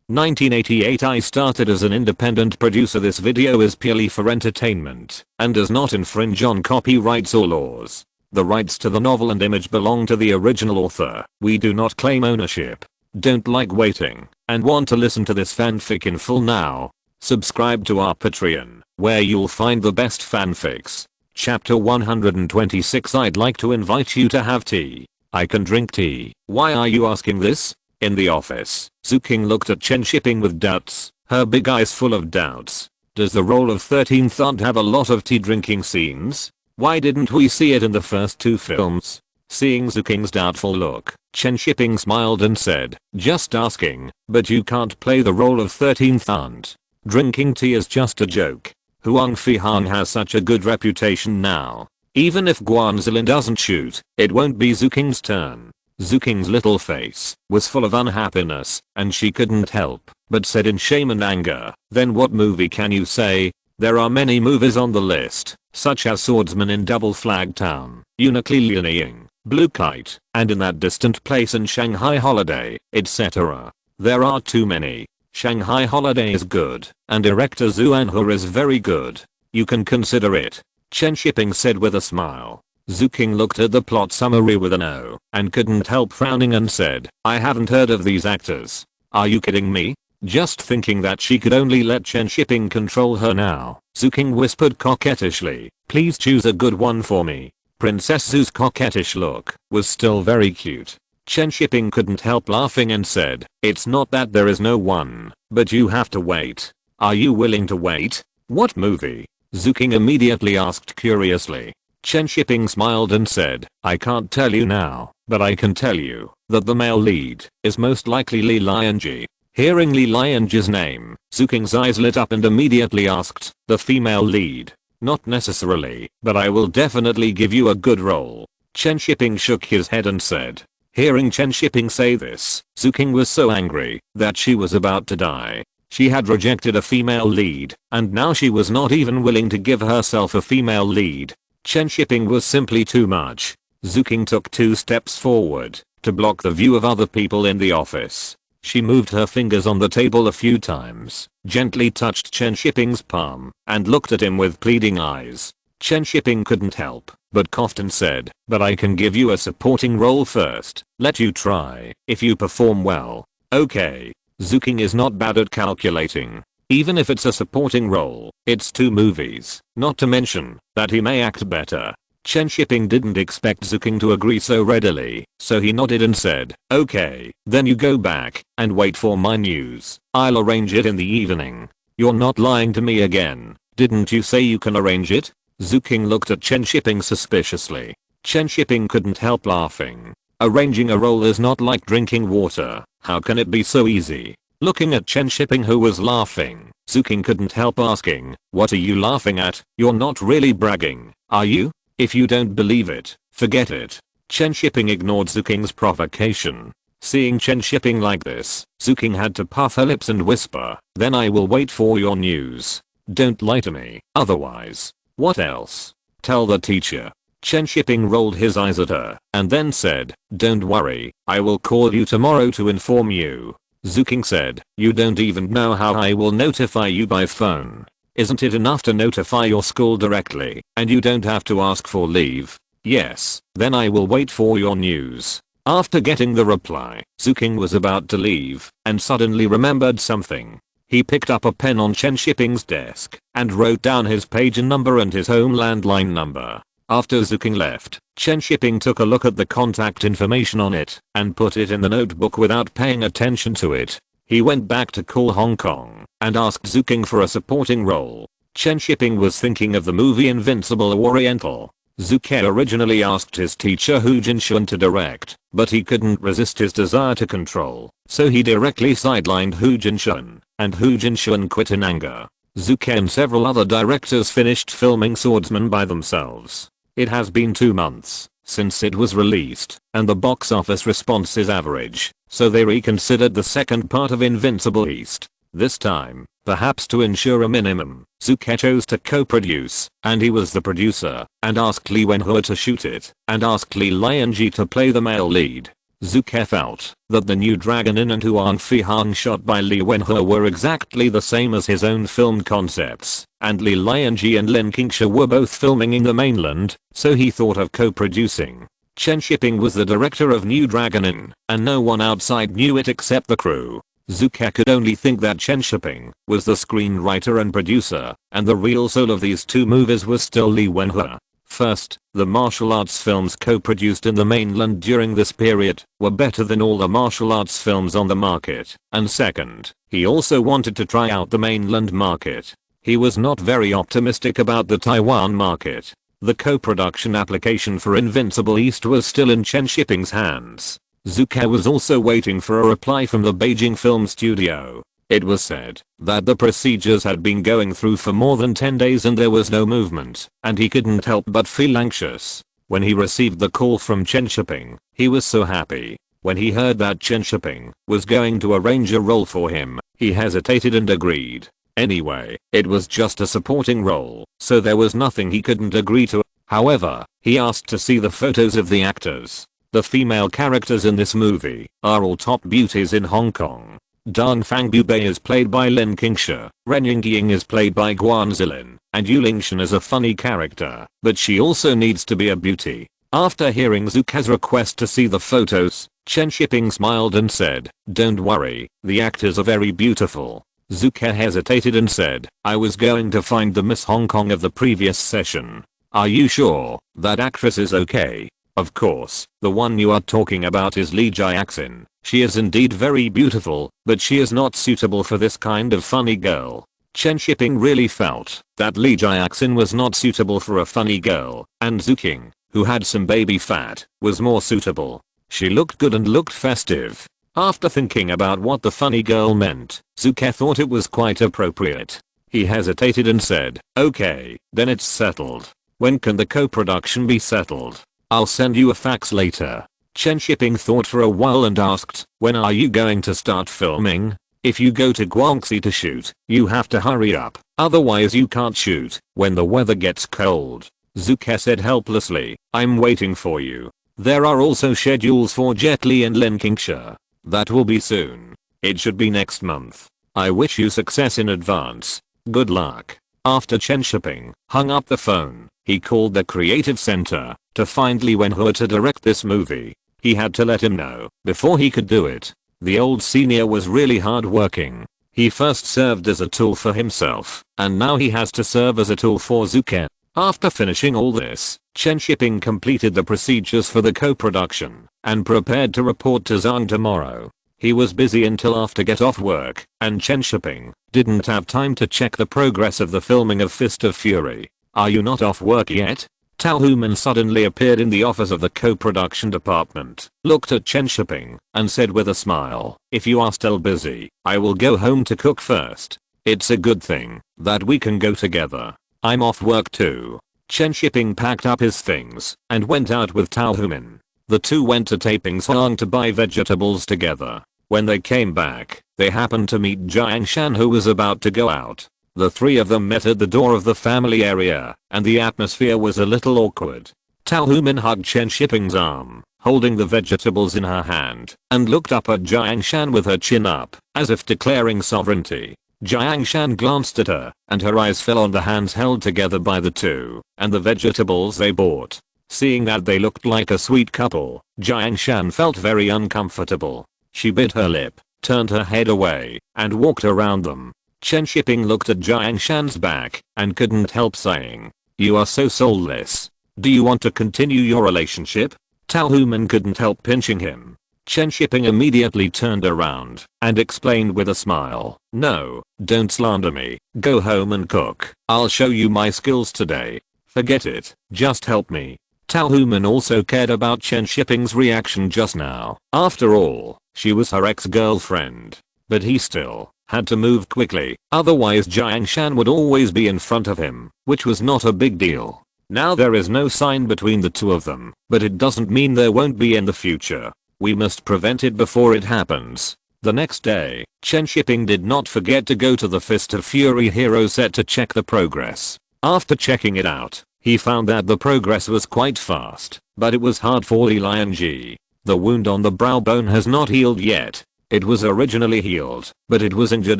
1988. I started as an independent producer. This video is purely for entertainment and does not infringe on copyrights or laws. The rights to the novel and image belong to the original author. We do not claim ownership. Don't like waiting and want to listen to this fanfic in full now? Subscribe to our Patreon, where you'll find the best fanfics. Chapter 126. I'd like to invite you to have tea. I can drink tea. Why are you asking this? In the office, Suking looked at Chen Shiping with doubts, her big eyes full of doubts. Does the role of 13th aunt have a lot of tea drinking scenes? Why didn't we see it in the first two films? Seeing Suking's doubtful look, Chen Shiping smiled and said, just asking, but you can't play the role of 13th aunt. Drinking tea is just a joke. Huang Fihang has such a good reputation now. Even if Guan Zilin doesn't shoot, it won't be Zuking's turn. Zuking's little face was full of unhappiness, and she couldn't help but said in shame and anger, then what movie can you say? There are many movies on the list, such as Swordsman in Double Flag Town, Uniquely Liaoning, Blue Kite, and In That Distant Place and Shanghai Holiday, etc. There are too many. Shanghai Holiday is good, and director Zhu Anhe is very good. You can consider it. Chen Shiping said with a smile. Zuking looked at the plot summary with an O and couldn't help frowning and said, I haven't heard of these actors. Are you kidding me? Just thinking that she could only let Chen Shiping control her now, Zuking whispered coquettishly, please choose a good one for me. Princess Zhu's coquettish look was still very cute. Chen Shiping couldn't help laughing and said, it's not that there is no one, but you have to wait. Are you willing to wait? What movie? Zuking immediately asked curiously. Chen Shiping smiled and said, I can't tell you now, but I can tell you that the male lead is most likely Li Lianji. Hearing Li Lianji's name, Zuking's eyes lit up and immediately asked, the female lead? Not necessarily, but I will definitely give you a good role. Chen Shiping shook his head and said. Hearing Chen Shiping say this, Zuking was so angry that she was about to die. She had rejected a female lead, and now she was not even willing to give herself a female lead. Chen Shiping was simply too much. Zuking took 2 steps forward to block the view of other people in the office. She moved her fingers on the table a few times, gently touched Chen Shiping's palm, and looked at him with pleading eyes. Chen Shiping couldn't help but coughed and said, but I can give you a supporting role first. Let you try. If you perform well. Okay. Zuking is not bad at calculating. Even if it's a supporting role, it's 2 movies, not to mention that he may act better. Chen Shiping didn't expect Zuking to agree so readily, so he nodded and said, okay, then you go back and wait for my news. I'll arrange it in the evening. You're not lying to me again. Didn't you say you can arrange it? Zuking looked at Chen Shiping suspiciously. Chen Shiping couldn't help laughing. Arranging a role is not like drinking water. How can it be so easy? Looking at Chen Shiping, who was laughing, Zuking couldn't help asking, what are you laughing at? You're not really bragging, are you? If you don't believe it, forget it. Chen Shiping ignored Zuking's provocation. Seeing Chen Shiping like this, Zuking had to puff her lips and whisper, then I will wait for your news. Don't lie to me, otherwise. What else? Tell the teacher. Chen Shiping rolled his eyes at her and then said, don't worry, I will call you tomorrow to inform you. Zuking said, you don't even know how I will notify you by phone. Isn't it enough to notify your school directly and you don't have to ask for leave? Yes, then I will wait for your news. After getting the reply, Zuking was about to leave and suddenly remembered something. He picked up a pen on Chen Shiping's desk and wrote down his page number and his home landline number. After Zuking left, Chen Shiping took a look at the contact information on it and put it in the notebook without paying attention to it. He went back to call Hong Kong and asked Zuking for a supporting role. Chen Shiping was thinking of the movie Invincible Oriental. Zuke originally asked his teacher Hu Jinshuan to direct, but he couldn't resist his desire to control, so he directly sidelined Hu Jinshuan, and Hu Jinshuan quit in anger. Zuke and several other directors finished filming Swordsman by themselves. It has been 2 months since it was released, and the box office response is average, so they reconsidered the second part of Invincible East. This time, perhaps to ensure a minimum, Zuke chose to co-produce, and he was the producer, and asked Li Wenhua to shoot it, and asked Li Lianji to play the male lead. Zuke felt that the new Dragon Inn and Huang Fihang shot by Li Wenhe were exactly the same as his own film concepts, and Li Lianji and Lin Qingsha were both filming in the mainland, so he thought of co-producing. Chen Shiping was the director of New Dragon Inn, and no one outside knew it except the crew. Zuke could only think that Chen Shiping was the screenwriter and producer, and the real soul of these two movies was still Li Wenhe. First, the martial arts films co-produced in the mainland during this period were better than all the martial arts films on the market, and second, he also wanted to try out the mainland market. He was not very optimistic about the Taiwan market. The co-production application for Invincible East was still in Chen Shiping's hands. Zuke was also waiting for a reply from the Beijing film studio. It was said that the procedures had been going through for more than 10 days and there was no movement, and he couldn't help but feel anxious. When he received the call from Chen Shiping, he was so happy. When he heard that Chen Shiping was going to arrange a role for him, he hesitated and agreed. Anyway, it was just a supporting role, so there was nothing he couldn't agree to. However, he asked to see the photos of the actors. The female characters in this movie are all top beauties in Hong Kong. Dan Fangbubei is played by Lin Qingsha, Ren Yingying is played by Guan Zilin, and Yu Lingshan is a funny character, but she also needs to be a beauty. After hearing Zuke's request to see the photos, Chen Shiping smiled and said, "Don't worry, the actors are very beautiful." Zuke hesitated and said, "I was going to find the Miss Hong Kong of the previous session. Are you sure that actress is okay?" "Of course, the one you are talking about is Li Jiaxin. She is indeed very beautiful, but she is not suitable for this kind of funny girl." Chen Shiping really felt that Li Jiaxin was not suitable for a funny girl, and Zuking, who had some baby fat, was more suitable. She looked good and looked festive. After thinking about what the funny girl meant, Zuke thought it was quite appropriate. He hesitated and said, "Okay, then it's settled. When can the co-production be settled? I'll send you a fax later." Chen Shiping thought for a while and asked, "When are you going to start filming? If you go to Guangxi to shoot, you have to hurry up, otherwise you can't shoot when the weather gets cold." Zuke said helplessly, "I'm waiting for you. There are also schedules for Jet Li and Lin Qingsha. That will be soon. It should be next month. I wish you success in advance. Good luck." After Chen Shiping hung up the phone, he called the creative center to find Li Wenhe to direct this movie. He had to let him know before he could do it. The old senior was really hard working. He first served as a tool for himself, and now he has to serve as a tool for Zuke. After finishing all this, Chen Shiping completed the procedures for the co-production and prepared to report to Zhang tomorrow. He was busy until after get off work, and Chen Shiping didn't have time to check the progress of the filming of Fist of Fury. "Are you not off work yet?" Tao Human suddenly appeared in the office of the co-production department, looked at Chen Shiping, and said with a smile, "If you are still busy, I will go home to cook first. It's a good thing that we can go together. I'm off work too." Chen Shiping packed up his things and went out with Tao Human. The two went to Taping's Hong to buy vegetables together. When they came back, they happened to meet Jiang Shan, who was about to go out. The three of them met at the door of the family area, and the atmosphere was a little awkward. Tao Human hugged Chen Shiping's arm, holding the vegetables in her hand, and looked up at Jiang Shan with her chin up, as if declaring sovereignty. Jiang Shan glanced at her, and her eyes fell on the hands held together by the two, and the vegetables they bought. Seeing that they looked like a sweet couple, Jiang Shan felt very uncomfortable. She bit her lip, turned her head away, and walked around them. Chen Shiping looked at Jiang Shan's back, and couldn't help saying, "You are so soulless. Do you want to continue your relationship?" Tao Human couldn't help pinching him. Chen Shiping immediately turned around, and explained with a smile, "No, don't slander me. Go home and cook. I'll show you my skills today. Forget it, just help me." Tao Human also cared about Chen Shiping's reaction just now. After all, she was her ex-girlfriend. But he still had to move quickly, otherwise Jiang Shan would always be in front of him, which was not a big deal. Now there is no sign between the two of them, but it doesn't mean there won't be in the future. We must prevent it before it happens. The next day, Chen Shiping did not forget to go to the Fist of Fury hero set to check the progress. After checking it out, he found that the progress was quite fast, but it was hard for Li Lianji. The wound on the brow bone has not healed yet. It was originally healed, but it was injured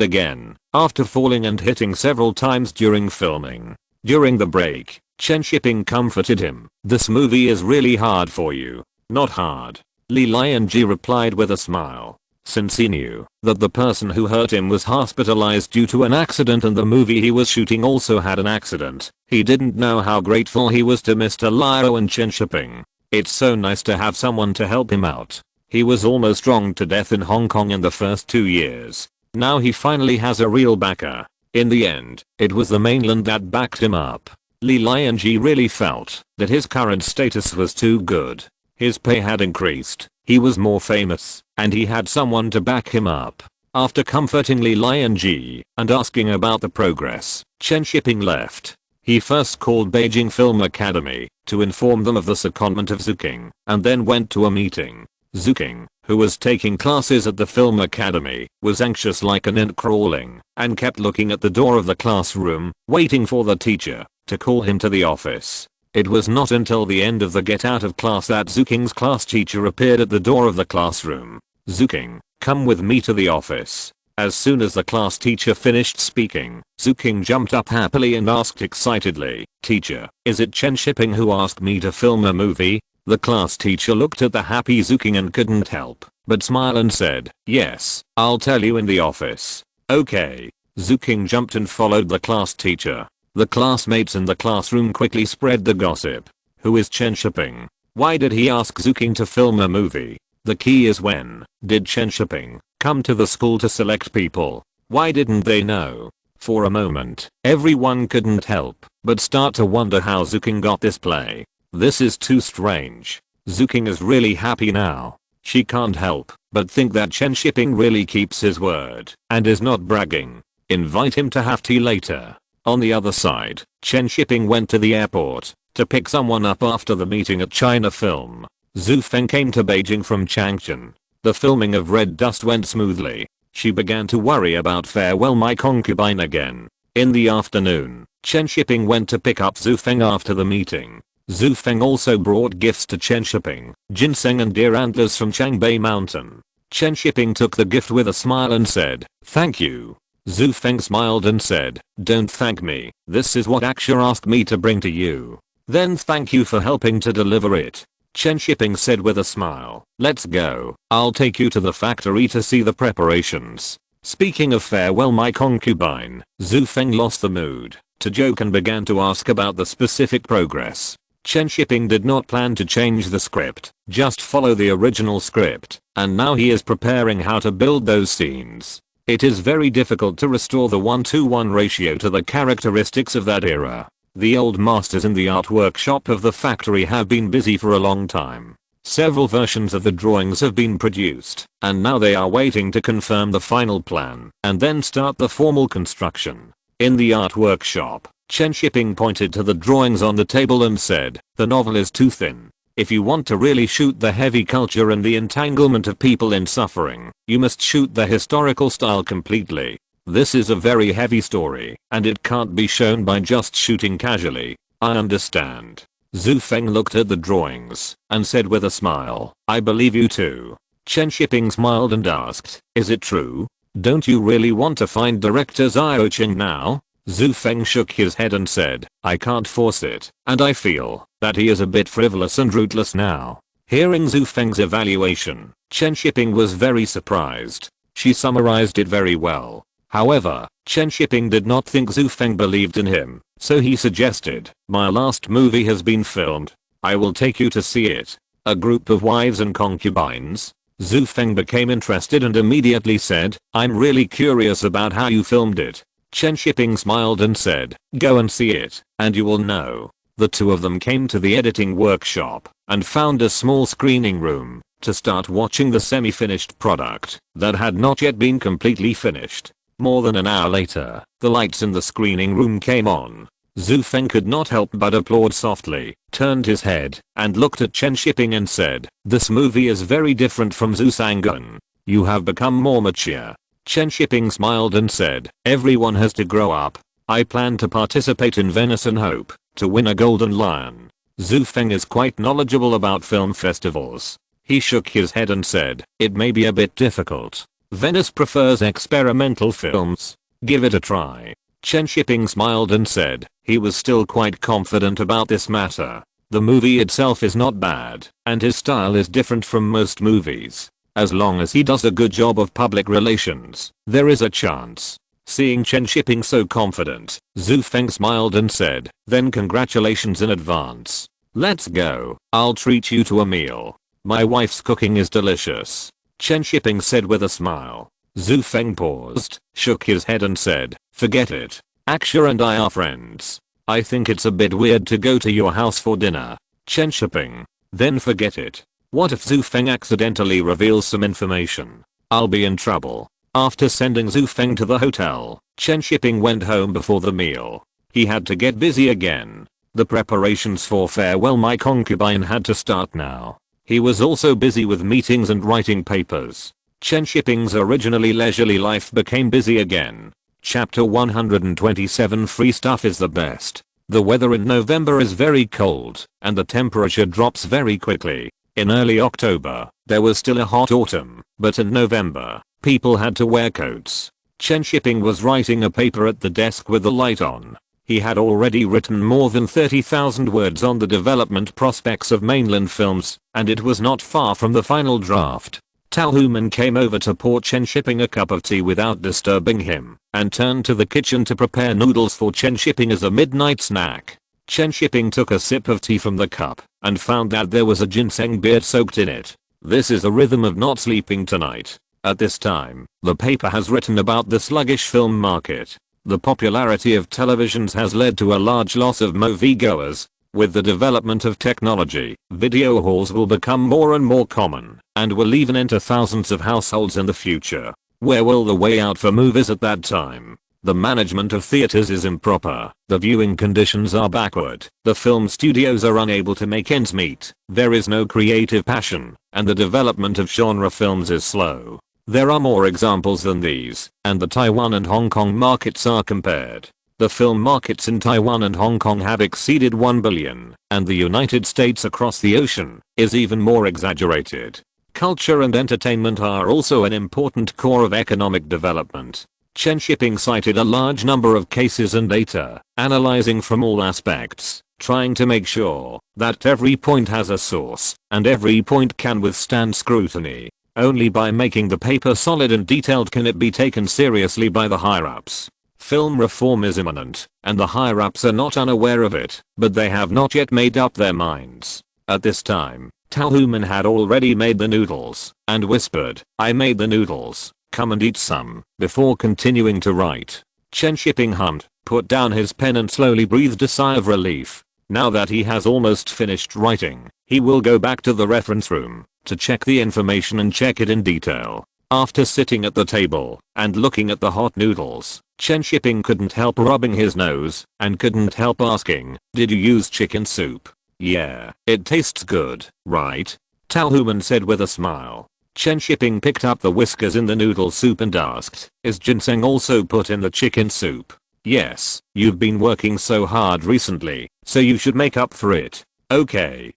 again after falling and hitting several times during filming. During the break, Chen Shiping comforted him. "This movie is really hard for you." "Not hard," Li Lianji replied with a smile. Since he knew that the person who hurt him was hospitalized due to an accident and the movie he was shooting also had an accident, he didn't know how grateful he was to Mr. Liao and Chen Shiping. It's so nice to have someone to help him out. He was almost wronged to death in Hong Kong in the first 2 years. Now he finally has a real backer. In the end, it was the mainland that backed him up. Li Lianji really felt that his current status was too good. His pay had increased, he was more famous, and he had someone to back him up. After comforting Li Lianji and asking about the progress, Chen Shiping left. He first called Beijing Film Academy to inform them of the secondment of Zuking, and then went to a meeting. Zuking, who was taking classes at the Film Academy, was anxious like an ant crawling and kept looking at the door of the classroom, waiting for the teacher to call him to the office. It was not until the end of the get out of class that Zuking's class teacher appeared at the door of the classroom. "Zuking, come with me to the office." As soon as the class teacher finished speaking, Zuking jumped up happily and asked excitedly, "Teacher, is it Chen Shiping who asked me to film a movie?" The class teacher looked at the happy Zuking and couldn't help but smile and said, "Yes, I'll tell you in the office." "Okay." Zuking jumped and followed the class teacher. The classmates in the classroom quickly spread the gossip. Who is Chen Shiping? Why did he ask Zuking to film a movie? The key is, when did Chen Shiping come to the school to select people? Why didn't they know? For a moment, everyone couldn't help but start to wonder how Zuking got this play. This is too strange. Zuking is really happy now. She can't help but think that Chen Shiping really keeps his word and is not bragging. Invite him to have tea later. On the other side, Chen Shiping went to the airport to pick someone up after the meeting at China Film. Zhu Feng came to Beijing from Changchun. The filming of Red Dust went smoothly. She began to worry about Farewell My Concubine again. In the afternoon, Chen Shiping went to pick up Zhu Feng after the meeting. Zhu Feng also brought gifts to Chen Shiping, ginseng and deer antlers from Changbei Mountain. Chen Shiping took the gift with a smile and said, "Thank you." Zhu Feng smiled and said, "Don't thank me, this is what Aksha asked me to bring to you." "Then thank you for helping to deliver it," Chen Shiping said with a smile. "Let's go, I'll take you to the factory to see the preparations." Speaking of Farewell My Concubine, Zhu Feng lost the mood to joke and began to ask about the specific progress. Chen Shiping did not plan to change the script, just follow the original script, and now he is preparing how to build those scenes. It is very difficult to restore the 1:1 ratio to the characteristics of that era. The old masters in the art workshop of the factory have been busy for a long time. Several versions of the drawings have been produced, and now they are waiting to confirm the final plan and then start the formal construction. In the art workshop, Chen Shiping pointed to the drawings on the table and said, "The novel is too thin. If you want to really shoot the heavy culture and the entanglement of people in suffering, you must shoot the historical style completely. This is a very heavy story, and it can't be shown by just shooting casually." "I understand." Zhu Feng looked at the drawings and said with a smile, "I believe you too." Chen Shiping smiled and asked, "Is it true? Don't you really want to find director Xiao Qing now?" Zhu Feng shook his head and said, "I can't force it, and I feel that he is a bit frivolous and ruthless now." Hearing Zhu Feng's evaluation, Chen Shiping was very surprised. She summarized it very well. However, Chen Shiping did not think Zhu Feng believed in him, so he suggested, "My last movie has been filmed. I will take you to see it." A group of wives and concubines? Zhu Feng became interested and immediately said, "I'm really curious about how you filmed it." Chen Shiping smiled and said, "Go and see it, and you will know." The two of them came to the editing workshop and found a small screening room to start watching the semi-finished product that had not yet been completely finished. More than an hour later, the lights in the screening room came on. Zhu Feng could not help but applaud softly, turned his head, and looked at Chen Shiping and said, "This movie is very different from Zhu Sangun. You have become more mature." Chen Shiping smiled and said, "Everyone has to grow up. I plan to participate in Venice and hope to win a Golden Lion." Zhu Feng is quite knowledgeable about film festivals. He shook his head and said, "It may be a bit difficult. Venice prefers experimental films. Give it a try." Chen Shiping smiled and said he was still quite confident about this matter. The movie itself is not bad, and his style is different from most movies. As long as he does a good job of public relations, there is a chance. Seeing Chen Shiping so confident, Zhu Feng smiled and said, "Then congratulations in advance. Let's go. I'll treat you to a meal. My wife's cooking is delicious," Chen Shiping said with a smile. Zhu Feng paused, shook his head and said, "Forget it. Aksha and I are friends. I think it's a bit weird to go to your house for dinner." Chen Shiping, "Then forget it. What if Zhu Feng accidentally reveals some information? I'll be in trouble." After sending Zhu Feng to the hotel, Chen Shiping went home before the meal. He had to get busy again. The preparations for Farewell My Concubine had to start now. He was also busy with meetings and writing papers. Chen Shiping's originally leisurely life became busy again. Chapter 127. Free stuff is the best. The weather in November is very cold, and the temperature drops very quickly. In early October, there was still a hot autumn, but in November, people had to wear coats. Chen Shiping was writing a paper at the desk with the light on. He had already written more than 30,000 words on the development prospects of mainland films, and it was not far from the final draft. Tao Human came over to pour Chen Shiping a cup of tea without disturbing him, and turned to the kitchen to prepare noodles for Chen Shiping as a midnight snack. Chen Shiping took a sip of tea from the cup, and found that there was a ginseng beard soaked in it. This is the rhythm of not sleeping tonight. At this time, the paper has written about the sluggish film market. The popularity of televisions has led to a large loss of moviegoers. With the development of technology, video halls will become more and more common, and will even enter thousands of households in the future. Where will the way out for movies at that time? The management of theaters is improper, the viewing conditions are backward, the film studios are unable to make ends meet, there is no creative passion, and the development of genre films is slow. There are more examples than these, and the Taiwan and Hong Kong markets are compared. The film markets in Taiwan and Hong Kong have exceeded 1 billion, and the United States across the ocean is even more exaggerated. Culture and entertainment are also an important core of economic development. Chen Shiping cited a large number of cases and data, analyzing from all aspects, trying to make sure that every point has a source, and every point can withstand scrutiny. Only by making the paper solid and detailed can it be taken seriously by the higher-ups. Film reform is imminent, and the higher-ups are not unaware of it, but they have not yet made up their minds. At this time, Tao Human had already made the noodles, and whispered, "I made the noodles, come and eat some," before continuing to write. Chen Shiping hummed, put down his pen and slowly breathed a sigh of relief. Now that he has almost finished writing, he will go back to the reference room to check the information and check it in detail. After sitting at the table and looking at the hot noodles, Chen Shiping couldn't help rubbing his nose and couldn't help asking, "Did you use chicken soup?" "Yeah, it tastes good, right?" Tao Human said with a smile. Chen Shiping picked up the whiskers in the noodle soup and asked, "Is ginseng also put in the chicken soup?" "Yes, you've been working so hard recently, so you should make up for it." Okay.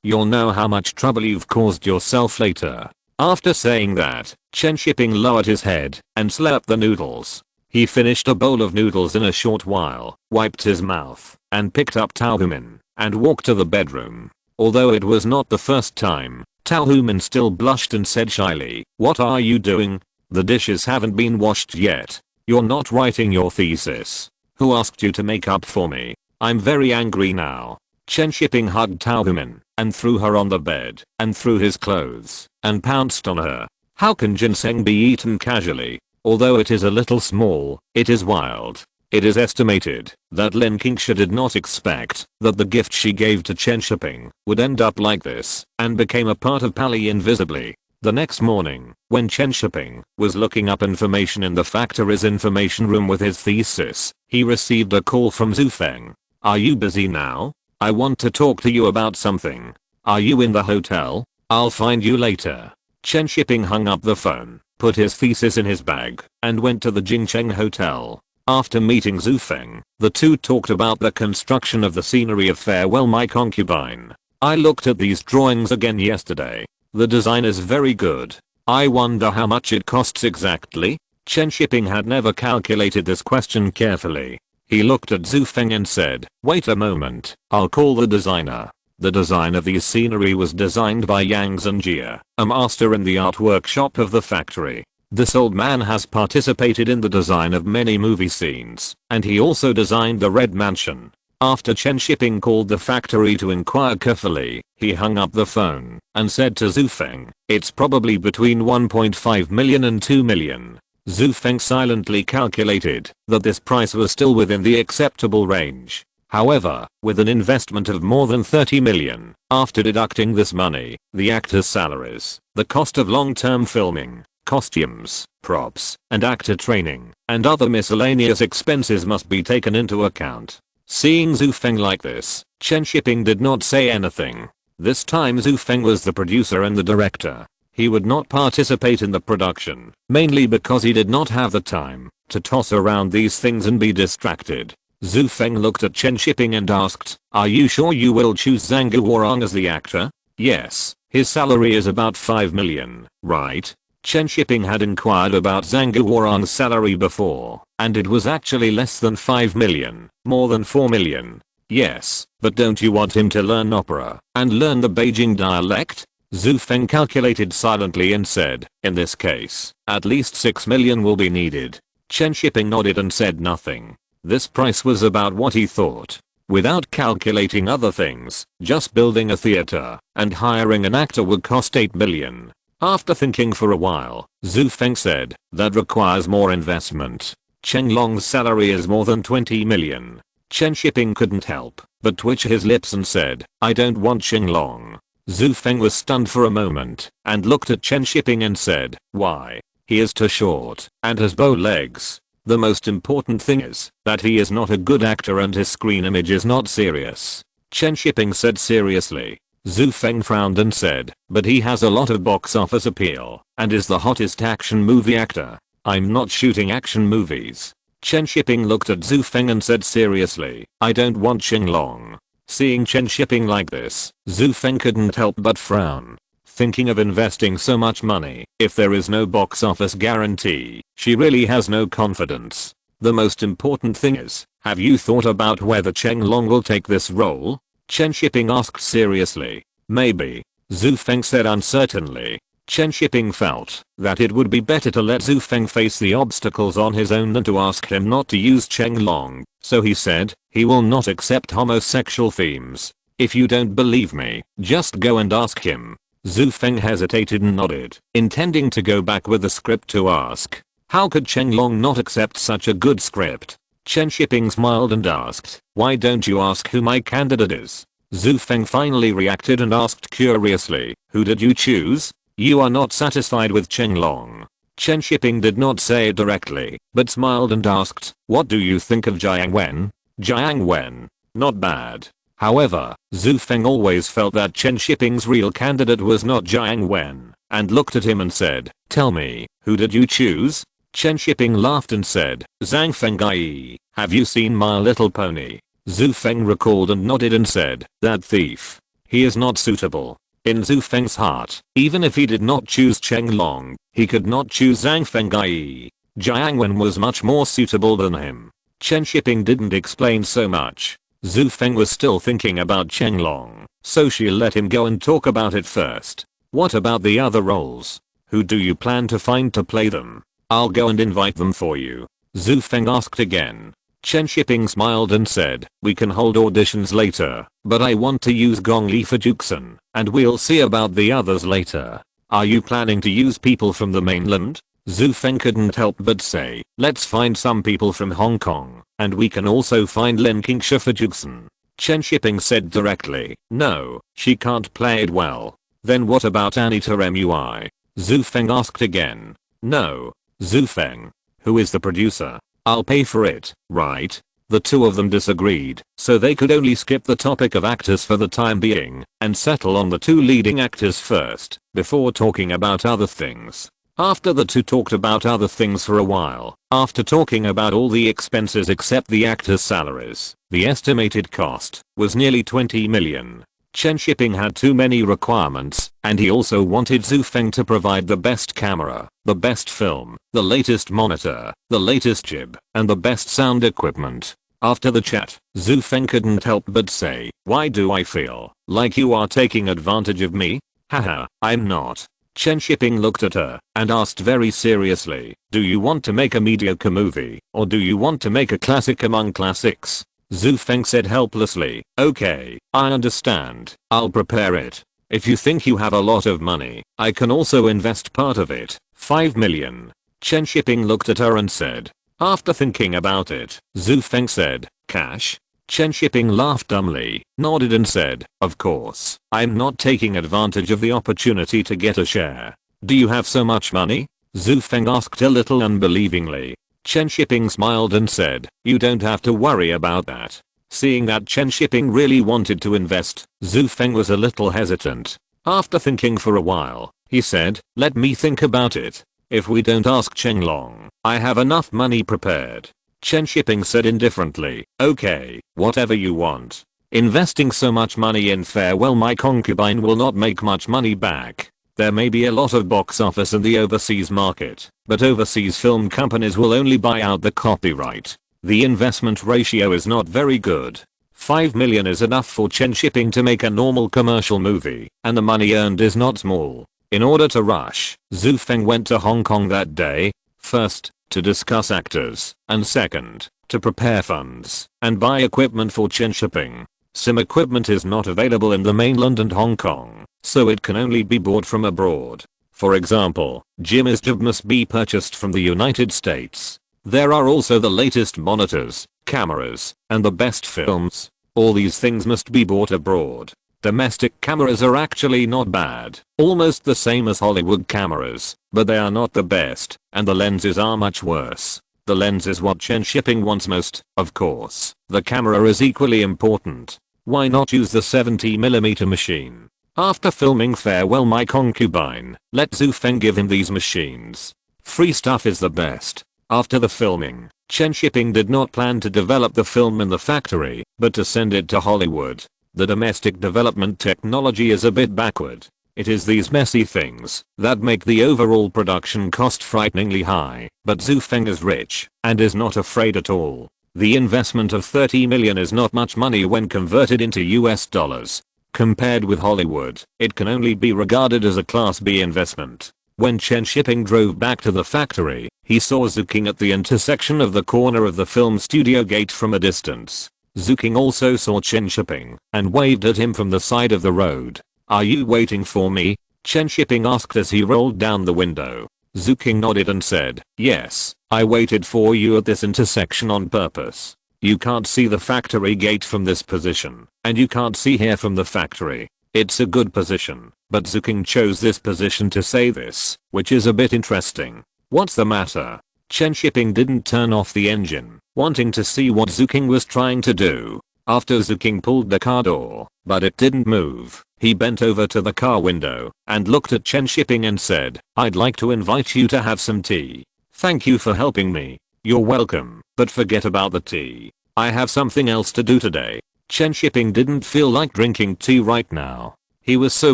You'll know how much trouble you've caused yourself later." After saying that, Chen Shiping lowered his head and slurped the noodles. He finished a bowl of noodles in a short while, wiped his mouth, and picked up Tao Human, and walked to the bedroom. Although it was not the first time, Tao Human still blushed and said shyly, "What are you doing? The dishes haven't been washed yet. You're not writing your thesis. Who asked you to make up for me? I'm very angry now." Chen Shiping hugged Tao Human, and threw her on the bed, and threw his clothes, and pounced on her. How can ginseng be eaten casually? Although it is a little small, it is wild. It is estimated that Lin Qingsha did not expect that the gift she gave to Chen Shiping would end up like this, and became a part of Pali invisibly. The next morning, when Chen Shiping was looking up information in the factory's information room with his thesis, he received a call from Zhu Feng. "Are you busy now? I want to talk to you about something. Are you in the hotel? I'll find you later." Chen Shiping hung up the phone, put his thesis in his bag, and went to the Jingcheng Hotel. After meeting Zhu Feng, the two talked about the construction of the scenery of Farewell My Concubine. I looked at these drawings again yesterday. The design is very good. I wonder how much it costs exactly? Chen Shiping had never calculated this question carefully. He looked at Zhu Feng and said, wait a moment, I'll call the designer. The design of the scenery was designed by Yang Zhenjie, a master in the art workshop of the factory. This old man has participated in the design of many movie scenes, and he also designed the Red Mansion. After Chen Shiping called the factory to inquire carefully, he hung up the phone and said to Zhu Feng, it's probably between 1.5 million and 2 million. Zhu Feng silently calculated that this price was still within the acceptable range. However, with an investment of more than 30 million, after deducting this money, the actors' salaries, the cost of long-term filming, costumes, props, and actor training, and other miscellaneous expenses must be taken into account. Seeing Zhu Feng like this, Chen Shiping did not say anything. This time Zhu Feng was the producer and the director. He would not participate in the production, mainly because he did not have the time to toss around these things and be distracted. Zhu Feng looked at Chen Shiping and asked, are you sure you will choose Zhang Guorong as the actor? Yes, his salary is about 5 million, right? Chen Shiping had inquired about Zhang Guorong's salary before, and it was actually less than 5 million, more than 4 million. Yes, but don't you want him to learn opera and learn the Beijing dialect? Zhu Feng calculated silently and said, in this case, at least 6 million will be needed. Chen Shiping nodded and said nothing. This price was about what he thought. Without calculating other things, just building a theater and hiring an actor would cost 8 million. After thinking for a while, Zhu Feng said, that requires more investment. Chen Long's salary is more than 20 million. Chen Shiping couldn't help but twitch his lips and said, I don't want Chen Long. Zhu Feng was stunned for a moment and looked at Chen Shiping and said, why? He is too short and has bow legs. The most important thing is that he is not a good actor and his screen image is not serious. Chen Shiping said seriously. Zhu Feng frowned and said, but he has a lot of box office appeal and is the hottest action movie actor. I'm not shooting action movies. Chen Shiping looked at Zhu Feng and said seriously, I don't want Chen Long. Seeing Chen Shiping like this, Zhu Feng couldn't help but frown. Thinking of investing so much money, if there is no box office guarantee, she really has no confidence. The most important thing is, have you thought about whether Chen Long will take this role? Chen Shiping asked seriously. Maybe. Zhu Feng said uncertainly. Chen Shiping felt that it would be better to let Zhu Feng face the obstacles on his own than to ask him not to use Chen Long, so he said, he will not accept homosexual themes. If you don't believe me, just go and ask him. Zhu Feng hesitated and nodded, intending to go back with the script to ask, how could Chen Long not accept such a good script? Chen Shiping smiled and asked, why don't you ask who my candidate is? Zhu Feng finally reacted and asked curiously, who did you choose? You are not satisfied with Chen Long. Chen Shiping did not say it directly, but smiled and asked, what do you think of Jiang Wen? Jiang Wen. Not bad. However, Zhu Feng always felt that Chen Shiping's real candidate was not Jiang Wen, and looked at him and said, tell me, who did you choose? Chen Shiping laughed and said, Zhang Fenggai. Have you seen My Little Pony? Zhu Feng recalled and nodded and said, that thief. He is not suitable. In Zhu Feng's heart, even if he did not choose Chen Long, he could not choose Zhang Fenggai. Jiang Wen was much more suitable than him. Chen Shiping didn't explain so much. Zhu Feng was still thinking about Chen Long, so she let him go and talk about it first. What about the other roles? Who do you plan to find to play them? I'll go and invite them for you. Zhu Feng asked again. Chen Shiping smiled and said, we can hold auditions later, but I want to use Gong Li for Juxin, and we'll see about the others later. Are you planning to use people from the mainland? Zhu Feng couldn't help but say, let's find some people from Hong Kong, and we can also find Lin Qingsha for Juxin. Chen Shiping said directly, no, she can't play it well. Then what about Anita Mui? Zhu Feng asked again. No. Zhu Feng. Who is the producer? I'll pay for it, right? The two of them disagreed, so they could only skip the topic of actors for the time being, and settle on the two leading actors first, before talking about other things. After the two talked about other things for a while, after talking about all the expenses except the actors' salaries, the estimated cost was nearly 20 million. Chen Shiping had too many requirements, and he also wanted Zhu Feng to provide the best camera, the best film, the latest monitor, the latest jib, and the best sound equipment. After the chat, Zhu Feng couldn't help but say, "Why do I feel like you are taking advantage of me? Haha, I'm not." Chen Shiping looked at her and asked very seriously, "Do you want to make a mediocre movie, or do you want to make a classic among classics?" Zhu Feng said helplessly, "Okay, I understand. I'll prepare it. If you think you have a lot of money, I can also invest part of it, 5 million. Chen Shiping looked at her and said, "After thinking about it," Zhu Feng said, "Cash?" Chen Shiping laughed dumbly, nodded and said, "Of course, I'm not taking advantage of the opportunity to get a share." "Do you have so much money?" Zhu Feng asked a little unbelievingly. Chen Shiping smiled and said, "You don't have to worry about that." Seeing that Chen Shiping really wanted to invest, Zhu Feng was a little hesitant. After thinking for a while, he said, "Let me think about it. If we don't ask Cheng Long, I have enough money prepared." Chen Shiping said indifferently, "Okay, whatever you want. Investing so much money in Farewell My Concubine will not make much money back. There may be a lot of box office in the overseas market, but overseas film companies will only buy out the copyright. The investment ratio is not very good. 5 million is enough for Chen Shiping to make a normal commercial movie, and the money earned is not small." In order to rush, Zhu Feng went to Hong Kong that day, first, to discuss actors, and second, to prepare funds and buy equipment for Chen Shiping. Some equipment is not available in the mainland and Hong Kong, so it can only be bought from abroad. For example, Jim's jib must be purchased from the United States. There are also the latest monitors, cameras, and the best films. All these things must be bought abroad. Domestic cameras are actually not bad, almost the same as Hollywood cameras, but they are not the best, and the lenses are much worse. The lens is what Chen Shiping wants most, of course. The camera is equally important. Why not use the 70mm machine? After filming Farewell My Concubine, let Zhu Feng give him these machines. Free stuff is the best. After the filming, Chen Shiping did not plan to develop the film in the factory, but to send it to Hollywood. The domestic development technology is a bit backward. It is these messy things that make the overall production cost frighteningly high, but Zhu Feng is rich and is not afraid at all. The investment of 30 million is not much money when converted into US dollars. Compared with Hollywood, it can only be regarded as a Class B investment. When Chen Shiping drove back to the factory, he saw Zhu King at the intersection of the corner of the film studio gate from a distance. Zhu King also saw Chen Shiping and waved at him from the side of the road. "Are you waiting for me?" Chen Shiping asked as he rolled down the window. Zhu King nodded and said, "Yes, I waited for you at this intersection on purpose. You can't see the factory gate from this position, and you can't see here from the factory. It's a good position, but Zhu King chose this position to say this, which is a bit interesting." "What's the matter?" Chen Shiping didn't turn off the engine, wanting to see what Zhu King was trying to do. After Zhu King pulled the car door, but it didn't move, he bent over to the car window and looked at Chen Shiping and said, "I'd like to invite you to have some tea. Thank you for helping me." "You're welcome, but forget about the tea. I have something else to do today." Chen Shiping didn't feel like drinking tea right now. He was so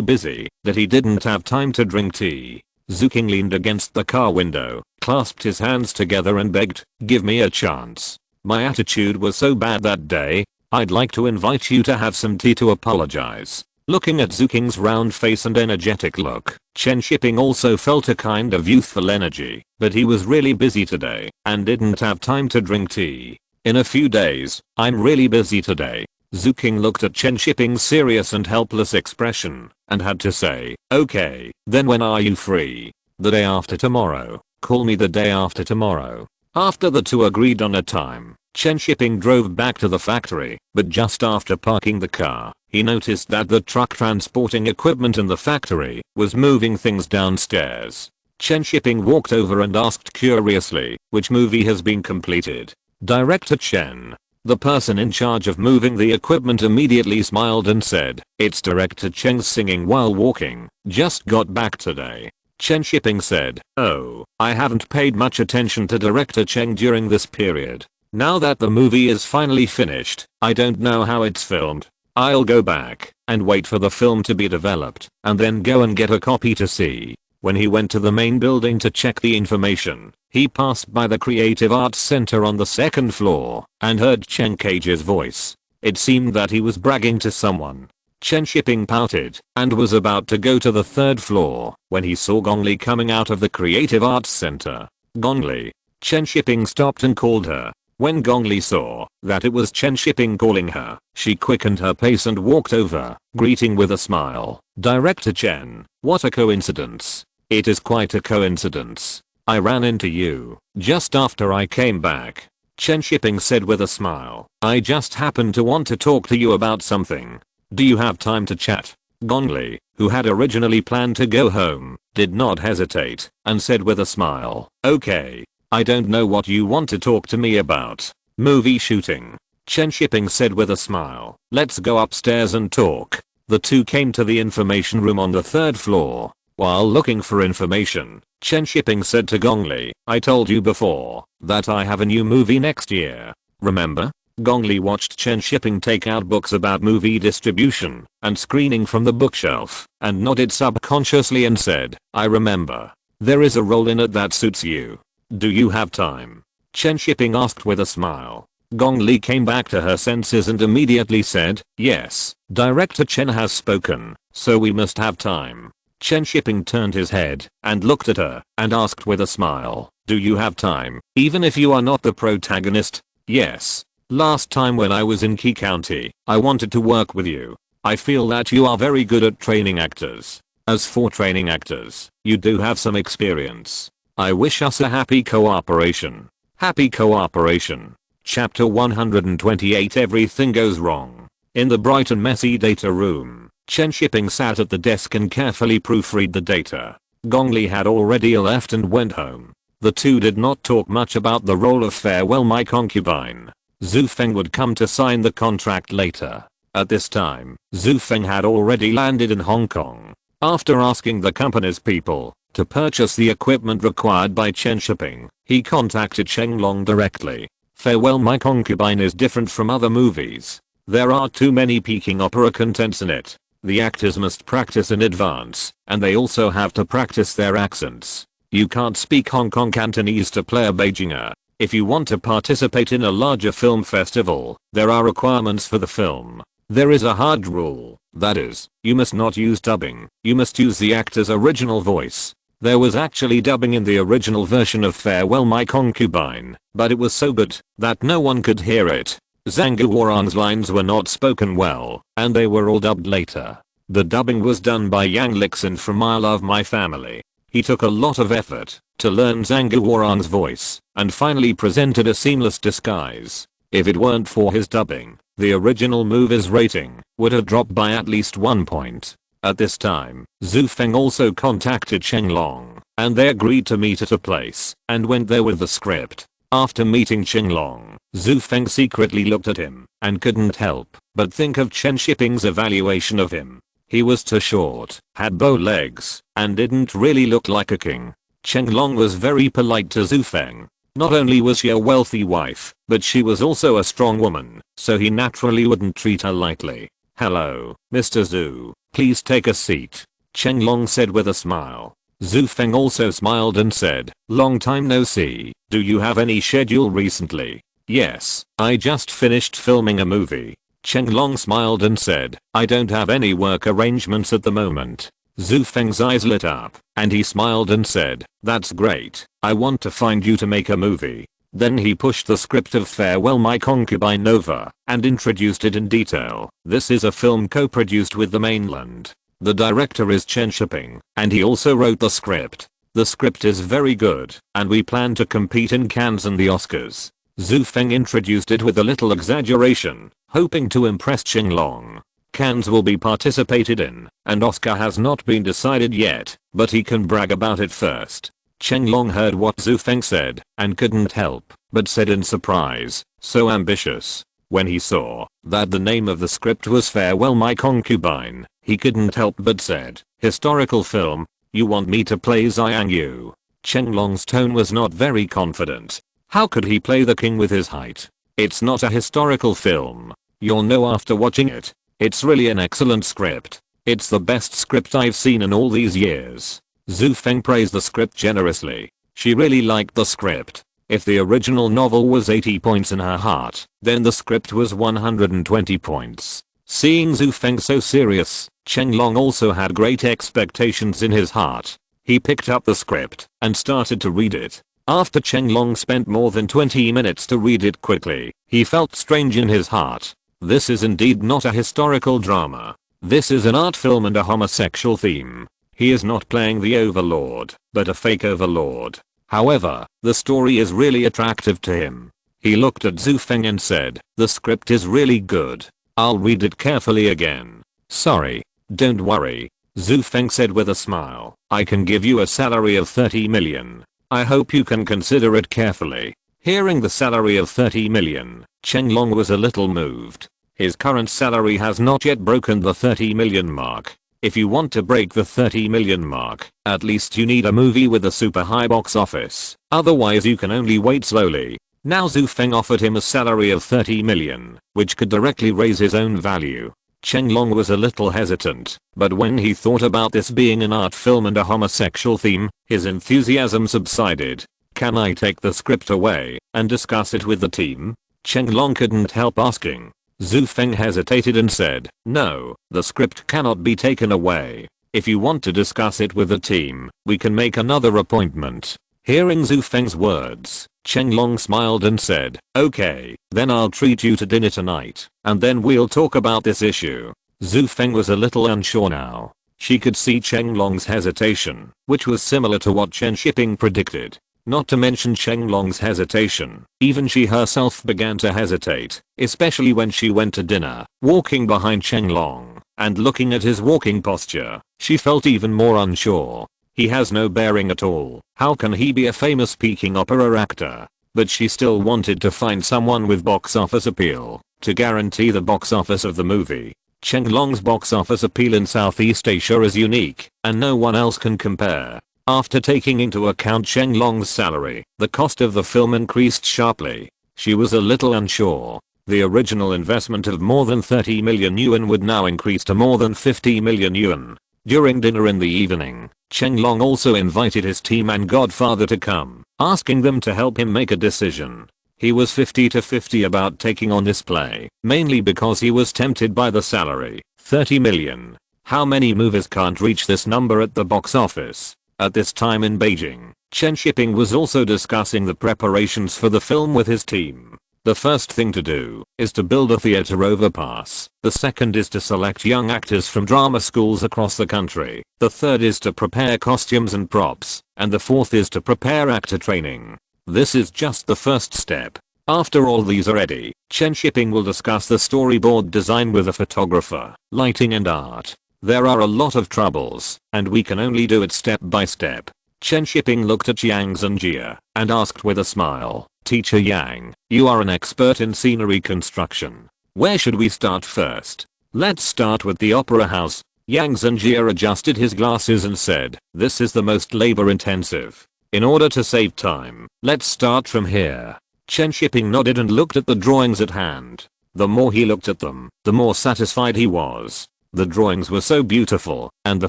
busy that he didn't have time to drink tea. Zhu King leaned against the car window, clasped his hands together and begged, "Give me a chance. My attitude was so bad that day. I'd like to invite you to have some tea to apologize." Looking at Zhu King's round face and energetic look, Chen Shiping also felt a kind of youthful energy, but he was really busy today and didn't have time to drink tea. "In a few days, I'm really busy today." Zhu King looked at Chen Shiping's serious and helpless expression and had to say, "Okay, then when are you free?" "The day after tomorrow. Call me the day after tomorrow." After the two agreed on a time, Chen Shiping drove back to the factory, but just after parking the car, he noticed that the truck transporting equipment in the factory was moving things downstairs. Chen Shiping walked over and asked curiously, "Which movie has been completed?" "Director Chen." The person in charge of moving the equipment immediately smiled and said, "It's Director Cheng singing while walking. Just got back today." Chen Shiping said, "Oh, I haven't paid much attention to Director Cheng during this period. Now that the movie is finally finished, I don't know how it's filmed. I'll go back and wait for the film to be developed, and then go and get a copy to see. When he went to the main building to check the information, he passed by the Creative Arts Center on the second floor and heard Chen Cage's voice. It seemed that he was bragging to someone. Chen Shiping pouted and was about to go to the third floor when he saw Gong Li coming out of the Creative Arts Center. Gong Li. Chen Shiping stopped and called her. When Gong Li saw that it was Chen Shiping calling her, she quickened her pace and walked over, greeting with a smile. Director Chen, what a coincidence. It is quite a coincidence. I ran into you just after I came back. Chen Shiping said with a smile. I just happened to want to talk to you about something. Do you have time to chat? Gong Li, who had originally planned to go home, did not hesitate and said with a smile. Okay. I don't know what you want to talk to me about. Movie shooting. Chen Shiping said with a smile. Let's go upstairs and talk. The two came to the information room on the third floor. While looking for information, Chen Shiping said to Gong Li, I told you before that I have a new movie next year. Remember? Gong Li watched Chen Shiping take out books about movie distribution and screening from the bookshelf and nodded subconsciously and said, I remember. There is a role in it that suits you. Do you have time? Chen Shiping asked with a smile. Gong Li came back to her senses and immediately said, yes, Director Chen has spoken, so we must have time. Chen Shiping turned his head and looked at her and asked with a smile, do you have time, even if you are not the protagonist? Yes. Last time when I was in Qi County, I wanted to work with you. I feel that you are very good at training actors. As for training actors, you do have some experience. I wish us a happy cooperation. Happy cooperation. Chapter 128 Everything goes wrong. In the bright and messy data room, Chen Shiping sat at the desk and carefully proofread the data. Gong Li had already left and went home. The two did not talk much about the role of Farewell My Concubine. Zhu Feng would come to sign the contract later. At this time, Zhu Feng had already landed in Hong Kong. After asking the company's people to purchase the equipment required by Chen Shiping, he contacted Cheng Long directly. Farewell My Concubine is different from other movies. There are too many Peking opera contents in it. The actors must practice in advance, and they also have to practice their accents. You can't speak Hong Kong Cantonese to play a Beijinger. If you want to participate in a larger film festival, there are requirements for the film. There is a hard rule, that is, you must not use dubbing, you must use the actor's original voice. There was actually dubbing in the original version of Farewell My Concubine, but it was so good that no one could hear it. Zhang Guoran's lines were not spoken well, and they were all dubbed later. The dubbing was done by Yang Lixin from I Love My Family. He took a lot of effort to learn Zhang Guoran's voice, and finally presented a seamless disguise. If it weren't for his dubbing, the original movie's rating would have dropped by at least 1 point. At this time, Zhu Feng also contacted Cheng Long, and they agreed to meet at a place and went there with the script. After meeting Cheng Long, Zhu Feng secretly looked at him and couldn't help but think of Chen Shiping's evaluation of him. He was too short, had bow legs, and didn't really look like a king. Cheng Long was very polite to Zhu Feng. Not only was she a wealthy wife, but she was also a strong woman, so he naturally wouldn't treat her lightly. Hello, Mr. Zhu, please take a seat, Cheng Long said with a smile. Zhu Feng also smiled and said, long time no see, do you have any schedule recently? Yes, I just finished filming a movie. Cheng Long smiled and said, I don't have any work arrangements at the moment. Zhu Feng's eyes lit up, and he smiled and said, that's great, I want to find you to make a movie. Then he pushed the script of Farewell My Concubine over, and introduced it in detail. This is a film co-produced with the mainland. The director is Chen Shiping, and he also wrote the script. The script is very good, and we plan to compete in Cannes and the Oscars. Zhu Feng introduced it with a little exaggeration, hoping to impress Cheng Long. Cannes will be participated in, and Oscar has not been decided yet, but he can brag about it first. Cheng Long heard what Zhu Feng said, and couldn't help but said in surprise, so ambitious. When he saw that the name of the script was Farewell My Concubine, he couldn't help but said, historical film, you want me to play Xiang Yu? Cheng Long's tone was not very confident. How could he play the king with his height? It's not a historical film. You'll know after watching it. It's really an excellent script. It's the best script I've seen in all these years. Zhu Feng praised the script generously. She really liked the script. If the original novel was 80 points in her heart, then the script was 120 points. Seeing Zhu Feng so serious, Chen Long also had great expectations in his heart. He picked up the script and started to read it. After Chen Long spent more than 20 minutes to read it quickly, he felt strange in his heart. This is indeed not a historical drama. This is an art film and a homosexual theme. He is not playing the overlord, but a fake overlord. However, the story is really attractive to him. He looked at Zhu Feng and said, "The script is really good. I'll read it carefully again." "Sorry. Don't worry," Zhu Feng said with a smile. "I can give you a salary of 30 million. I hope you can consider it carefully." Hearing the salary of 30 million, Chen Long was a little moved. His current salary has not yet broken the 30 million mark. If you want to break the 30 million mark, at least you need a movie with a super high box office. Otherwise you can only wait slowly. Now Zhu Feng offered him a salary of 30 million, which could directly raise his own value. Chen Long was a little hesitant, but when he thought about this being an art film and a homosexual theme, his enthusiasm subsided. "Can I take the script away and discuss it with the team?" Chen Long couldn't help asking. Zhu Feng hesitated and said, "No, the script cannot be taken away. If you want to discuss it with the team, we can make another appointment." Hearing Zhu Feng's words, Chen Long smiled and said, "Okay, then I'll treat you to dinner tonight, and then we'll talk about this issue." Zhu Feng was a little unsure now. She could see Chen Long's hesitation, which was similar to what Chen Shiping predicted. Not to mention Chen Long's hesitation, even she herself began to hesitate, especially when she went to dinner. Walking behind Chen Long and looking at his walking posture, she felt even more unsure. He has no bearing at all. How can he be a famous Peking opera actor? But she still wanted to find someone with box office appeal to guarantee the box office of the movie. Chen Long's box office appeal in Southeast Asia is unique, and no one else can compare. After taking into account Chen Long's salary, the cost of the film increased sharply. She was a little unsure. The original investment of more than 30 million yuan would now increase to more than 50 million yuan. During dinner in the evening, Chen Long also invited his team and godfather to come, asking them to help him make a decision. He was 50-50 about taking on this play, mainly because he was tempted by the salary, 30 million. How many movies can't reach this number at the box office? At this time in Beijing, Chen Shiping was also discussing the preparations for the film with his team. The first thing to do is to build a theater overpass. The second is to select young actors from drama schools across the country. The third is to prepare costumes and props. And the fourth is to prepare actor training. This is just the first step. After all these are ready, Chen Shiping will discuss the storyboard design with a photographer, lighting and art. There are a lot of troubles, and we can only do it step by step. Chen Shiping looked at Yang Zhenjie and asked with a smile, "Teacher Yang, you are an expert in scenery construction. Where should we start first?" "Let's start with the opera house." Yang Zhenjie adjusted his glasses and said, "This is the most labor intensive. In order to save time, let's start from here." Chen Shiping nodded and looked at the drawings at hand. The more he looked at them, the more satisfied he was. The drawings were so beautiful, and the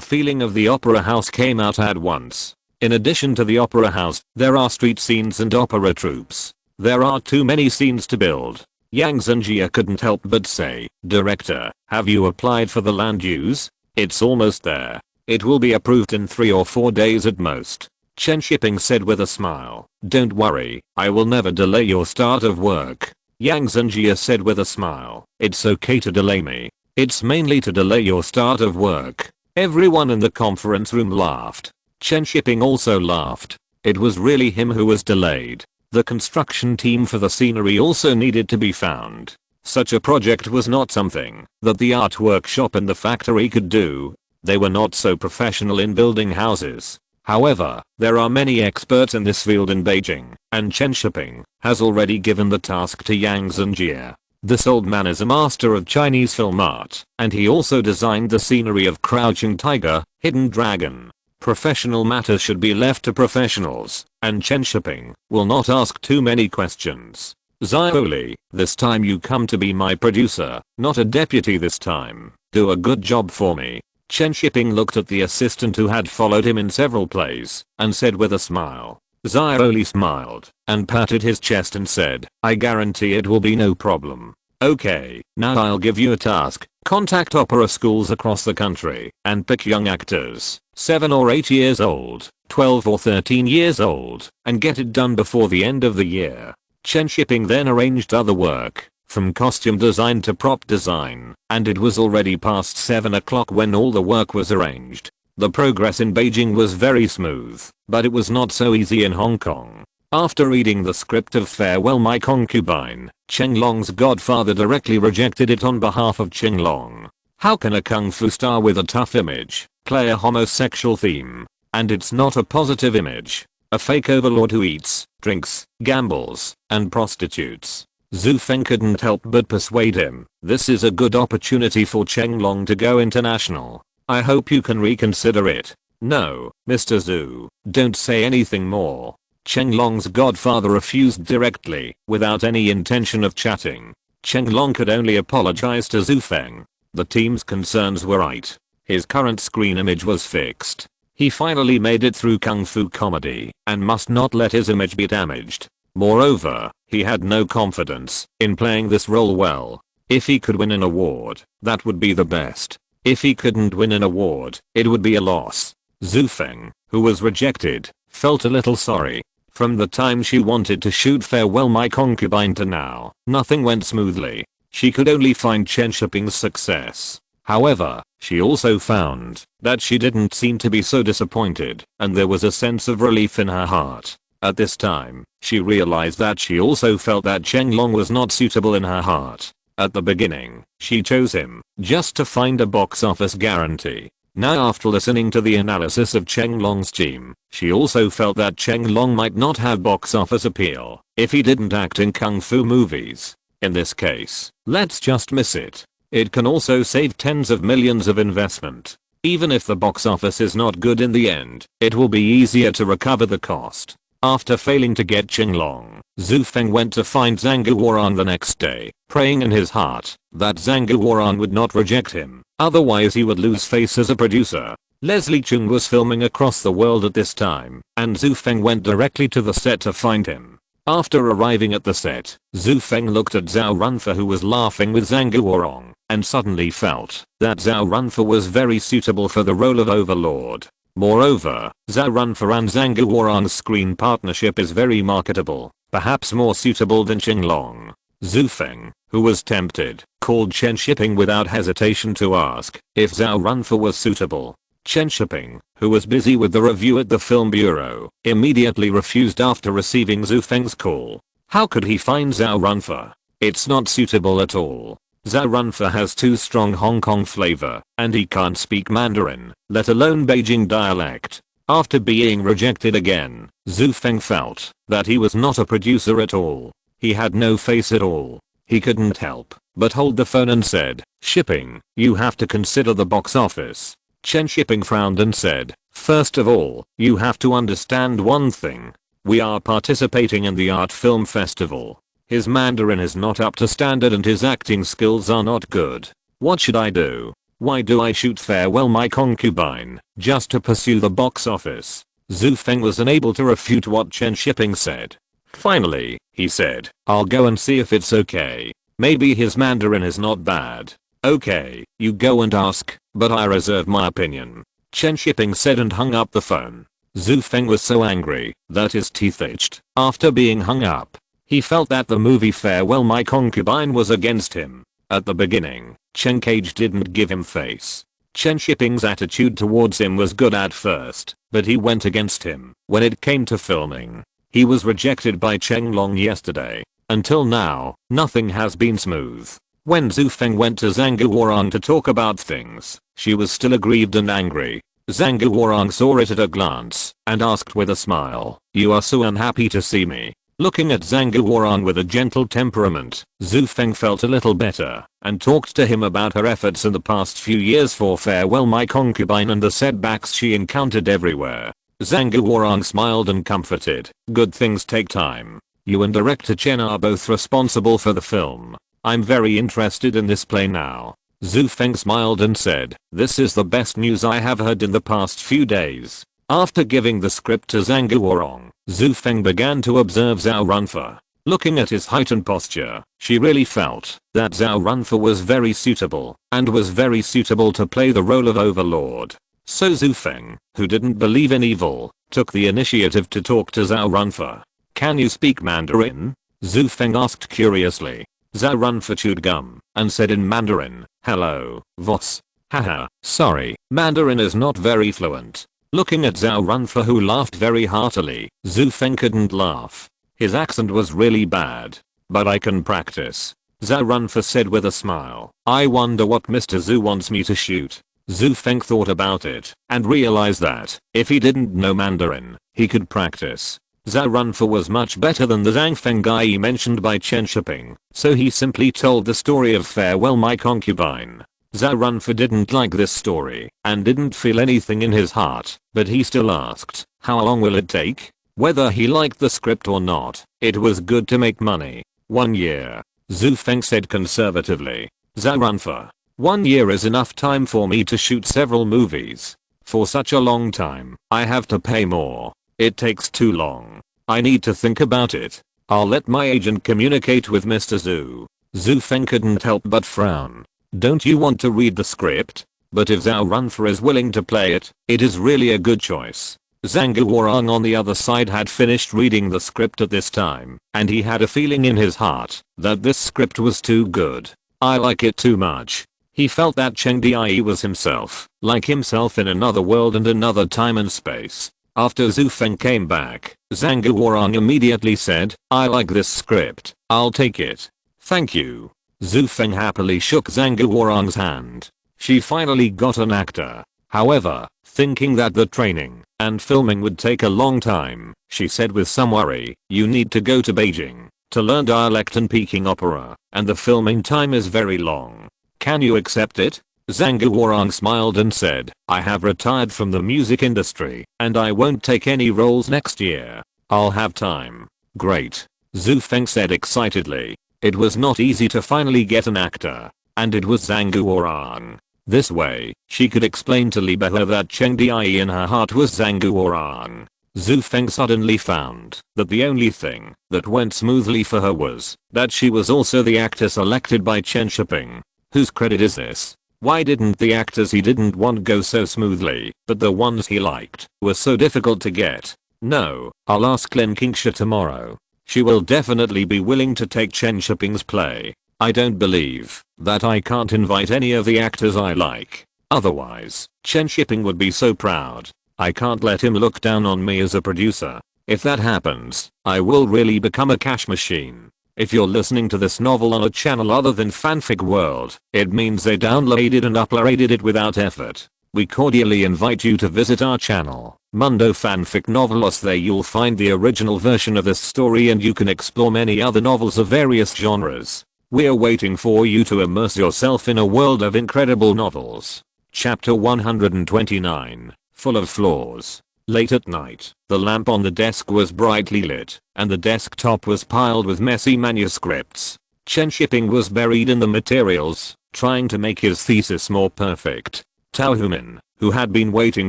feeling of the opera house came out at once. In addition to the opera house, there are street scenes and opera troupes. There are too many scenes to build. Yang Zhenjie couldn't help but say, "Director, have you applied for the land use?" "It's almost there. It will be approved in 3 or 4 days at most," Chen Shiping said with a smile. "Don't worry, I will never delay your start of work." Yang Zhenjie said with a smile, "It's okay to delay me. It's mainly to delay your start of work." Everyone in the conference room laughed. Chen Shiping also laughed. It was really him who was delayed. The construction team for the scenery also needed to be found. Such a project was not something that the art workshop in the factory could do. They were not so professional in building houses. However, there are many experts in this field in Beijing, and Chen Shiping has already given the task to Yang Zhenjie. This old man is a master of Chinese film art, and he also designed the scenery of Crouching Tiger, Hidden Dragon. Professional matters should be left to professionals, and Chen Shiping will not ask too many questions. Xiaoli, this time you come to be my producer, not a deputy this time. Do a good job for me. Chen Shiping looked at the assistant who had followed him in several plays and said with a smile. Xiaoli smiled and patted his chest and said, I guarantee it will be no problem. Okay, now I'll give you a task. Contact opera schools across the country and pick young actors, 7 or 8 years old, 12 or 13 years old, and get it done before the end of the year. Chen Shiping then arranged other work, from costume design to prop design, and it was already past 7 o'clock when all the work was arranged. The progress in Beijing was very smooth, but it was not so easy in Hong Kong. After reading the script of Farewell My Concubine, Chen Long's godfather directly rejected it on behalf of Chen Long. How can a kung fu star with a tough image play a homosexual theme? And it's not a positive image. A fake overlord who eats, drinks, gambles, and prostitutes. Zhu Feng couldn't help but persuade him. This is a good opportunity for Chen Long to go international. I hope you can reconsider it. No, Mr. Zhu, don't say anything more. Chen Long's godfather refused directly, without any intention of chatting. Chen Long could only apologize to Zhu Feng. The team's concerns were right. His current screen image was fixed. He finally made it through kung fu comedy and must not let his image be damaged. Moreover, he had no confidence in playing this role well. If he could win an award, that would be the best. If he couldn't win an award, it would be a loss. Zhu Feng, who was rejected, felt a little sorry. From the time she wanted to shoot Farewell My Concubine to now, nothing went smoothly. She could only find Chen Shiping's success. However, she also found that she didn't seem to be so disappointed, and there was a sense of relief in her heart. At this time, she realized that she also felt that Chen Long was not suitable in her heart. At the beginning, she chose him just to find a box office guarantee. Now after listening to the analysis of Chen Long's team, she also felt that Chen Long might not have box office appeal if he didn't act in kung fu movies. In this case, let's just miss it. It can also save tens of millions of investment. Even if the box office is not good in the end, it will be easier to recover the cost. After failing to get Chen Long, Zhu Feng went to find Zhang Guoran the next day, praying in his heart that Zhang Guoran would not reject him, otherwise he would lose face as a producer. Leslie Chung was filming across the world at this time, and Zhu Feng went directly to the set to find him. After arriving at the set, Zhu Feng looked at Zhao Runfa who was laughing with Zhang Guoran, and suddenly felt that Zhao Runfa was very suitable for the role of Overlord. Moreover, Zhao Runfa and Zhang Guoran's screen partnership is very marketable, perhaps more suitable than Chen Long. Zhu Feng, who was tempted, called Chen Shiping without hesitation to ask if Zhao Runfa was suitable. Chen Shiping, who was busy with the review at the film bureau, immediately refused after receiving Zhu Feng's call. How could he find Zhao Runfa? It's not suitable at all. Zhao Runfa has too strong Hong Kong flavor, and he can't speak Mandarin, let alone Beijing dialect. After being rejected again, Zhu Feng felt that he was not a producer at all. He had no face at all. He couldn't help but hold the phone and said, Shiping, you have to consider the box office. Chen Shiping frowned and said, first of all, you have to understand one thing. We are participating in the art film festival. His Mandarin is not up to standard and his acting skills are not good. What should I do? Why do I shoot Farewell My Concubine just to pursue the box office? Zhu Feng was unable to refute what Chen Shiping said. Finally, he said, I'll go and see if it's okay. Maybe his Mandarin is not bad. Okay, you go and ask, but I reserve my opinion. Chen Shiping said and hung up the phone. Zhu Feng was so angry that his teeth itched. After being hung up, he felt that the movie Farewell My Concubine was against him. At the beginning, Chen Cage didn't give him face. Chen Shiping's attitude towards him was good at first, but he went against him when it came to filming. He was rejected by Chen Long yesterday. Until now, nothing has been smooth. When Zhu Feng went to Zhang Guoran to talk about things, she was still aggrieved and angry. Zhang Guoran saw it at a glance and asked with a smile, you are so unhappy to see me. Looking at Zhang Guoran with a gentle temperament, Zhu Feng felt a little better and talked to him about her efforts in the past few years for Farewell My Concubine and the setbacks she encountered everywhere. Zhang Guoran smiled and comforted, good things take time. You and director Chen are both responsible for the film. I'm very interested in this play now. Zhu Feng smiled and said, this is the best news I have heard in the past few days. After giving the script to Zhang Guorong, Zhu Feng began to observe Zhao Runfa. Looking at his height and posture, she really felt that Zhao Runfa was very suitable, and was very suitable to play the role of Overlord. So Zhu Feng, who didn't believe in evil, took the initiative to talk to Zhao Runfa. Can you speak Mandarin? Zhu Feng asked curiously. Zhao Runfa chewed gum and said in Mandarin, hello, boss. Haha, sorry, Mandarin is not very fluent. Looking at Zhao Runfa, who laughed very heartily, Zhu Feng couldn't laugh. His accent was really bad. But I can practice. Zhao Runfa said with a smile. I wonder what Mr. Zhu wants me to shoot. Zhu Feng thought about it and realized that if he didn't know Mandarin, he could practice. Zhao Runfa was much better than the Zhang Feng guy mentioned by Chen Shiping, so he simply told the story of Farewell My Concubine. Zhao Runfa didn't like this story and didn't feel anything in his heart, but he still asked, how long will it take? Whether he liked the script or not, it was good to make money. 1 year. Zhu Feng said conservatively. Zhao Runfa. 1 year is enough time for me to shoot several movies. For such a long time, I have to pay more. It takes too long. I need to think about it. I'll let my agent communicate with Mr. Zhu. Zhu Feng couldn't help but frown. Don't you want to read the script? But if Zhao Runfa is willing to play it, it is really a good choice. Zhang Guorong on the other side had finished reading the script at this time, and he had a feeling in his heart that this script was too good. I like it too much. He felt that Cheng Dai was himself, like himself in another world and another time and space. After Zhu Feng came back, Zhang Guorong immediately said, I like this script, I'll take it. Thank you. Zhu Feng happily shook Zhang Guorong's hand. She finally got an actor. However, thinking that the training and filming would take a long time, she said with some worry, you need to go to Beijing to learn dialect and Peking opera, and the filming time is very long. Can you accept it? Zhang Guorong smiled and said, I have retired from the music industry, and I won't take any roles next year. I'll have time. Great. Zhu Feng said excitedly. It was not easy to finally get an actor, and it was Zhang Guorong. This way, she could explain to Li Behe that Cheng Dai in her heart was Zhang Guorong. Zhu Feng suddenly found that the only thing that went smoothly for her was that she was also the actor selected by Chen Shiping. Whose credit is this? Why didn't the actors he didn't want go so smoothly, but the ones he liked were so difficult to get? No, I'll ask Lin Qingsha tomorrow. She will definitely be willing to take Chen Shiping's play. I don't believe that I can't invite any of the actors I like. Otherwise, Chen Shiping would be so proud. I can't let him look down on me as a producer. If that happens, I will really become a cash machine. If you're listening to this novel on a channel other than Fanfic World, it means they downloaded and uploaded it without effort. We cordially invite you to visit our channel, Mundo Fanfic Novelos. There you'll find the original version of this story and you can explore many other novels of various genres. We're waiting for you to immerse yourself in a world of incredible novels. Chapter 129, Full of Flaws. Late at night, the lamp on the desk was brightly lit, and the desktop was piled with messy manuscripts. Chen Shiping was buried in the materials, trying to make his thesis more perfect. Tao Human, who had been waiting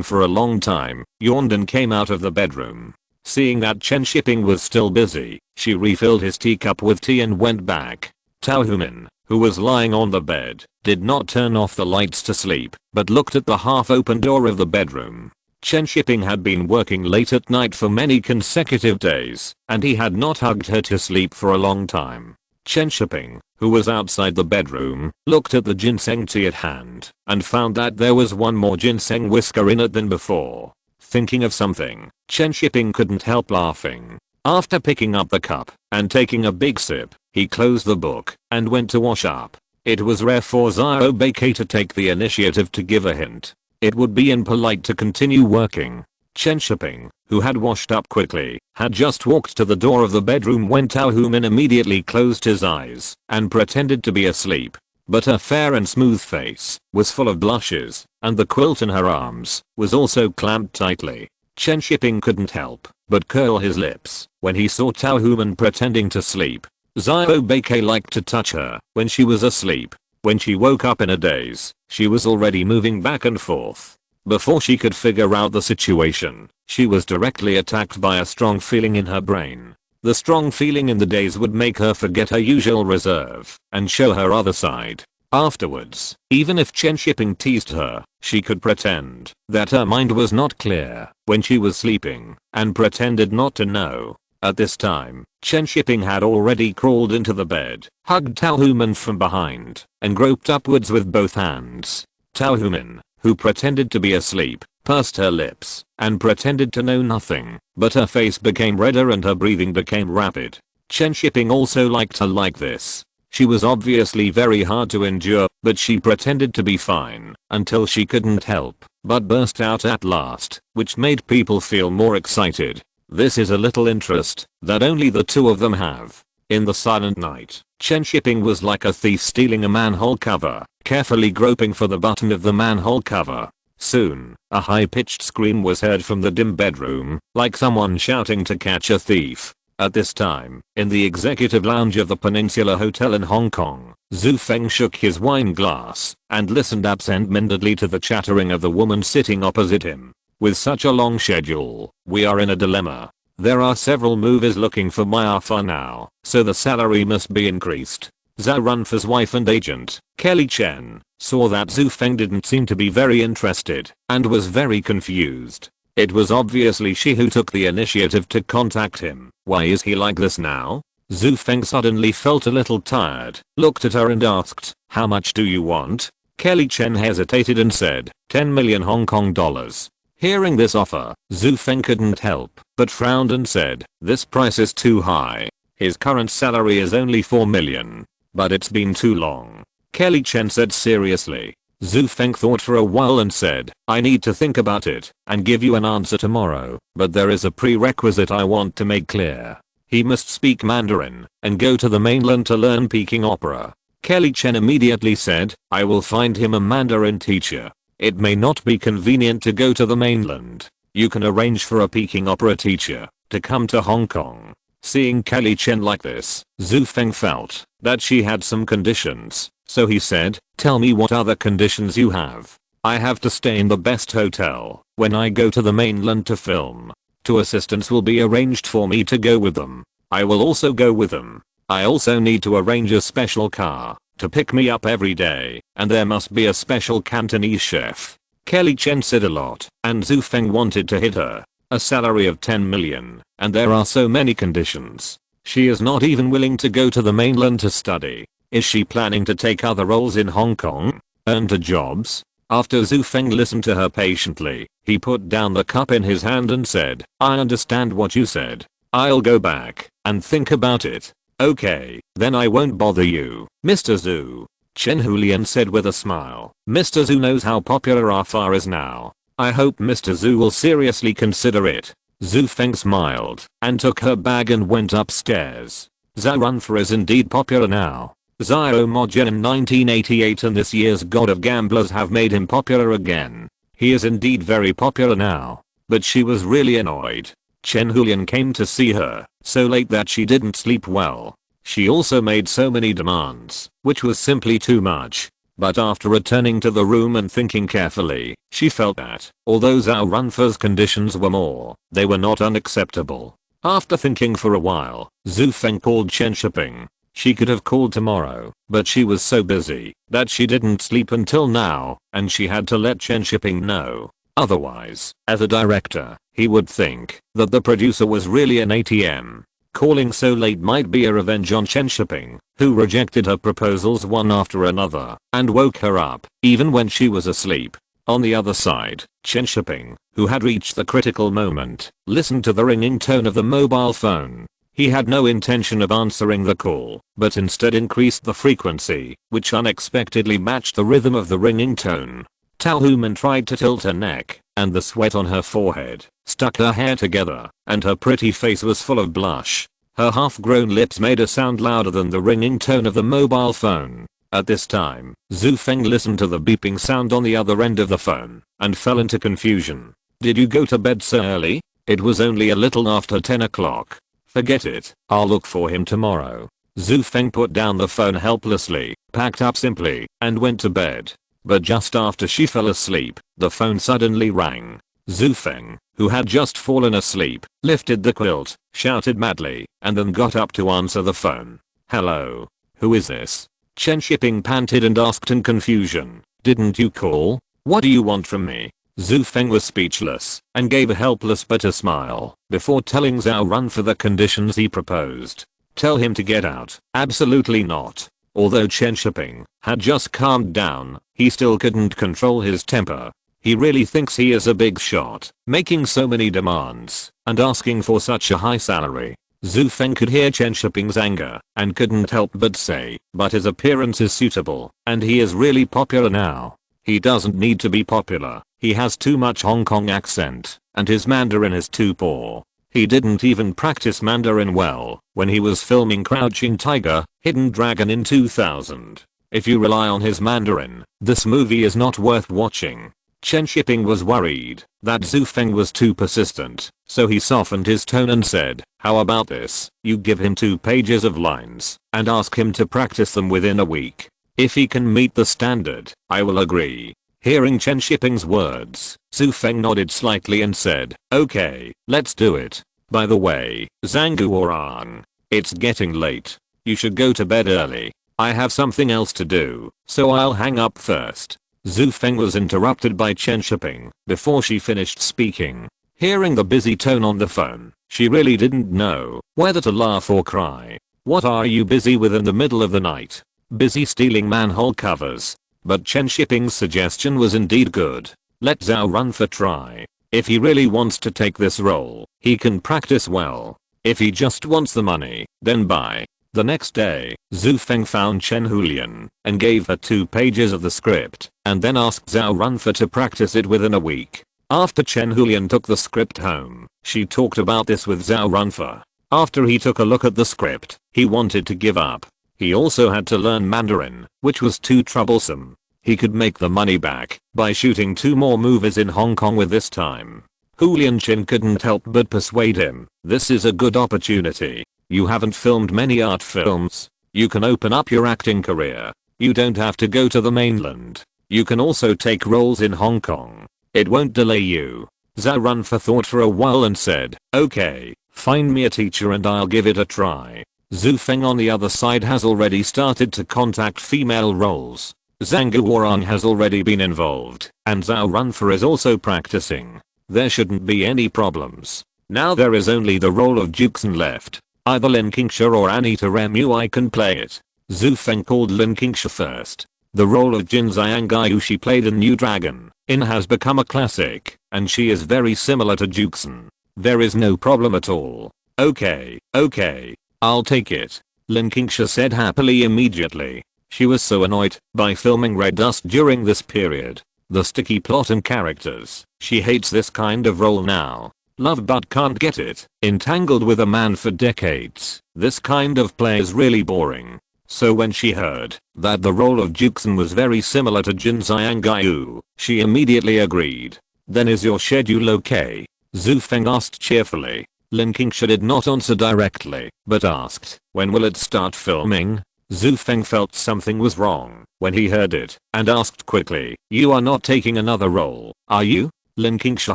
for a long time, yawned and came out of the bedroom. Seeing that Chen Shiping was still busy, she refilled his teacup with tea and went back. Tao Human, who was lying on the bed, did not turn off the lights to sleep, but looked at the half-open door of the bedroom. Chen Shiping had been working late at night for many consecutive days, and he had not hugged her to sleep for a long time. Chen Shiping, who was outside the bedroom, looked at the ginseng tea at hand, and found that there was one more ginseng whisker in it than before. Thinking of something, Chen Shiping couldn't help laughing. After picking up the cup and taking a big sip, he closed the book and went to wash up. It was rare for Xiao Beike to take the initiative to give a hint. It would be impolite to continue working. Chen Shiping, who had washed up quickly, had just walked to the door of the bedroom when Tao Human immediately closed his eyes and pretended to be asleep. But her fair and smooth face was full of blushes, and the quilt in her arms was also clamped tightly. Chen Shiping couldn't help but curl his lips when he saw Tao Human pretending to sleep. Xiao Beike liked to touch her when she was asleep. When she woke up in a daze, she was already moving back and forth. Before she could figure out the situation, she was directly attacked by a strong feeling in her brain. The strong feeling in the daze would make her forget her usual reserve and show her other side. Afterwards, even if Chen Shiping teased her, she could pretend that her mind was not clear when she was sleeping and pretended not to know. At this time, Chen Shiping had already crawled into the bed, hugged Tao Human from behind, and groped upwards with both hands. Tao Human, who pretended to be asleep, pursed her lips and pretended to know nothing, but her face became redder and her breathing became rapid. Chen Shiping also liked her like this. She was obviously very hard to endure, but she pretended to be fine until she couldn't help but burst out at last, which made people feel more excited. This is a little interest that only the two of them have. In the silent night, Chen Shiping was like a thief stealing a manhole cover, carefully groping for the button of the manhole cover. Soon, a high-pitched scream was heard from the dim bedroom, like someone shouting to catch a thief. At this time, in the executive lounge of the Peninsula Hotel in Hong Kong, Zhu Feng shook his wine glass and listened absent-mindedly to the chattering of the woman sitting opposite him. With such a long schedule, we are in a dilemma. There are several movies looking for my offer now, so the salary must be increased. Zhao Runfa's wife and agent, Kelly Chen, saw that Zhu Feng didn't seem to be very interested and was very confused. It was obviously she who took the initiative to contact him. Why is he like this now? Zhu Feng suddenly felt a little tired, looked at her and asked, "How much do you want?" Kelly Chen hesitated and said, 10 million Hong Kong dollars. Hearing this offer, Zhu Feng couldn't help but frowned and said, "This price is too high. His current salary is only 4 million. But it's been too long." Kelly Chen said seriously. Zhu Feng thought for a while and said, "I need to think about it and give you an answer tomorrow, but there is a prerequisite I want to make clear. He must speak Mandarin and go to the mainland to learn Peking opera." Kelly Chen immediately said, "I will find him a Mandarin teacher. It may not be convenient to go to the mainland. You can arrange for a Peking opera teacher to come to Hong Kong." Seeing Kelly Chen like this, Zhu Feng felt that she had some conditions, so he said, "Tell me what other conditions you have." "I have to stay in the best hotel when I go to the mainland to film. 2 assistants will be arranged for me to go with them. I will also go with them. I also need to arrange a special car to pick me up every day, and there must be a special Cantonese chef." Kelly Chen said a lot, and Zhu Feng wanted to hit her. A salary of 10 million, and there are so many conditions. She is not even willing to go to the mainland to study. Is she planning to take other roles in Hong Kong? Earn 2 jobs? After Zhu Feng listened to her patiently, he put down the cup in his hand and said, "I understand what you said. I'll go back and think about it." "Okay, then I won't bother you, Mr. Zhu," Chen Hulian said with a smile. "Mr. Zhu knows how popular our far is now. I hope Mr. Zhu will seriously consider it." Zhu Feng smiled and took her bag and went upstairs. Zhao Runfa is indeed popular now. Xiao Mojian in 1988 and this year's God of Gamblers have made him popular again. He is indeed very popular now. But she was really annoyed. Chen Hulian came to see her so late that she didn't sleep well. She also made so many demands, which was simply too much. But after returning to the room and thinking carefully, she felt that, although Zhao Runfa's conditions were more, they were not unacceptable. After thinking for a while, Zhu Feng called Chen Shiping. She could have called tomorrow, but she was so busy that she didn't sleep until now, and she had to let Chen Shiping know. Otherwise, as a director, he would think that the producer was really an ATM. Calling so late might be a revenge on Chen Shiping, who rejected her proposals one after another and woke her up even when she was asleep. On the other side, Chen Shiping, who had reached the critical moment, listened to the ringing tone of the mobile phone. He had no intention of answering the call, but instead increased the frequency, which unexpectedly matched the rhythm of the ringing tone. Tao Human tried to tilt her neck, and the sweat on her forehead stuck her hair together, and her pretty face was full of blush. Her half-grown lips made a sound louder than the ringing tone of the mobile phone. At this time, Zhu Feng listened to the beeping sound on the other end of the phone, and fell into confusion. Did you go to bed so early? It was only a little after 10 o'clock. Forget it, I'll look for him tomorrow. Zhu Feng put down the phone helplessly, packed up simply, and went to bed. But just after she fell asleep, the phone suddenly rang. Zhu Feng, who had just fallen asleep, lifted the quilt, shouted madly, and then got up to answer the phone. Hello? Who is this? Chen Shiping panted and asked in confusion. Didn't you call? What do you want from me? Zhu Feng was speechless and gave a helpless bitter smile before telling Zhao Run for the conditions he proposed. Tell him to get out. Absolutely not. Although Chen Shiping had just calmed down, he still couldn't control his temper. He really thinks he is a big shot, making so many demands and asking for such a high salary. Zhu Feng could hear Chen Shiping's anger and couldn't help but say, but his appearance is suitable and he is really popular now. He doesn't need to be popular. He has too much Hong Kong accent and his Mandarin is too poor. He didn't even practice Mandarin well when he was filming Crouching Tiger, Hidden Dragon in 2000. If you rely on his Mandarin, this movie is not worth watching. Chen Shiping was worried that Zhu Feng was too persistent, so he softened his tone and said, how about this, you give him 2 pages of lines and ask him to practice them within a week. If he can meet the standard, I will agree. Hearing Chen Shiping's words, Zhu Feng nodded slightly and said, okay, let's do it. By the way, Zhang Guorang, it's getting late. You should go to bed early. I have something else to do, so I'll hang up first. Zhu Feng was interrupted by Chen Shiping before she finished speaking. Hearing the busy tone on the phone, she really didn't know whether to laugh or cry. What are you busy with in the middle of the night? Busy stealing manhole covers. But Chen Shiping's suggestion was indeed good. Let Zhao Run for try. If he really wants to take this role, he can practice well. If he just wants the money, then bye. The next day, Zhu Feng found Chen Hulian and gave her 2 pages of the script and then asked Zhao Runfa to practice it within a week. After Chen Hulian took the script home, she talked about this with Zhao Runfa. After he took a look at the script, he wanted to give up. He also had to learn Mandarin, which was too troublesome. He could make the money back by shooting 2 more movies in Hong Kong with this time. Hulian Chin couldn't help but persuade him. This is a good opportunity. You haven't filmed many art films. You can open up your acting career. You don't have to go to the mainland. You can also take roles in Hong Kong. It won't delay you. Zhao Runfa thought for a while and said, okay, find me a teacher and I'll give it a try. Zhu Feng on the other side has already started to contact female roles. Zhang Guorang has already been involved, and Zhao Runfa is also practicing. There shouldn't be any problems. Now there is only the role of Juxin left. Either Lin Qingsha or Anita Remui can play it. Zhu Feng called Lin Qingsha first. The role of Jin Xiangayu she played in New Dragon Inn has become a classic, and she is very similar to Juxin. There is no problem at all. Okay, I'll take it. Lin Qingsha said happily immediately. She was so annoyed by filming Red Dust during this period. The sticky plot and characters. She hates this kind of role now. Love but can't get it. Entangled with a man for decades. This kind of play is really boring. So when she heard that the role of Juxin was very similar to Jin Xiangayu, she immediately agreed. Then is your schedule okay? Zhu Feng asked cheerfully. Lin Qingsha did not answer directly, but asked, when will it start filming? Zhu Feng felt something was wrong when he heard it and asked quickly, you are not taking another role, are you? Lin Qingsha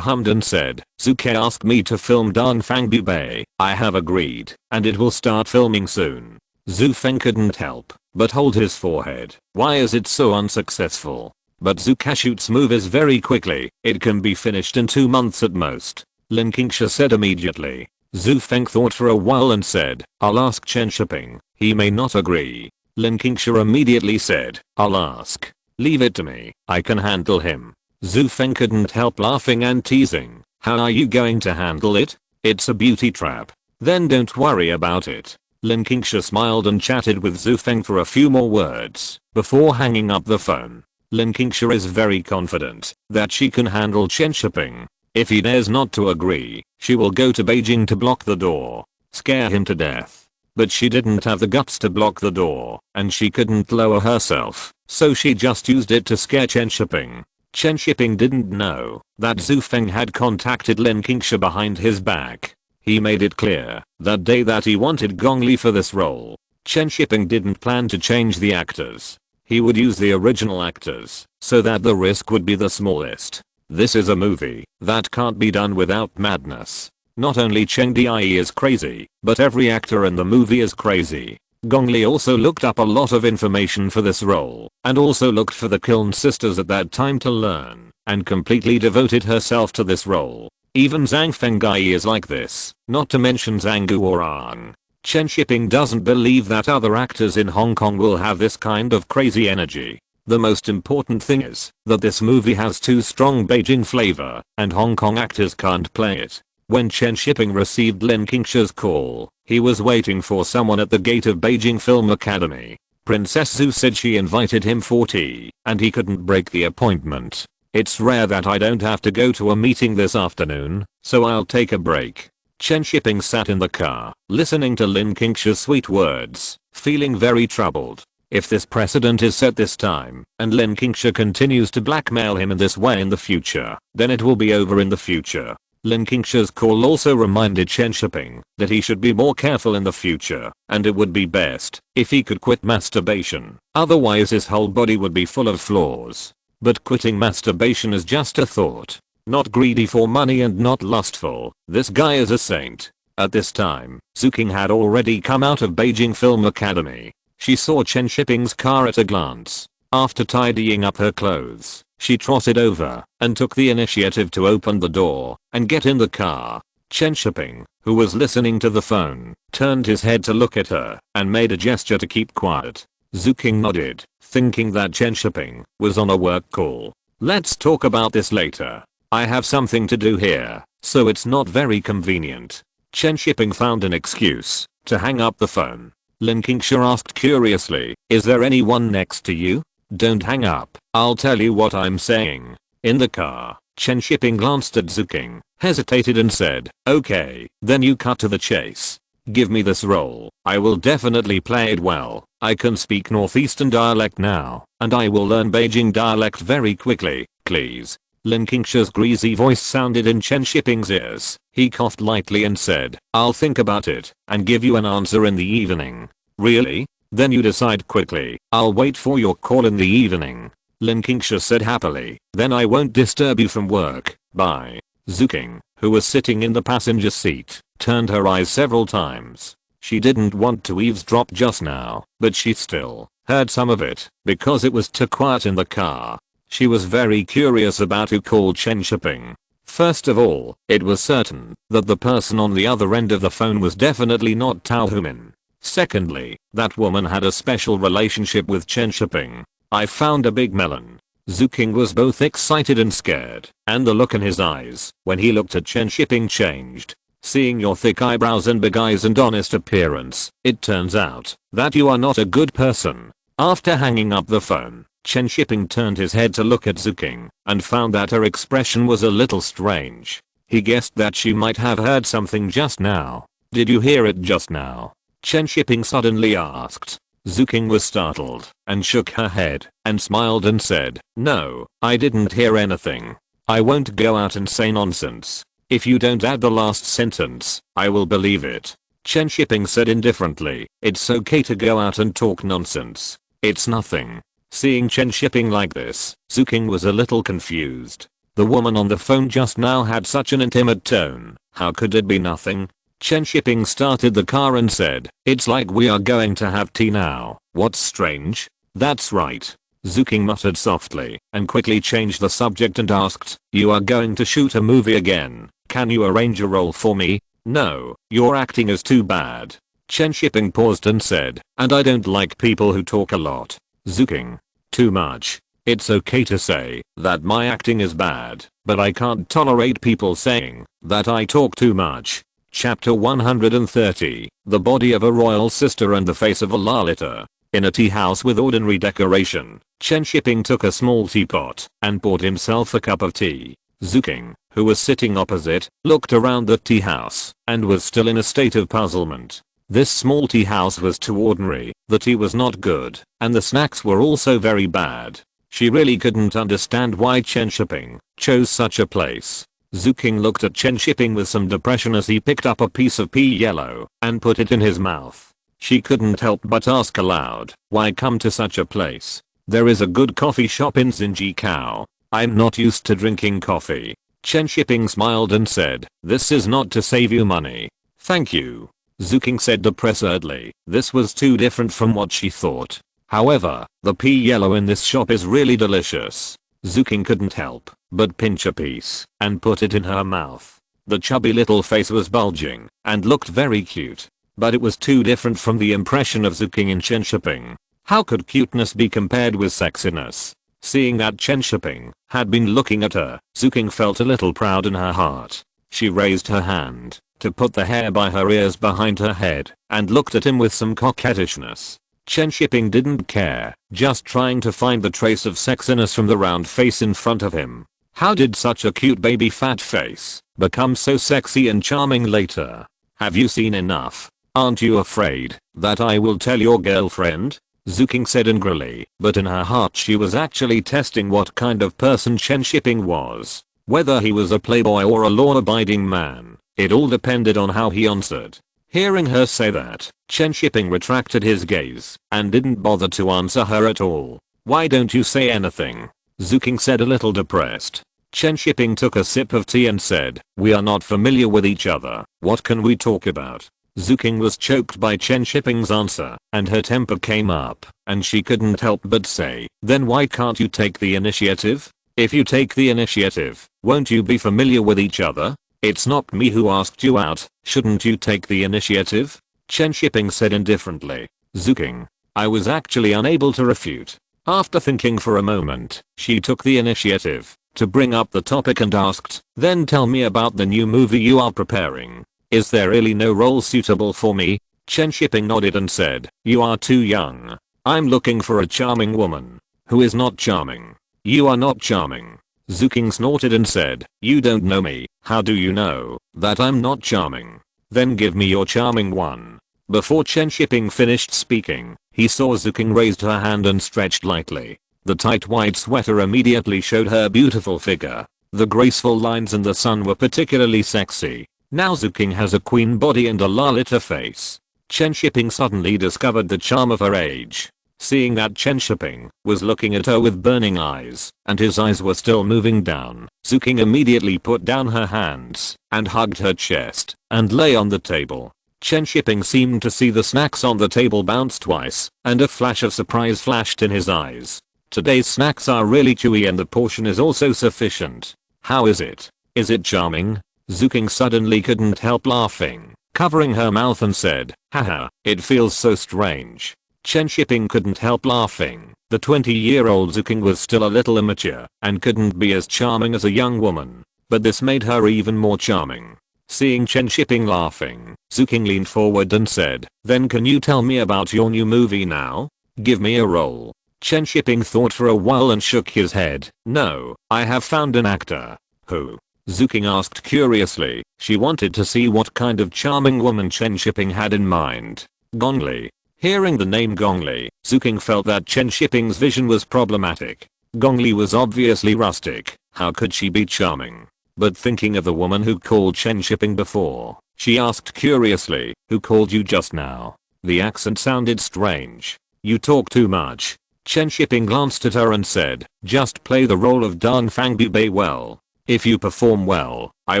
hummed and said, Zuke asked me to film Dong Fang Bubei. I have agreed, and it will start filming soon. Zhu Feng couldn't help but hold his forehead. Why is it so unsuccessful? But Zuka shoots movies very quickly. It can be finished in 2 months at most. Lin Qingsha said immediately. Zhu Feng thought for a while and said, I'll ask Chen Shiping. He may not agree. Lin Qingsha immediately said, I'll ask. Leave it to me. I can handle him. Zhu Feng couldn't help laughing and teasing. How are you going to handle it? It's a beauty trap. Then don't worry about it. Lin Qingsha smiled and chatted with Zhu Feng for a few more words before hanging up the phone. Lin Qingsha is very confident that she can handle Chen Shiping. If he dares not to agree, she will go to Beijing to block the door. Scare him to death. But she didn't have the guts to block the door, and she couldn't lower herself, so she just used it to scare Chen Shiping. Chen Shiping didn't know that Zhu Feng had contacted Lin Qingsha behind his back. He made it clear that day that he wanted Gong Li for this role. Chen Shiping didn't plan to change the actors. He would use the original actors so that the risk would be the smallest. This is a movie that can't be done without madness. Not only Cheng Dai is crazy, but every actor in the movie is crazy. Gong Li also looked up a lot of information for this role, and also looked for the Kiln sisters at that time to learn, and completely devoted herself to this role. Even Zhang Fenggai is like this, not to mention Zhang Guoran. Chen Shiping doesn't believe that other actors in Hong Kong will have this kind of crazy energy. The most important thing is that this movie has too strong Beijing flavor, and Hong Kong actors can't play it. When Chen Shiping received Lin Qingsha's call, he was waiting for someone at the gate of Beijing Film Academy. Princess Zhu said she invited him for tea, and he couldn't break the appointment. It's rare that I don't have to go to a meeting this afternoon, so I'll take a break. Chen Shiping sat in the car, listening to Lin Qingsha's sweet words, feeling very troubled. If this precedent is set this time, and Lin Qingsha continues to blackmail him in this way in the future, then it will be over in the future. Lin Qingsha's call also reminded Chen Shiping that he should be more careful in the future, and it would be best if he could quit masturbation, otherwise his whole body would be full of flaws. But quitting masturbation is just a thought. Not greedy for money and not lustful, this guy is a saint. At this time, Zhu King had already come out of Beijing Film Academy. She saw Chen Shiping's car at a glance. After tidying up her clothes, she trotted over and took the initiative to open the door and get in the car. Chen Shiping, who was listening to the phone, turned his head to look at her and made a gesture to keep quiet. Zhu King nodded, thinking that Chen Shiping was on a work call. Let's talk about this later. I have something to do here, so it's not very convenient. Chen Shiping found an excuse to hang up the phone. Lin Qingsha asked curiously, is there anyone next to you? Don't hang up, I'll tell you what I'm saying. In the car, Chen Shiping glanced at Zhu King, hesitated and said, okay, then you cut to the chase. Give me this role, I will definitely play it well. I can speak northeastern dialect now, and I will learn Beijing dialect very quickly, please. Lin Qingsha's greasy voice sounded in Chen Shiping's ears. He coughed lightly and said, I'll think about it and give you an answer in the evening. Really? Then you decide quickly. I'll wait for your call in the evening. Lin Qingsha said happily. Then I won't disturb you from work. Bye. Zhu King, who was sitting in the passenger seat, turned her eyes several times. She didn't want to eavesdrop just now, but she still heard some of it because it was too quiet in the car. She was very curious about who called Chen Shiping. First of all, it was certain that the person on the other end of the phone was definitely not Tao Humin. Secondly, that woman had a special relationship with Chen Shiping. I found a big melon. Zhu King was both excited and scared, and the look in his eyes when he looked at Chen Shiping changed. Seeing your thick eyebrows and big eyes and honest appearance, it turns out that you are not a good person. After hanging up the phone, Chen Shiping turned his head to look at Zhu King and found that her expression was a little strange. He guessed that she might have heard something just now. Did you hear it just now? Chen Shiping suddenly asked. Zhu King was startled and shook her head and smiled and said, no, I didn't hear anything. I won't go out and say nonsense. If you don't add the last sentence, I will believe it. Chen Shiping said indifferently, it's okay to go out and talk nonsense. It's nothing. Seeing Chen Shiping like this, Zhu King was a little confused. The woman on the phone just now had such an intimate tone. How could it be nothing? Chen Shiping started the car and said, it's like we are going to have tea now. What's strange? That's right. Zhu King muttered softly and quickly changed the subject and asked, you are going to shoot a movie again? Can you arrange a role for me? No, your acting is too bad. Chen Shiping paused and said, and I don't like people who talk a lot. Zhu King, too much. It's okay to say that my acting is bad, but I can't tolerate people saying that I talk too much. Chapter 130, The Body of a Royal Sister and the Face of a Lalita. In a tea house with ordinary decoration, Chen Shiping took a small teapot and poured himself a cup of tea. Zhu King, who was sitting opposite, looked around the tea house and was still in a state of puzzlement. This small tea house was too ordinary, the tea was not good, and the snacks were also very bad. She really couldn't understand why Chen Shiping chose such a place. Zuking looked at Chen Shiping with some depression as he picked up a piece of pea yellow and put it in his mouth. She couldn't help but ask aloud, why come to such a place? There is a good coffee shop in Xinjiao. I'm not used to drinking coffee. Chen Shiping smiled and said, this is not to save you money. Thank you. Zuking said depressedly. This was too different from what she thought. However, the pea yellow in this shop is really delicious. Zuking couldn't help but pinch a piece and put it in her mouth. The chubby little face was bulging and looked very cute. But it was too different from the impression of Zuking in Chen Shiping. How could cuteness be compared with sexiness? Seeing that Chen Shiping had been looking at her, Zuking felt a little proud in her heart. She raised her hand to put the hair by her ears behind her head and looked at him with some coquettishness. Chen Shiping didn't care, just trying to find the trace of sexiness from the round face in front of him. How did such a cute baby fat face become so sexy and charming later? Have you seen enough? Aren't you afraid that I will tell your girlfriend? Zuking said angrily, but in her heart she was actually testing what kind of person Chen Shiping was. Whether he was a playboy or a law-abiding man, it all depended on how he answered. Hearing her say that, Chen Shiping retracted his gaze and didn't bother to answer her at all. Why don't you say anything? Zuking said a little depressed. Chen Shiping took a sip of tea and said, we are not familiar with each other. What can we talk about? Zuking was choked by Chen Shiping's answer, and her temper came up, and she couldn't help but say, then why can't you take the initiative? If you take the initiative, won't you be familiar with each other? It's not me who asked you out, shouldn't you take the initiative? Chen Shiping said indifferently. Zuking. I was actually unable to refute. After thinking for a moment, she took the initiative to bring up the topic and asked, then tell me about the new movie you are preparing. Is there really no role suitable for me? Chen Shiping nodded and said, you are too young. I'm looking for a charming woman. Who is not charming? You are not charming. Zuking snorted and said, you don't know me. How do you know that I'm not charming? Then give me your charming one. Before Chen Shiping finished speaking, he saw Zuking raised her hand and stretched lightly. The tight white sweater immediately showed her beautiful figure. The graceful lines in the sun were particularly sexy. Now Zuking has a queen body and a Lalita face. Chen Shiping suddenly discovered the charm of her age. Seeing that Chen Shiping was looking at her with burning eyes, and his eyes were still moving down, Zuking immediately put down her hands and hugged her chest and lay on the table. Chen Shiping seemed to see the snacks on the table bounce twice, and a flash of surprise flashed in his eyes. Today's snacks are really chewy and the portion is also sufficient. How is it? Is it charming? Zuking suddenly couldn't help laughing, covering her mouth and said, haha, it feels so strange. Chen Shiping couldn't help laughing. The 20-year-old Zuking was still a little immature and couldn't be as charming as a young woman, but this made her even more charming. Seeing Chen Shiping laughing, Zuking leaned forward and said, then can you tell me about your new movie now? Give me a role. Chen Shiping thought for a while and shook his head. No, I have found an actor. Who? Zuking asked curiously. She wanted to see what kind of charming woman Chen Shiping had in mind. Gongli. Hearing the name Gongli, Zuking felt that Chen Shiping's vision was problematic. Gongli was obviously rustic. How could she be charming? But thinking of the woman who called Chen Shiping before, she asked curiously, who called you just now? The accent sounded strange. You talk too much. Chen Shiping glanced at her and said, just play the role of Dan Fangbubei well. If you perform well, I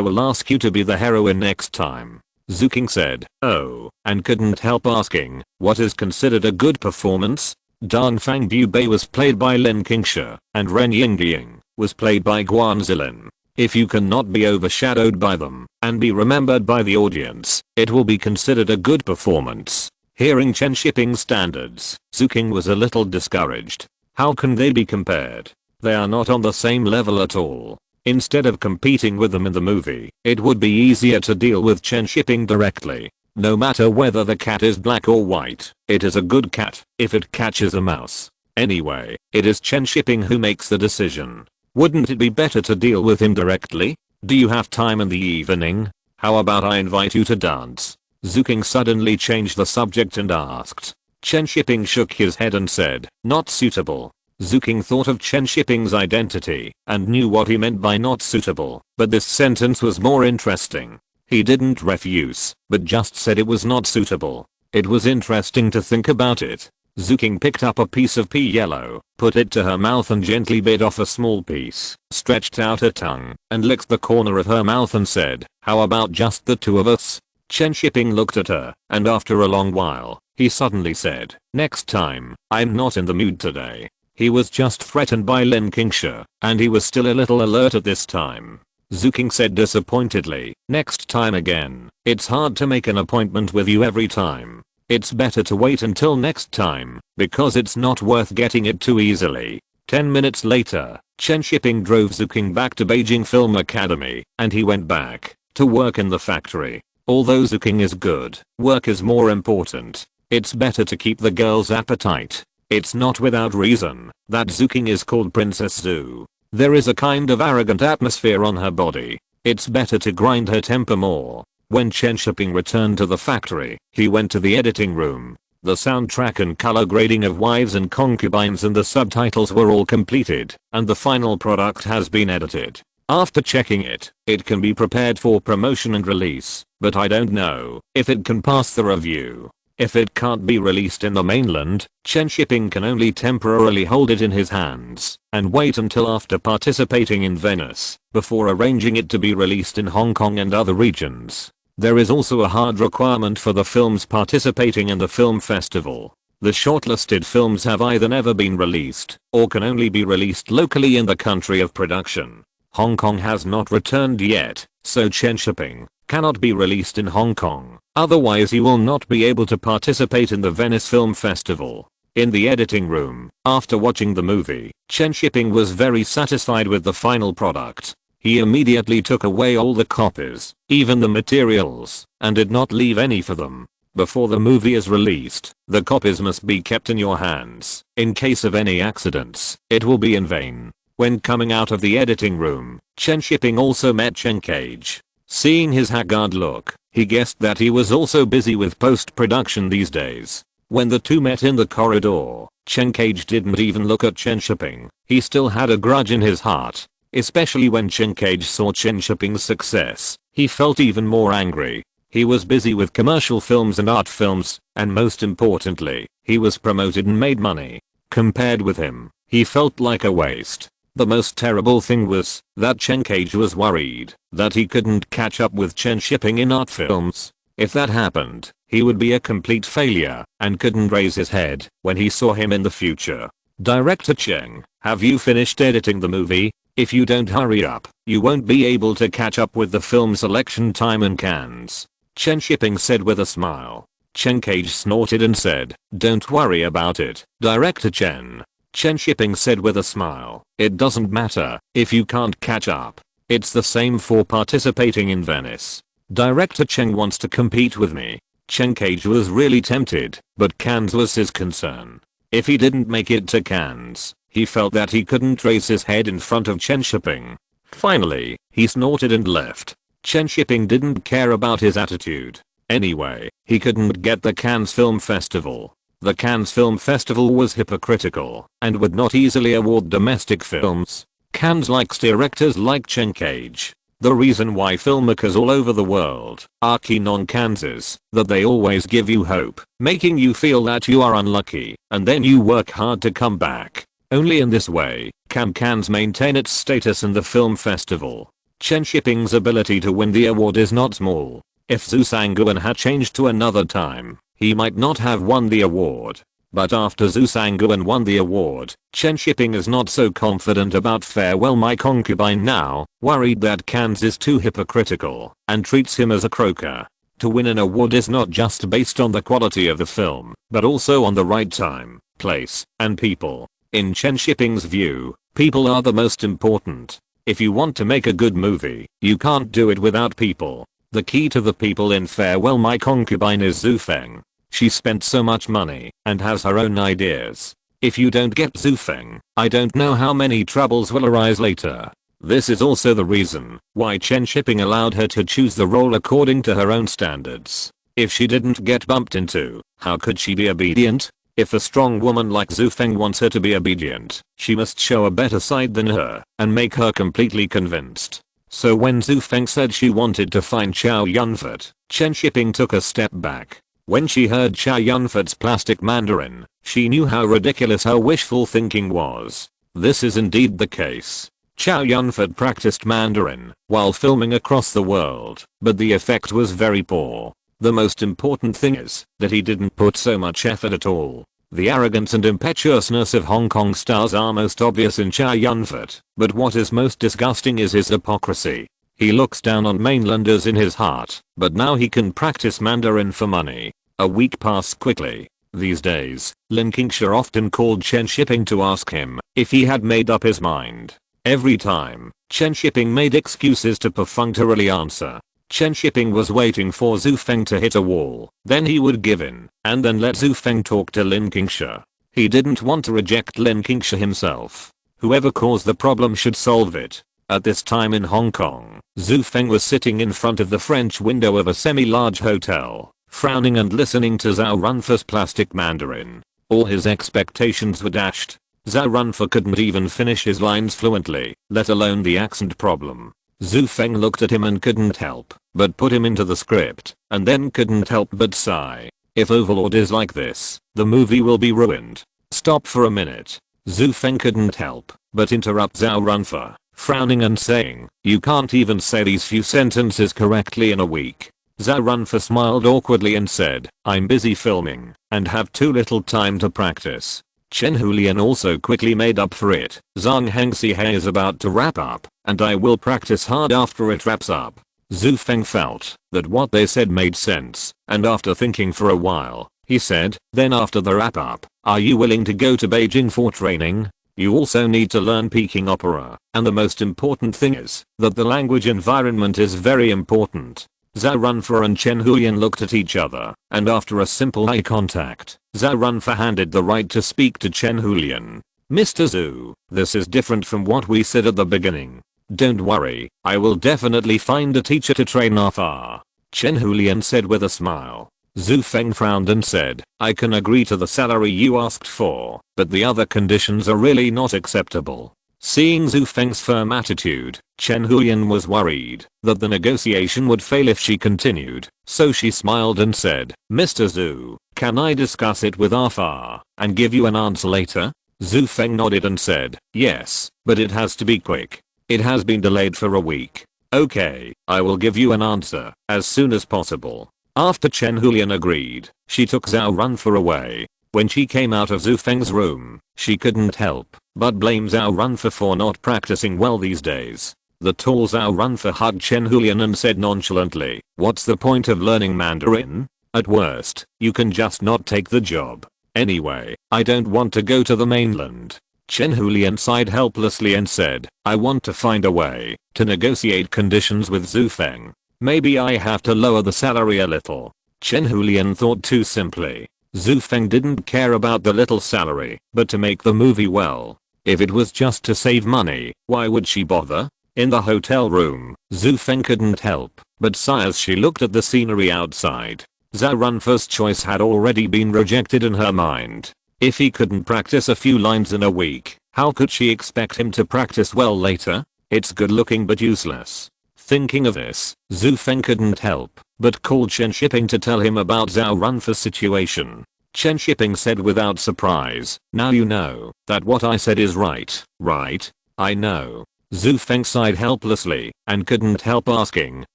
will ask you to be the heroine next time. Zuking said, oh, and couldn't help asking, what is considered a good performance? Dan Fangbubei was played by Lin Qingsha, and Ren Yingying was played by Guan Zilin. If you cannot be overshadowed by them and be remembered by the audience, it will be considered a good performance. Hearing Chen Shiping's standards, Zuking was a little discouraged. How can they be compared? They are not on the same level at all. Instead of competing with them in the movie, it would be easier to deal with Chen Shiping directly. No matter whether the cat is black or white, it is a good cat if it catches a mouse. Anyway, it is Chen Shiping who makes the decision. Wouldn't it be better to deal with him directly? Do you have time in the evening? How about I invite you to dance? Zuking suddenly changed the subject and asked. Chen Shiping shook his head and said, not suitable. Zuking thought of Chen Shiping's identity and knew what he meant by not suitable, but this sentence was more interesting. He didn't refuse, but just said it was not suitable. It was interesting to think about it. Zuking picked up a piece of pea yellow, put it to her mouth and gently bit off a small piece, stretched out her tongue, and licked the corner of her mouth and said, "How about just the two of us?" Chen Shiping looked at her, and after a long while, he suddenly said, "Next time, I'm not in the mood today." He was just threatened by Lin Qingsha, and he was still a little alert at this time. Zuking said disappointedly, "Next time again. It's hard to make an appointment with you every time. It's better to wait until next time, because it's not worth getting it too easily." 10 minutes later, Chen Shiping drove Zuking back to Beijing Film Academy, and he went back to work in the factory. Although Zuking is good, work is more important. It's better to keep the girl's appetite. It's not without reason that Zuking is called Princess Zu. There is a kind of arrogant atmosphere on her body. It's better to grind her temper more. When Chen Shiping returned to the factory, he went to the editing room. The soundtrack and color grading of Wives and Concubines and the subtitles were all completed, and the final product has been edited. After checking it, it can be prepared for promotion and release, but I don't know if it can pass the review. If it can't be released in the mainland, Chen Shiping can only temporarily hold it in his hands and wait until after participating in Venice before arranging it to be released in Hong Kong and other regions. There is also a hard requirement for the films participating in the film festival. The shortlisted films have either never been released or can only be released locally in the country of production. Hong Kong has not returned yet, so Chen Shiping cannot be released in Hong Kong, otherwise he will not be able to participate in the Venice Film Festival. In the editing room, after watching the movie, Chen Shiping was very satisfied with the final product. He immediately took away all the copies, even the materials, and did not leave any for them. Before the movie is released, the copies must be kept in your hands. In case of any accidents, it will be in vain. When coming out of the editing room, Chen Shiping also met Chen Cage. Seeing his haggard look, he guessed that he was also busy with post-production these days. When the two met in the corridor, Chen Cage didn't even look at Chen Shiping. He still had a grudge in his heart. Especially when Chen Cage saw Chen Shiping's success, he felt even more angry. He was busy with commercial films and art films, and most importantly, he was promoted and made money. Compared with him, he felt like a waste. The most terrible thing was that Chen Cage was worried that he couldn't catch up with Chen Shiping in art films. If that happened, he would be a complete failure and couldn't raise his head when he saw him in the future. Director Cheng, have you finished editing the movie? If you don't hurry up, you won't be able to catch up with the film selection time in Cannes. Chen Shiping said with a smile. Chen Cage snorted and said, "Don't worry about it, Director Chen." Chen Shiping said with a smile, "It doesn't matter if you can't catch up. It's the same for participating in Venice. Director Chen wants to compete with me." Chen Cage was really tempted, but Cannes was his concern. If he didn't make it to Cannes, he felt that he couldn't raise his head in front of Chen Shiping. Finally, he snorted and left. Chen Shiping didn't care about his attitude. Anyway, he couldn't get the Cannes Film Festival. The Cannes Film Festival was hypocritical and would not easily award domestic films. Cannes likes directors like Chen Cage. The reason why filmmakers all over the world are keen on Cannes is that they always give you hope, making you feel that you are unlucky, and then you work hard to come back. Only in this way can Cannes maintain its status in the film festival. Chen Shiping's ability to win the award is not small. If Zhu Sanguan had changed to another time, he might not have won the award. But after Zhu Sanguan won the award, Chen Shiping is not so confident about Farewell My Concubine now, worried that Cannes is too hypocritical and treats him as a croaker. To win an award is not just based on the quality of the film, but also on the right time, place, and people. In Chen Shiping's view, people are the most important. If you want to make a good movie, you can't do it without people. The key to the people in Farewell My Concubine is Zhu Feng. She spent so much money and has her own ideas. If you don't get Zhu Feng, I don't know how many troubles will arise later. This is also the reason why Chen Shiping allowed her to choose the role according to her own standards. If she didn't get bumped into, how could she be obedient? If a strong woman like Zhu Feng wants her to be obedient, she must show a better side than her and make her completely convinced. So when Zhu Feng said she wanted to find Chow Yun-Fat, Chen Shiping took a step back. When she heard Chow Yun-Fat's plastic mandarin, she knew how ridiculous her wishful thinking was. This is indeed the case. Chow Yun-Fat practiced Mandarin while filming across the world, but the effect was very poor. The most important thing is that he didn't put so much effort at all. The arrogance and impetuousness of Hong Kong stars are most obvious in Chow Yun-Fat, but what is most disgusting is his hypocrisy. He looks down on mainlanders in his heart, but now he can practice Mandarin for money. A week passed quickly. These days, Lin Qingsha often called Chen Shiping to ask him if he had made up his mind. Every time, Chen Shiping made excuses to perfunctorily answer. Chen Shiping was waiting for Zhu Feng to hit a wall, then he would give in, and then let Zhu Feng talk to Lin Qingsha. He didn't want to reject Lin Qingsha himself. Whoever caused the problem should solve it. At this time in Hong Kong, Zhu Feng was sitting in front of the French window of a semi-large hotel, frowning and listening to Zhao Runfa's plastic Mandarin. All his expectations were dashed. Zhao Runfa couldn't even finish his lines fluently, let alone the accent problem. Zhu Feng looked at him and couldn't help but put him into the script, and then couldn't help but sigh. If Overlord is like this, the movie will be ruined. Stop for a minute. Zhu Feng couldn't help but interrupt Zhao Runfa, frowning and saying, "You can't even say these few sentences correctly in a week." Zhao Runfa smiled awkwardly and said, "I'm busy filming and have too little time to practice." Chen Hulian also quickly made up for it. "Zhang Hengxi is about to wrap up, and I will practice hard after it wraps up." Zhu Feng felt that what they said made sense, and after thinking for a while, he said, "Then after the wrap up, are you willing to go to Beijing for training? You also need to learn Peking opera, and the most important thing is that the language environment is very important." Zhao Runfa and Chen Hulian looked at each other, and after a simple eye contact, Zhao Runfa handed the right to speak to Chen Hulian. "Mr. Zhu, this is different from what we said at the beginning. Don't worry, I will definitely find a teacher to train Arthur," Chen Hulian said with a smile. Zhu Feng frowned and said, "I can agree to the salary you asked for, but the other conditions are really not acceptable." Seeing Zhu Feng's firm attitude, Chen Hulian was worried that the negotiation would fail if she continued, so she smiled and said, "Mr. Zhu, can I discuss it with Arthur and give you an answer later?" Zhu Feng nodded and said, "Yes, but it has to be quick. It has been delayed for a week." "Okay, I will give you an answer as soon as possible." After Chen Hulian agreed, she took Zhao Runfa away. When she came out of Zhu Feng's room, she couldn't help but blame Zhao Runfa for not practicing well these days. The tall Zhao Runfa hugged Chen Hulian and said nonchalantly, "What's the point of learning Mandarin? At worst, you can just not take the job. Anyway, I don't want to go to the mainland." Chen Hulian sighed helplessly and said, "I want to find a way to negotiate conditions with Zhu Feng. Maybe I have to lower the salary a little." Chen Hulian thought too simply. Zhu Feng didn't care about the little salary, but to make the movie well. If it was just to save money, why would she bother? In the hotel room, Zhu Feng couldn't help but sigh as she looked at the scenery outside. Zhao Runfa's choice had already been rejected in her mind. If he couldn't practice a few lines in a week, how could she expect him to practice well later? It's good looking but useless. Thinking of this, Zhu Feng couldn't help but called Chen Shiping to tell him about Zhao Runfa's situation. Chen Shiping said without surprise, "Now you know that what I said is right, right?" "I know." Zhu Feng sighed helplessly and couldn't help asking,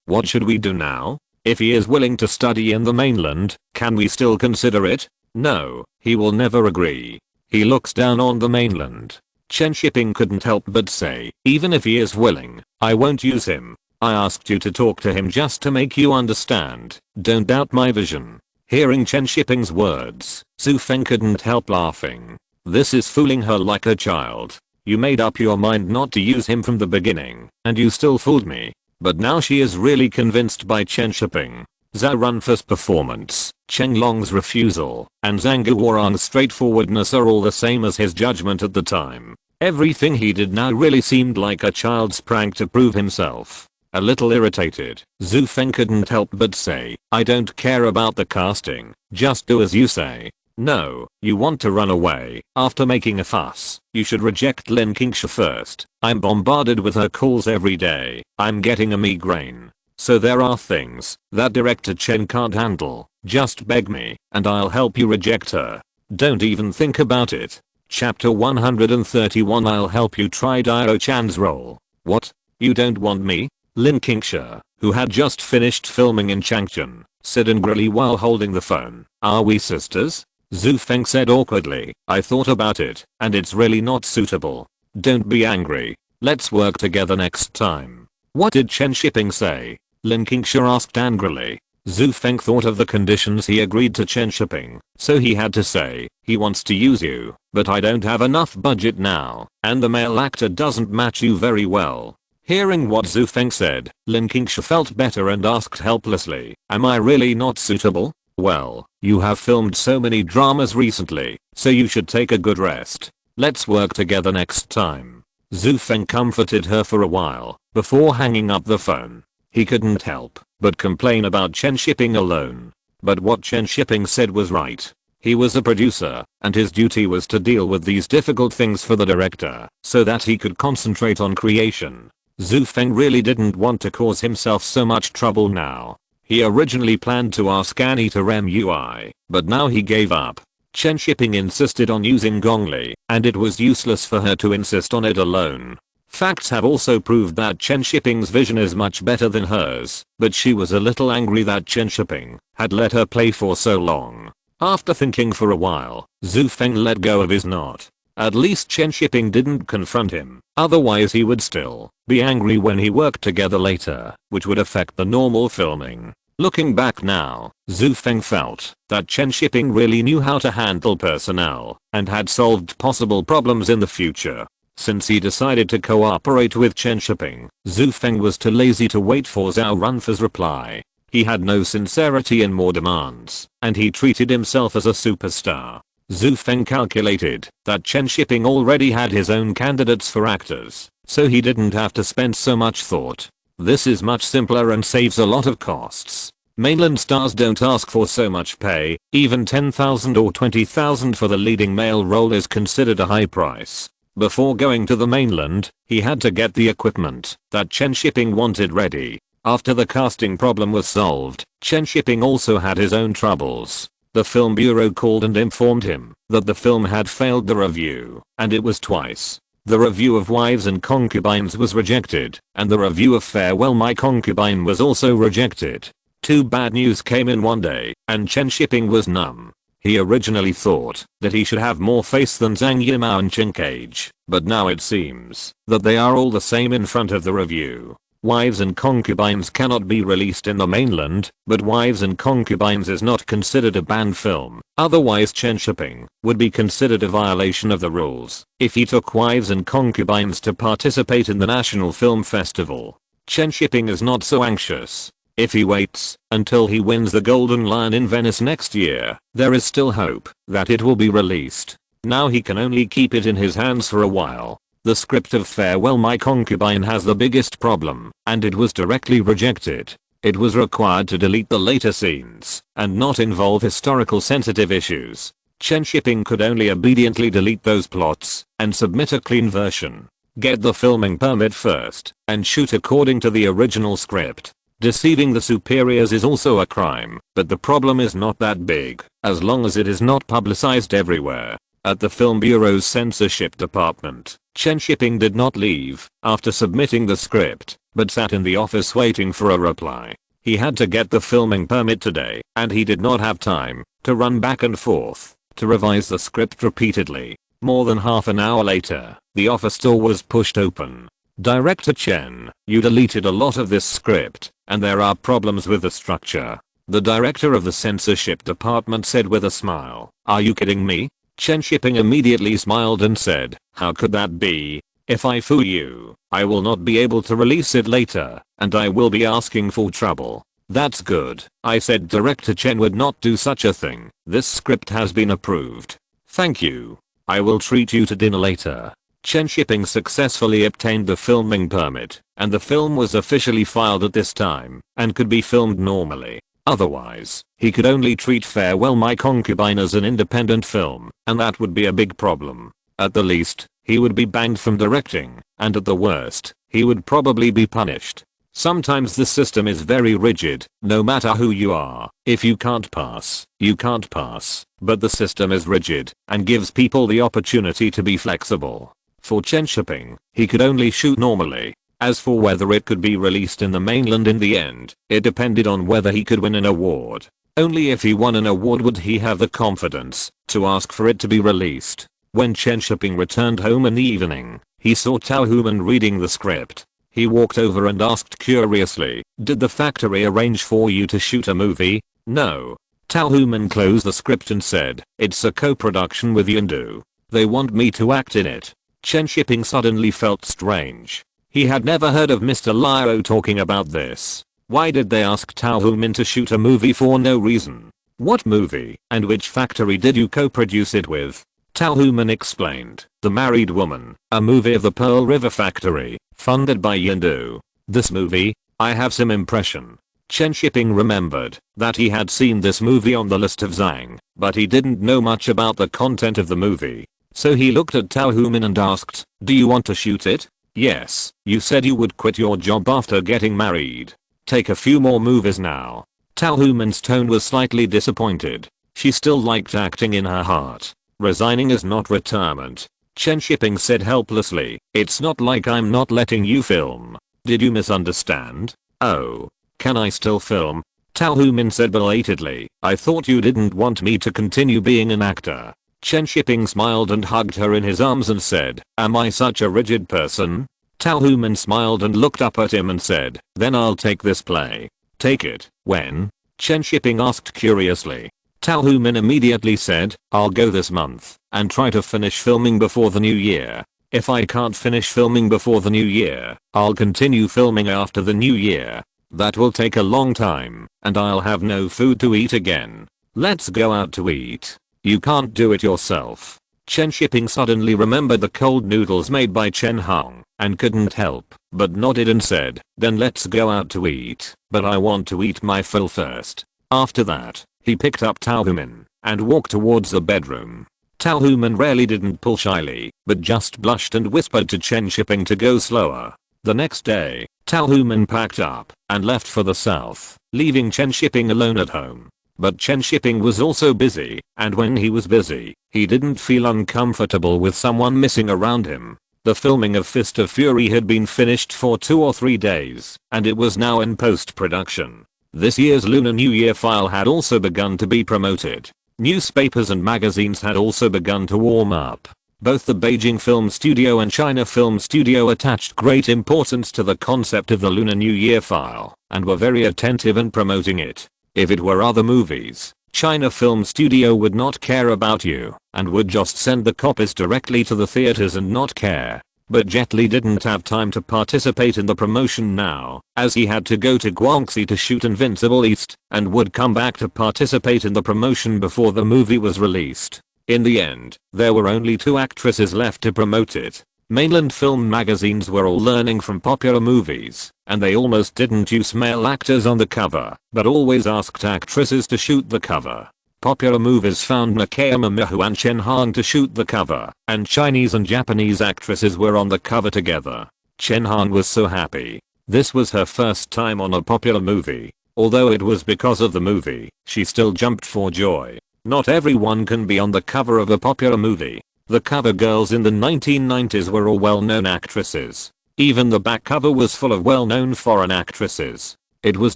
"What should we do now? If he is willing to study in the mainland, can we still consider it?" "No, he will never agree. He looks down on the mainland." Chen Shiping couldn't help but say, "Even if he is willing, I won't use him. I asked you to talk to him just to make you understand. Don't doubt my vision." Hearing Chen Shiping's words, Zhu Feng couldn't help laughing. This is fooling her like a child. You made up your mind not to use him from the beginning, and you still fooled me. But now she is really convinced by Chen Shiping. Zhao Runfa's performance, Chen Long's refusal, and Zhang Guorong's straightforwardness are all the same as his judgment at the time. Everything he did now really seemed like a child's prank to prove himself. A little irritated, Zhu Feng couldn't help but say, "I don't care about the casting, just do as you say." No, you want to run away. After making a fuss, you should reject Lin Kingsha first. I'm bombarded with her calls every day. I'm getting a migraine. So there are things that director Chen can't handle. Just beg me, and I'll help you reject her. Don't even think about it. Chapter 131 I'll help you try Dio-chan's role. What? You don't want me? Lin Kingsha, who had just finished filming in Changchun, said angrily while holding the phone. Are we sisters? Zhu Feng said awkwardly. I thought about it, and it's really not suitable. Don't be angry. Let's work together next time. What did Chen Shiping say? Lin Kingsha asked angrily. Zhu Feng thought of the conditions he agreed to Chen Shiping, so he had to say, he wants to use you, but I don't have enough budget now, and the male actor doesn't match you very well. Hearing what Zhu Feng said, Lin Kingsha felt better and asked helplessly, am I really not suitable? Well, you have filmed so many dramas recently, so you should take a good rest. Let's work together next time. Zhu Feng comforted her for a while, before hanging up the phone. He couldn't help but complain about Chen Shiping alone. But what Chen Shiping said was right. He was a producer, and his duty was to deal with these difficult things for the director, so that he could concentrate on creation. Zhu Feng really didn't want to cause himself so much trouble now. He originally planned to ask Annie to MUI, but now he gave up. Chen Shiping insisted on using Gongli, and it was useless for her to insist on it alone. Facts have also proved that Chen Shiping's vision is much better than hers, but she was a little angry that Chen Shiping had let her play for so long. After thinking for a while, Zhu Feng let go of his knot. At least Chen Shiping didn't confront him, otherwise he would still be angry when he worked together later, which would affect the normal filming. Looking back now, Zhu Feng felt that Chen Shiping really knew how to handle personnel and had solved possible problems in the future. Since he decided to cooperate with Chen Shiping, Zhu Feng was too lazy to wait for Zhao Runfa's reply. He had no sincerity and more demands, and he treated himself as a superstar. Zhu Feng calculated that Chen Shiping already had his own candidates for actors, so he didn't have to spend so much thought. This is much simpler and saves a lot of costs. Mainland stars don't ask for so much pay, even 10,000 or 20,000 for the leading male role is considered a high price. Before going to the mainland, he had to get the equipment that Chen Shiping wanted ready. After the casting problem was solved, Chen Shiping also had his own troubles. The film bureau called and informed him that the film had failed the review, and it was twice. The review of Wives and Concubines was rejected, and the review of Farewell My Concubine was also rejected. Two bad news came in one day, and Chen Shiping was numb. He originally thought that he should have more face than Zhang Yimou and Chen Cage, but now it seems that they are all the same in front of the review. Wives and Concubines cannot be released in the mainland, but Wives and Concubines is not considered a banned film, otherwise Chen Shiping would be considered a violation of the rules if he took Wives and Concubines to participate in the National Film Festival. Chen Shiping is not so anxious. If he waits until he wins the Golden Lion in Venice next year, there is still hope that it will be released. Now he can only keep it in his hands for a while. The script of Farewell My Concubine has the biggest problem, and it was directly rejected. It was required to delete the later scenes and not involve historical sensitive issues. Chen Shiping could only obediently delete those plots and submit a clean version. Get the filming permit first and shoot according to the original script. Deceiving the superiors is also a crime, but the problem is not that big, as long as it is not publicized everywhere. At the Film Bureau's censorship department, Chen Shiping did not leave after submitting the script, but sat in the office waiting for a reply. He had to get the filming permit today, and he did not have time to run back and forth to revise the script repeatedly. More than half an hour later, the office door was pushed open. Director Chen, you deleted a lot of this script, and there are problems with the structure. The director of the censorship department said with a smile. Are you kidding me? Chen Shiping immediately smiled and said, how could that be? If I fool you, I will not be able to release it later, and I will be asking for trouble. That's good. I said Director Chen would not do such a thing. This script has been approved. Thank you. I will treat you to dinner later. Chen Shiping successfully obtained the filming permit, and the film was officially filed at this time, and could be filmed normally. Otherwise, he could only treat Farewell My Concubine as an independent film, and that would be a big problem. At the least, he would be banned from directing, and at the worst, he would probably be punished. Sometimes the system is very rigid, no matter who you are. If you can't pass, you can't pass. But the system is rigid and gives people the opportunity to be flexible. For Chen Shiping, he could only shoot normally. As for whether it could be released in the mainland in the end, it depended on whether he could win an award. Only if he won an award would he have the confidence to ask for it to be released. When Chen Shiping returned home in the evening, he saw Tao Human reading the script. He walked over and asked curiously, "Did the factory arrange for you to shoot a movie?" "No." Tao Human closed the script and said, "It's a co-production with Yindu. They want me to act in it." Chen Shiping suddenly felt strange. He had never heard of Mr. Liao talking about this. Why did they ask Tao Human to shoot a movie for no reason? What movie, and which factory did you co-produce it with? Tao Human explained, "The Married Woman, a movie of the Pearl River Factory, funded by Yindu. This movie, I have some impression." Chen Shiping remembered that he had seen this movie on the list of Zhang, but he didn't know much about the content of the movie. So he looked at Tao Human and asked, "Do you want to shoot it?" "Yes, you said you would quit your job after getting married. Take a few more movies now." Tao Human's tone was slightly disappointed. She still liked acting in her heart. Resigning is not retirement. Chen Shiping said helplessly, "It's not like I'm not letting you film. Did you misunderstand?" "Oh. Can I still film?" Tao Human said belatedly, "I thought you didn't want me to continue being an actor." Chen Shiping smiled and hugged her in his arms and said, "Am I such a rigid person?" Tao Human smiled and looked up at him and said, "Then I'll take this play." "Take it, when?" Chen Shiping asked curiously. Tao Human immediately said, "I'll go this month and try to finish filming before the new year. If I can't finish filming before the new year, I'll continue filming after the new year. That will take a long time, and I'll have no food to eat again. Let's go out to eat." "You can't do it yourself." Chen Shiping suddenly remembered the cold noodles made by Chen Hong and couldn't help but nodded and said, "Then let's go out to eat, but I want to eat my fill first." After that, he picked up Tao Human and walked towards the bedroom. Tao Human rarely didn't pull shyly, but just blushed and whispered to Chen Shiping to go slower. The next day, Tao Human packed up and left for the south, leaving Chen Shiping alone at home. But Chen Shiping was also busy, and when he was busy, he didn't feel uncomfortable with someone missing around him. The filming of Fist of Fury had been finished for 2 or 3 days, and it was now in post-production. This year's Lunar New Year file had also begun to be promoted. Newspapers and magazines had also begun to warm up. Both the Beijing Film Studio and China Film Studio attached great importance to the concept of the Lunar New Year file, and were very attentive in promoting it. If it were other movies, China Film Studio would not care about you, and would just send the copies directly to the theaters and not care. But Jet Li didn't have time to participate in the promotion now, as he had to go to Guangxi to shoot Invincible East, and would come back to participate in the promotion before the movie was released. In the end, there were only 2 actresses left to promote it. Mainland film magazines were all learning from popular movies, and they almost didn't use male actors on the cover, but always asked actresses to shoot the cover. Popular movies found Nakayama Miho and Chen Hong to shoot the cover, and Chinese and Japanese actresses were on the cover together. Chen Hong was so happy. This was her first time on a popular movie. Although it was because of the movie, she still jumped for joy. Not everyone can be on the cover of a popular movie. The cover girls in the 1990s were all well-known actresses. Even the back cover was full of well-known foreign actresses. It was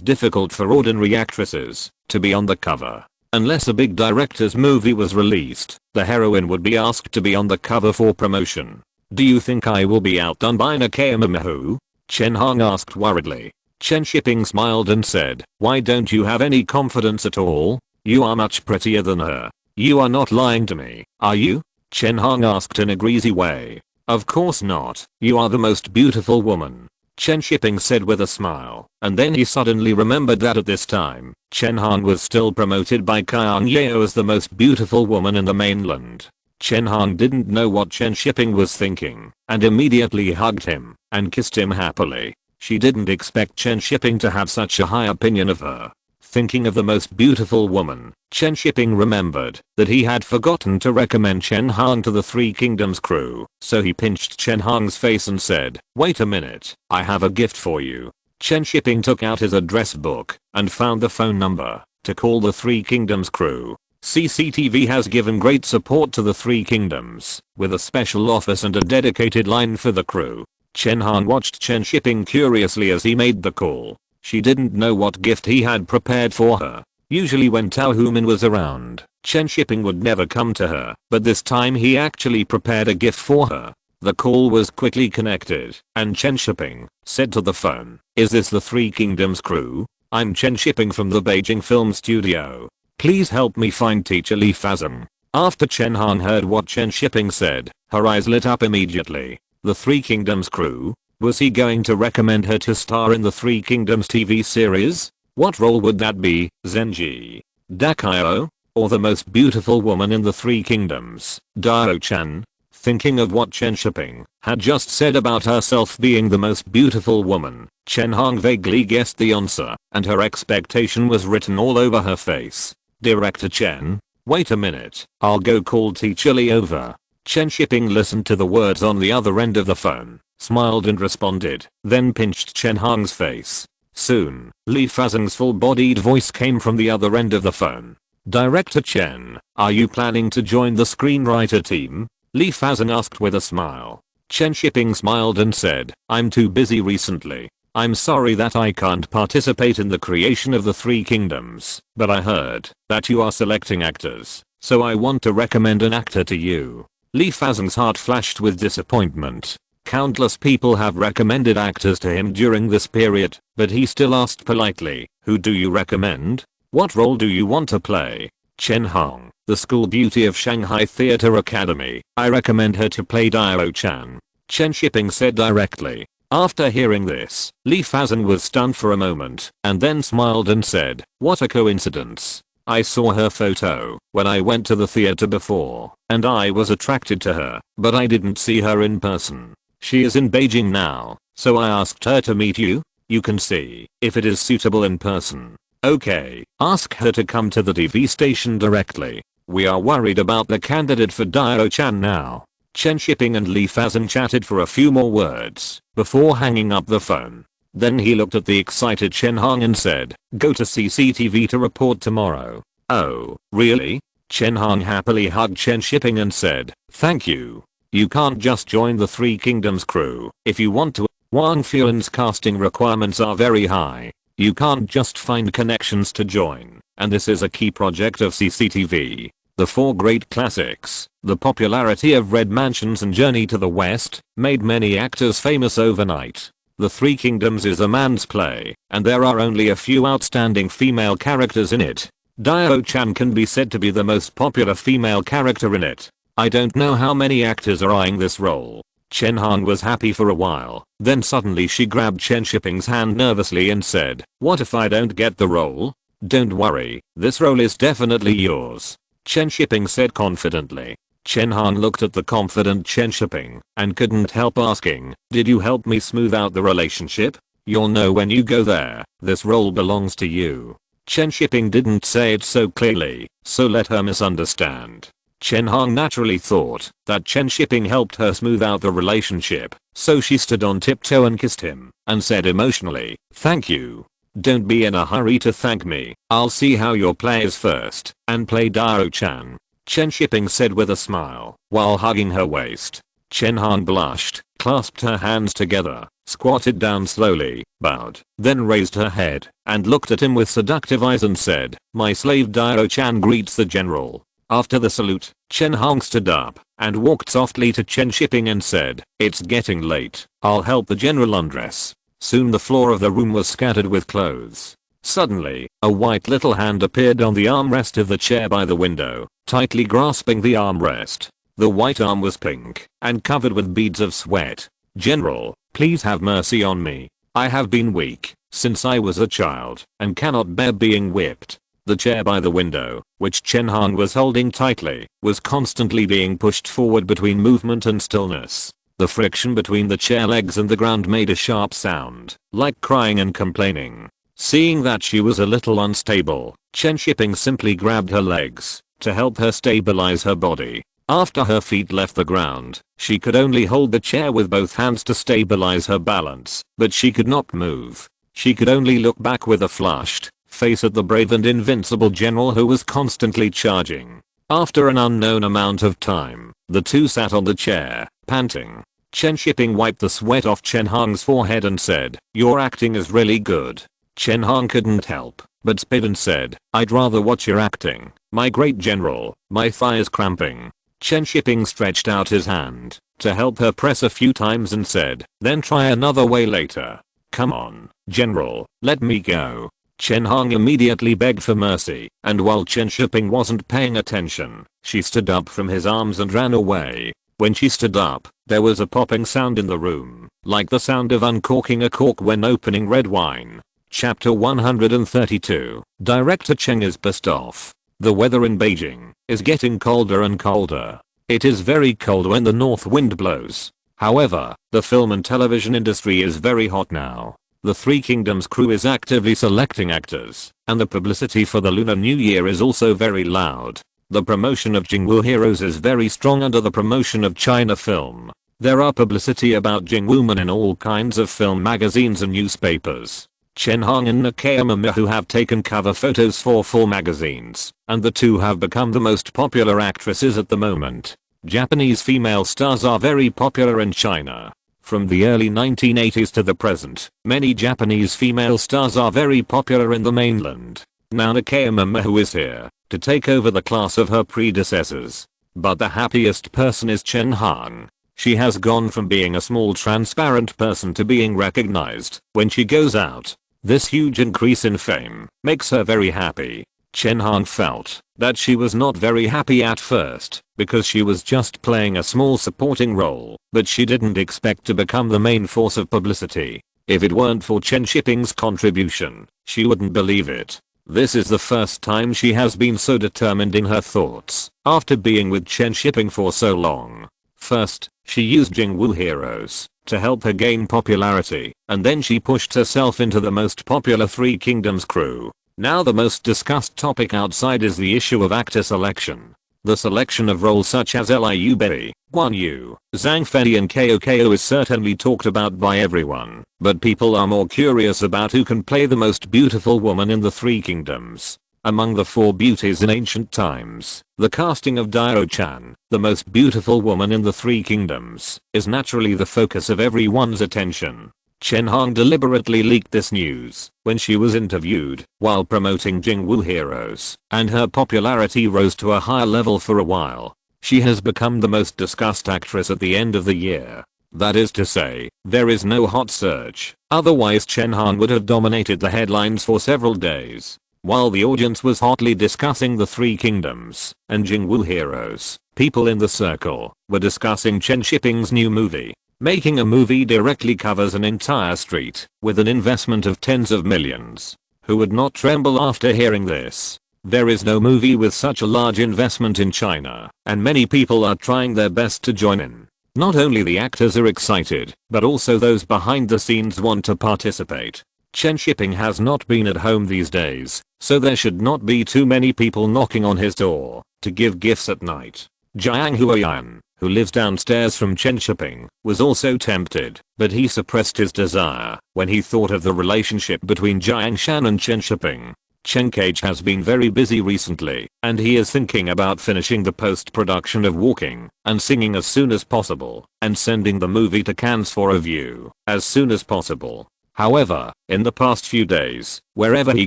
difficult for ordinary actresses to be on the cover. Unless a big director's movie was released, the heroine would be asked to be on the cover for promotion. "Do you think I will be outdone by Nakayama Miho?" Chen Hong asked worriedly. Chen Shiping smiled and said, "Why don't you have any confidence at all? You are much prettier than her. You are not lying to me, are you?" Chen Hong asked in a greasy way. "Of course not. You are the most beautiful woman," Chen Shiping said with a smile, and then he suddenly remembered that at this time, Chen Hong was still promoted by Kang Yeo as the most beautiful woman in the mainland. Chen Hong didn't know what Chen Shiping was thinking, and immediately hugged him and kissed him happily. She didn't expect Chen Shiping to have such a high opinion of her. Thinking of the most beautiful woman, Chen Shiping remembered that he had forgotten to recommend Chen Hong to the Three Kingdoms crew, so he pinched Chen Hong's face and said, "Wait a minute, I have a gift for you." Chen Shiping took out his address book and found the phone number to call the Three Kingdoms crew. CCTV has given great support to the Three Kingdoms, with a special office and a dedicated line for the crew. Chen Hong watched Chen Shiping curiously as he made the call. She didn't know what gift he had prepared for her. Usually when Tao Human was around, Chen Shiping would never come to her, but this time he actually prepared a gift for her. The call was quickly connected, and Chen Shiping said to the phone, "Is this the Three Kingdoms crew? I'm Chen Shiping from the Beijing Film Studio. Please help me find teacher Li Fazan." After Chen Hong heard what Chen Shiping said, her eyes lit up immediately. The Three Kingdoms crew? Was he going to recommend her to star in the Three Kingdoms TV series? What role would that be, Zenji, Dakio, or the most beautiful woman in the Three Kingdoms, Dao-chan? Thinking of what Chen Shiping had just said about herself being the most beautiful woman, Chen Hong vaguely guessed the answer, and her expectation was written all over her face. Director Chen? Wait a minute, I'll go call teacher Li over. Chen Shiping listened to the words on the other end of the phone, smiled and responded, then pinched Chen Hong's face. Soon, Li Fazan's full-bodied voice came from the other end of the phone. Director Chen, are you planning to join the screenwriter team? Li Fazan asked with a smile. Chen Shiping smiled and said, "I'm too busy recently. I'm sorry that I can't participate in the creation of the Three Kingdoms, but I heard that you are selecting actors, so I want to recommend an actor to you." Li Fazan's heart flashed with disappointment. Countless people have recommended actors to him during this period, but he still asked politely, "Who do you recommend? What role do you want to play?" Chen Hong, the school beauty of Shanghai Theatre Academy. "I recommend her to play Dao-chan," Chen Shiping said directly. After hearing this, Li Fazan was stunned for a moment, and then smiled and said, "What a coincidence. I saw her photo when I went to the theater before, and I was attracted to her, but I didn't see her in person. She is in Beijing now, so I asked her to meet you. You can see if it is suitable in person. Okay, ask her to come to the TV station directly. We are worried about the candidate for Dao-chan now." Chen Shiping and Li Fazan chatted for a few more words before hanging up the phone. Then he looked at the excited Chen Hong and said, "Go to CCTV to report tomorrow." "Oh, really?" Chen Hong happily hugged Chen Shiping and said, "Thank you. You can't just join the Three Kingdoms crew if you want to. Wang Fuan's casting requirements are very high. You can't just find connections to join, and this is a key project of CCTV. The four great classics, the popularity of Red Mansions and Journey to the West, made many actors famous overnight. The Three Kingdoms is a man's play, and there are only a few outstanding female characters in it. Dao-chan can be said to be the most popular female character in it. I don't know how many actors are eyeing this role." Chen Hong was happy for a while, then suddenly she grabbed Chen Shiping's hand nervously and said, "What if I don't get the role?" "Don't worry, this role is definitely yours," Chen Shiping said confidently. Chen Hong looked at the confident Chen Shiping and couldn't help asking, "Did you help me smooth out the relationship? You'll know when you go there, this role belongs to you." Chen Shiping didn't say it so clearly, so let her misunderstand. Chen Hong naturally thought that Chen Shiping helped her smooth out the relationship, so she stood on tiptoe and kissed him, and said emotionally, "Thank you. Don't be in a hurry to thank me. I'll see how your plays first, and play Dao-chan," Chen Shiping said with a smile, while hugging her waist. Chen Hong blushed, clasped her hands together, squatted down slowly, bowed, then raised her head, and looked at him with seductive eyes and said, "My slave Dao-chan greets the general." After the salute, Chen Hong stood up and walked softly to Chen Shiping and said, "It's getting late. I'll help the general undress." Soon the floor of the room was scattered with clothes. Suddenly, a white little hand appeared on the armrest of the chair by the window, tightly grasping the armrest. The white arm was pink and covered with beads of sweat. "General, please have mercy on me. I have been weak since I was a child and cannot bear being whipped." The chair by the window, which Chen Hong was holding tightly, was constantly being pushed forward between movement and stillness. The friction between the chair legs and the ground made a sharp sound, like crying and complaining. Seeing that she was a little unstable, Chen Shiping simply grabbed her legs to help her stabilize her body. After her feet left the ground, she could only hold the chair with both hands to stabilize her balance, but she could not move. She could only look back with a flushed face at the brave and invincible general who was constantly charging. After an unknown amount of time, the two sat on the chair, panting. Chen Shiping wiped the sweat off Chen Hong's forehead and said, "Your acting is really good." Chen Hong couldn't help but spit and said, "I'd rather watch your acting, my great general, my thigh is cramping." Chen Shiping stretched out his hand to help her press a few times and said, "Then try another way later. Come on, general, let me go." Chen Hong immediately begged for mercy, and while Chen Shiping wasn't paying attention, she stood up from his arms and ran away. When she stood up, there was a popping sound in the room, like the sound of uncorking a cork when opening red wine. Chapter 132. Director Cheng is pissed off. The weather in Beijing is getting colder and colder. It is very cold when the north wind blows. However, the film and television industry is very hot now. The Three Kingdoms crew is actively selecting actors, and the publicity for the Lunar New Year is also very loud. The promotion of Jingwu Heroes is very strong under the promotion of China film. There are publicity about Jingwumen in all kinds of film magazines and newspapers. Chen Hong and Nakayama Miho have taken cover photos for 4 magazines, and the two have become the most popular actresses at the moment. Japanese female stars are very popular in China. From the early 1980s to the present, many Japanese female stars are very popular in the mainland. Now Nakayama Miho is here to take over the class of her predecessors. But the happiest person is Chen Hong. She has gone from being a small transparent person to being recognized when she goes out. This huge increase in fame makes her very happy. Chen Hong felt that she was not very happy at first because she was just playing a small supporting role, but she didn't expect to become the main force of publicity. If it weren't for Chen Shiping's contribution, she wouldn't believe it. This is the first time she has been so determined in her thoughts after being with Chen Shiping for so long. First, she used Jingwu Heroes to help her gain popularity, and then she pushed herself into the most popular Three Kingdoms crew. Now the most discussed topic outside is the issue of actor selection. The selection of roles such as Liu Bei, Guan Yu, Zhang Fei and Ko is certainly talked about by everyone, but people are more curious about who can play the most beautiful woman in the Three Kingdoms. Among the 4 beauties in ancient times, the casting of Dio-chan, the most beautiful woman in the Three Kingdoms, is naturally the focus of everyone's attention. Chen Hong deliberately leaked this news when she was interviewed while promoting Jingwu Heroes, and her popularity rose to a higher level for a while. She has become the most discussed actress at the end of the year. That is to say, there is no hot search, otherwise Chen Hong would have dominated the headlines for several days. While the audience was hotly discussing the Three Kingdoms and Jingwu Heroes, people in the circle were discussing Chen Shiping's new movie. Making a movie directly covers an entire street with an investment of tens of millions. Who would not tremble after hearing this? There is no movie with such a large investment in China, and many people are trying their best to join in. Not only the actors are excited, but also those behind the scenes want to participate. Chen Shiping has not been at home these days, so there should not be too many people knocking on his door to give gifts at night. Jiang Huayan, who lives downstairs from Chen Shiping, was also tempted, but he suppressed his desire when he thought of the relationship between Jiang Shan and Chen Shiping. Chen Cage has been very busy recently, and he is thinking about finishing the post-production of Walking and Singing as soon as possible, and sending the movie to Cannes for a view as soon as possible. However, in the past few days, wherever he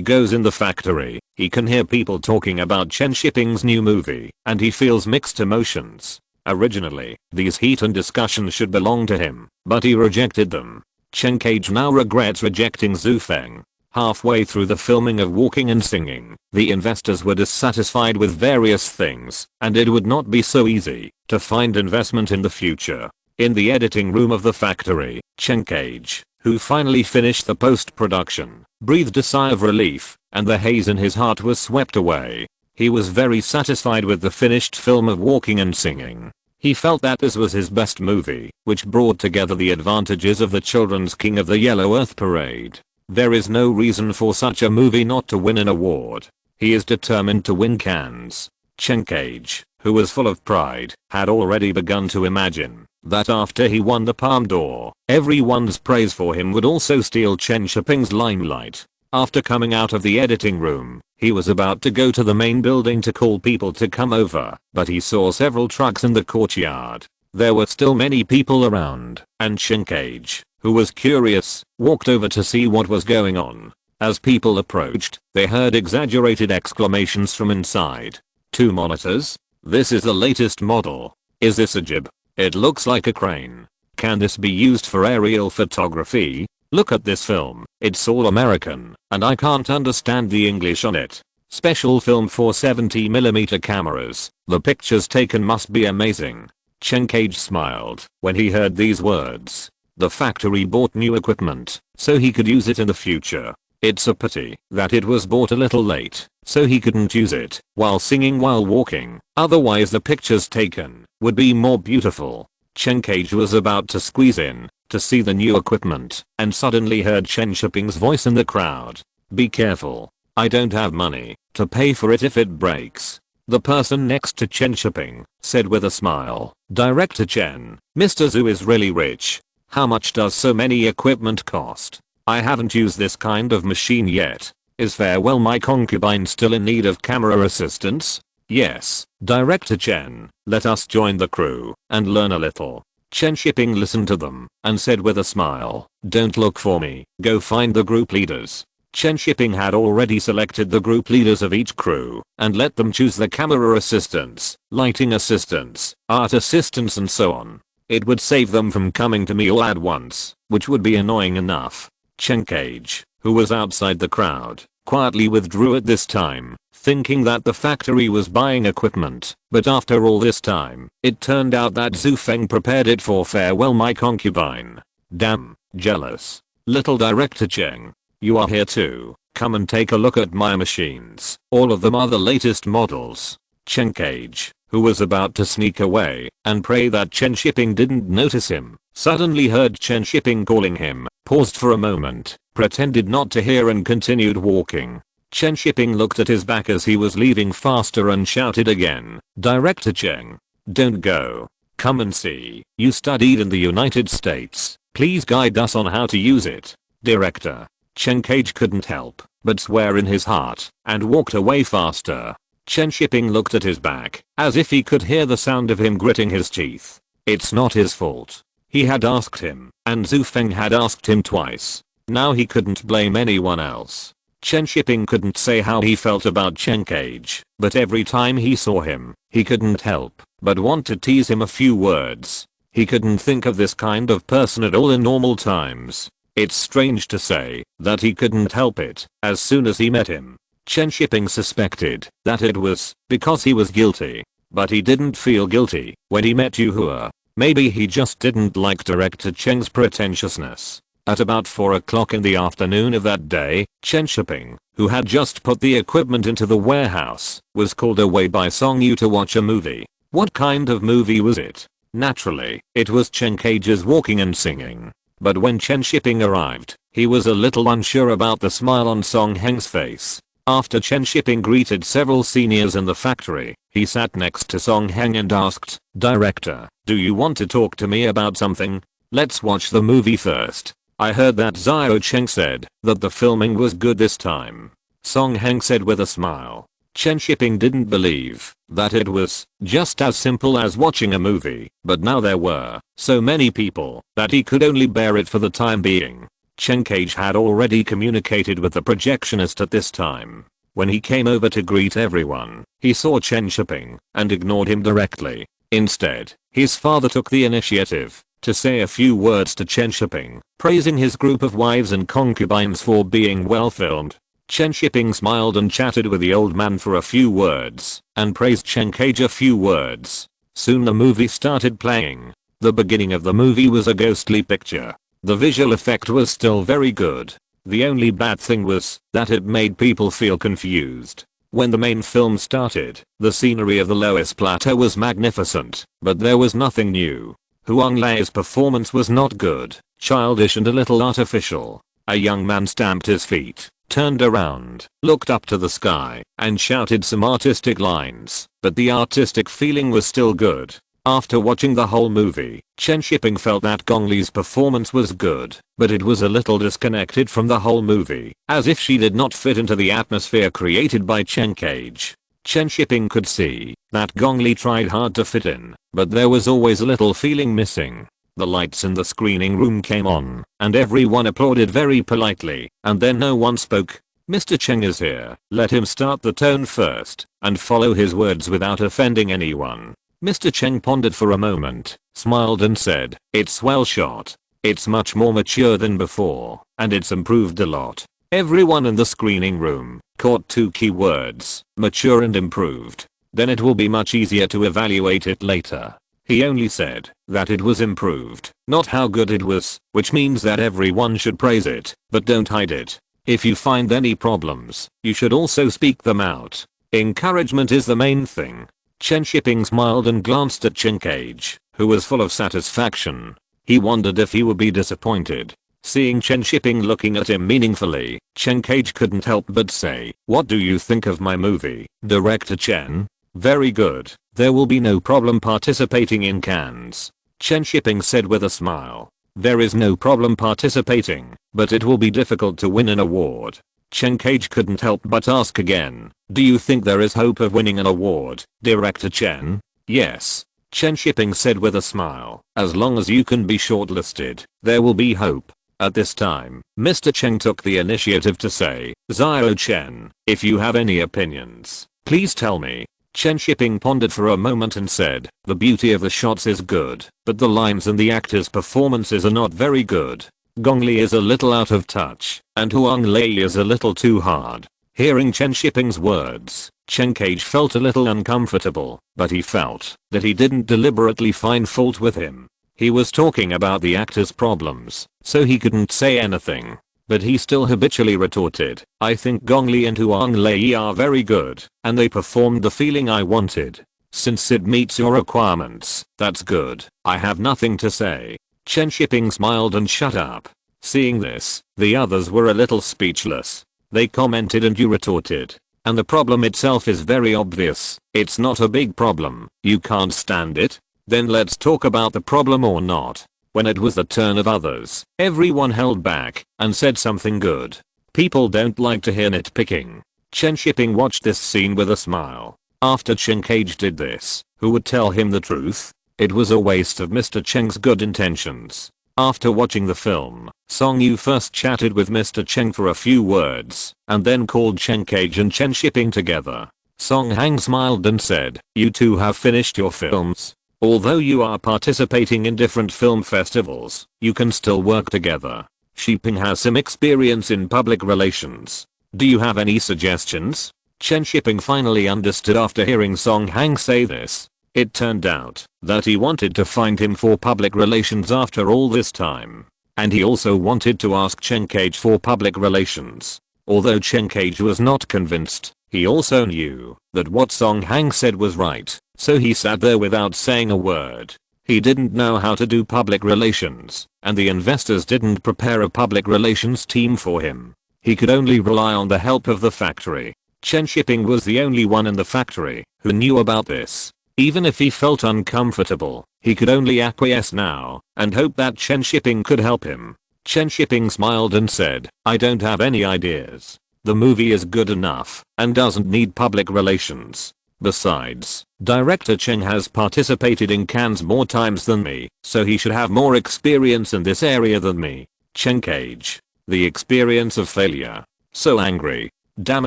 goes in the factory, he can hear people talking about Chen Shiping's new movie, and he feels mixed emotions. Originally, these heat and discussions should belong to him, but he rejected them. Chen Cage now regrets rejecting Zhu Feng. Halfway through the filming of Walking and Singing, the investors were dissatisfied with various things, and it would not be so easy to find investment in the future. In the editing room of the factory, Chen Cage, who finally finished the post-production, breathed a sigh of relief, and the haze in his heart was swept away. He was very satisfied with the finished film of Walking and Singing. He felt that this was his best movie, which brought together the advantages of the Children's King of the Yellow Earth Parade, There is no reason for such a movie not to win an award. He is determined to win Cannes. Chen Cage, who was full of pride, had already begun to imagine that after he won the Palme d'Or, everyone's praise for him would also steal Chen Shiping's limelight. After coming out of the editing room, he was about to go to the main building to call people to come over, but he saw several trucks in the courtyard. There were still many people around, and Chen Cage, who was curious, walked over to see what was going on. As people approached, they heard exaggerated exclamations from inside. 2 monitors? This is the latest model. Is this a jib? It looks like a crane. Can this be used for aerial photography? Look at this film. It's all American, and I can't understand the English on it. Special film for 70mm cameras. The pictures taken must be amazing. Chen Cage smiled when he heard these words. The factory bought new equipment, so he could use it in the future. It's a pity that it was bought a little late, so he couldn't use it while singing while walking. Otherwise the pictures taken would be more beautiful. Chen Cage was about to squeeze in to see the new equipment and suddenly heard Chen Shiping's voice in the crowd. Be careful. I don't have money to pay for it if it breaks. The person next to Chen Shiping said with a smile. Director Chen, Mr. Zhu is really rich. How much does so many equipment cost? I haven't used this kind of machine yet. Is Farewell My Concubine still in need of camera assistance? Yes, Director Chen, let us join the crew and learn a little. Chen Shiping listened to them and said with a smile, don't look for me, go find the group leaders. Chen Shiping had already selected the group leaders of each crew and let them choose the camera assistants, lighting assistants, art assistants and so on. It would save them from coming to me all at once, which would be annoying enough. Chen Cage, who was outside the crowd, quietly withdrew at this time, thinking that the factory was buying equipment, but after all this time, it turned out that Zhu Feng prepared it for Farewell My Concubine. Damn, jealous. Little Director Cheng, you are here too. Come and take a look at my machines. All of them are the latest models. Chen Cage, who was about to sneak away and pray that Chen Shiping didn't notice him, suddenly heard Chen Shiping calling him, paused for a moment, pretended not to hear and continued walking. Chen Shiping looked at his back as he was leaving faster and shouted again, Director Cheng, don't go. Come and see. You studied in the United States. Please guide us on how to use it. Director. Chen Cage couldn't help but swear in his heart and walked away faster. Chen Shiping looked at his back as if he could hear the sound of him gritting his teeth. It's not his fault. He had asked him, and Zhu Feng had asked him twice. Now he couldn't blame anyone else. Chen Shiping couldn't say how he felt about Chen Cage, but every time he saw him, he couldn't help but want to tease him a few words. He couldn't think of this kind of person at all in normal times. It's strange to say that he couldn't help it as soon as he met him. Chen Shiping suspected that it was because he was guilty, but he didn't feel guilty when he met Yuhua. Maybe he just didn't like Director Cheng's pretentiousness. At about 4 o'clock in the afternoon of that day, Chen Shiping, who had just put the equipment into the warehouse, was called away by Song Yu to watch a movie. What kind of movie was it? Naturally, it was Chen Cage's walking and singing. But when Chen Shiping arrived, he was a little unsure about the smile on Song Heng's face. After Chen Shiping greeted several seniors in the factory, he sat next to Song Heng and asked, Director, do you want to talk to me about something? Let's watch the movie first. I heard that Xiao Cheng said that the filming was good this time. Song Heng said with a smile. Chen Shiping didn't believe that it was just as simple as watching a movie, but now there were so many people that he could only bear it for the time being. Chen Cage had already communicated with the projectionist at this time. When he came over to greet everyone, he saw Chen Shiping and ignored him directly. Instead, his father took the initiative to say a few words to Chen Shiping, praising his group of wives and concubines for being well filmed. Chen Shiping smiled and chatted with the old man for a few words and praised Chen Cage a few words. Soon the movie started playing. The beginning of the movie was a ghostly picture. The visual effect was still very good. The only bad thing was that it made people feel confused. When the main film started, the scenery of the Loess Plateau was magnificent, but there was nothing new. Huang Lei's performance was not good, childish and a little artificial. A young man stamped his feet, turned around, looked up to the sky, and shouted some artistic lines, but the artistic feeling was still good. After watching the whole movie, Chen Shiping felt that Gong Li's performance was good, but it was a little disconnected from the whole movie, as if she did not fit into the atmosphere created by Chen Cage. Chen Shiping could see that Gong Li tried hard to fit in, but there was always a little feeling missing. The lights in the screening room came on, and everyone applauded very politely, and then no one spoke. Mr. Cheng is here, let him start the tone first, and follow his words without offending anyone. Mr. Cheng pondered for a moment, smiled and said, "It's well shot. It's much more mature than before, and it's improved a lot." Everyone in the screening room caught two key words, mature and improved. Then it will be much easier to evaluate it later. He only said that it was improved, not how good it was, which means that everyone should praise it, but don't hide it. If you find any problems, you should also speak them out. Encouragement is the main thing. Chen Shiping smiled and glanced at Chen Cage, who was full of satisfaction. He wondered if he would be disappointed. Seeing Chen Shiping looking at him meaningfully, Chen Cage couldn't help but say, "What do you think of my movie, Director Chen?" "Very good. There will be no problem participating in Cannes," Chen Shiping said with a smile. "There is no problem participating, but it will be difficult to win an award." Chen Cage couldn't help but ask again, "Do you think there is hope of winning an award, Director Chen?" "Yes," Chen Shiping said with a smile. "As long as you can be shortlisted, there will be hope." At this time, Mr. Cheng took the initiative to say, "Xiao Chen, if you have any opinions, please tell me." Chen Shiping pondered for a moment and said, "The beauty of the shots is good, but the lines and the actors' performances are not very good. Gong Li is a little out of touch, and Huang Lei is a little too hard." Hearing Chen Shiping's words, Chen Cage felt a little uncomfortable, but he felt that he didn't deliberately find fault with him. He was talking about the actor's problems, so he couldn't say anything. But he still habitually retorted, "I think Gong Li and Huang Lei are very good, and they performed the feeling I wanted. Since it meets your requirements, that's good. I have nothing to say." Chen Shiping smiled and shut up. Seeing this, the others were a little speechless. They commented and you retorted. And the problem itself is very obvious. It's not a big problem. You can't stand it? Then let's talk about the problem or not. When it was the turn of others, everyone held back and said something good. People don't like to hear nitpicking. Chen Shiping watched this scene with a smile. After Chen Cage did this, who would tell him the truth? It was a waste of Mr. Cheng's good intentions. After watching the film, Song Yu first chatted with Mr. Cheng for a few words, and then called Chen Cage and Chen Shiping together. Song Hang smiled and said, "You two have finished your films. Although you are participating in different film festivals, you can still work together. Shiping has some experience in public relations. Do you have any suggestions?" Chen Shiping finally understood after hearing Song Hang say this. It turned out that he wanted to find him for public relations after all this time. And he also wanted to ask Chen Cage for public relations. Although Chen Cage was not convinced, he also knew that what Song Hang said was right, so he sat there without saying a word. He didn't know how to do public relations, and the investors didn't prepare a public relations team for him. He could only rely on the help of the factory. Chen Shiping was the only one in the factory who knew about this. Even if he felt uncomfortable, he could only acquiesce now and hope that Chen Shiping could help him. Chen Shiping smiled and said, "I don't have any ideas. The movie is good enough and doesn't need public relations. Besides, Director Chen has participated in Cannes more times than me, so he should have more experience in this area than me." Chen Cage. The experience of failure. So angry. Damn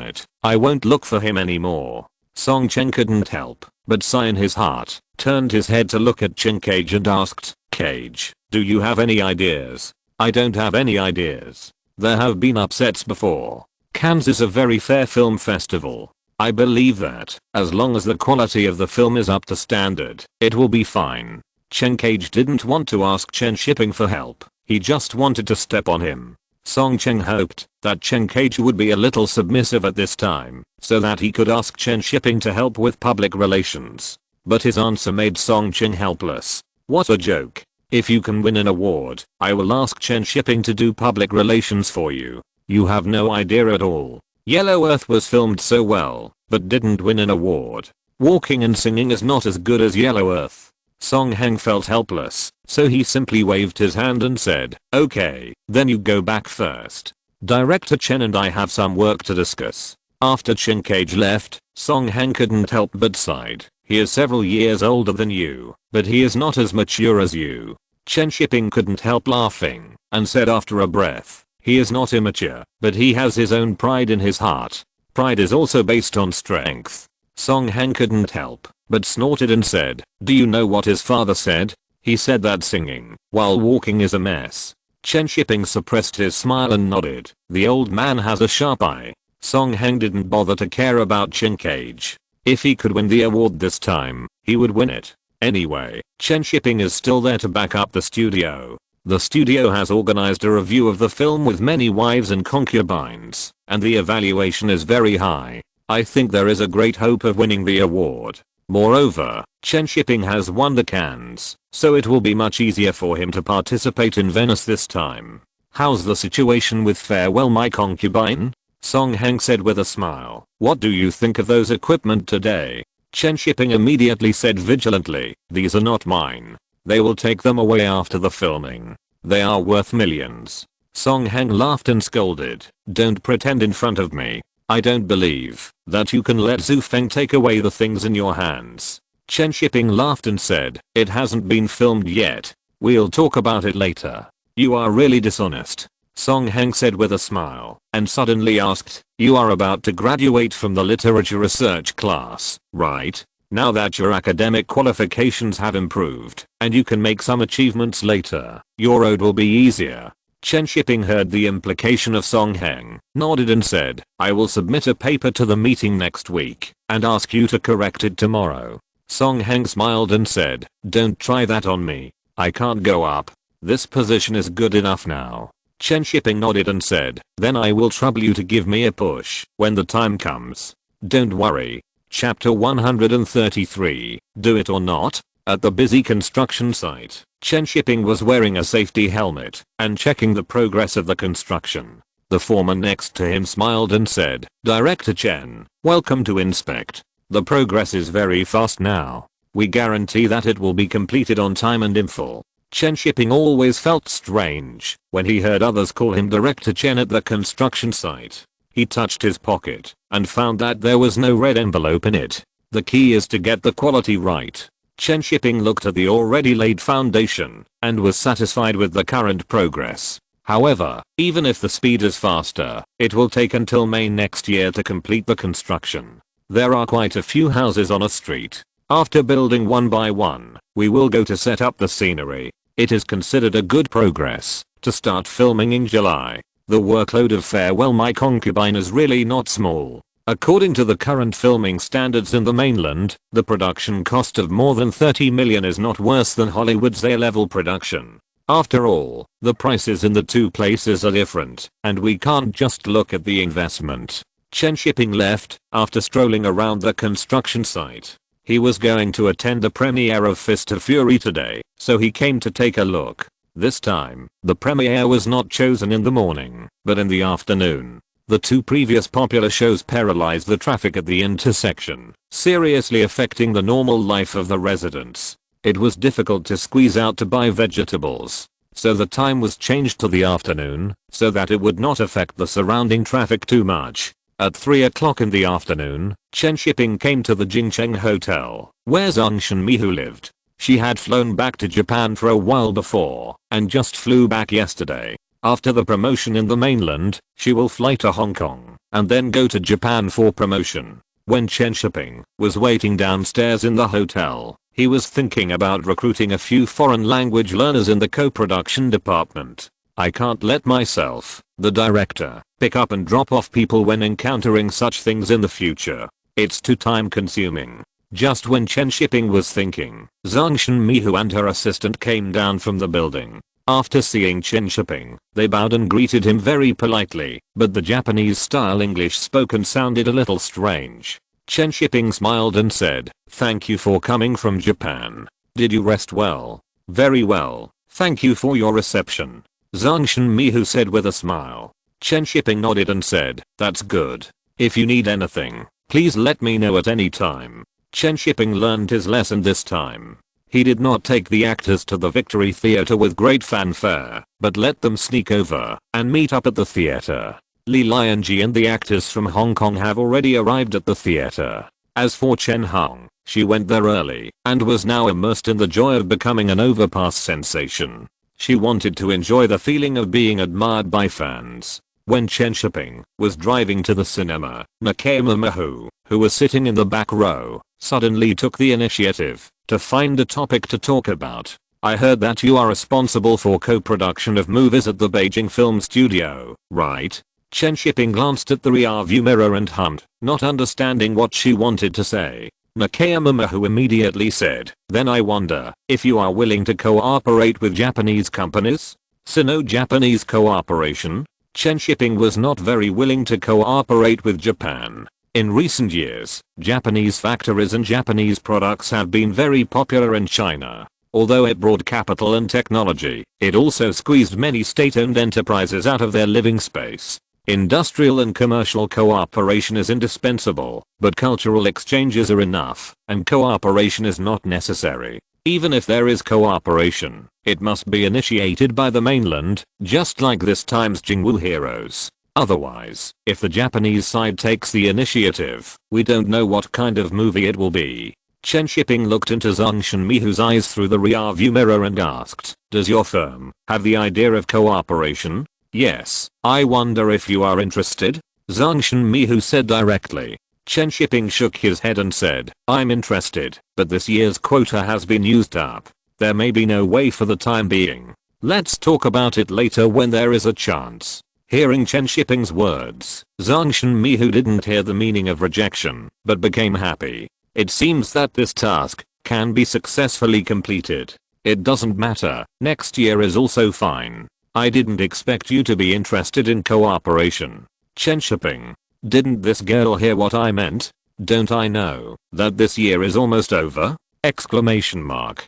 it, I won't look for him anymore. Song Chen couldn't help but sigh in his heart, turned his head to look at Chen Cage and asked, "Cage, do you have any ideas?" "I don't have any ideas. There have been upsets before. Cannes is a very fair film festival. I believe that, as long as the quality of the film is up to standard, it will be fine." Chen Cage didn't want to ask Chen Shiping for help, he just wanted to step on him. Song Chen hoped that Chen Cage would be a little submissive at this time, so that he could ask Chen Shiping to help with public relations. But his answer made Song Chen helpless. What a joke. If you can win an award, I will ask Chen Shiping to do public relations for you. You have no idea at all. Yellow Earth was filmed so well, but didn't win an award. Walking and singing is not as good as Yellow Earth. Song Heng felt helpless, so he simply waved his hand and said, okay, then you go back first. Director Chen and I have some work to discuss. After Chen Cage left, Song Heng couldn't help but sighed. He is several years older than you, but he is not as mature as you. Chen Shiping couldn't help laughing, and said after a breath, he is not immature, but he has his own pride in his heart. Pride is also based on strength. Song Heng couldn't help, but snorted and said, do you know what his father said? He said that singing, while walking is a mess. Chen Shiping suppressed his smile and nodded. The old man has a sharp eye. Song Heng didn't bother to care about Chen Cage. If he could win the award this time, he would win it. Anyway, Chen Shiping is still there to back up the studio. The studio has organized a review of the film with many wives and concubines, and the evaluation is very high. I think there is a great hope of winning the award. Moreover, Chen Shiping has won the Cannes, so it will be much easier for him to participate in Venice this time. How's the situation with Farewell My Concubine? Song Heng said with a smile. What do you think of those equipment today? Chen Shiping immediately said vigilantly, these are not mine. They will take them away after the filming. They are worth millions. Song Heng laughed and scolded, don't pretend in front of me. I don't believe that you can let Zhu Feng take away the things in your hands. Chen Shiping laughed and said, it hasn't been filmed yet. We'll talk about it later. You are really dishonest. Song Heng said with a smile, and suddenly asked, you are about to graduate from the literature research class, right? Now that your academic qualifications have improved, and you can make some achievements later, your road will be easier. Chen Shiping heard the implication of Song Heng, nodded and said, I will submit a paper to the meeting next week, and ask you to correct it tomorrow. Song Heng smiled and said, don't try that on me. I can't go up. This position is good enough now. Chen Shiping nodded and said, then I will trouble you to give me a push when the time comes. Don't worry. Chapter 133, Do It or Not? At the busy construction site, Chen Shiping was wearing a safety helmet and checking the progress of the construction. The foreman next to him smiled and said, Director Chen, welcome to inspect. The progress is very fast now. We guarantee that it will be completed on time and in full. Chen Shiping always felt strange when he heard others call him Director Chen at the construction site. He touched his pocket and found that there was no red envelope in it. The key is to get the quality right. Chen Shiping looked at the already laid foundation and was satisfied with the current progress. However, even if the speed is faster, it will take until May next year to complete the construction. There are quite a few houses on a street. After building one by one, we will go to set up the scenery. It is considered a good progress to start filming in July. The workload of Farewell My Concubine is really not small. According to the current filming standards in the mainland, the production cost of more than 30 million is not worse than Hollywood's A-level production. After all, the prices in the two places are different, and we can't just look at the investment. Chen Shiping left after strolling around the construction site. He was going to attend the premiere of Fist of Fury today, so he came to take a look. This time, the premiere was not chosen in the morning, but in the afternoon. The two previous popular shows paralyzed the traffic at the intersection, seriously affecting the normal life of the residents. It was difficult to squeeze out to buy vegetables, so the time was changed to the afternoon, so that it would not affect the surrounding traffic too much. At 3 o'clock in the afternoon, Chen Shiping came to the Jingcheng Hotel, where Zhang Shenmihu lived. She had flown back to Japan for a while before, and just flew back yesterday. After the promotion in the mainland, she will fly to Hong Kong, and then go to Japan for promotion. When Chen Shiping was waiting downstairs in the hotel, he was thinking about recruiting a few foreign language learners in the co-production department. I can't let myself, the director, pick up and drop off people when encountering such things in the future. It's too time consuming. Just when Chen Shiping was thinking, Zhang Shenmihu and her assistant came down from the building. After seeing Chen Shiping, they bowed and greeted him very politely, but the Japanese-style English spoken sounded a little strange. Chen Shiping smiled and said, "Thank you for coming from Japan. Did you rest well?" "Very well. Thank you for your reception, Zangshan Mihu said with a smile. Chen Shiping nodded and said, that's good. If you need anything, please let me know at any time. Chen Shiping learned his lesson this time. He did not take the actors to the Victory Theatre with great fanfare, but let them sneak over and meet up at the theatre. Li Lianji and the actors from Hong Kong have already arrived at the theatre. As for Chen Hong, she went there early and was now immersed in the joy of becoming an overpass sensation. She wanted to enjoy the feeling of being admired by fans. When Chen Shiping was driving to the cinema, Nakayama Mahu, who was sitting in the back row, suddenly took the initiative to find a topic to talk about. I heard that you are responsible for co-production of movies at the Beijing Film Studio, right? Chen Shiping glanced at the rearview mirror and hummed, not understanding what she wanted to say. Nakayama Mahu immediately said, then I wonder if you are willing to cooperate with Japanese companies? Sino-Japanese cooperation? Chen Shiping was not very willing to cooperate with Japan. In recent years, Japanese factories and Japanese products have been very popular in China. Although it brought capital and technology, it also squeezed many state-owned enterprises out of their living space. Industrial and commercial cooperation is indispensable, but cultural exchanges are enough, and cooperation is not necessary. Even if there is cooperation, it must be initiated by the mainland, just like this time's Jingwu heroes. Otherwise, if the Japanese side takes the initiative, we don't know what kind of movie it will be. Chen Shiping looked into Zangshan Mihu's eyes through the rearview mirror and asked, does your firm have the idea of cooperation? Yes, I wonder if you are interested? Zangshan Mihu said directly. Chen Shiping shook his head and said, I'm interested, but this year's quota has been used up. There may be no way for the time being. Let's talk about it later when there is a chance. Hearing Chen Shiping's words, Zangshan Mihu didn't hear the meaning of rejection, but became happy. It seems that this task can be successfully completed. It doesn't matter, next year is also fine. I didn't expect you to be interested in cooperation. Chen Shiping. Didn't this girl hear what I meant? Don't I know that this year is almost over? Exclamation mark.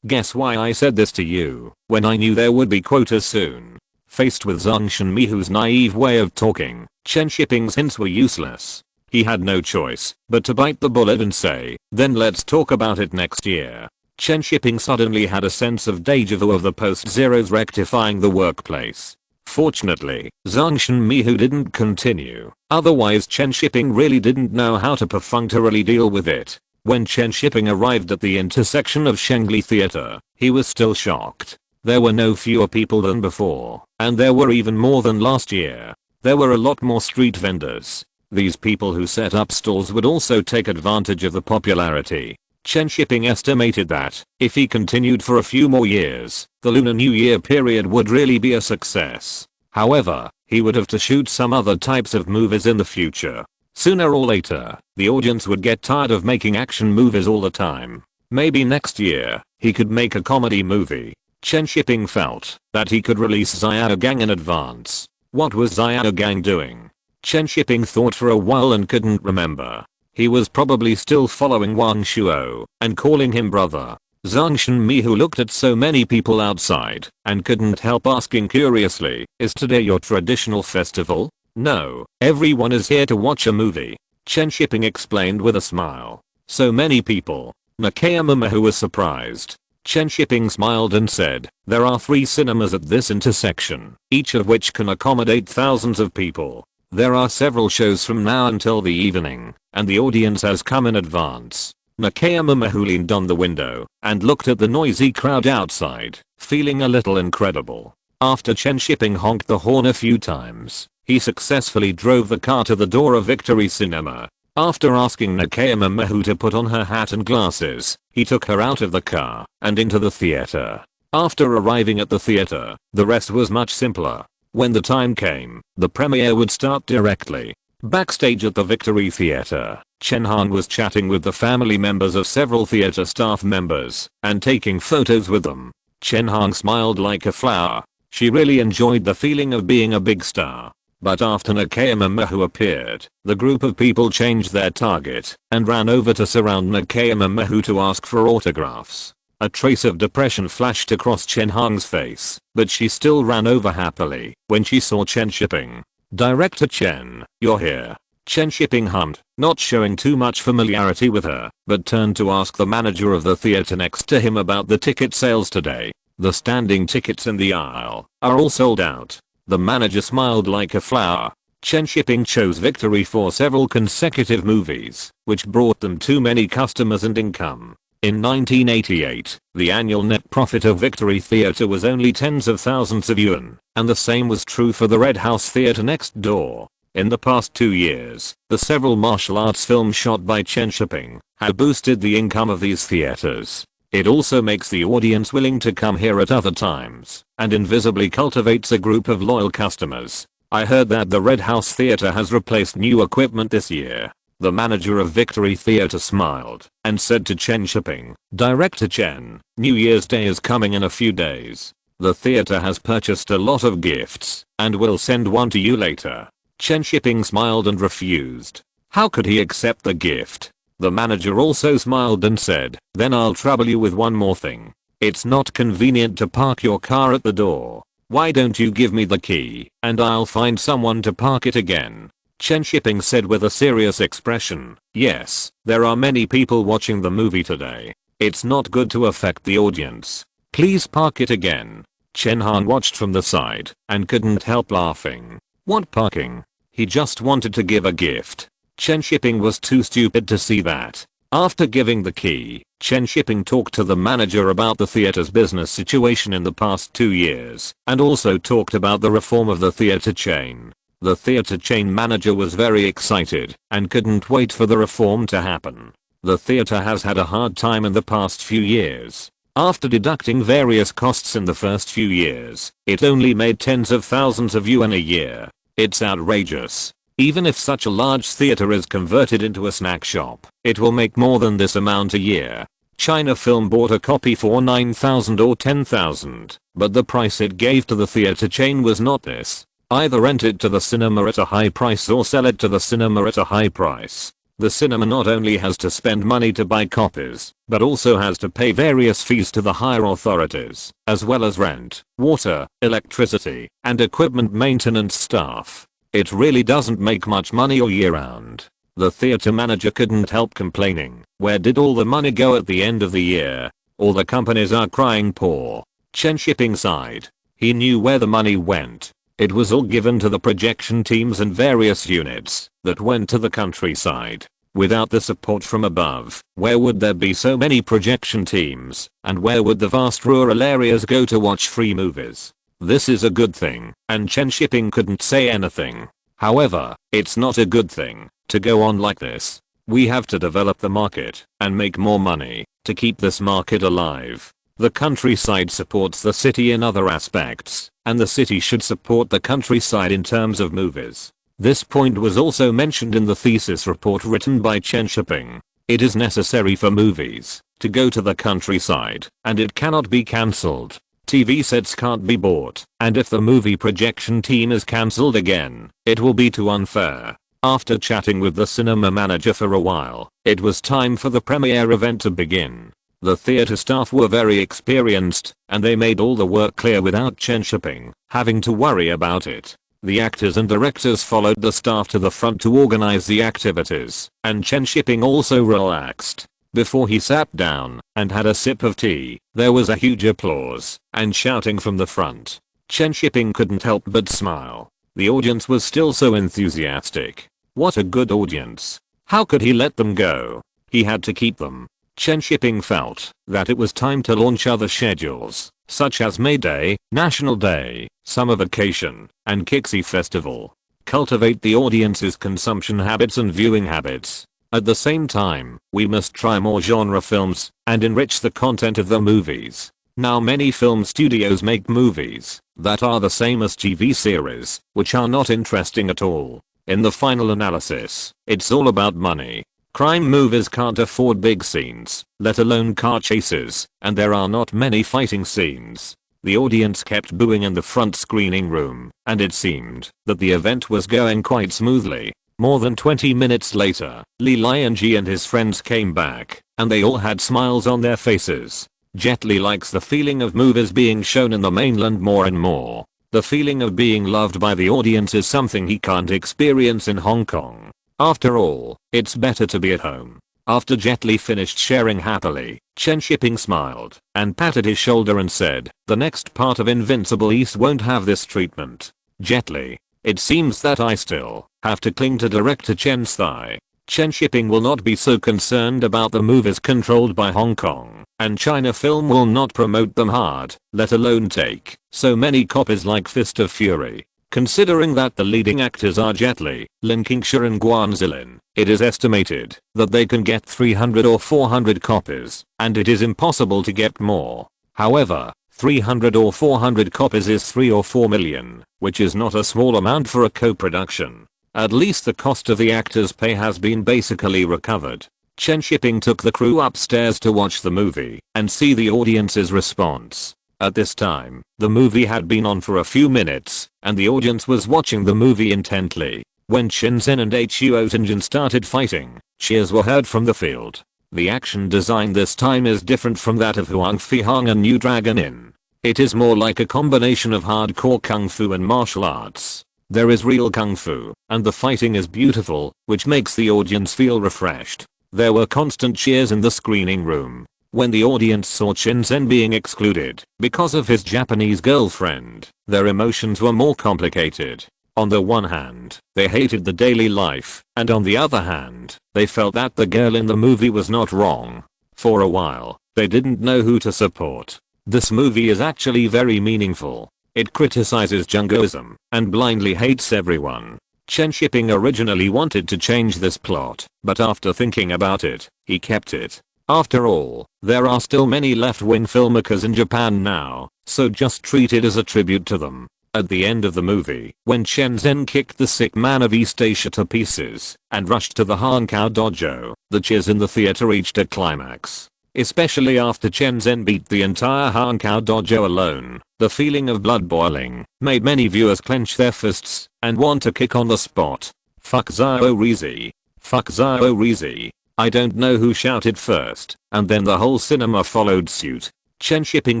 Guess why I said this to you when I knew there would be quotas soon. Faced with Zangshan Mihu's naive way of talking, Chen Shiping's hints were useless. He had no choice but to bite the bullet and say, then let's talk about it next year. Chen Shiping suddenly had a sense of deja vu of the post-zeros rectifying the workplace. Fortunately, Zangshan Mihu didn't continue, otherwise Chen Shiping really didn't know how to perfunctorily deal with it. When Chen Shiping arrived at the intersection of Shengli Theatre, he was still shocked. There were no fewer people than before, and there were even more than last year. There were a lot more street vendors. These people who set up stalls would also take advantage of the popularity. Chen Shiping estimated that, if he continued for a few more years, the Lunar New Year period would really be a success. However, he would have to shoot some other types of movies in the future. Sooner or later, the audience would get tired of making action movies all the time. Maybe next year, he could make a comedy movie. Chen Shiping felt that he could release Xiao Gang in advance. What was Xiao Gang doing? Chen Shiping thought for a while and couldn't remember. He was probably still following Wang Shuo and calling him brother. Zangshan Mihu looked at so many people outside and couldn't help asking curiously, is today your traditional festival? No, everyone is here to watch a movie. Chen Shiping explained with a smile. So many people. Nakayama Mahu was surprised. Chen Shiping smiled and said, there are 3 cinemas at this intersection, each of which can accommodate thousands of people. There are several shows from now until the evening, and the audience has come in advance. Nakayama Mahu leaned on the window and looked at the noisy crowd outside, feeling a little incredible. After Chen Shiping honked the horn a few times, he successfully drove the car to the door of Victory Cinema. After asking Nakayama Mahu to put on her hat and glasses, he took her out of the car and into the theater. After arriving at the theater, the rest was much simpler. When the time came, the premiere would start directly. Backstage at the Victory Theatre, Chen Han was chatting with the family members of several theater staff members and taking photos with them. Chen Han smiled like a flower. She really enjoyed the feeling of being a big star. But after Nakayama Mahu appeared, the group of people changed their target and ran over to surround Nakayama Mahu to ask for autographs. A trace of depression flashed across Chen Hong's face, but she still ran over happily when she saw Chen Shiping. "Director Chen, you're here." Chen Shiping hummed, not showing too much familiarity with her, but turned to ask the manager of the theater next to him about the ticket sales today. "The standing tickets in the aisle are all sold out." The manager smiled like a flower. Chen Shiping chose Victory for several consecutive movies, which brought them too many customers and income. In 1988, the annual net profit of Victory Theater was only tens of thousands of yuan, and the same was true for the Red House Theater next door. In the past 2 years, the several martial arts films shot by Chen Shiping have boosted the income of these theaters. It also makes the audience willing to come here at other times, and invisibly cultivates a group of loyal customers. "I heard that the Red House Theater has replaced new equipment this year." The manager of Victory Theater smiled and said to Chen Shiping, "Director Chen, New Year's Day is coming in a few days. The theater has purchased a lot of gifts and will send one to you later." Chen Shiping smiled and refused. How could he accept the gift? The manager also smiled and said, "Then I'll trouble you with one more thing. It's not convenient to park your car at the door. Why don't you give me the key and I'll find someone to park it again?" Chen Shiping said with a serious expression, "Yes, there are many people watching the movie today. It's not good to affect the audience. Please park it again." Chen Han watched from the side and couldn't help laughing. What parking? He just wanted to give a gift. Chen Shiping was too stupid to see that. After giving the key, Chen Shiping talked to the manager about the theater's business situation in the past 2 years and also talked about the reform of the theater chain. The theater chain manager was very excited and couldn't wait for the reform to happen. The theater has had a hard time in the past few years. After deducting various costs in the first few years, it only made tens of thousands of yuan a year. It's outrageous. Even if such a large theater is converted into a snack shop, it will make more than this amount a year. China Film bought a copy for 9,000 or 10,000, but the price it gave to the theater chain was not this. Either rent it to the cinema at a high price or sell it to the cinema at a high price. The cinema not only has to spend money to buy copies, but also has to pay various fees to the higher authorities, as well as rent, water, electricity, and equipment maintenance staff. It really doesn't make much money all year round. The theater manager couldn't help complaining. Where did all the money go at the end of the year? All the companies are crying poor. Chen Shiping sighed. He knew where the money went. It was all given to the projection teams and various units that went to the countryside. Without the support from above, where would there be so many projection teams, and where would the vast rural areas go to watch free movies? This is a good thing, and Chen Shiping couldn't say anything. However, it's not a good thing to go on like this. We have to develop the market and make more money to keep this market alive. The countryside supports the city in other aspects, and the city should support the countryside in terms of movies. This point was also mentioned in the thesis report written by Chen Shiping. It is necessary for movies to go to the countryside, and it cannot be cancelled. TV sets can't be bought, and if the movie projection team is cancelled again, it will be too unfair. After chatting with the cinema manager for a while, it was time for the premiere event to begin. The theater staff were very experienced, and they made all the work clear without Chen Shiping having to worry about it. The actors and directors followed the staff to the front to organize the activities, and Chen Shiping also relaxed. Before he sat down and had a sip of tea, there was a huge applause and shouting from the front. Chen Shiping couldn't help but smile. The audience was still so enthusiastic. What a good audience. How could he let them go? He had to keep them. Chen Shiping felt that it was time to launch other schedules, such as May Day, National Day, Summer Vacation, and Kixi Festival. Cultivate the audience's consumption habits and viewing habits. At the same time, we must try more genre films and enrich the content of the movies. Now many film studios make movies that are the same as TV series, which are not interesting at all. In the final analysis, it's all about money. Crime movies can't afford big scenes, let alone car chases, and there are not many fighting scenes. The audience kept booing in the front screening room, and it seemed that the event was going quite smoothly. More than 20 minutes later, Li Lianji and his friends came back, and they all had smiles on their faces. Jet Li likes the feeling of movies being shown in the mainland more and more. The feeling of being loved by the audience is something he can't experience in Hong Kong. After all, it's better to be at home. After Jet Li finished sharing happily, Chen Shiping smiled and patted his shoulder and said, "The next part of Invincible East won't have this treatment. Jet Li, it seems that I still have to cling to director Chen's thigh. Chen Shiping will not be so concerned about the movies controlled by Hong Kong, and China Film will not promote them hard, let alone take so many copies like Fist of Fury. Considering that the leading actors are Jet Li, Lin Qingsha and Guan Zilin, it is estimated that they can get 300 or 400 copies, and it is impossible to get more. However, 300 or 400 copies is 3 or 4 million, which is not a small amount for a co-production. At least the cost of the actors' pay has been basically recovered." Chen Shiping took the crew upstairs to watch the movie and see the audience's response. At this time, the movie had been on for a few minutes, and the audience was watching the movie intently. When Shenzhen and Huo Tinjin started fighting, cheers were heard from the field. The action design this time is different from that of Huang Fihang and New Dragon Inn. It is more like a combination of hardcore kung fu and martial arts. There is real kung fu, and the fighting is beautiful, which makes the audience feel refreshed. There were constant cheers in the screening room. When the audience saw Shenzhen being excluded because of his Japanese girlfriend, their emotions were more complicated. On the one hand, they hated the daily life, and on the other hand, they felt that the girl in the movie was not wrong. For a while, they didn't know who to support. This movie is actually very meaningful. It criticizes jingoism and blindly hates everyone. Chen Shiping originally wanted to change this plot, but after thinking about it, he kept it. After all, there are still many left-wing filmmakers in Japan now, so just treat it as a tribute to them. At the end of the movie, when Shenzhen kicked the sick man of East Asia to pieces and rushed to the Hankao dojo, the cheers in the theater reached a climax. Especially after Shenzhen beat the entire Hankao dojo alone, the feeling of blood boiling made many viewers clench their fists and want to kick on the spot. "Fuck Zhao Rizi. Fuck Zhao Rizi." I don't know who shouted first, and then the whole cinema followed suit. Chen Shiping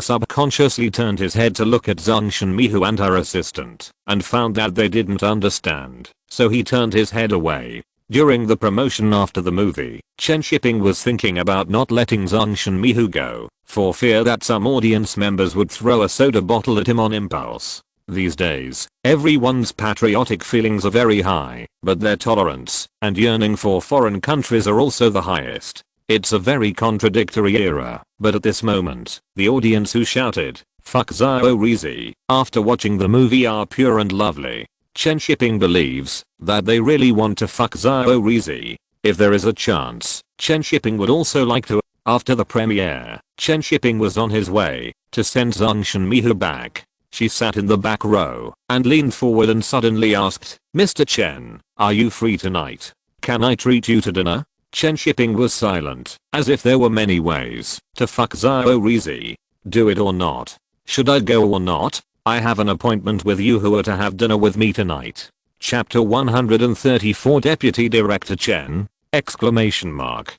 subconsciously turned his head to look at Zhang Shenmihu and her assistant, and found that they didn't understand, so he turned his head away. During the promotion after the movie, Chen Shiping was thinking about not letting Zhang Shenmihu go, for fear that some audience members would throw a soda bottle at him on impulse. These days, everyone's patriotic feelings are very high, but their tolerance and yearning for foreign countries are also the highest. It's a very contradictory era, but at this moment, the audience who shouted, "Fuck Zhao Rizi," after watching the movie are pure and lovely. Chen Shiping believes that they really want to fuck Zhao Rizi. If there is a chance, Chen Shiping would also like to. After the premiere, Chen Shiping was on his way to send Zhang Shenmihu back. She sat in the back row and leaned forward and suddenly asked, "Mr. Chen, are you free tonight? Can I treat you to dinner?" Chen Shiping was silent, as if there were many ways to fuck Zhao Rizi. "Do it or not. Should I go or not? I have an appointment with you who are to have dinner with me tonight." Chapter 134 Deputy Director Chen! Exclamation mark.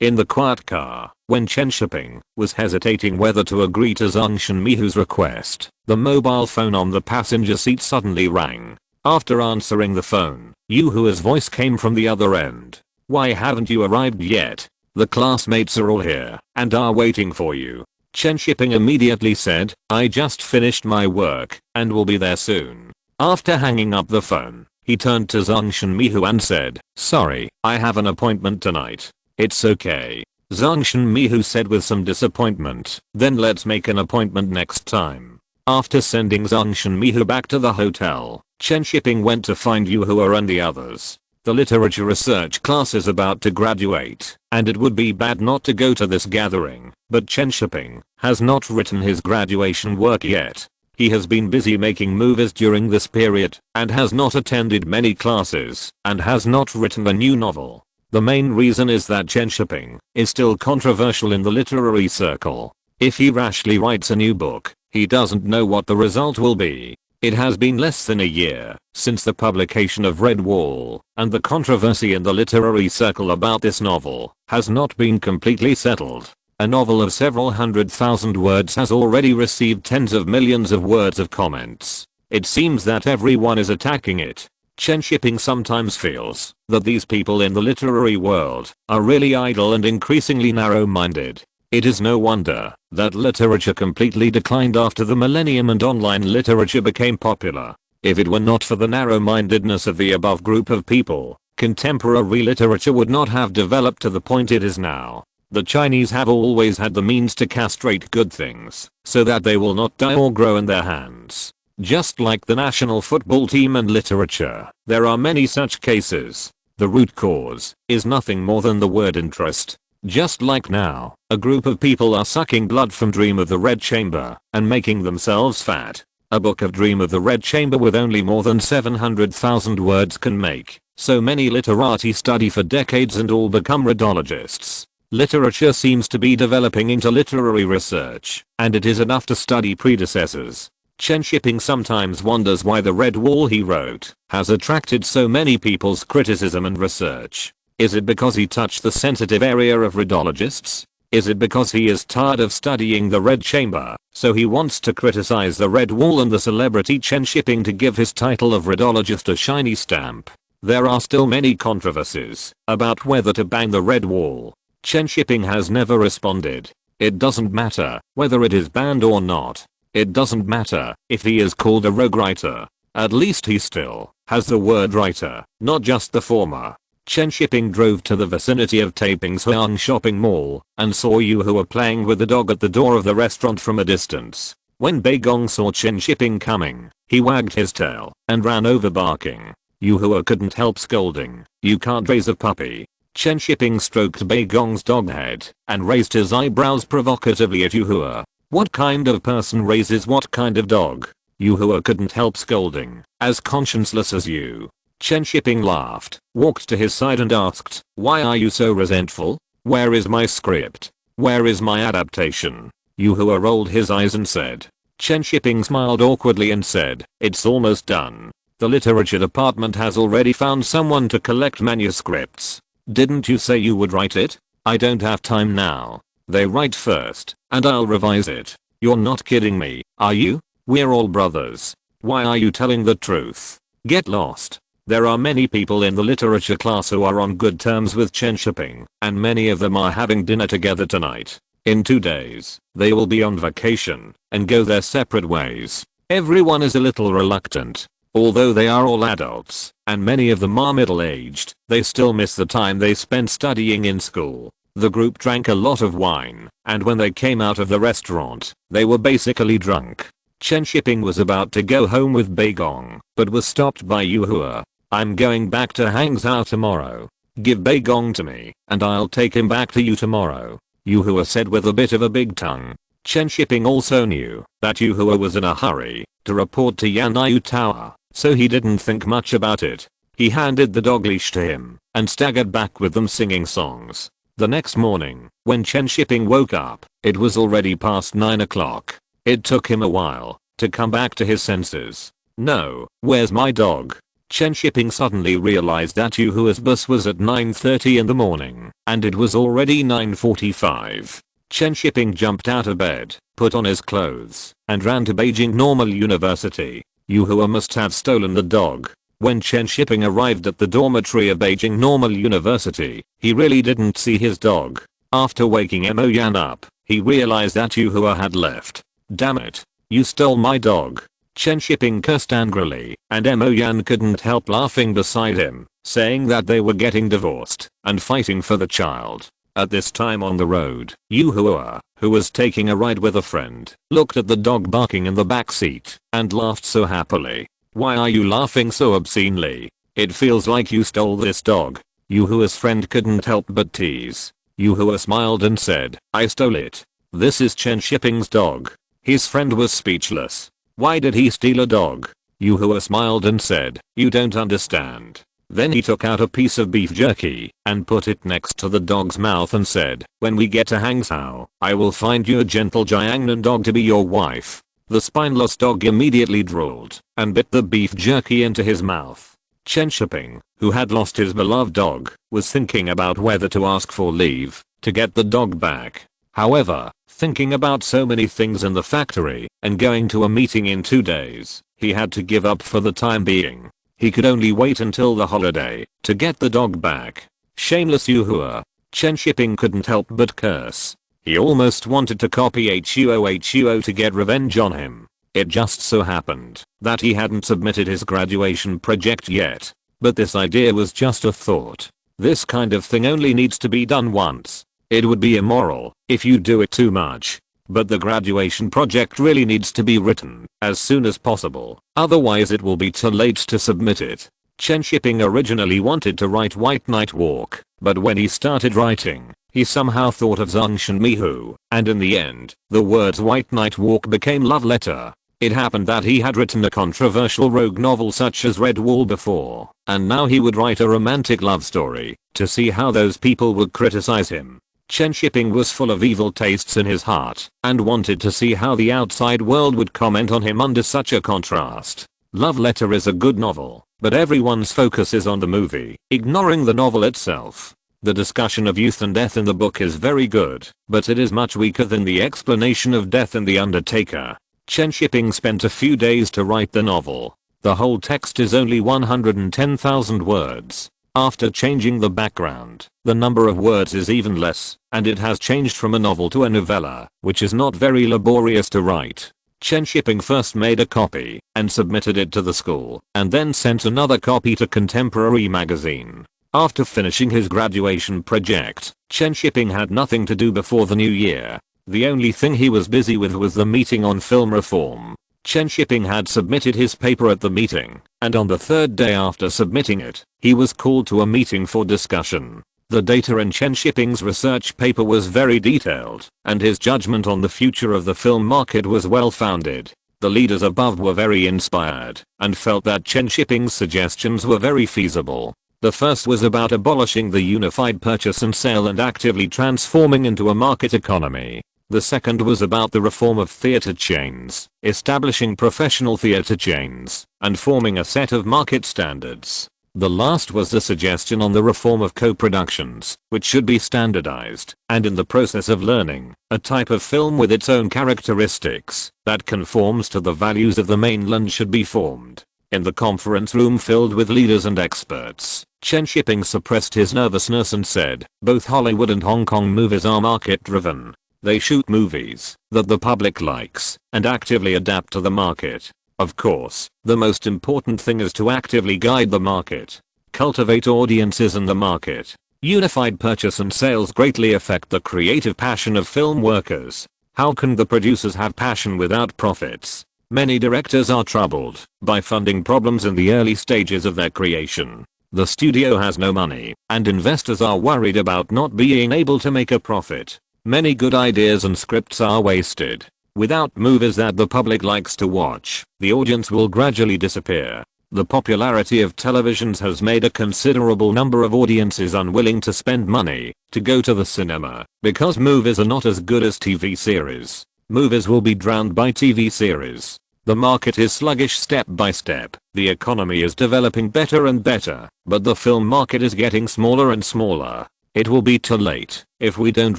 In the quiet car, when Chen Shiping was hesitating whether to agree to Zhang Shenmihu's request, the mobile phone on the passenger seat suddenly rang. After answering the phone, Yu Hua's voice came from the other end. "Why haven't you arrived yet? The classmates are all here and are waiting for you." Chen Shiping immediately said, "I just finished my work and will be there soon." After hanging up the phone, he turned to Zhang Shenmihu and said, "Sorry, I have an appointment tonight." "It's okay," Zhang Shenmihu said with some disappointment. "Then let's make an appointment next time." After sending Zhang Shenmihu back to the hotel, Chen Shiping went to find Yu Hua and the others. The literature research class is about to graduate, and it would be bad not to go to this gathering, but Chen Shiping has not written his graduation work yet. He has been busy making movies during this period, and has not attended many classes, and has not written a new novel. The main reason is that Chen Shiping is still controversial in the literary circle. If he rashly writes a new book, he doesn't know what the result will be. It has been less than a year since the publication of Red Wall, and the controversy in the literary circle about this novel has not been completely settled. A novel of several 100,000 words has already received tens of millions of words of comments. It seems that everyone is attacking it. Chen Shiping sometimes feels that these people in the literary world are really idle and increasingly narrow-minded. It is no wonder that literature completely declined after the millennium and online literature became popular. If it were not for the narrow-mindedness of the above group of people, contemporary literature would not have developed to the point it is now. The Chinese have always had the means to castrate good things so that they will not die or grow in their hands. Just like the national football team and literature, there are many such cases. The root cause is nothing more than the word interest. Just like now, a group of people are sucking blood from Dream of the Red Chamber and making themselves fat. A book of Dream of the Red Chamber with only more than 700,000 words can make so many literati study for decades and all become rhodologists. Literature seems to be developing into literary research, and it is enough to study predecessors. Chen Shiping sometimes wonders why the Red Wall he wrote has attracted so many people's criticism and research. Is it because he touched the sensitive area of rhodologists? Is it because he is tired of studying the Red Chamber, so he wants to criticize the Red Wall and the celebrity Chen Shiping to give his title of rhodologist a shiny stamp? There are still many controversies about whether to ban the Red Wall. Chen Shiping has never responded. It doesn't matter whether it is banned or not. It doesn't matter if he is called a rogue writer. At least he still has the word writer, not just the former. Chen Shiping drove to the vicinity of Taiping's Huang shopping mall and saw Yu Hua playing with the dog at the door of the restaurant from a distance. When Bei Gong saw Chen Shiping coming, he wagged his tail and ran over barking. Yu Hua couldn't help scolding, "You can't raise a puppy." Chen Shiping stroked Bei Gong's dog head and raised his eyebrows provocatively at Yu Hua. What kind of person raises what kind of dog? Yu Hua couldn't help scolding, "As conscienceless as you." Chen Shiping laughed, walked to his side and asked, "Why are you so resentful? Where is my script? Where is my adaptation?" Yu Hua rolled his eyes and said. Chen Shiping smiled awkwardly and said, "It's almost done. The literature department has already found someone to collect manuscripts. Didn't you say you would write it? I don't have time now. They write first, and I'll revise it." "You're not kidding me, are you? We're all brothers. Why are you telling the truth? Get lost." There are many people in the literature class who are on good terms with Chen Shiping, and many of them are having dinner together tonight. In 2 days, they will be on vacation and go their separate ways. Everyone is a little reluctant. Although they are all adults, and many of them are middle-aged, they still miss the time they spent studying in school. The group drank a lot of wine, and when they came out of the restaurant, they were basically drunk. Chen Shiping was about to go home with Bei Gong, but was stopped by Yu Hua. "I'm going back to Hangzhou tomorrow. Give Bei Gong to me, and I'll take him back to you tomorrow," Yu Hua said with a bit of a big tongue. Chen Shiping also knew that Yu Hua was in a hurry to report to Yan'yu Tower, so he didn't think much about it. He handed the dog leash to him and staggered back with them singing songs. The next morning, when Chen Shiping woke up, it was already past 9 o'clock. It took him a while to come back to his senses. "No, where's my dog?" Chen Shiping suddenly realized that Yu Hua's bus was at 9:30 in the morning, and it was already 9:45. Chen Shiping jumped out of bed, put on his clothes, and ran to Beijing Normal University. Yu Hua must have stolen the dog. When Chen Shiping arrived at the dormitory of Beijing Normal University, he really didn't see his dog. After waking Mo Yan up, he realized that Yu Hua had left. "Damn it. You stole my dog." Chen Shiping cursed angrily, and Mo Yan couldn't help laughing beside him, saying that they were getting divorced and fighting for the child. At this time on the road, Yu Hua, who was taking a ride with a friend, looked at the dog barking in the back seat and laughed so happily. "Why are you laughing so obscenely? It feels like you stole this dog." Yu Hua's friend couldn't help but tease. Yu Hua smiled and said, "I stole it. This is Chen Shiping's dog." His friend was speechless. "Why did he steal a dog?" Yu Hua smiled and said, "You don't understand." Then he took out a piece of beef jerky and put it next to the dog's mouth and said, "When we get to Hangzhou, I will find you a gentle Jiangnan dog to be your wife." The spineless dog immediately drooled and bit the beef jerky into his mouth. Chen Shiping, who had lost his beloved dog, was thinking about whether to ask for leave to get the dog back. However, thinking about so many things in the factory and going to a meeting in 2 days, he had to give up for the time being. He could only wait until the holiday to get the dog back. Shameless Yuhua. Chen Shiping couldn't help but curse. He almost wanted to copy Huo to get revenge on him. It just so happened that he hadn't submitted his graduation project yet. But this idea was just a thought. This kind of thing only needs to be done once. It would be immoral if you do it too much. But the graduation project really needs to be written as soon as possible, otherwise it will be too late to submit it. Chen Shiping originally wanted to write White Night Walk, but when he started writing, he somehow thought of Zhongshan Mihu, and in the end, the words White Night Walk became love letter. It happened that he had written a controversial rogue novel such as Red Wall before, and now he would write a romantic love story to see how those people would criticize him. Chen Shiping was full of evil tastes in his heart and wanted to see how the outside world would comment on him under such a contrast. Love Letter is a good novel, but everyone's focus is on the movie, ignoring the novel itself. The discussion of youth and death in the book is very good, but it is much weaker than the explanation of death in The Undertaker. Chen Shiping spent a few days to write the novel. The whole text is only 110,000 words. After changing the background, the number of words is even less, and it has changed from a novel to a novella, which is not very laborious to write. Chen Shiping first made a copy and submitted it to the school, and then sent another copy to Contemporary magazine. After finishing his graduation project, Chen Shiping had nothing to do before the new year. The only thing he was busy with was the meeting on film reform. Chen Shiping had submitted his paper at the meeting, and on the third day after submitting it, he was called to a meeting for discussion. The data in Chen Shiping's research paper was very detailed, and his judgment on the future of the film market was well founded. The leaders above were very inspired, and felt that Chen Shiping's suggestions were very feasible. The first was about abolishing the unified purchase and sale and actively transforming into a market economy. The second was about the reform of theater chains, establishing professional theater chains, and forming a set of market standards. The last was the suggestion on the reform of co-productions, which should be standardized, and in the process of learning, a type of film with its own characteristics, that conforms to the values of the mainland should be formed. In the conference room filled with leaders and experts, Chen Shiping suppressed his nervousness and said, both Hollywood and Hong Kong movies are market driven. They shoot movies that the public likes and actively adapt to the market. Of course, the most important thing is to actively guide the market. Cultivate audiences in the market. Unified purchase and sales greatly affect the creative passion of film workers. How can the producers have passion without profits? Many directors are troubled by funding problems in the early stages of their creation. The studio has no money, and investors are worried about not being able to make a profit. Many good ideas and scripts are wasted. Without movies that the public likes to watch, the audience will gradually disappear. The popularity of televisions has made a considerable number of audiences unwilling to spend money to go to the cinema, because movies are not as good as TV series. Movies will be drowned by TV series. The market is sluggish step by step. The economy is developing better and better, but the film market is getting smaller and smaller. It will be too late if we don't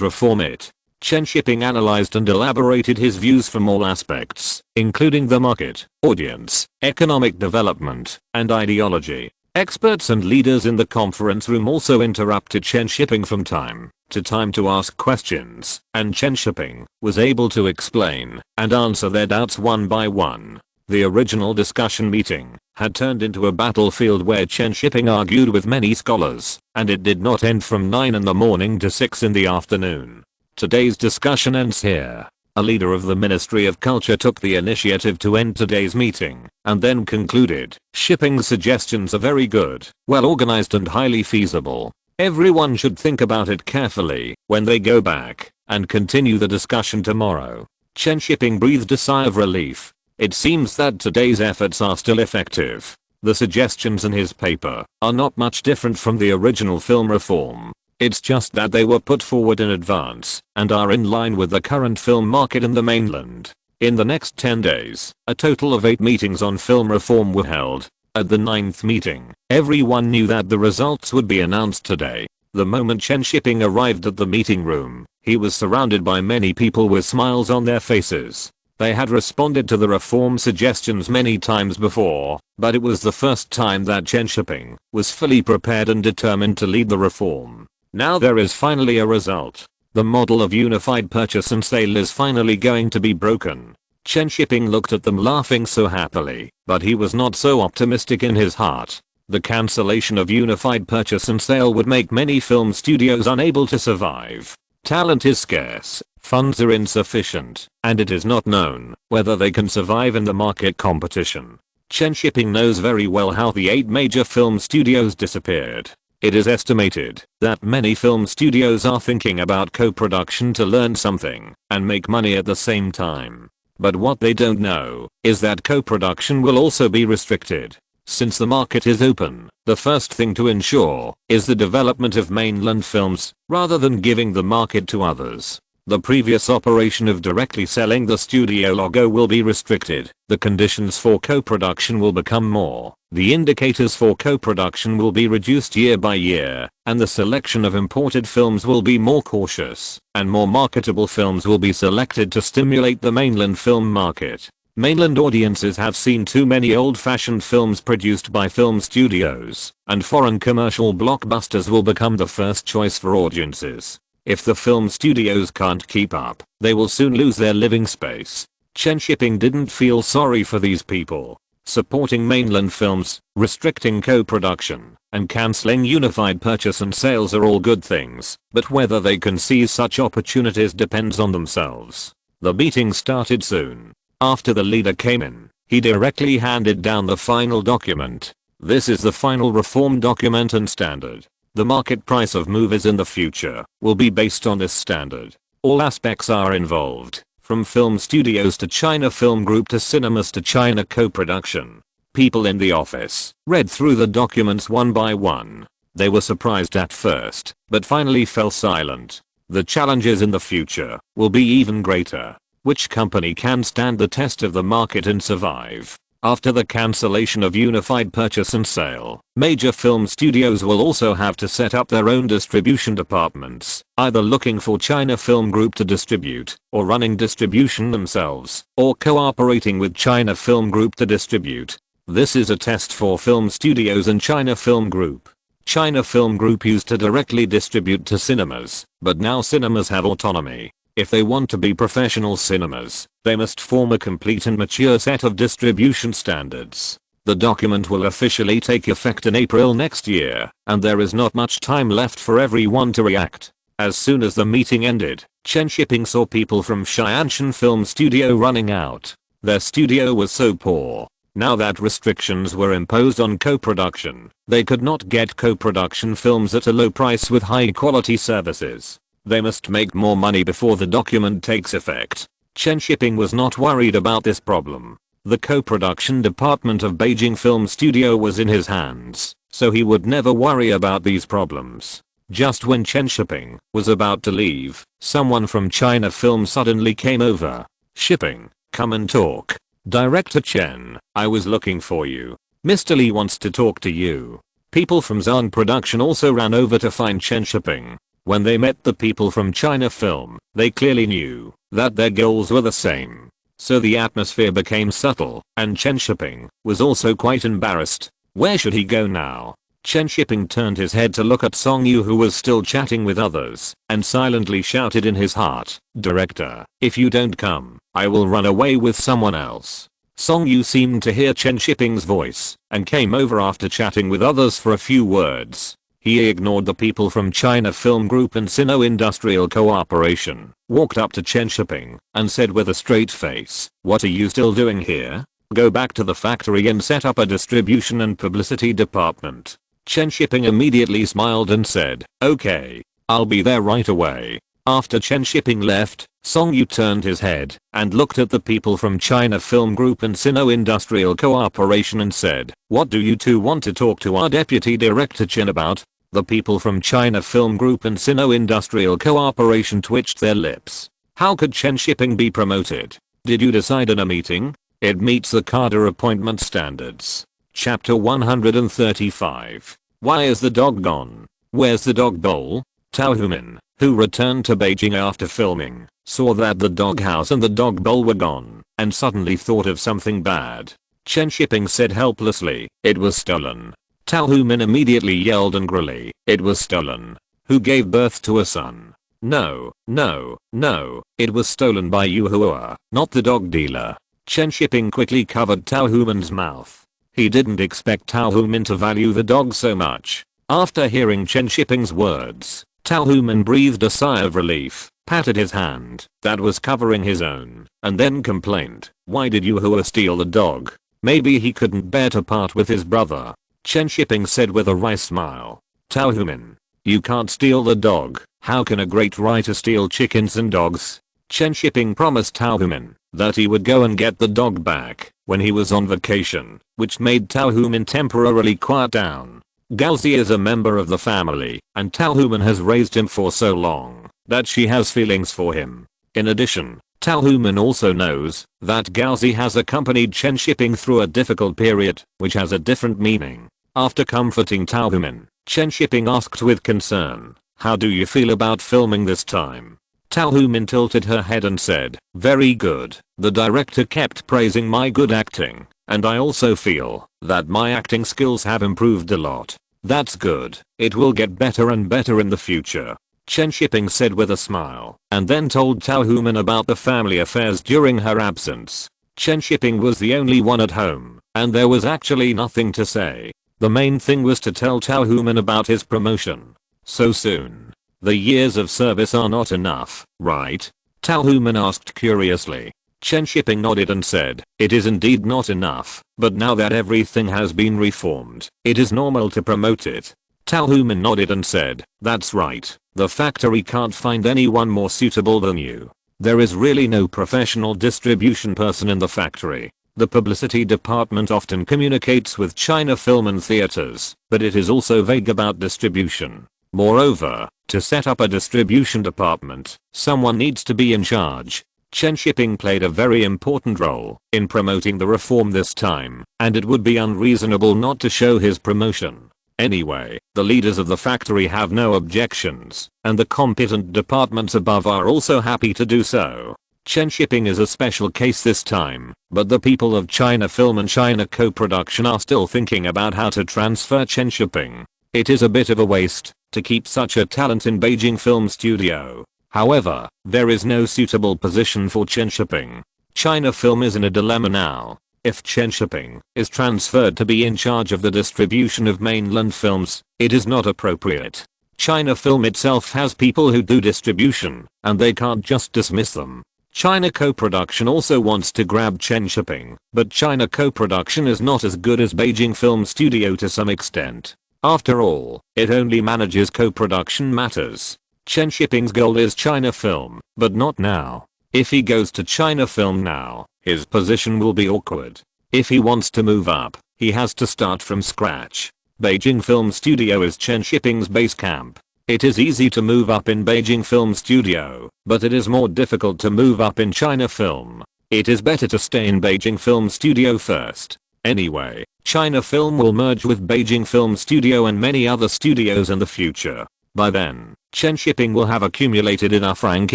reform it. Chen Shiping analyzed and elaborated his views from all aspects, including the market, audience, economic development, and ideology. Experts and leaders in the conference room also interrupted Chen Shiping from time to time to ask questions, and Chen Shiping was able to explain and answer their doubts one by one. The original discussion meeting had turned into a battlefield where Chen Shiping argued with many scholars, and it did not end from 9 in the morning to 6 in the afternoon. Today's discussion ends here. A leader of the Ministry of Culture took the initiative to end today's meeting, and then concluded, Shipping's suggestions are very good, well organized and highly feasible. Everyone should think about it carefully when they go back and continue the discussion tomorrow. Chen Shiping breathed a sigh of relief. It seems that today's efforts are still effective. The suggestions in his paper are not much different from the original film reform. It's just that they were put forward in advance and are in line with the current film market in the mainland. In the next 10 days, a total of 8 meetings on film reform were held. At the 9th meeting, everyone knew that the results would be announced today. The moment Chen Shiping arrived at the meeting room, He was surrounded by many people with smiles on their faces. They had responded to the reform suggestions many times before, but it was the first time that Chen Shiping was fully prepared and determined to lead the reform. Now there is finally a result. The model of unified purchase and sale is finally going to be broken. Chen Shiping looked at them laughing so happily, but he was not so optimistic in his heart. The cancellation of unified purchase and sale would make many film studios unable to survive. Talent is scarce, funds are insufficient, and it is not known whether they can survive in the market competition. Chen Shiping knows very well how the 8 major film studios disappeared. It is estimated that many film studios are thinking about co-production to learn something and make money at the same time. But what they don't know is that co-production will also be restricted. Since the market is open, the first thing to ensure is the development of mainland films, rather than giving the market to others. The previous operation of directly selling the studio logo will be restricted. The conditions for co-production will become more. The indicators for co-production will be reduced year by year, and the selection of imported films will be more cautious, and more marketable films will be selected to stimulate the mainland film market. Mainland audiences have seen too many old-fashioned films produced by film studios, and foreign commercial blockbusters will become the first choice for audiences. If the film studios can't keep up, they will soon lose their living space. Chen Shiping didn't feel sorry for these people. Supporting mainland films, restricting co-production, and cancelling unified purchase and sales are all good things, but whether they can seize such opportunities depends on themselves. The meeting started soon. After the leader came in, he directly handed down the final document. This is the final reform document and standard. The market price of movies in the future will be based on this standard. All aspects are involved, from film studios to China Film Group to cinemas to China co-production. People in the office read through the documents one by one. They were surprised at first, but finally fell silent. The challenges in the future will be even greater. Which company can stand the test of the market and survive? After the cancellation of unified purchase and sale, major film studios will also have to set up their own distribution departments, either looking for China Film Group to distribute, or running distribution themselves, or cooperating with China Film Group to distribute. This is a test for film studios and China Film Group. China Film Group used to directly distribute to cinemas, but now cinemas have autonomy. If they want to be professional cinemas, they must form a complete and mature set of distribution standards. The document will officially take effect in April next year, and there is not much time left for everyone to react. As soon as the meeting ended, Chen Shiping saw people from Xianshan Film Studio running out. Their studio was so poor. Now that restrictions were imposed on co-production, they could not get co-production films at a low price with high quality services. They must make more money before the document takes effect. Chen Shiping was not worried about this problem. The co-production department of Beijing Film Studio was in his hands, so he would never worry about these problems. Just when Chen Shiping was about to leave, someone from China Film suddenly came over. "Shiping, come and talk." "Director Chen, I was looking for you. Mr. Lee wants to talk to you." People from Zhang Production also ran over to find Chen Shiping. When they met the people from China Film, they clearly knew that their goals were the same. So the atmosphere became subtle, and Chen Shiping was also quite embarrassed. Where should he go now? Chen Shiping turned his head to look at Song Yu, who was still chatting with others, and silently shouted in his heart, "Director, if you don't come, I will run away with someone else." Song Yu seemed to hear Chen Shiping's voice, and came over after chatting with others for a few words. He ignored the people from China Film Group and Sino Industrial Cooperation, walked up to Chen Shiping, and said with a straight face, "What are you still doing here? Go back to the factory and set up a distribution and publicity department." Chen Shiping immediately smiled and said, "Okay, I'll be there right away." After Chen Shiping left, Song Yu turned his head and looked at the people from China Film Group and Sino Industrial Cooperation and said, "What do you two want to talk to our deputy director Chen about?" The people from China Film Group and Sino Industrial Cooperation twitched their lips. How could Chen Shiping be promoted? Did you decide in a meeting? It meets the cadre appointment standards. Chapter 135. Why is the dog gone? Where's the dog bowl? Tao Human, who returned to Beijing after filming, saw that the doghouse and the dog bowl were gone, and suddenly thought of something bad. Chen Shiping said helplessly, "It was stolen." Tao Human immediately yelled angrily, "It was stolen. Who gave birth to a son?" No, no, no, it was stolen by Yu Hua, not the dog dealer." Chen Shiping quickly covered Tao Human's mouth. He didn't expect Tao Human to value the dog so much. After hearing Chen Shiping's words, Tao Human breathed a sigh of relief, patted his hand that was covering his own, and then complained, "Why did Yu Hua steal the dog? Maybe he couldn't bear to part with his brother." Chen Shiping said with a wry smile, "Tao Human, you can't steal the dog. How can a great writer steal chickens and dogs?" Chen Shiping promised Tao Human that he would go and get the dog back when he was on vacation, which made Tao Human temporarily quiet down. Galzi is a member of the family, and Tao Human has raised him for so long that she has feelings for him. In addition, Tao Human also knows that Galzi has accompanied Chen Shiping through a difficult period, which has a different meaning. After comforting Tao Human, Chen Shiping asked with concern, "How do you feel about filming this time?" Tao Human tilted her head and said, "Very good. The director kept praising my good acting, and I also feel that my acting skills have improved a lot." "That's good. It will get better and better in the future," Chen Shiping said with a smile, and then told Tao Human about the family affairs during her absence. Chen Shiping was the only one at home, and there was actually nothing to say. The main thing was to tell Tao Human about his promotion. So soon. The years of service are not enough, right? Tao Human asked curiously. Chen Shiping nodded and said, "It is indeed not enough, but now that everything has been reformed, it is normal to promote it." Tao Human nodded and said, "That's right. The factory can't find anyone more suitable than you. There is really no professional distribution person in the factory. The publicity department often communicates with China Film and theaters, but it is also vague about distribution. Moreover, to set up a distribution department, someone needs to be in charge." Chen Shiping played a very important role in promoting the reform this time, and it would be unreasonable not to show his promotion. Anyway, the leaders of the factory have no objections, and the competent departments above are also happy to do so. Chen Shiping is a special case this time, but the people of China Film and China Co-Production are still thinking about how to transfer Chen Shiping. It is a bit of a waste to keep such a talent in Beijing Film Studio. However, there is no suitable position for Chen Shiping. China Film is in a dilemma now. If Chen Shiping is transferred to be in charge of the distribution of mainland films, it is not appropriate. China Film itself has people who do distribution, and they can't just dismiss them. China Co-Production also wants to grab Chen Shiping, but China Co-Production is not as good as Beijing Film Studio to some extent. After all, it only manages co-production matters. Chen Shiping's goal is China Film, but not now. If he goes to China Film now, his position will be awkward. If he wants to move up, he has to start from scratch. Beijing Film Studio is Chen Shiping's base camp. It is easy to move up in Beijing Film Studio, but it is more difficult to move up in China Film. It is better to stay in Beijing Film Studio first. Anyway, China Film will merge with Beijing Film Studio and many other studios in the future. By then, Chen Shiping will have accumulated enough rank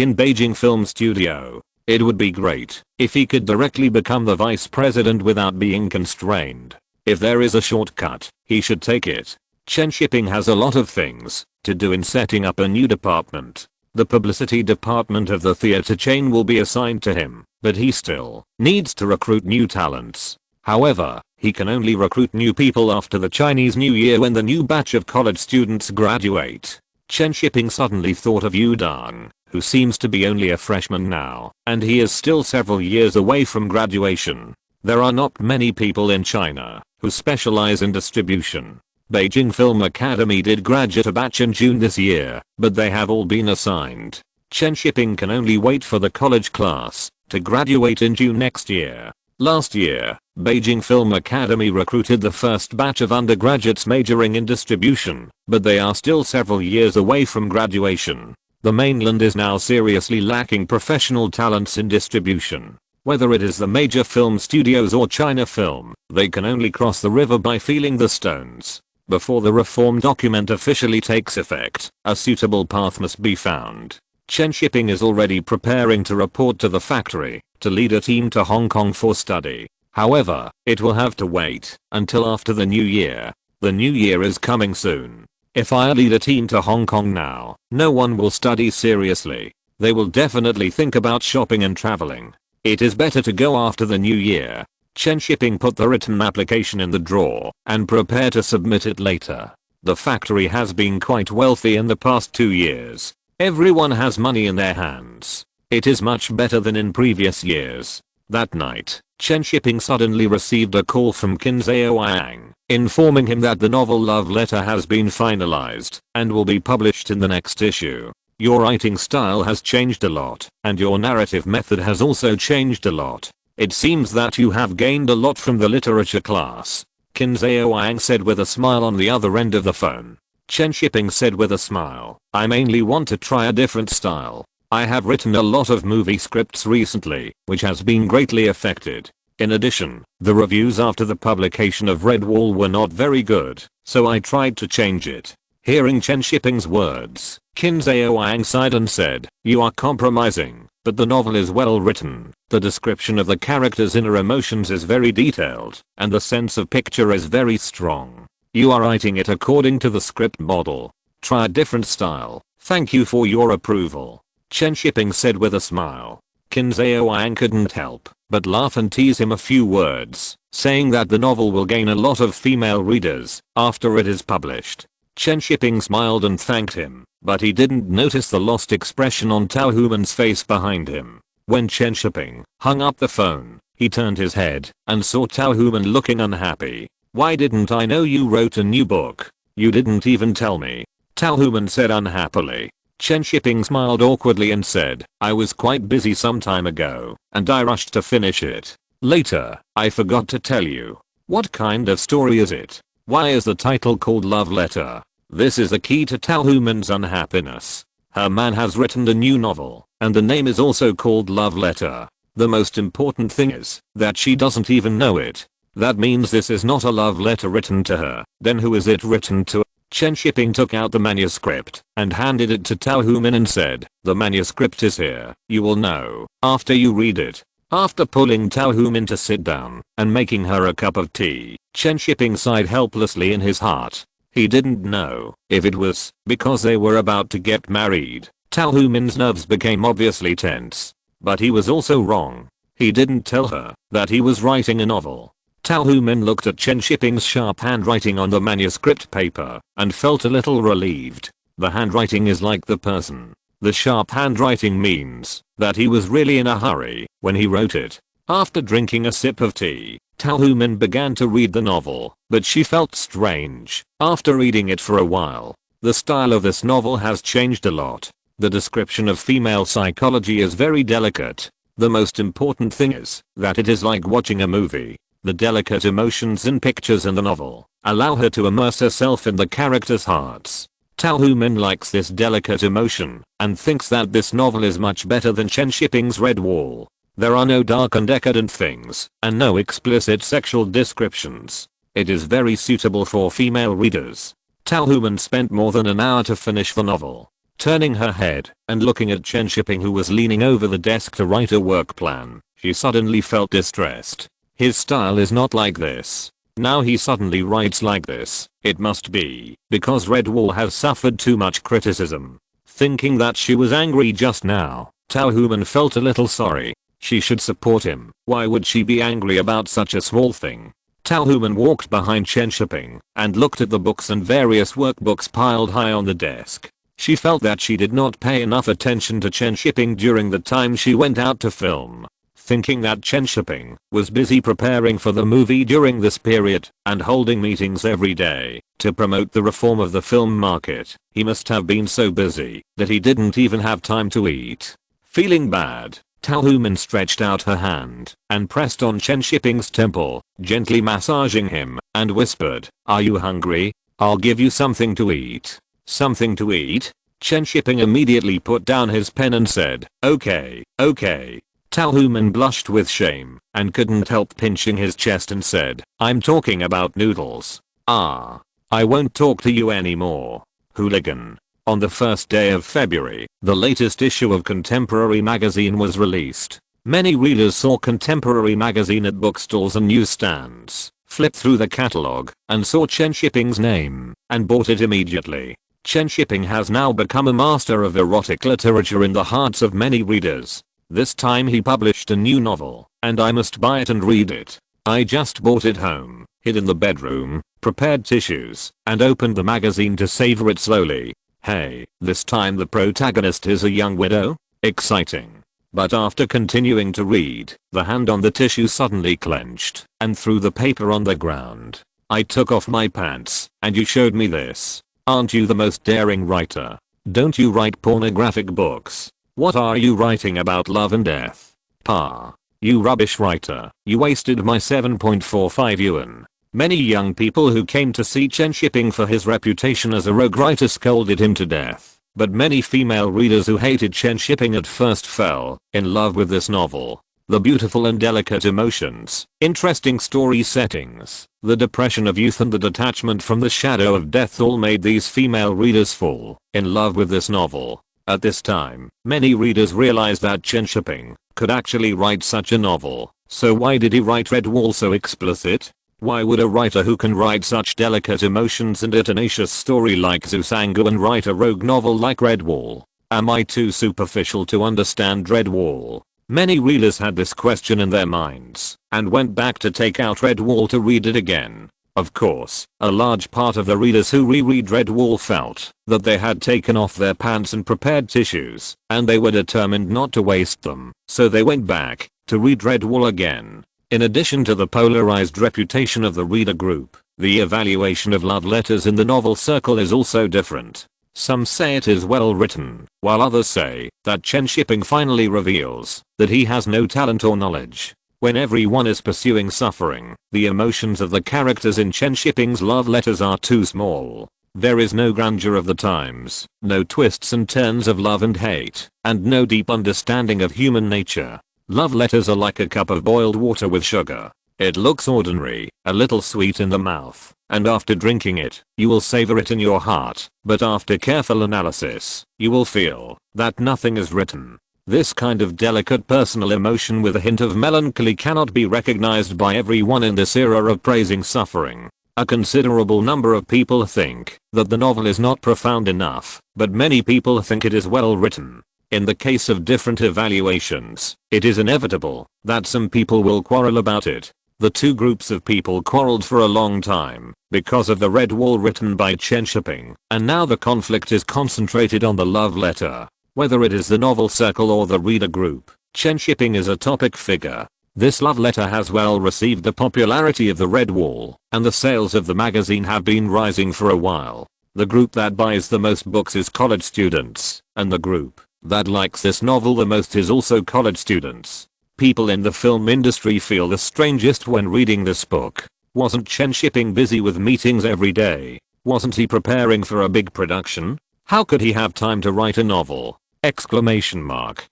in Beijing Film Studio. It would be great if he could directly become the vice president without being constrained. If there is a shortcut, he should take it. Chen Shiping has a lot of things to do in setting up a new department. The publicity department of the theater chain will be assigned to him, but he still needs to recruit new talents. However, he can only recruit new people after the Chinese New Year when the new batch of college students graduate. Chen Shiping suddenly thought of Yu Dang, who seems to be only a freshman now, and he is still several years away from graduation. There are not many people in China who specialize in distribution. Beijing Film Academy did graduate a batch in June this year, but they have all been assigned. Chen Shiping can only wait for the college class to graduate in June next year. Last year, Beijing Film Academy recruited the first batch of undergraduates majoring in distribution, but they are still several years away from graduation. The mainland is now seriously lacking professional talents in distribution. Whether it is the major film studios or China Film, they can only cross the river by feeling the stones. Before the reform document officially takes effect, a suitable path must be found. Chen Shiping is already preparing to report to the factory to lead a team to Hong Kong for study. However, it will have to wait until after the new year. The new year is coming soon. If I lead a team to Hong Kong now, no one will study seriously. They will definitely think about shopping and traveling. It is better to go after the new year. Chen Shiping put the written application in the drawer and prepared to submit it later. The factory has been quite wealthy in the past 2 years. Everyone has money in their hands. It is much better than in previous years. That night, Chen Shiping suddenly received a call from Qin Zhaoyang, informing him that the novel Love Letter has been finalized and will be published in the next issue. Your writing style has changed a lot, and your narrative method has also changed a lot. It seems that you have gained a lot from the literature class. Qin Zhaoyang said with a smile on the other end of the phone. Chen Shiping said with a smile, I mainly want to try a different style. I have written a lot of movie scripts recently, which has been greatly affected. In addition, the reviews after the publication of Red Wall were not very good, so I tried to change it. Hearing Chen Shiping's words, Qin Zhaoyang sighed and said, you are compromising, but the novel is well written. The description of the characters' inner emotions is very detailed, and the sense of picture is very strong. You are writing it according to the script model. Try a different style. Thank you for your approval. Chen Shiping said with a smile. Qin Zhaoyang couldn't help but laugh and tease him a few words, saying that the novel will gain a lot of female readers after it is published. Chen Shiping smiled and thanked him, but he didn't notice the lost expression on Tao Human's face behind him. When Chen Shiping hung up the phone, he turned his head and saw Tao Human looking unhappy. Why didn't I know you wrote a new book? You didn't even tell me. Tao Human said unhappily. Chen Shiping smiled awkwardly and said, I was quite busy some time ago, and I rushed to finish it. Later, I forgot to tell you. What kind of story is it? Why is the title called Love Letter? This is the key to Tao Human's unhappiness. Her man has written a new novel, and the name is also called Love Letter. The most important thing is that she doesn't even know it. That means this is not a love letter written to her. Then who is it written to? Chen Shiping took out the manuscript and handed it to Tao Human and said, the manuscript is here. You will know after you read it. After pulling Tao Human to sit down and making her a cup of tea, Chen Shiping sighed helplessly in his heart. He didn't know if it was because they were about to get married. Tao Human's nerves became obviously tense. But he was also wrong. He didn't tell her that he was writing a novel. Tao Human looked at Chen Shiping's sharp handwriting on the manuscript paper and felt a little relieved. The handwriting is like the person. The sharp handwriting means that he was really in a hurry when he wrote it. After drinking a sip of tea, Tao Human began to read the novel, but she felt strange after reading it for a while. The style of this novel has changed a lot. The description of female psychology is very delicate. The most important thing is that it is like watching a movie. The delicate emotions and pictures in the novel allow her to immerse herself in the characters' hearts. Tao Human likes this delicate emotion and thinks that this novel is much better than Chen Shiping's Red Wall. There are no dark and decadent things and no explicit sexual descriptions. It is very suitable for female readers. Tao Human spent more than an hour to finish the novel. Turning her head and looking at Chen Shiping, who was leaning over the desk to write a work plan, she suddenly felt distressed. His style is not like this. Now he suddenly writes like this. It must be because Red Wall has suffered too much criticism. Thinking that she was angry just now, Tao Human felt a little sorry. She should support him. Why would she be angry about such a small thing? Tao Human walked behind Chen Shiping and looked at the books and various workbooks piled high on the desk. She felt that she did not pay enough attention to Chen Shiping during the time she went out to film. Thinking that Chen Shiping was busy preparing for the movie during this period and holding meetings every day to promote the reform of the film market, he must have been so busy that he didn't even have time to eat. Feeling bad, Tao Human stretched out her hand and pressed on Chen Shiping's temple, gently massaging him, and whispered, "Are you hungry? I'll give you something to eat." Something to eat? Chen Shiping immediately put down his pen and said, "Okay, okay." Tao Human blushed with shame and couldn't help pinching his chest and said, "I'm talking about noodles." Ah. I won't talk to you anymore. Hooligan. On the first day of February, the latest issue of Contemporary magazine was released. Many readers saw Contemporary magazine at bookstores and newsstands, flipped through the catalog, and saw Chen Shiping's name, and bought it immediately. Chen Shiping has now become a master of erotic literature in the hearts of many readers. This time he published a new novel, and I must buy it and read it. I just bought it home, hid in the bedroom, prepared tissues, and opened the magazine to savor it slowly. Hey, this time the protagonist is a young widow? Exciting. But after continuing to read, the hand on the tissue suddenly clenched and threw the paper on the ground. I took off my pants, and you showed me this. Aren't you the most daring writer? Don't you write pornographic books? What are you writing about, love and death? Pa. You rubbish writer. You wasted my 7.45 yuan. Many young people who came to see Chen Shiping for his reputation as a rogue writer scolded him to death. But many female readers who hated Chen Shiping at first fell in love with this novel. The beautiful and delicate emotions, interesting story settings, the depression of youth and the detachment from the shadow of death all made these female readers fall in love with this novel. At this time, many readers realized that Chen Shiping could actually write such a novel. So why did he write Redwall so explicit? Why would a writer who can write such delicate emotions and a tenacious story like Zusanguan write a rogue novel like Redwall? Am I too superficial to understand Redwall? Many readers had this question in their minds and went back to take out Redwall to read it again. Of course, a large part of the readers who reread Redwall felt that they had taken off their pants and prepared tissues, and they were determined not to waste them, so they went back to read Redwall again. In addition to the polarized reputation of the reader group, the evaluation of love letters in the novel circle is also different. Some say it is well written, while others say that Chen Shiping finally reveals that he has no talent or knowledge. When everyone is pursuing suffering, the emotions of the characters in Chen Shiping's love letters are too small. There is no grandeur of the times, no twists and turns of love and hate, and no deep understanding of human nature. Love letters are like a cup of boiled water with sugar. It looks ordinary, a little sweet in the mouth, and after drinking it, you will savor it in your heart, but after careful analysis, you will feel that nothing is written. This kind of delicate personal emotion with a hint of melancholy cannot be recognized by everyone in this era of praising suffering. A considerable number of people think that the novel is not profound enough, but many people think it is well written. In the case of different evaluations, it is inevitable that some people will quarrel about it. The two groups of people quarreled for a long time because of the Redwall written by Chen Shiping, and now the conflict is concentrated on the love letter. Whether it is the novel circle or the reader group, Chen Shiping is a topic figure. This love letter has well received the popularity of the Redwall, and the sales of the magazine have been rising for a while. The group that buys the most books is college students, and the group that likes this novel the most is also college students. People in the film industry feel the strangest when reading this book. Wasn't Chen Shiping busy with meetings every day? Wasn't he preparing for a big production? How could he have time to write a novel? Exclamation mark.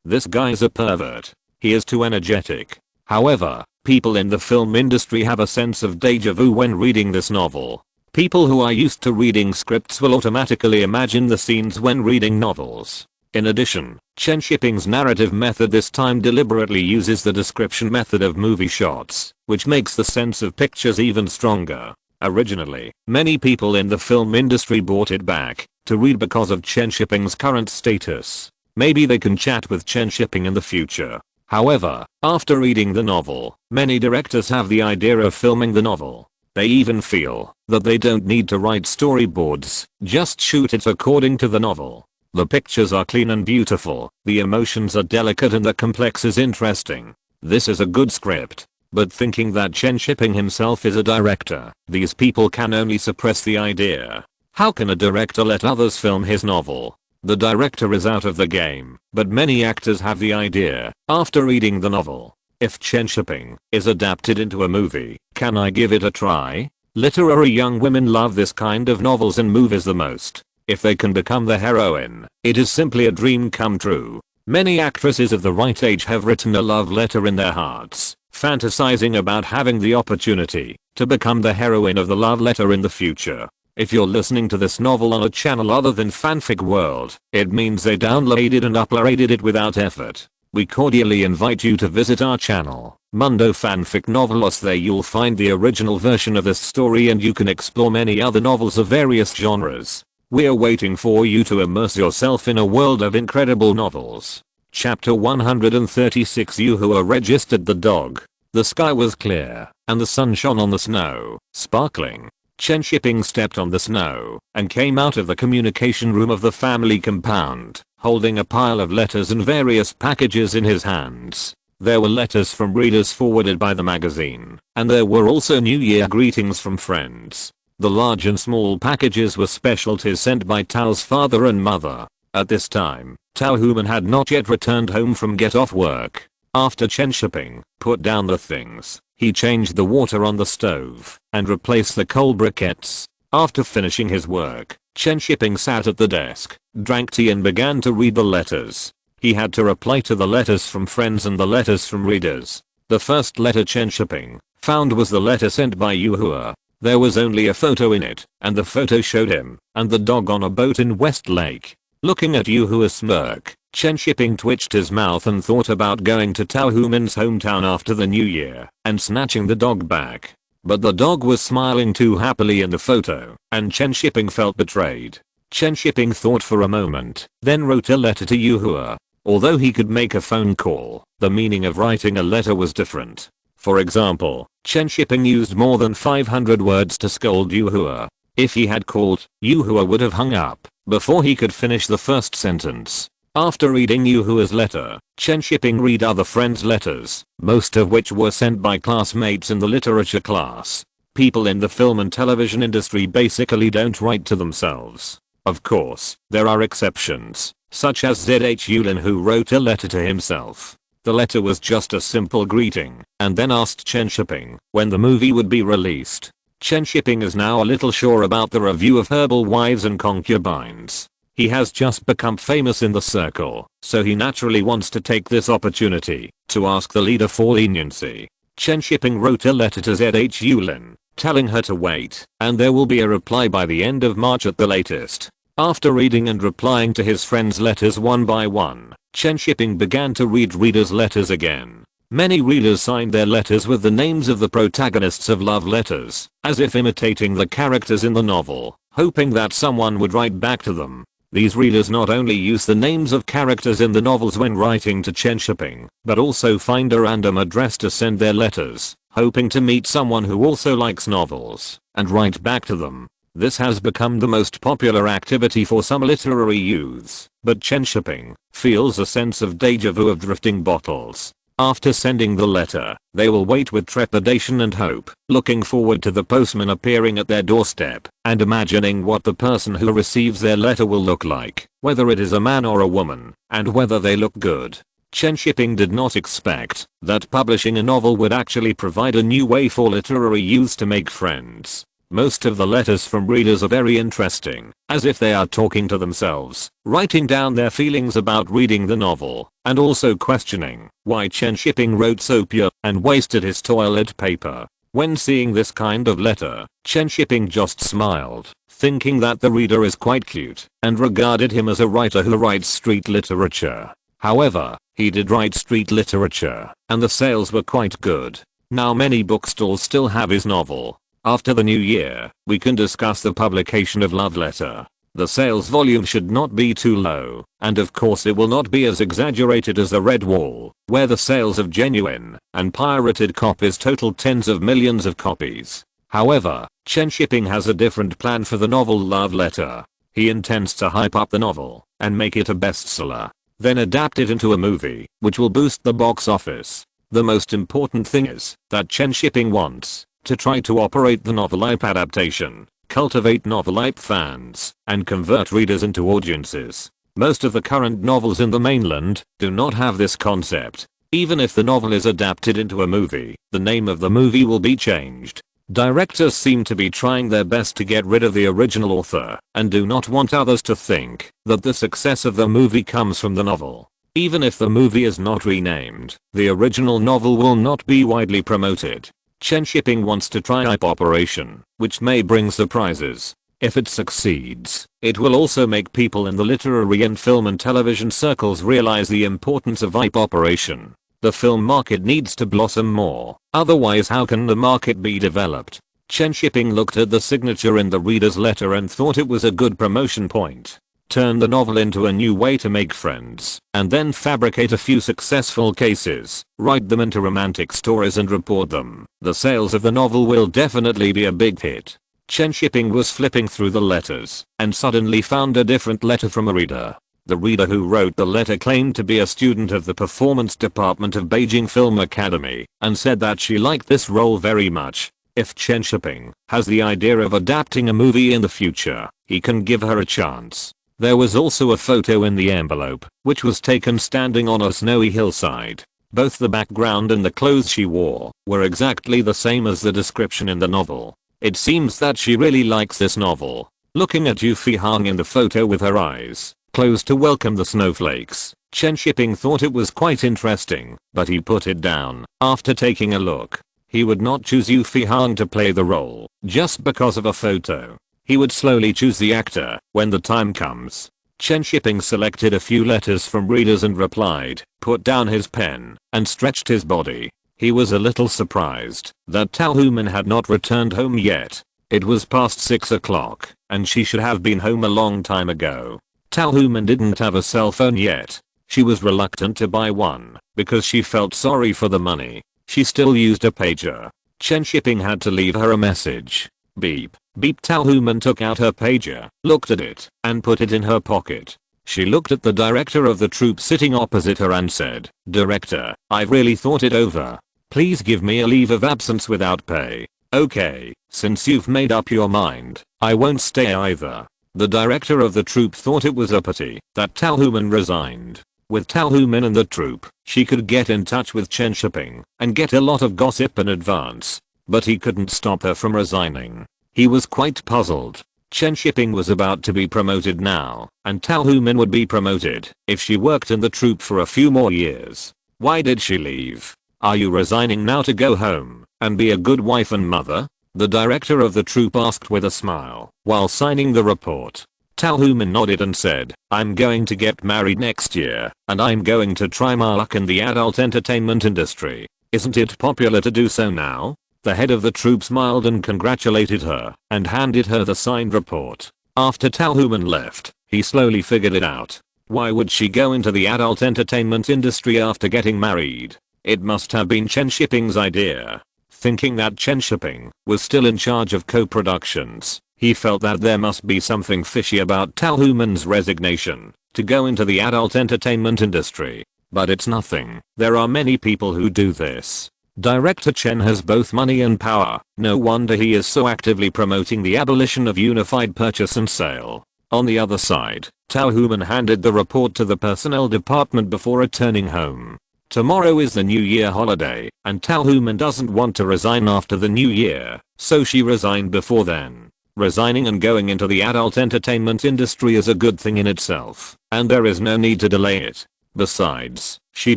This guy's a pervert. He is too energetic. However, people in the film industry have a sense of deja vu when reading this novel. People who are used to reading scripts will automatically imagine the scenes when reading novels. In addition, Chen Shiping's narrative method this time deliberately uses the description method of movie shots, which makes the sense of pictures even stronger. Originally, many people in the film industry bought it back to read because of Chen Shiping's current status. Maybe they can chat with Chen Shiping in the future. However, after reading the novel, many directors have the idea of filming the novel. They even feel that they don't need to write storyboards, just shoot it according to the novel. The pictures are clean and beautiful, the emotions are delicate and the complex is interesting. This is a good script. But thinking that Chen Shiping himself is a director, these people can only suppress the idea. How can a director let others film his novel? The director is out of the game, but many actors have the idea after reading the novel. If Chen Shiping is adapted into a movie, can I give it a try? Literary young women love this kind of novels and movies the most. If they can become the heroine, it is simply a dream come true. Many actresses of the right age have written a love letter in their hearts, fantasizing about having the opportunity to become the heroine of the love letter in the future. If you're listening to this novel on a channel other than Fanfic World, it means they downloaded and uploaded it without effort. We cordially invite you to visit our channel, Mundo Fanfic Novelos. There you'll find the original version of this story and you can explore many other novels of various genres. We're waiting for you to immerse yourself in a world of incredible novels. Chapter 136. Yuhua registered the dog. The sky was clear, and the sun shone on the snow, sparkling. Chen Shiping stepped on the snow and came out of the communication room of the family compound, holding a pile of letters and various packages in his hands. There were letters from readers forwarded by the magazine, and there were also New Year greetings from friends. The large and small packages were specialties sent by Tao's father and mother. At this time, Tao Human had not yet returned home from get off work. After Chen Shiping put down the things, he changed the water on the stove and replaced the coal briquettes. After finishing his work, Chen Shiping sat at the desk, drank tea and began to read the letters. He had to reply to the letters from friends and the letters from readers. The first letter Chen Shiping found was the letter sent by Yuhua. There was only a photo in it, and the photo showed him and the dog on a boat in West Lake. Looking at Yuhua's smirk, Chen Shiping twitched his mouth and thought about going to Tao Human's hometown after the new year and snatching the dog back. But the dog was smiling too happily in the photo, and Chen Shiping felt betrayed. Chen Shiping thought for a moment, then wrote a letter to Yuhua. Although he could make a phone call, the meaning of writing a letter was different. For example, Chen Shiping used more than 500 words to scold Yuhua. If he had called, Yuhua would have hung up before he could finish the first sentence. After reading Yuhua's letter, Chen Shiping read other friends' letters, most of which were sent by classmates in the literature class. People in the film and television industry basically don't write to themselves. Of course, there are exceptions, such as ZH Yulin, who wrote a letter to himself. The letter was just a simple greeting, and then asked Chen Shiping when the movie would be released. Chen Shiping is now a little sure about the review of Herbal Wives and Concubines. He has just become famous in the circle, so he naturally wants to take this opportunity to ask the leader for leniency. Chen Shiping wrote a letter to ZH Yulin, telling her to wait, and there will be a reply by the end of March at the latest. After reading and replying to his friends' letters one by one, Chen Shiping began to read readers' letters again. Many readers signed their letters with the names of the protagonists of love letters, as if imitating the characters in the novel, hoping that someone would write back to them. These readers not only use the names of characters in the novels when writing to Chen Shiping, but also find a random address to send their letters, hoping to meet someone who also likes novels, and write back to them. This has become the most popular activity for some literary youths, but Chen Shiping feels a sense of deja vu of drifting bottles. After sending the letter, they will wait with trepidation and hope, looking forward to the postman appearing at their doorstep, and imagining what the person who receives their letter will look like, whether it is a man or a woman, and whether they look good. Chen Shiping did not expect that publishing a novel would actually provide a new way for literary youths to make friends. Most of the letters from readers are very interesting, as if they are talking to themselves, writing down their feelings about reading the novel, and also questioning why Chen Shiping wrote so pure and wasted his toilet paper. When seeing this kind of letter, Chen Shiping just smiled, thinking that the reader is quite cute, and regarded him as a writer who writes street literature. However, he did write street literature, and the sales were quite good. Now many bookstores still have his novel. After the new year, we can discuss the publication of Love Letter. The sales volume should not be too low, and of course it will not be as exaggerated as The Red Wall, where the sales of genuine and pirated copies total tens of millions of copies. However, Chen Shiping has a different plan for the novel Love Letter. He intends to hype up the novel and make it a bestseller, then adapt it into a movie, which will boost the box office. The most important thing is that Chen Shiping wants to try to operate the novel-hype adaptation, cultivate novel-hype fans, and convert readers into audiences. Most of the current novels in the mainland do not have this concept. Even if the novel is adapted into a movie, the name of the movie will be changed. Directors seem to be trying their best to get rid of the original author, and do not want others to think that the success of the movie comes from the novel. Even if the movie is not renamed, the original novel will not be widely promoted. Chen Shiping wants to try hype operation, which may bring surprises. If it succeeds, it will also make people in the literary and film and television circles realize the importance of hype operation. The film market needs to blossom more, otherwise how can the market be developed? Chen Shiping looked at the signature in the reader's letter and thought it was a good promotion point. Turn the novel into a new way to make friends, and then fabricate a few successful cases, write them into romantic stories and report them. The sales of the novel will definitely be a big hit. Chen Shiping was flipping through the letters and suddenly found a different letter from a reader. The reader who wrote the letter claimed to be a student of the performance department of Beijing Film Academy and said that she liked this role very much. If Chen Shiping has the idea of adapting a movie in the future, he can give her a chance. There was also a photo in the envelope, which was taken standing on a snowy hillside. Both the background and the clothes she wore were exactly the same as the description in the novel. It seems that she really likes this novel. Looking at Yu Fihang in the photo with her eyes closed to welcome the snowflakes, Chen Shiping thought it was quite interesting, but he put it down after taking a look. He would not choose Yu Fihang to play the role just because of a photo. He would slowly choose the actor when the time comes. Chen Shiping selected a few letters from readers and replied, put down his pen, and stretched his body. He was a little surprised that Tao Human had not returned home yet. It was past 6 o'clock, and she should have been home a long time ago. Tao Human didn't have a cell phone yet. She was reluctant to buy one because she felt sorry for the money. She still used a pager. Chen Shiping had to leave her a message. Beep. Beep. Tao Human took out her pager, looked at it, and put it in her pocket. She looked at the director of the troupe sitting opposite her and said, Director, I've really thought it over. Please give me a leave of absence without pay. Okay, since you've made up your mind, I won't stay either. The director of the troupe thought it was a pity that Tao Human resigned. With Tao Human in the troupe, she could get in touch with Chen Shiping and get a lot of gossip in advance. But he couldn't stop her from resigning. He was quite puzzled. Chen Shiping was about to be promoted now, and Tao Human would be promoted if she worked in the troupe for a few more years. Why did she leave? Are you resigning now to go home and be a good wife and mother? The director of the troupe asked with a smile while signing the report. Tao Human nodded and said, I'm going to get married next year, and I'm going to try my luck in the adult entertainment industry. Isn't it popular to do so now? The head of the troupe smiled and congratulated her and handed her the signed report. After Tao Human left, he slowly figured it out. Why would she go into the adult entertainment industry after getting married? It must have been Chen Shiping's idea. Thinking that Chen Shiping was still in charge of co-productions, he felt that there must be something fishy about Tao Human's resignation to go into the adult entertainment industry. But it's nothing. There are many people who do this. Director Chen has both money and power. No wonder he is so actively promoting the abolition of unified purchase and sale. On the other side, Tao Human handed the report to the personnel department before returning home. Tomorrow is the New Year holiday, and Tao Human doesn't want to resign after the New Year, so she resigned before then. Resigning and going into the adult entertainment industry is a good thing in itself, and there is no need to delay it. Besides, she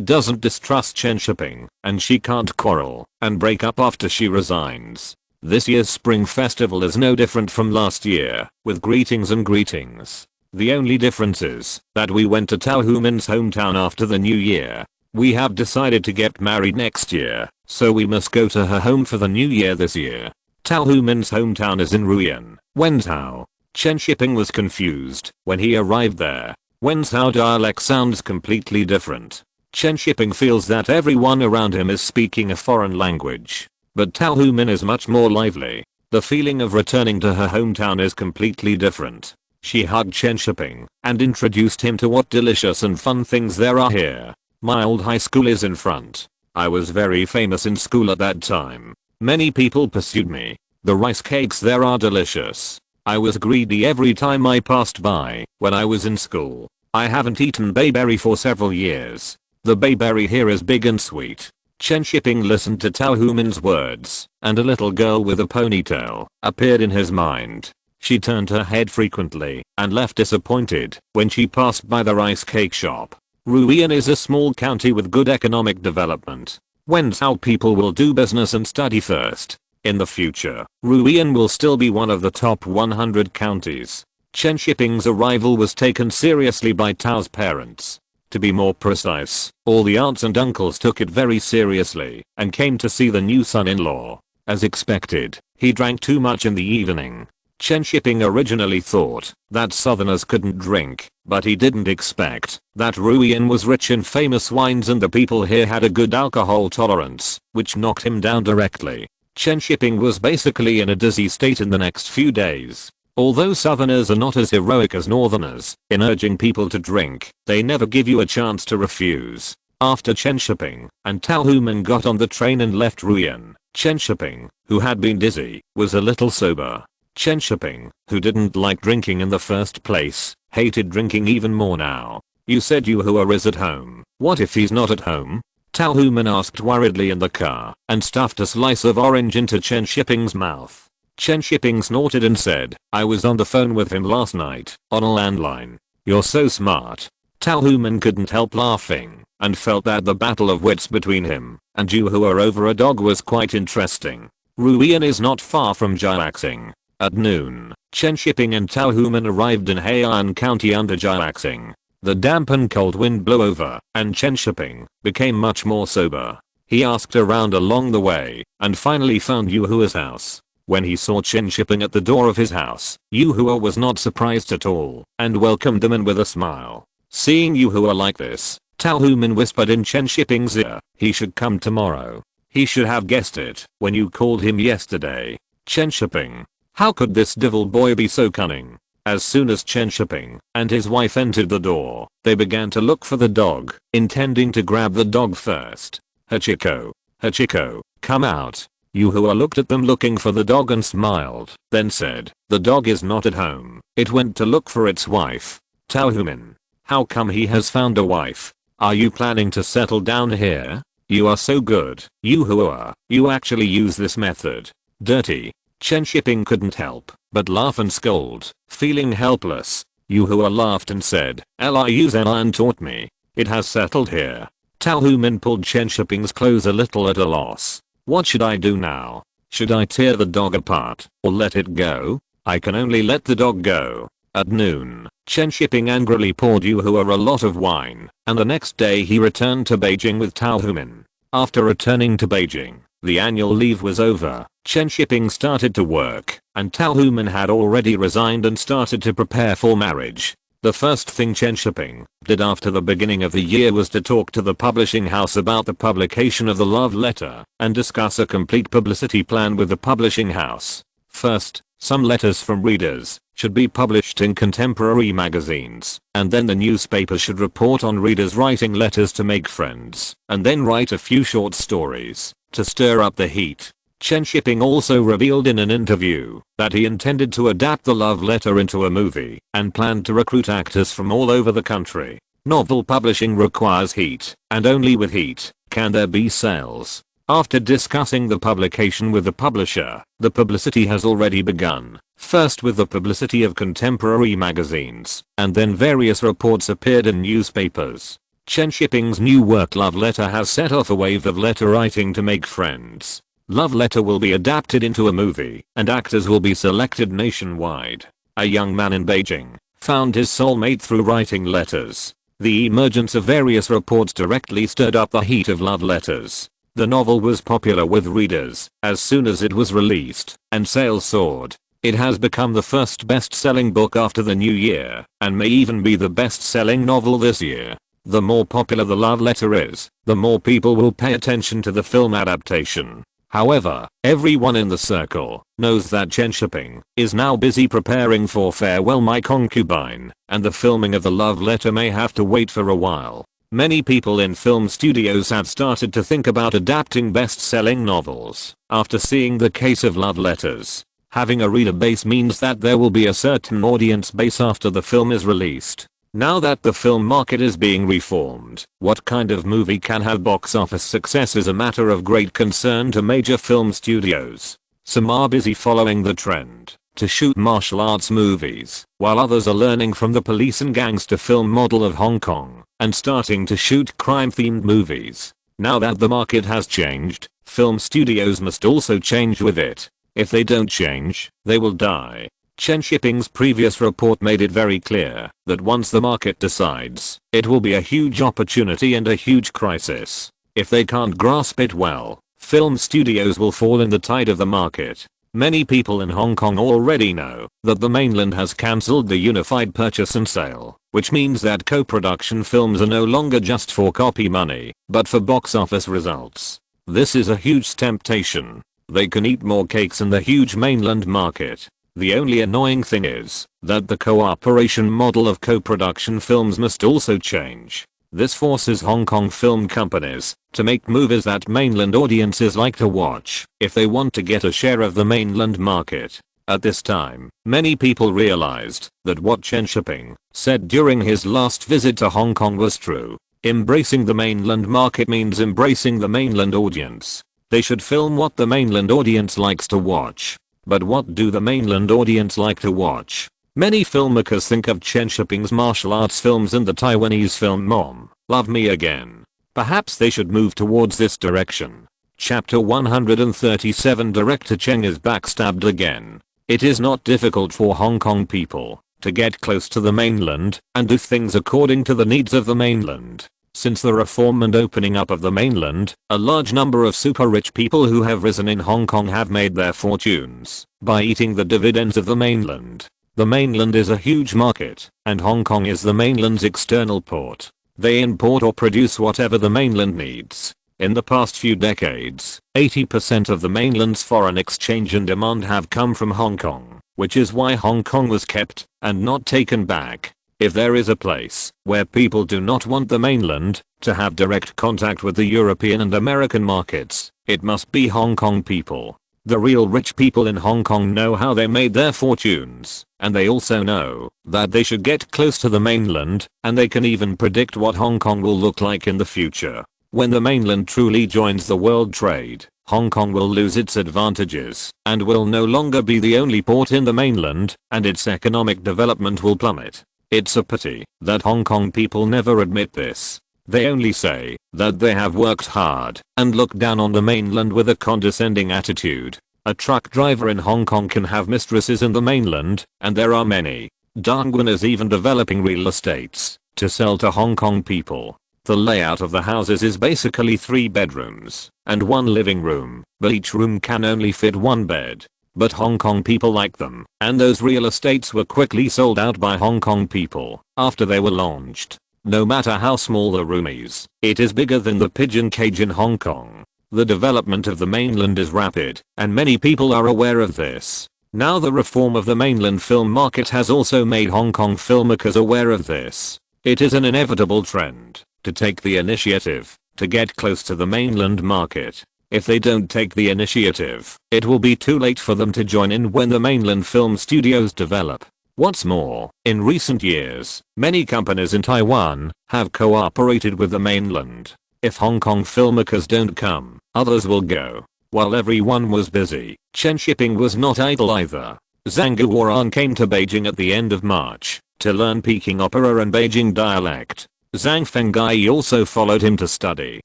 doesn't distrust Chen Shiping, and she can't quarrel and break up after she resigns. This year's spring festival is no different from last year, with greetings and greetings. The only difference is that we went to Tao Human's hometown after the New Year. We have decided to get married next year, so we must go to her home for the New Year this year. Tao Human's hometown is in Ruyan, Wenzhou. Chen Shiping was confused when he arrived there. Wenzhou dialect sounds completely different. Chen Shiping feels that everyone around him is speaking a foreign language. But Tao Human is much more lively. The feeling of returning to her hometown is completely different. She hugged Chen Shiping and introduced him to what delicious and fun things there are here. My old high school is in front. I was very famous in school at that time. Many people pursued me. The rice cakes there are delicious. I was greedy every time I passed by when I was in school. I haven't eaten bayberry for several years. The bayberry here is big and sweet. Chen Shiping listened to Tao Human's words, and a little girl with a ponytail appeared in his mind. She turned her head frequently and left disappointed when she passed by the rice cake shop. Ruyan is a small county with good economic development. When's how people will do business and study first. In the future, Ruian will still be one of the top 100 counties. Chen Shiping's arrival was taken seriously by Tao's parents. To be more precise, all the aunts and uncles took it very seriously and came to see the new son-in-law. As expected, he drank too much in the evening. Chen Shiping originally thought that southerners couldn't drink, but he didn't expect that Ruian was rich in famous wines and the people here had a good alcohol tolerance, which knocked him down directly. Chen Shiping was basically in a dizzy state in the next few days. Although southerners are not as heroic as northerners in urging people to drink, they never give you a chance to refuse. After Chen Shiping and Tao Human got on the train and left Ruian, Chen Shiping, who had been dizzy, was a little sober. Chen Shiping, who didn't like drinking in the first place, hated drinking even more now. You said Yuhua is at home. What if he's not at home? Tao Human asked worriedly in the car and stuffed a slice of orange into Chen Shiping's mouth. Chen Shiping snorted and said, I was on the phone with him last night, on a landline. You're so smart. Tao Human couldn't help laughing and felt that the battle of wits between him and Yuhua over a dog was quite interesting. Ruian is not far from Jiaxing. At noon, Chen Shiping and Tao Human arrived in Heian County under Jiaxing. The damp and cold wind blew over, and Chen Shiping became much more sober. He asked around along the way, and finally found Yuhua's house. When he saw Chen Shiping at the door of his house, Yuhua was not surprised at all, and welcomed him in with a smile. Seeing Yuhua like this, Tao Human whispered in Chen Shiping's ear, he should come tomorrow. He should have guessed it when you called him yesterday. Chen Shiping. How could this devil boy be so cunning? As soon as Chen Shiping and his wife entered the door, they began to look for the dog, intending to grab the dog first. Hachiko. Hachiko, come out. Yuhua looked at them looking for the dog and smiled, then said, the dog is not at home. It went to look for its wife. Tao Human. How come he has found a wife? Are you planning to settle down here? You are so good, Yuhua. You actually use this method. Dirty. Chen Shiping couldn't help but laugh and scold, feeling helpless. Yuhua laughed and said, Liu Zenlan taught me. It has settled here. Tao Human pulled Chen Shiping's clothes a little at a loss. What should I do now? Should I tear the dog apart or let it go? I can only let the dog go. At noon, Chen Shiping angrily poured Yuhua a lot of wine, and the next day he returned to Beijing with Tao Human. After returning to Beijing, the annual leave was over. Chen Shiping started to work, and Tao Human had already resigned and started to prepare for marriage. The first thing Chen Shiping did after the beginning of the year was to talk to the publishing house about the publication of the love letter and discuss a complete publicity plan with the publishing house. First, some letters from readers should be published in contemporary magazines, and then the newspaper should report on readers writing letters to make friends, and then write a few short stories to stir up the heat. Chen Shiping also revealed in an interview that he intended to adapt the love letter into a movie and planned to recruit actors from all over the country. Novel publishing requires heat, and only with heat can there be sales. After discussing the publication with the publisher, the publicity has already begun. First with the publicity of contemporary magazines, and then various reports appeared in newspapers. Chen Shiping's new work Love Letter has set off a wave of letter writing to make friends. Love Letter will be adapted into a movie, and actors will be selected nationwide. A young man in Beijing found his soulmate through writing letters. The emergence of various reports directly stirred up the heat of love letters. The novel was popular with readers as soon as it was released, and sales soared. It has become the first best-selling book after the new year, and may even be the best-selling novel this year. The more popular the love letter is, the more people will pay attention to the film adaptation. However, everyone in the circle knows that Chen Shiping is now busy preparing for Farewell My Concubine, and the filming of the love letter may have to wait for a while. Many people in film studios have started to think about adapting best-selling novels after seeing the case of love letters. Having a reader base means that there will be a certain audience base after the film is released. Now that the film market is being reformed, what kind of movie can have box office success is a matter of great concern to major film studios. Some are busy following the trend to shoot martial arts movies, while others are learning from the police and gangster film model of Hong Kong and starting to shoot crime-themed movies. Now that the market has changed, film studios must also change with it. If they don't change, they will die. Chen Shiping's previous report made it very clear that once the market decides, it will be a huge opportunity and a huge crisis. If they can't grasp it well, film studios will fall in the tide of the market. Many people in Hong Kong already know that the mainland has cancelled the unified purchase and sale, which means that co-production films are no longer just for copy money, but for box office results. This is a huge temptation. They can eat more cakes in the huge mainland market. The only annoying thing is that the cooperation model of co-production films must also change. This forces Hong Kong film companies to make movies that mainland audiences like to watch if they want to get a share of the mainland market. At this time, many people realized that what Chen Shiping said during his last visit to Hong Kong was true. Embracing the mainland market means embracing the mainland audience. They should film what the mainland audience likes to watch. But what do the mainland audience like to watch? Many filmmakers think of Chen Shiping's martial arts films and the Taiwanese film Mom, Love Me Again. Perhaps they should move towards this direction. Chapter 137 Director Chen is backstabbed again. It is not difficult for Hong Kong people to get close to the mainland and do things according to the needs of the mainland. Since the reform and opening up of the mainland, a large number of super rich people who have risen in Hong Kong have made their fortunes by eating the dividends of the mainland. The mainland is a huge market, and Hong Kong is the mainland's external port. They import or produce whatever the mainland needs. In the past few decades, 80% of the mainland's foreign exchange and demand have come from Hong Kong, which is why Hong Kong was kept and not taken back. If there is a place where people do not want the mainland to have direct contact with the European and American markets, it must be Hong Kong people. The real rich people in Hong Kong know how they made their fortunes, and they also know that they should get close to the mainland, and they can even predict what Hong Kong will look like in the future. When the mainland truly joins the world trade, Hong Kong will lose its advantages and will no longer be the only port in the mainland, and its economic development will plummet. It's a pity that Hong Kong people never admit this. They only say that they have worked hard and look down on the mainland with a condescending attitude. A truck driver in Hong Kong can have mistresses in the mainland, and there are many. Dongguan is even developing real estates to sell to Hong Kong people. The layout of the houses is basically 3 bedrooms and 1 living room, but each room can only fit 1 bed. But Hong Kong people like them, and those real estates were quickly sold out by Hong Kong people after they were launched. No matter how small the room is, it is bigger than the pigeon cage in Hong Kong. The development of the mainland is rapid, and many people are aware of this. Now the reform of the mainland film market has also made Hong Kong filmmakers aware of this. It is an inevitable trend to take the initiative to get close to the mainland market. If they don't take the initiative, it will be too late for them to join in when the mainland film studios develop. What's more, in recent years, many companies in Taiwan have cooperated with the mainland. If Hong Kong filmmakers don't come, others will go. While everyone was busy, Chen Shiping was not idle either. Zhang Guoran came to Beijing at the end of March to learn Peking opera and Beijing dialect. Zhang Fenggai also followed him to study,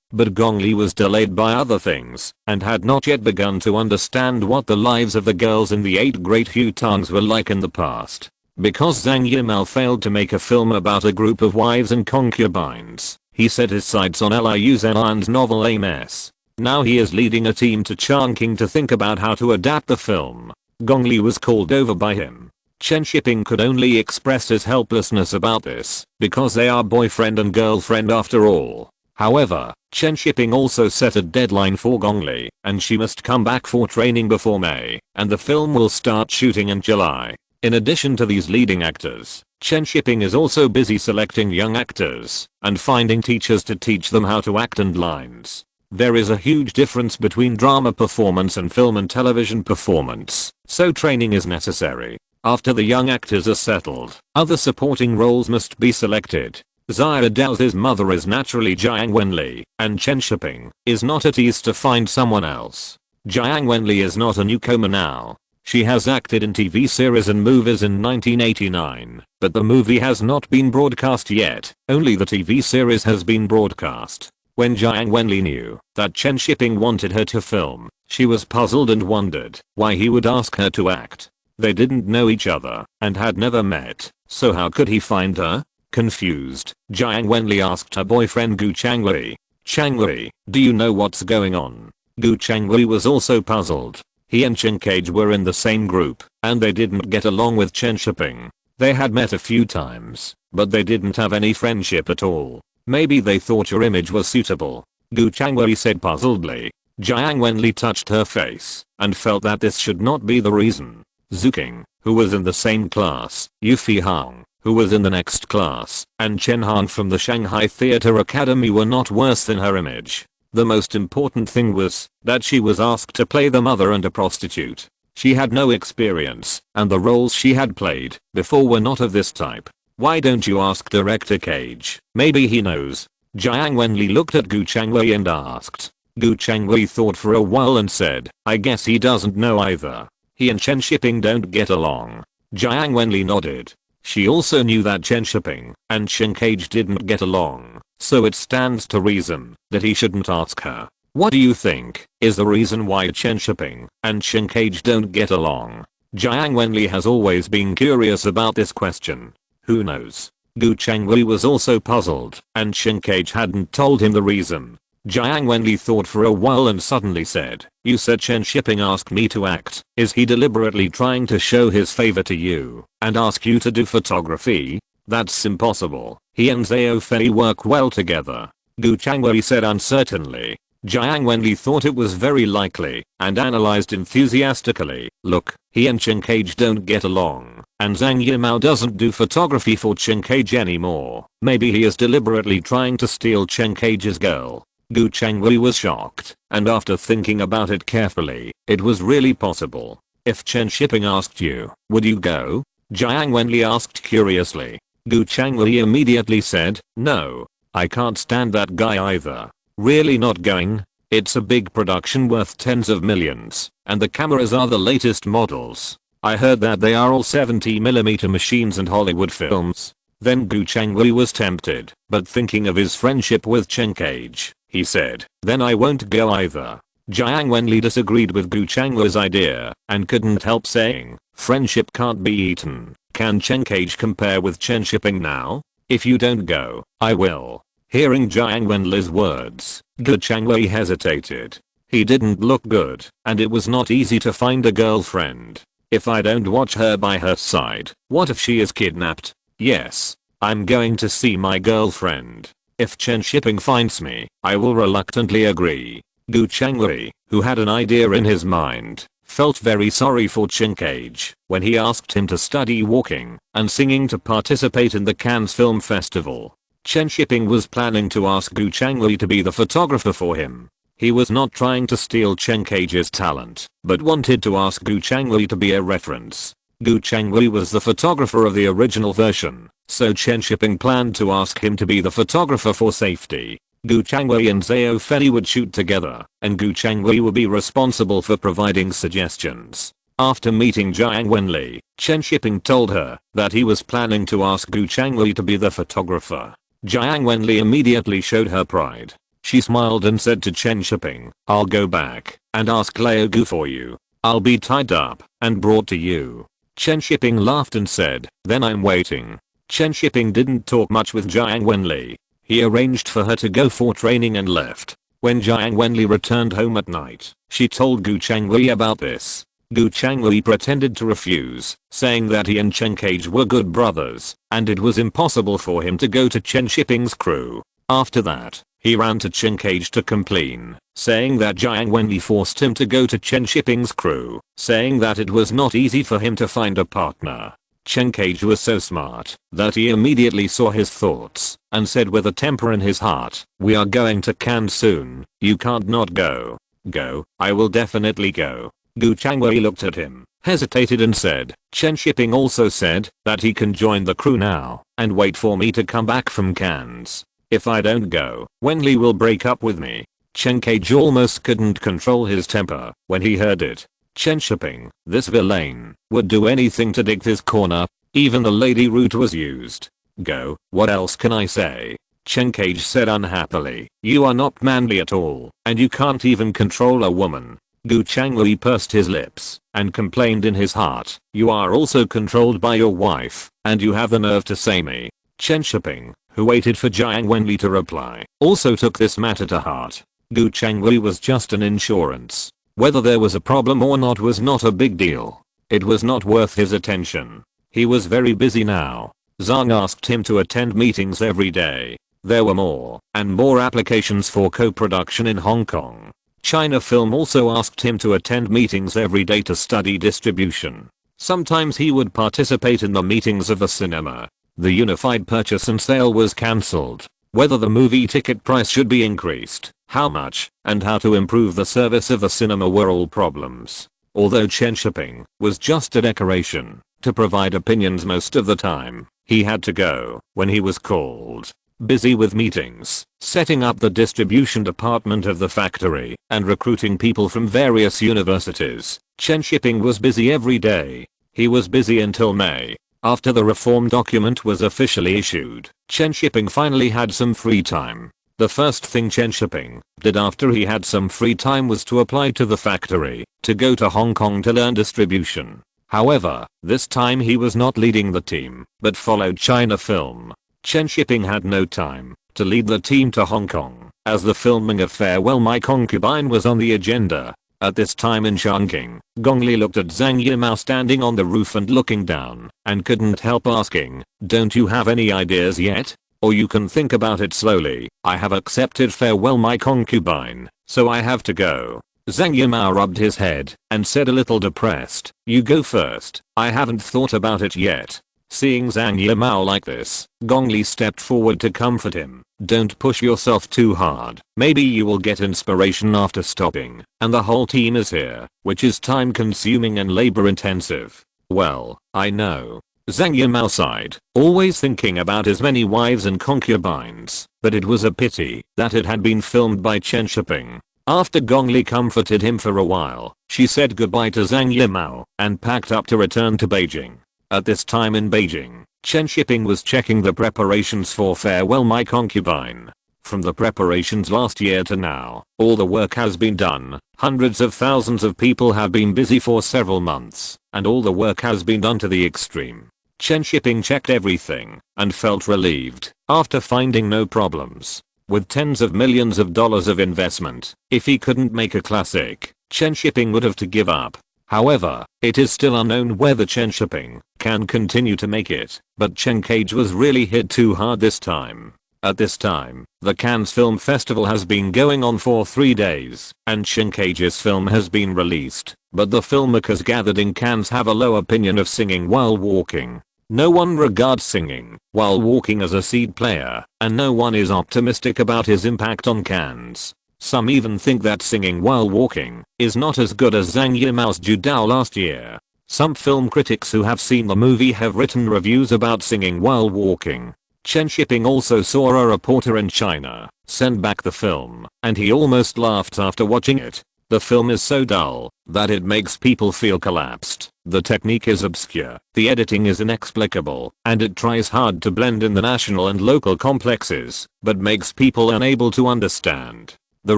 but Gong Li was delayed by other things and had not yet begun to understand what the lives of the girls in the 8 great Hutongs were like in the past. Because Zhang Yimou failed to make a film about a group of wives and concubines, he set his sights on Liu Zhenlian's novel Amos. Now he is leading a team to Chongqing to think about how to adapt the film. Gong Li was called over by him. Chen Shiping could only express his helplessness about this, because they are boyfriend and girlfriend after all. However, Chen Shiping also set a deadline for Gong Li, and she must come back for training before May, and the film will start shooting in July. In addition to these leading actors, Chen Shiping is also busy selecting young actors and finding teachers to teach them how to act and lines. There is a huge difference between drama performance and film and television performance, so training is necessary. After the young actors are settled, other supporting roles must be selected. Xia Dao's mother is naturally Jiang Wenli, and Chen Shiping is not at ease to find someone else. Jiang Wenli is not a newcomer now. She has acted in TV series and movies in 1989, but the movie has not been broadcast yet, only the TV series has been broadcast. When Jiang Wenli knew that Chen Shiping wanted her to film, she was puzzled and wondered why he would ask her to act. They didn't know each other and had never met, so how could he find her? Confused, Jiang Wenli asked her boyfriend Gu Changlui. Changlui, do you know what's going on? Gu Changlui was also puzzled. He and Chen Cage were in the same group, and they didn't get along with Chen Shiping. They had met a few times, but they didn't have any friendship at all. Maybe they thought your image was suitable. Gu Changlui said puzzledly. Jiang Wenli touched her face and felt that this should not be the reason. Zuking, who was in the same class, Yufi Hang, who was in the next class, and Chen Han from the Shanghai Theatre Academy were not worse than her image. The most important thing was that she was asked to play the mother and a prostitute. She had no experience, and the roles she had played before were not of this type. Why don't you ask director Cage? Maybe he knows. Jiang Wenli looked at Gu Changlui and asked. Gu Changlui thought for a while and said, I guess he doesn't know either. He and Chen Shiping don't get along. Jiang Wenli nodded. She also knew that Chen Shiping and Chen Cage didn't get along, so it stands to reason that he shouldn't ask her. What do you think is the reason why Chen Shiping and Chen Cage don't get along? Jiang Wenli has always been curious about this question. Who knows? Gu Changlui was also puzzled, and Chen Cage hadn't told him the reason. Jiang Wenli thought for a while and suddenly said, you said Chen Shiping asked me to act. Is he deliberately trying to show his favor to you and ask you to do photography? That's impossible. He and Zhao Fei work well together. Gu Changlui said uncertainly. Jiang Wenli thought it was very likely and analyzed enthusiastically. Look, he and Chen Cage don't get along, and Zhang Yimou doesn't do photography for Chen Cage anymore. Maybe he is deliberately trying to steal Chen Cage's girl. Gu Changlui was shocked, and after thinking about it carefully, it was really possible. If Chen Shiping asked you, would you go? Jiang Wenli asked curiously. Gu Changlui immediately said, no, I can't stand that guy either. Really not going? It's a big production worth tens of millions, and the cameras are the latest models. I heard that they are all 70mm machines and Hollywood films. Then Gu Changlui was tempted, but thinking of his friendship with Chen Cage, he said, then I won't go either. Jiang Wenli disagreed with Gu Changlui's idea, and couldn't help saying, friendship can't be eaten. Can Chen Cage compare with Chen Shiping now? If you don't go, I will. Hearing Jiang Wenli's words, Gu Changlui hesitated. He didn't look good, and it was not easy to find a girlfriend. If I don't watch her by her side, what if she is kidnapped? Yes, I'm going to see my girlfriend. If Chen Shiping finds me, I will reluctantly agree. Gu Changlui, who had an idea in his mind, felt very sorry for Chen Cage when he asked him to study walking and singing to participate in the Cannes Film Festival. Chen Shiping was planning to ask Gu Changlui to be the photographer for him. He was not trying to steal Chen Cage's talent, but wanted to ask Gu Changlui to be a reference. Gu Changlui was the photographer of the original version, so Chen Shiping planned to ask him to be the photographer for safety. Gu Changlui and Zhao Fei would shoot together, and Gu Changlui would be responsible for providing suggestions. After meeting Jiang Wenli, Chen Shiping told her that he was planning to ask Gu Changlui to be the photographer. Jiang Wenli immediately showed her pride. She smiled and said to Chen Shiping, I'll go back and ask Lao Gu for you. I'll be tied up and brought to you. Chen Shiping laughed and said, then I'm waiting. Chen Shiping didn't talk much with Jiang Wenli. He arranged for her to go for training and left. When Jiang Wenli returned home at night, she told Gu Changlui about this. Gu Changlui pretended to refuse, saying that he and Chen Cage were good brothers, and it was impossible for him to go to Chen Shiping's crew. After that, he ran to Chen Cage to complain, saying that Jiang Wenli forced him to go to Chen Shiping's crew, saying that it was not easy for him to find a partner. Chen Cage was so smart that he immediately saw his thoughts and said with a temper in his heart, we are going to Cannes soon, you can't not go. Go, I will definitely go. Gu Changlui looked at him, hesitated and said, Chen Shiping also said that he can join the crew now and wait for me to come back from Cannes. If I don't go, Wenli will break up with me. Chen Cage almost couldn't control his temper when he heard it. Chen Shiping, this villain, would do anything to dig his corner. Even the lady route was used. Go, what else can I say? Chen Cage said unhappily. You are not manly at all, and you can't even control a woman. Gu Changlui pursed his lips and complained in his heart, you are also controlled by your wife, and you have the nerve to say me. Chen Shiping, who waited for Jiang Wenli to reply, also took this matter to heart. Gu Changlui was just an insurance. Whether there was a problem or not was not a big deal. It was not worth his attention. He was very busy now. Zhang asked him to attend meetings every day. There were more and more applications for co-production in Hong Kong. China Film also asked him to attend meetings every day to study distribution. Sometimes he would participate in the meetings of the cinema. The unified purchase and sale was cancelled. Whether the movie ticket price should be increased, how much, and how to improve the service of the cinema were all problems. Although Chen Shiping was just a decoration to provide opinions most of the time, he had to go when he was called. Busy with meetings, setting up the distribution department of the factory, and recruiting people from various universities, Chen Shiping was busy every day. He was busy until May. After the reform document was officially issued, Chen Shiping finally had some free time. The first thing Chen Shiping did after he had some free time was to apply to the factory to go to Hong Kong to learn distribution. However, this time he was not leading the team, but followed China Film. Chen Shiping had no time to lead the team to Hong Kong, as the filming of Farewell My Concubine was on the agenda. At this time in Chongqing, Gongli looked at Zhang Yimou standing on the roof and looking down, and couldn't help asking, don't you have any ideas yet? Or you can think about it slowly. I have accepted Farewell My Concubine, so I have to go. Zhang Yimou rubbed his head and said a little depressed, you go first, I haven't thought about it yet. Seeing Zhang Yimou like this, Gongli stepped forward to comfort him. Don't push yourself too hard. Maybe you will get inspiration after stopping. And the whole team is here, which is time consuming and labor intensive. Well, I know. Zhang Yimou sighed, always thinking about his many wives and concubines, but it was a pity that it had been filmed by Chen Shiping. After Gongli comforted him for a while, she said goodbye to Zhang Yimou and packed up to return to Beijing. At this time in Beijing, Chen Shiping was checking the preparations for Farewell My Concubine. From the preparations last year to now, all the work has been done. Hundreds of thousands of people have been busy for several months, and all the work has been done to the extreme. Chen Shiping checked everything and felt relieved after finding no problems. With tens of millions of dollars of investment, if he couldn't make a classic, Chen Shiping would have to give up. However, it is still unknown whether Chen Shiping can continue to make it, but Chen Cage was really hit too hard this time. At this time, the Cannes Film Festival has been going on for 3 days, and Chen Cage's film has been released, but the filmmakers gathered in Cannes have a low opinion of singing while walking. No one regards singing while walking as a seed player, and no one is optimistic about his impact on Cannes. Some even think that singing while walking is not as good as Zhang Yimou's Judao last year. Some film critics who have seen the movie have written reviews about singing while walking. Chen Shiping also saw a reporter in China send back the film, and he almost laughed after watching it. The film is so dull that it makes people feel collapsed. The technique is obscure, the editing is inexplicable, and it tries hard to blend in the national and local complexes, but makes people unable to understand. The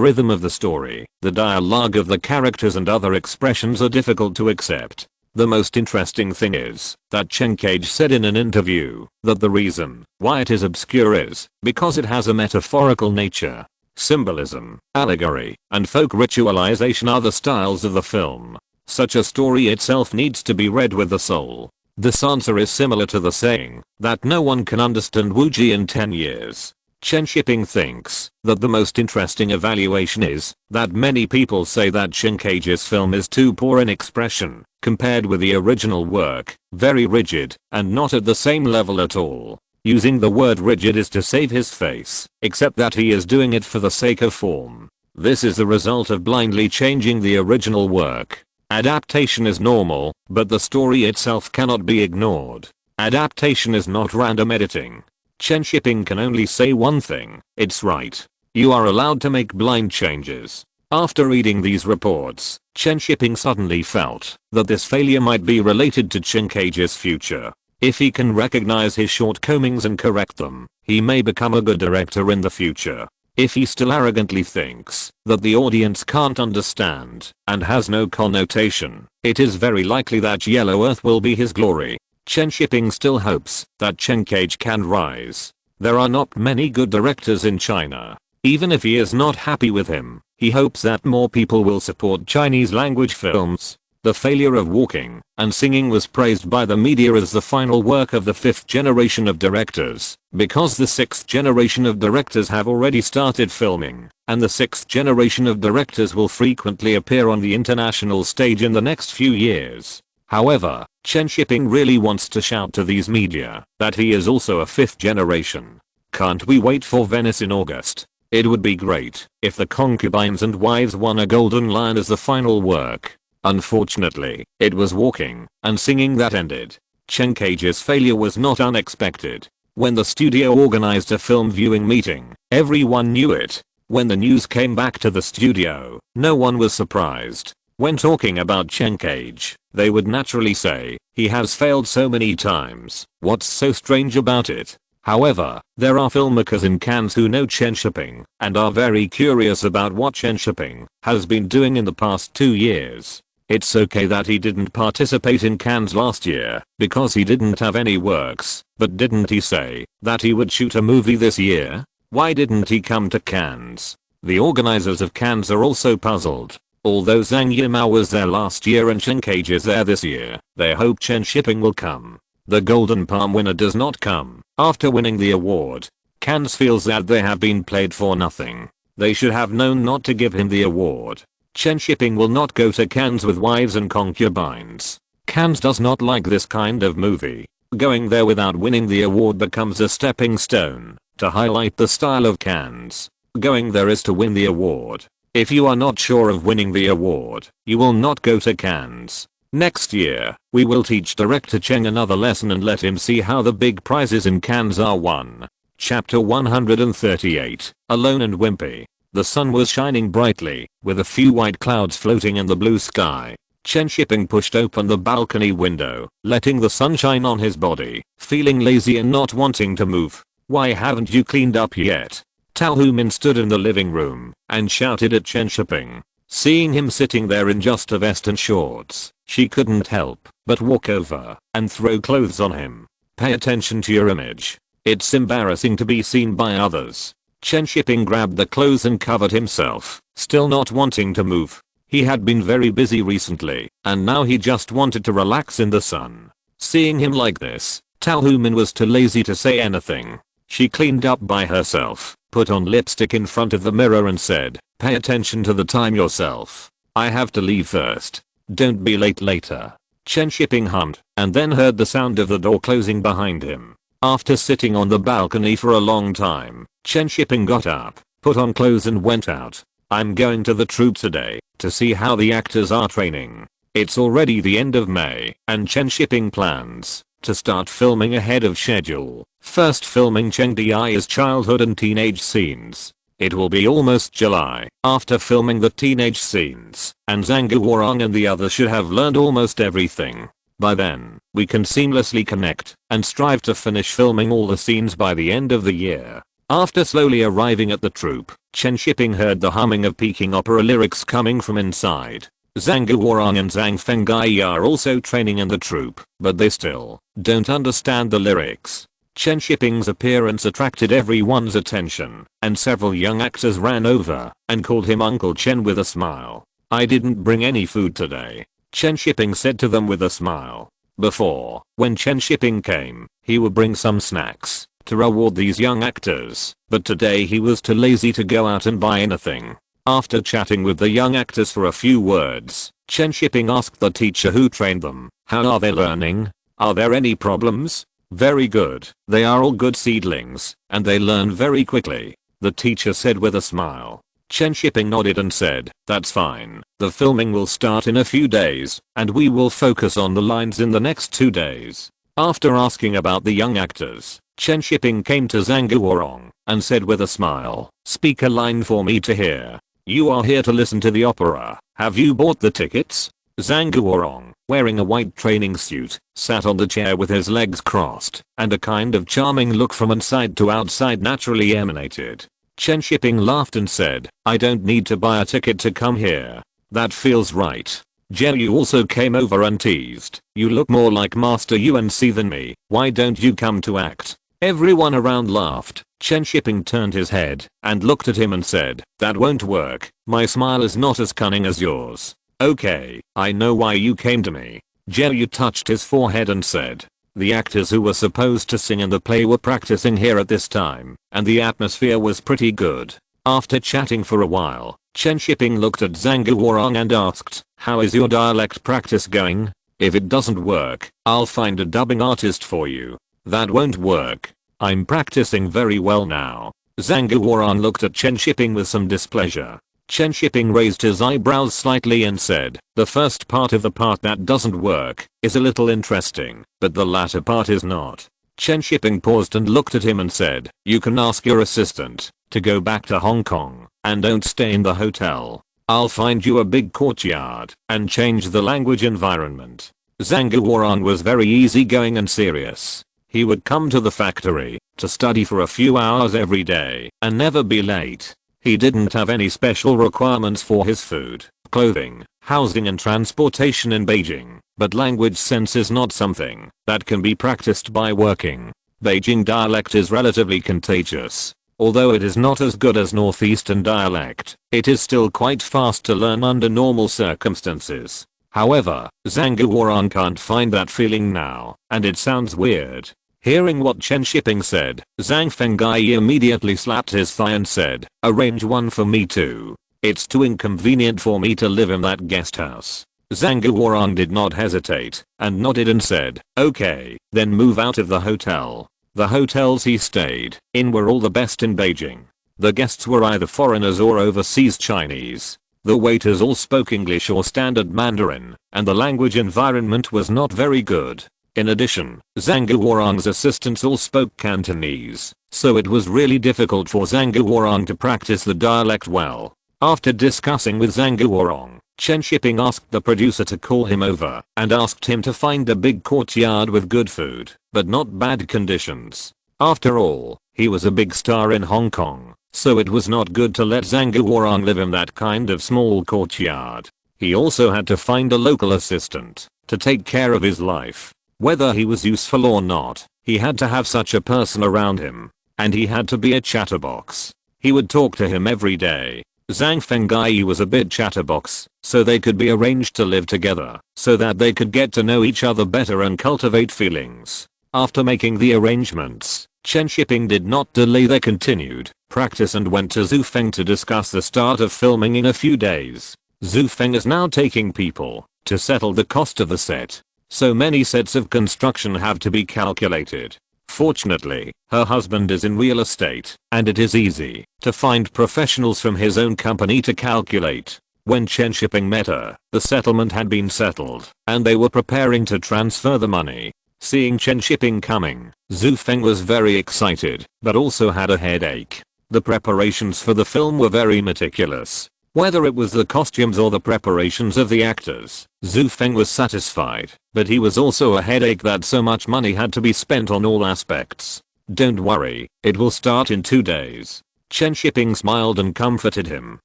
rhythm of the story, the dialogue of the characters and other expressions are difficult to accept. The most interesting thing is that Chen Cage said in an interview that the reason why it is obscure is because it has a metaphorical nature. Symbolism, allegory, and folk ritualization are the styles of the film. Such a story itself needs to be read with the soul. This answer is similar to the saying that no one can understand Wuji in 10 years. Chen Shiping thinks that the most interesting evaluation is that many people say that Chen Cage's film is too poor in expression compared with the original work, very rigid, and not at the same level at all. Using the word rigid is to save his face, except that he is doing it for the sake of form. This is the result of blindly changing the original work. Adaptation is normal, but the story itself cannot be ignored. Adaptation is not random editing. Chen Shiping can only say one thing, it's right. You are allowed to make blind changes. After reading these reports, Chen Shiping suddenly felt that this failure might be related to Chen Cage's future. If he can recognize his shortcomings and correct them, he may become a good director in the future. If he still arrogantly thinks that the audience can't understand and has no connotation, it is very likely that Yellow Earth will be his glory. Chen Shiping still hopes that Chen Cage can rise. There are not many good directors in China. Even if he is not happy with him, he hopes that more people will support Chinese language films. The failure of Walking and Singing was praised by the media as the final work of the 5th generation of directors, because the 6th generation of directors have already started filming, and the 6th generation of directors will frequently appear on the international stage in the next few years. However, Chen Shiping really wants to shout to these media that he is also a 5th generation. Can't we wait for Venice in August? It would be great if The Concubines and Wives won a Golden Lion as the final work. Unfortunately, it was Walking and Singing that ended. Chen Cage's failure was not unexpected. When the studio organized a film viewing meeting, everyone knew it. When the news came back to the studio, no one was surprised. When talking about Chen Cage, they would naturally say, he has failed so many times, what's so strange about it? However, there are filmmakers in Cannes who know Chen Shiping and are very curious about what Chen Shiping has been doing in the past 2 years. It's okay that he didn't participate in Cannes last year because he didn't have any works, but didn't he say that he would shoot a movie this year? Why didn't he come to Cannes? The organizers of Cannes are also puzzled. Although Zhang Yimou was there last year and Chen Cage is there this year, they hope Chen Shiping will come. The Golden Palm winner does not come. After winning the award, Cannes feels that they have been played for nothing. They should have known not to give him the award. Chen Shiping will not go to Cannes with Wives and Concubines. Cannes does not like this kind of movie. Going there without winning the award becomes a stepping stone to highlight the style of Cannes. Going there is to win the award. If you are not sure of winning the award, you will not go to Cannes. Next year, we will teach director Cheng another lesson and let him see how the big prizes in Cannes are won. Chapter 138, Alone and Wimpy. The sun was shining brightly, with a few white clouds floating in the blue sky. Chen Shiping pushed open the balcony window, letting the sunshine on his body, feeling lazy and not wanting to move. Why haven't you cleaned up yet? Tao Humin stood in the living room and shouted at Chen Shiping. Seeing him sitting there in just a vest and shorts, she couldn't help but walk over and throw clothes on him. Pay attention to your image. It's embarrassing to be seen by others. Chen Shiping grabbed the clothes and covered himself, still not wanting to move. He had been very busy recently, and now he just wanted to relax in the sun. Seeing him like this, Tao Humin was too lazy to say anything. She cleaned up by herself, put on lipstick in front of the mirror and said, "Pay attention to the time yourself. I have to leave first. Don't be late later." Chen Shiping hummed, and then heard the sound of the door closing behind him. After sitting on the balcony for a long time, Chen Shiping got up, put on clothes and went out. "I'm going to the troupe today to see how the actors are training." It's already the end of May, and Chen Shiping plans to start filming ahead of schedule. First filming Cheng Di's childhood and teenage scenes. It will be almost July after filming the teenage scenes, and Zhang Guorong and the others should have learned almost everything. By then, we can seamlessly connect and strive to finish filming all the scenes by the end of the year. After slowly arriving at the troupe, Chen Shiping heard the humming of Peking opera lyrics coming from inside. Zhang Guorong and Zhang Fenggai are also training in the troupe, but they still don't understand the lyrics. Chen Shiping's appearance attracted everyone's attention, and several young actors ran over and called him Uncle Chen with a smile. "I didn't bring any food today," Chen Shiping said to them with a smile. Before, when Chen Shiping came, he would bring some snacks to reward these young actors, but today he was too lazy to go out and buy anything. After chatting with the young actors for a few words, Chen Shiping asked the teacher who trained them, "How are they learning? Are there any problems?" "Very good. They are all good seedlings, and they learn very quickly," the teacher said with a smile. Chen Shiping nodded and said, "That's fine. The filming will start in a few days, and we will focus on the lines in the next 2 days." After asking about the young actors, Chen Shiping came to Zhang Guorong and said with a smile, "Speak a line for me to hear. You are here to listen to the opera. Have you bought the tickets?" Zhang Guorong, wearing a white training suit, sat on the chair with his legs crossed, and a kind of charming look from inside to outside naturally emanated. Chen Shiping laughed and said, I don't need to buy a ticket to come here. That feels right. Jerry also came over and teased, you look more like Master UNC than me, why don't you come to act? Everyone around laughed. Chen Shiping turned his head and looked at him and said, that won't work, my smile is not as cunning as yours. Okay, I know why you came to me. Jerry touched his forehead and said, the actors who were supposed to sing in the play were practicing here at this time, and the atmosphere was pretty good. After chatting for a while, Chen Shiping looked at Zhang Guorong and asked, how is your dialect practice going? If it doesn't work, I'll find a dubbing artist for you. That won't work. I'm practicing very well now. Zhang Guorong looked at Chen Shiping with some displeasure. Chen Shiping raised his eyebrows slightly and said, the first part of the part that doesn't work is a little interesting, but the latter part is not. Chen Shiping paused and looked at him and said, you can ask your assistant to go back to Hong Kong and don't stay in the hotel. I'll find you a big courtyard and change the language environment. Zhang Guorong was very easygoing and serious. He would come to the factory to study for a few hours every day and never be late. He didn't have any special requirements for his food, clothing, housing and transportation in Beijing, but language sense is not something that can be practiced by working. Beijing dialect is relatively contagious. Although it is not as good as northeastern dialect, it is still quite fast to learn under normal circumstances. However, Zhang Guorong can't find that feeling now, and it sounds weird. Hearing what Chen Shiping said, Zhang Fenggai immediately slapped his thigh and said, arrange one for me too. It's too inconvenient for me to live in that guest house. Zhang Guorong did not hesitate, and nodded and said, okay, then move out of the hotel. The hotels he stayed in were all the best in Beijing. The guests were either foreigners or overseas Chinese. The waiters all spoke English or standard Mandarin, and the language environment was not very good. In addition, Zhang Guorong's assistants all spoke Cantonese, so it was really difficult for Zhang Guorong to practice the dialect well. After discussing with Zhang Guorong, Chen Shiping asked the producer to call him over and asked him to find a big courtyard with good food, but not bad conditions. After all, he was a big star in Hong Kong, so it was not good to let Zhang Guorong live in that kind of small courtyard. He also had to find a local assistant to take care of his life. Whether he was useful or not, he had to have such a person around him, and he had to be a chatterbox. He would talk to him every day. Zhang Fenggai was a bit chatterbox, so they could be arranged to live together, so that they could get to know each other better and cultivate feelings. After making the arrangements, Chen Shiping did not delay their continued practice and went to Zufeng to discuss the start of filming in a few days. Zufeng is now taking people to settle the cost of the set. So many sets of construction have to be calculated. Fortunately, her husband is in real estate, and it is easy to find professionals from his own company to calculate. When Chen Shiping met her, the settlement had been settled, and they were preparing to transfer the money. Seeing Chen Shiping coming, Zufeng was very excited, but also had a headache. The preparations for the film were very meticulous. Whether it was the costumes or the preparations of the actors, Zufeng was satisfied, but he was also a headache that so much money had to be spent on all aspects. Don't worry, it will start in 2 days. Chen Shiping smiled and comforted him.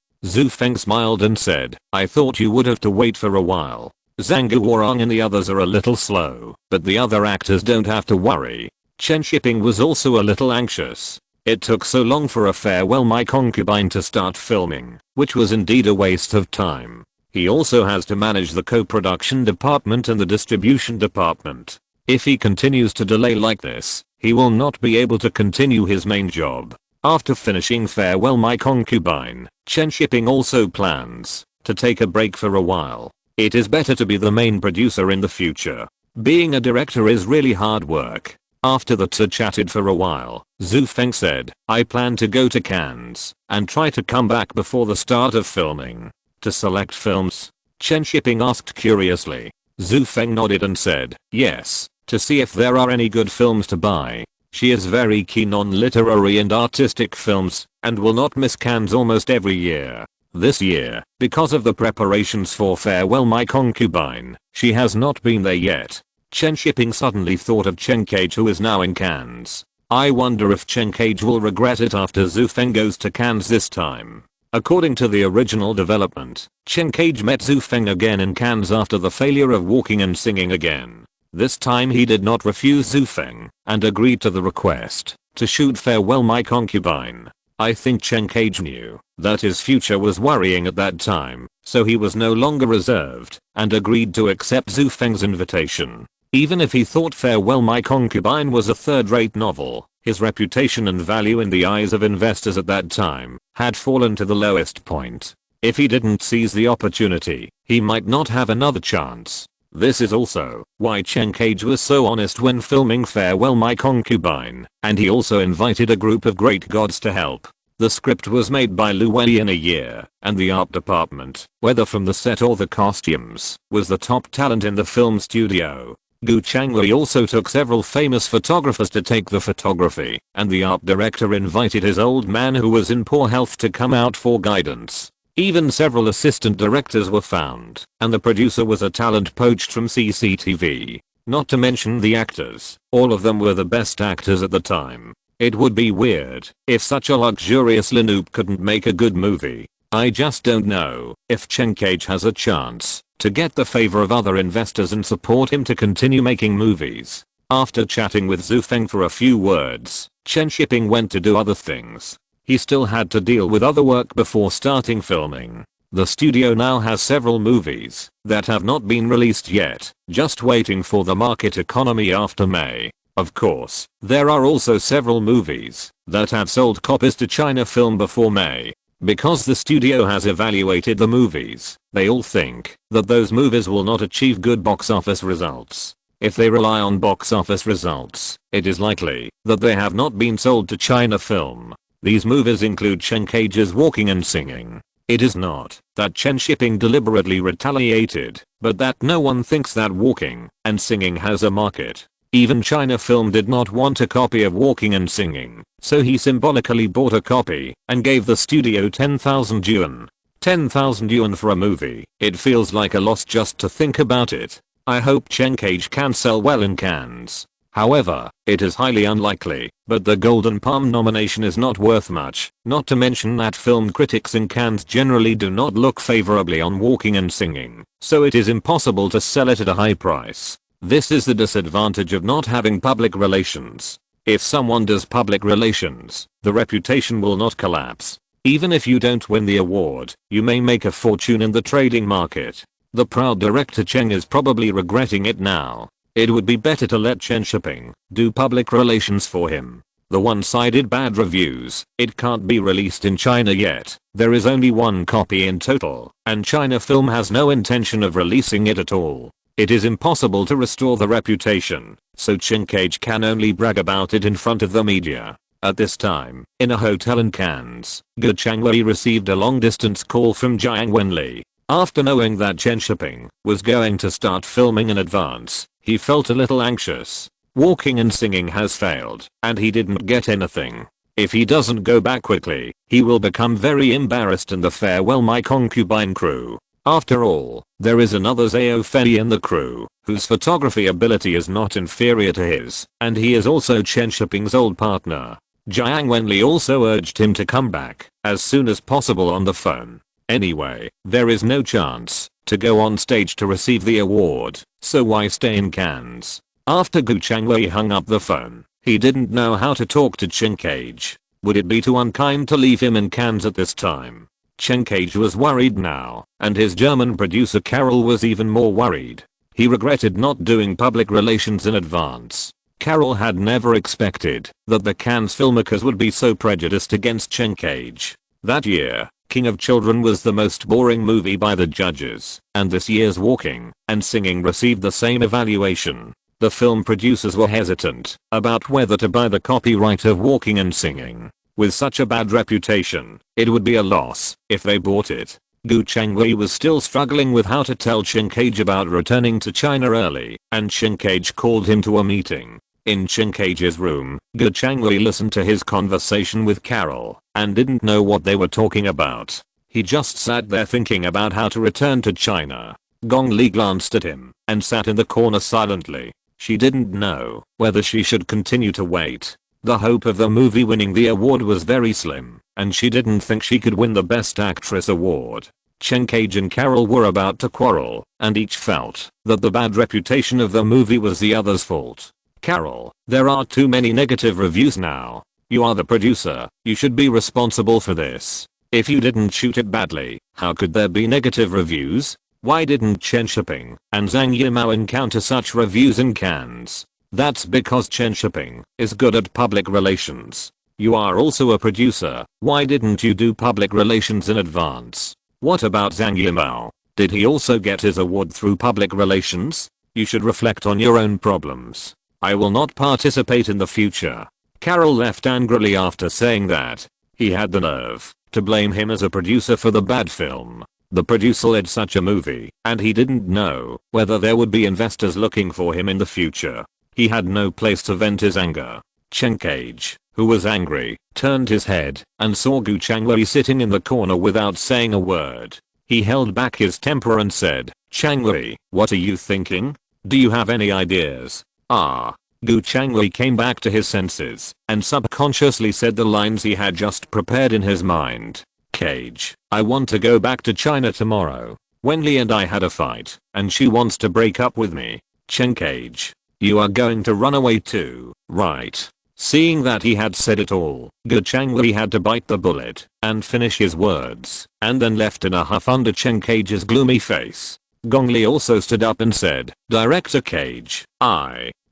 Zufeng smiled and said, I thought you would have to wait for a while. Zhang Guorong and the others are a little slow, but the other actors don't have to worry. Chen Shiping was also a little anxious. It took so long for A Farewell My Concubine to start filming, which was indeed a waste of time. He also has to manage the co-production department and the distribution department. If he continues to delay like this, he will not be able to continue his main job. After finishing Farewell My Concubine, Chen Shiping also plans to take a break for a while. It is better to be the main producer in the future. Being a director is really hard work. After the two chatted for a while, Zufeng said, I plan to go to Cannes and try to come back before the start of filming. To select films? Chen Shiping asked curiously. Zufeng nodded and said, yes, to see if there are any good films to buy. She is very keen on literary and artistic films and will not miss Cannes almost every year. This year, because of the preparations for Farewell My Concubine, she has not been there yet. Chen Shiping suddenly thought of Chen Cage, who is now in Cannes. I wonder if Chen Cage will regret it after Zhu Feng goes to Cannes this time. According to the original development, Chen Cage met Zhu Feng again in Cannes after the failure of Walking and Singing again. This time he did not refuse Zhu Feng and agreed to the request to shoot Farewell My Concubine. I think Chen Cage knew that his future was worrying at that time, so he was no longer reserved and agreed to accept Zhu Feng's invitation. Even if he thought Farewell My Concubine was a third-rate novel, his reputation and value in the eyes of investors at that time had fallen to the lowest point. If he didn't seize the opportunity, he might not have another chance. This is also why Chen Cage was so honest when filming Farewell My Concubine, and he also invited a group of great gods to help. The script was made by Lu Wei in a year, and the art department, whether from the set or the costumes, was the top talent in the film studio. Gu Changwei also took several famous photographers to take the photography, and the art director invited his old man who was in poor health to come out for guidance. Even several assistant directors were found, and the producer was a talent poached from CCTV. Not to mention the actors, all of them were the best actors at the time. It would be weird if such a luxurious Linoop couldn't make a good movie. I just don't know if Chen Cage has a chance to get the favor of other investors and support him to continue making movies. After chatting with Zhu Feng for a few words, Chen Shiping went to do other things. He still had to deal with other work before starting filming. The studio now has several movies that have not been released yet, just waiting for the market economy after May. Of course, there are also several movies that have sold copies to China Film before May. Because the studio has evaluated the movies, they all think that those movies will not achieve good box office results. If they rely on box office results, it is likely that they have not been sold to China Film. These movies include Chen Cage's Walking and Singing. It is not that Chen Shiping deliberately retaliated, but that no one thinks that Walking and Singing has a market. Even China Film did not want a copy of Walking and Singing, so he symbolically bought a copy and gave the studio 10,000 yuan. 10,000 yuan for a movie. It feels like a loss just to think about it. I hope Chen Cage can sell well in Cannes. However, it is highly unlikely, but the Golden Palm nomination is not worth much, not to mention that film critics in Cannes generally do not look favorably on Walking and Singing, so it is impossible to sell it at a high price. This is the disadvantage of not having public relations. If someone does public relations, the reputation will not collapse. Even if you don't win the award, you may make a fortune in the trading market. The proud director Cheng is probably regretting it now. It would be better to let Chen Shiping do public relations for him. The one-sided bad reviews, it can't be released in China yet. There is only one copy in total, and China Film has no intention of releasing it at all. It is impossible to restore the reputation, so Chen Cage can only brag about it in front of the media. At this time, in a hotel in Cannes, Gu Changwei received a long-distance call from Jiang Wenli. After knowing that Chen Shiping was going to start filming in advance, he felt a little anxious. Walking and Singing has failed, and he didn't get anything. If he doesn't go back quickly, he will become very embarrassed in the Farewell My Concubine crew. After all, there is another Zhao Fei in the crew, whose photography ability is not inferior to his, and he is also Chen Shiping's old partner. Jiang Wenli also urged him to come back as soon as possible on the phone. Anyway, there is no chance to go on stage to receive the award, so why stay in Cannes? After Gu Changwei hung up the phone, he didn't know how to talk to Chen Cage. Would it be too unkind to leave him in Cannes at this time? Chen Cage was worried now, and his German producer Carol was even more worried. He regretted not doing public relations in advance. Carol had never expected that the Cannes filmmakers would be so prejudiced against Chen Cage. That year, King of Children was the most boring movie by the judges, and this year's Walking and Singing received the same evaluation. The film producers were hesitant about whether to buy the copyright of Walking and Singing. With such a bad reputation, it would be a loss if they bought it. Gu Changwei was still struggling with how to tell Chen Cage about returning to China early, and Chen Cage called him to a meeting. In Chen Cage's room, Gu Changwei listened to his conversation with Carol and didn't know what they were talking about. He just sat there thinking about how to return to China. Gong Li glanced at him and sat in the corner silently. She didn't know whether she should continue to wait. The hope of the movie winning the award was very slim, and she didn't think she could win the Best Actress award. Chen Cage and Carol were about to quarrel, and each felt that the bad reputation of the movie was the other's fault. Carol, there are too many negative reviews now. You are the producer, you should be responsible for this. If you didn't shoot it badly, how could there be negative reviews? Why didn't Chen Shiping and Zhang Yimou encounter such reviews in Cannes? That's because Chen Shiping is good at public relations. You are also a producer, why didn't you do public relations in advance? What about Zhang Yimou? Did he also get his award through public relations? You should reflect on your own problems. I will not participate in the future. Carol left angrily after saying that. He had the nerve to blame him as a producer for the bad film. The producer led such a movie, and he didn't know whether there would be investors looking for him in the future. He had no place to vent his anger. Chen Cage, who was angry, turned his head and saw Gu Changwei sitting in the corner without saying a word. He held back his temper and said, "Changwei, what are you thinking? Do you have any ideas?" Gu Changwei came back to his senses and subconsciously said the lines he had just prepared in his mind. "Cage, I want to go back to China tomorrow. Wenli and I had a fight, and she wants to break up with me." Chen Cage, you are going to run away too, right? Seeing that he had said it all, Gu Changwei had to bite the bullet and finish his words, and then left in a huff under Chen Cage's gloomy face. Gong Li also stood up and said, "Director Cage,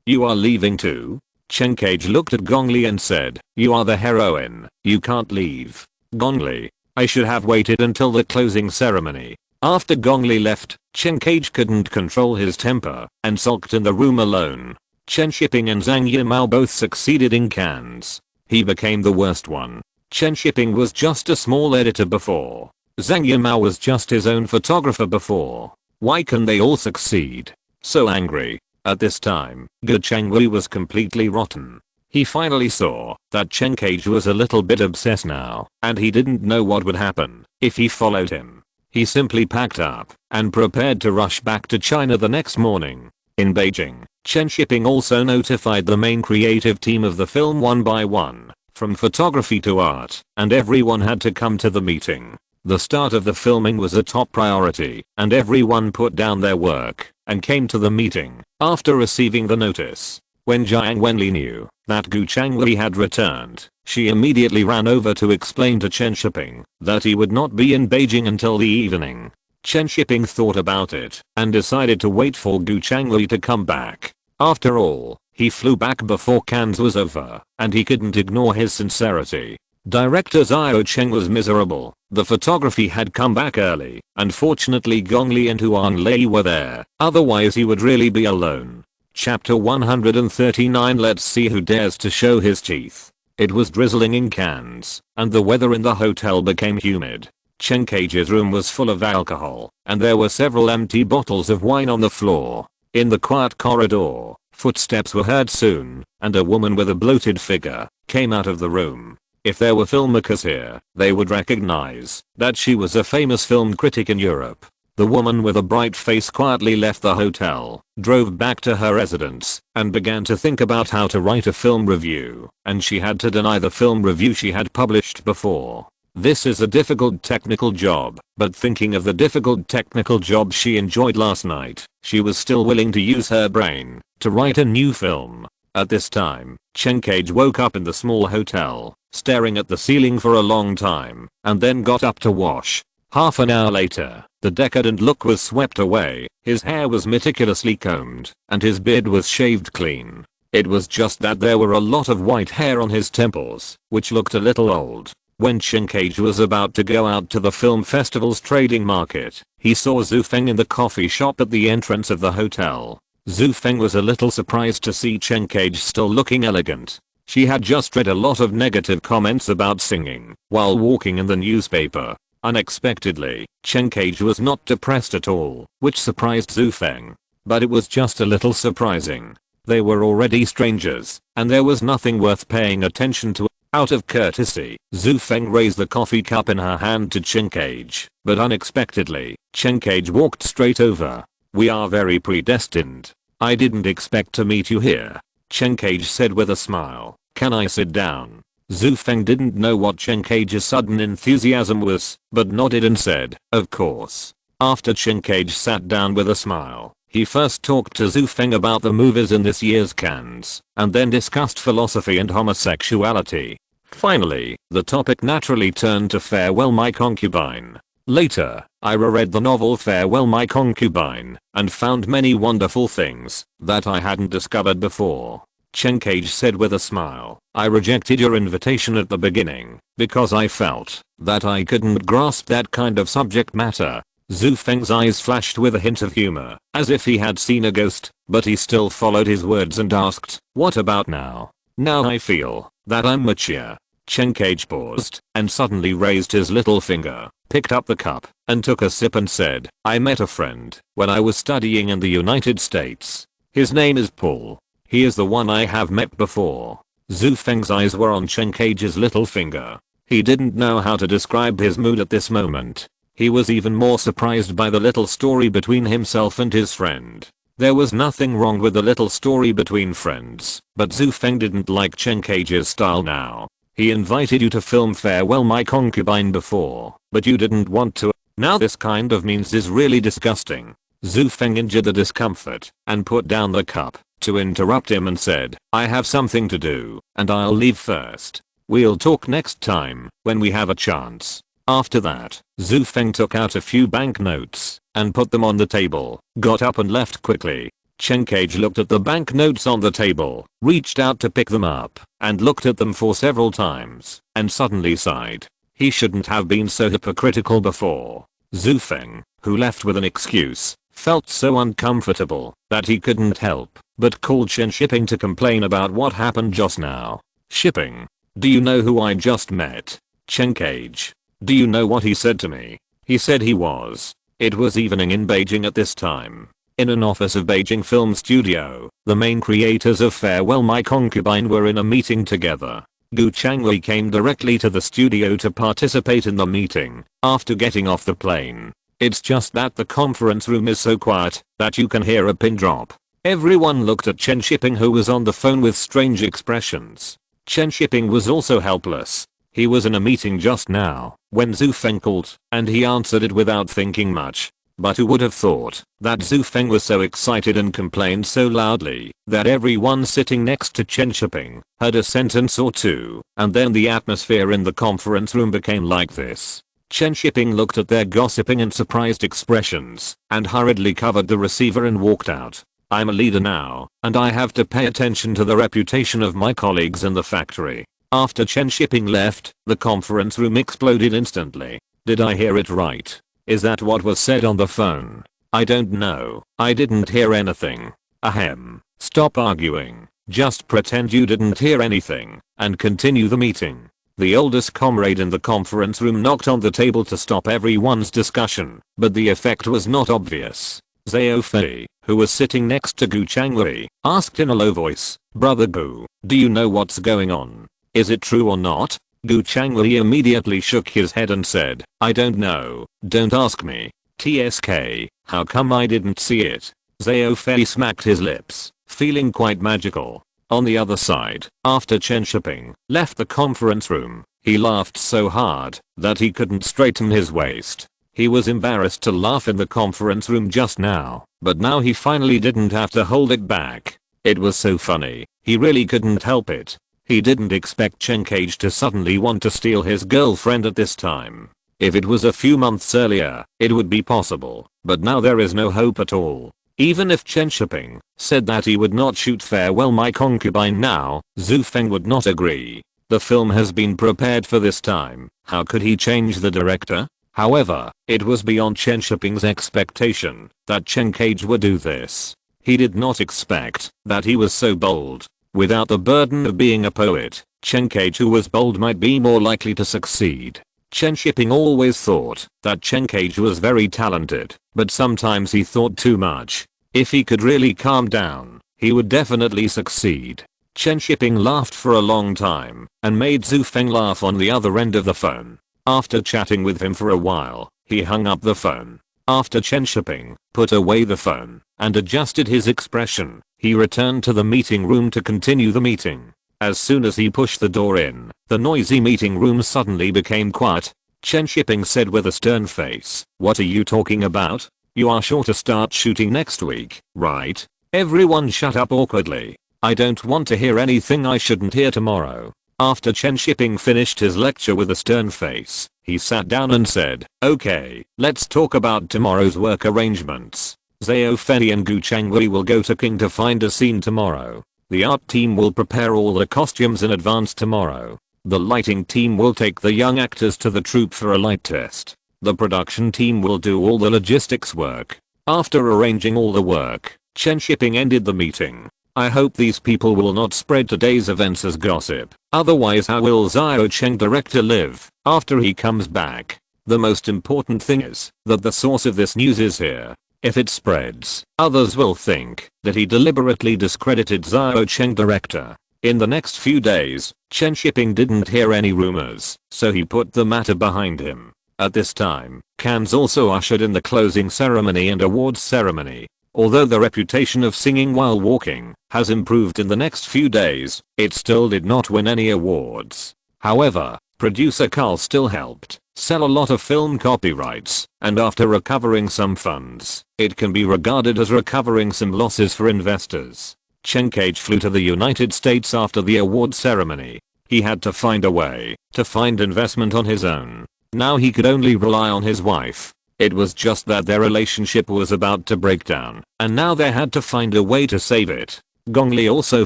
you are leaving too?" Chen Cage looked at Gong Li and said, "You are the heroine, you can't leave." Gong Li, I should have waited until the closing ceremony. After Gong Li left, Chen Cage couldn't control his temper and sulked in the room alone. Chen Shiping and Zhang Yimou both succeeded in Cannes. He became the worst one. Chen Shiping was just a small editor before. Zhang Yimou was just his own photographer before. Why can they all succeed? So angry. At this time, Gu Changwei was completely rotten. He finally saw that Chen Cage was a little bit obsessed now, and he didn't know what would happen if he followed him. He simply packed up and prepared to rush back to China the next morning. In Beijing, Chen Shiping also notified the main creative team of the film one by one, from photography to art, and everyone had to come to the meeting. The start of the filming was a top priority, and everyone put down their work and came to the meeting after receiving the notice. When Jiang Wenli knew that Gu Changwei had returned, she immediately ran over to explain to Chen Shiping that he would not be in Beijing until the evening. Chen Shiping thought about it and decided to wait for Gu Changwei to come back. After all, he flew back before Cannes was over, and he couldn't ignore his sincerity. Director Xiao Cheng was miserable. The photography had come back early, and fortunately Gong Li and Huan Lei were there, otherwise he would really be alone. Chapter 139. Let's see who dares to show his teeth. It was drizzling in Cannes, and the weather in the hotel became humid. Chen Cage's room was full of alcohol, and there were several empty bottles of wine on the floor. In the quiet corridor, footsteps were heard soon, and a woman with a bloated figure came out of the room. If there were filmmakers here, they would recognize that she was a famous film critic in Europe. The woman with a bright face quietly left the hotel, drove back to her residence, and began to think about how to write a film review, and she had to deny the film review she had published before. This is a difficult technical job, but thinking of the difficult technical job she enjoyed last night, she was still willing to use her brain to write a new film. At this time, Chen Cage woke up in the small hotel, staring at the ceiling for a long time, and then got up to wash. Half an hour later, the decadent look was swept away, his hair was meticulously combed, and his beard was shaved clean. It was just that there were a lot of white hair on his temples, which looked a little old. When Chen Cage was about to go out to the film festival's trading market, he saw Zhu Feng in the coffee shop at the entrance of the hotel. Zhu Feng was a little surprised to see Chen Cage still looking elegant. She had just read a lot of negative comments about singing while walking in the newspaper. Unexpectedly, Chen Cage was not depressed at all, which surprised Zhu Feng. But it was just a little surprising. They were already strangers, and there was nothing worth paying attention to. Out of courtesy, Zhu Feng raised the coffee cup in her hand to Chen Cage, but unexpectedly, Chen Cage walked straight over. "We are very predestined. I didn't expect to meet you here," Chen Cage said with a smile. "Can I sit down?" Zhu Feng didn't know what Chen Cage's sudden enthusiasm was, but nodded and said, "Of course." After Chen Cage sat down with a smile, he first talked to Zhu Feng about the movies in this year's Cannes, and then discussed philosophy and homosexuality. Finally, the topic naturally turned to Farewell My Concubine. Later, I reread the novel Farewell My Concubine, and found many wonderful things that I hadn't discovered before. Chen Cage said with a smile, "I rejected your invitation at the beginning, because I felt that I couldn't grasp that kind of subject matter." Zhu Feng's eyes flashed with a hint of humor, as if he had seen a ghost, but he still followed his words and asked, "What about now? Now I feel that I'm mature." Chen Cage paused, and suddenly raised his little finger, picked up the cup, and took a sip and said, "I met a friend when I was studying in the United States. His name is Paul. He is the one I have met before." Zhu Feng's eyes were on Chen Cage's little finger. He didn't know how to describe his mood at this moment. He was even more surprised by the little story between himself and his friend. There was nothing wrong with the little story between friends, but Zhu Feng didn't like Chen Cage's style now. He invited you to film Farewell My Concubine before, but you didn't want to. Now this kind of means is really disgusting. Zhu Feng endured the discomfort and put down the cup to interrupt him and said, "I have something to do, and I'll leave first. We'll talk next time when we have a chance." After that, Zhu Feng took out a few banknotes and put them on the table, got up and left quickly. Chen Cage looked at the banknotes on the table, reached out to pick them up, and looked at them for several times, and suddenly sighed. He shouldn't have been so hypocritical before. Zhu Feng, who left with an excuse, felt so uncomfortable that he couldn't help but call Chen Shiping to complain about what happened just now. "Shipping, do you know who I just met?" "Chen Cage, do you know what he said to me?" "He said he was." It was evening in Beijing at this time. In an office of Beijing Film Studio, the main creators of Farewell My Concubine were in a meeting together. Gu Changwei came directly to the studio to participate in the meeting after getting off the plane. It's just that the conference room is so quiet that you can hear a pin drop. Everyone looked at Chen Shiping, who was on the phone with strange expressions. Chen Shiping was also helpless. He was in a meeting just now when Zhu Feng called, and he answered it without thinking much. But who would have thought that Zhu Feng was so excited and complained so loudly that everyone sitting next to Chen Shiping heard a sentence or two, and then the atmosphere in the conference room became like this. Chen Shiping looked at their gossiping and surprised expressions and hurriedly covered the receiver and walked out. "I'm a leader now, and I have to pay attention to the reputation of my colleagues in the factory." After Chen Shiping left, the conference room exploded instantly. Did I hear it right? Is that what was said on the phone? I don't know. I didn't hear anything. Ahem. Stop arguing. Just pretend you didn't hear anything and continue the meeting. The oldest comrade in the conference room knocked on the table to stop everyone's discussion, but the effect was not obvious. Zhao Fei, who was sitting next to Gu Changwei, asked in a low voice, "Brother Gu, do you know what's going on? Is it true or not?" Gu Changwei immediately shook his head and said, "I don't know, don't ask me. TSK, how come I didn't see it?" Zhao Fei smacked his lips, feeling quite magical. On the other side, after Chen Shiping left the conference room, he laughed so hard that he couldn't straighten his waist. He was embarrassed to laugh in the conference room just now, but now he finally didn't have to hold it back. It was so funny, he really couldn't help it. He didn't expect Chen Cage to suddenly want to steal his girlfriend at this time. If it was a few months earlier, it would be possible, but now there is no hope at all. Even if Chen Shiping said that he would not shoot Farewell My Concubine now, Zhu Feng would not agree. The film has been prepared for this time, how could he change the director? However, it was beyond Chen Shiping's expectation that Chen Cage would do this. He did not expect that he was so bold. Without the burden of being a poet, Chen Cage, who was bold, might be more likely to succeed. Chen Shiping always thought that Chen Cage was very talented, but sometimes he thought too much. If he could really calm down, he would definitely succeed. Chen Shiping laughed for a long time and made Zhu Feng laugh on the other end of the phone. After chatting with him for a while, he hung up the phone. After Chen Shiping put away the phone and adjusted his expression, he returned to the meeting room to continue the meeting. As soon as he pushed the door in, the noisy meeting room suddenly became quiet. Chen Shiping said with a stern face, "What are you talking about? You are sure to start shooting next week, right?" Everyone shut up awkwardly. "I don't want to hear anything I shouldn't hear tomorrow." After Chen Shiping finished his lecture with a stern face, he sat down and said, "Okay, let's talk about tomorrow's work arrangements. Zhao Fei and Gu Changwei will go to King to find a scene tomorrow. The art team will prepare all the costumes in advance tomorrow. The lighting team will take the young actors to the troupe for a light test. The production team will do all the logistics work." After arranging all the work, Chen Shiping ended the meeting. "I hope these people will not spread today's events as gossip. Otherwise how will Zhao Cheng director live after he comes back? The most important thing is that the source of this news is here. If it spreads, others will think that he deliberately discredited Zhao Cheng director." In the next few days, Chen Shiping didn't hear any rumors, so he put the matter behind him. At this time, Cannes also ushered in the closing ceremony and awards ceremony. Although the reputation of singing while walking has improved in the next few days, it still did not win any awards. However, producer Carl still helped sell a lot of film copyrights, and after recovering some funds, it can be regarded as recovering some losses for investors. Chen Cage flew to the United States after the award ceremony. He had to find a way to find investment on his own. Now he could only rely on his wife. It was just that their relationship was about to break down, and now they had to find a way to save it. Gong Li also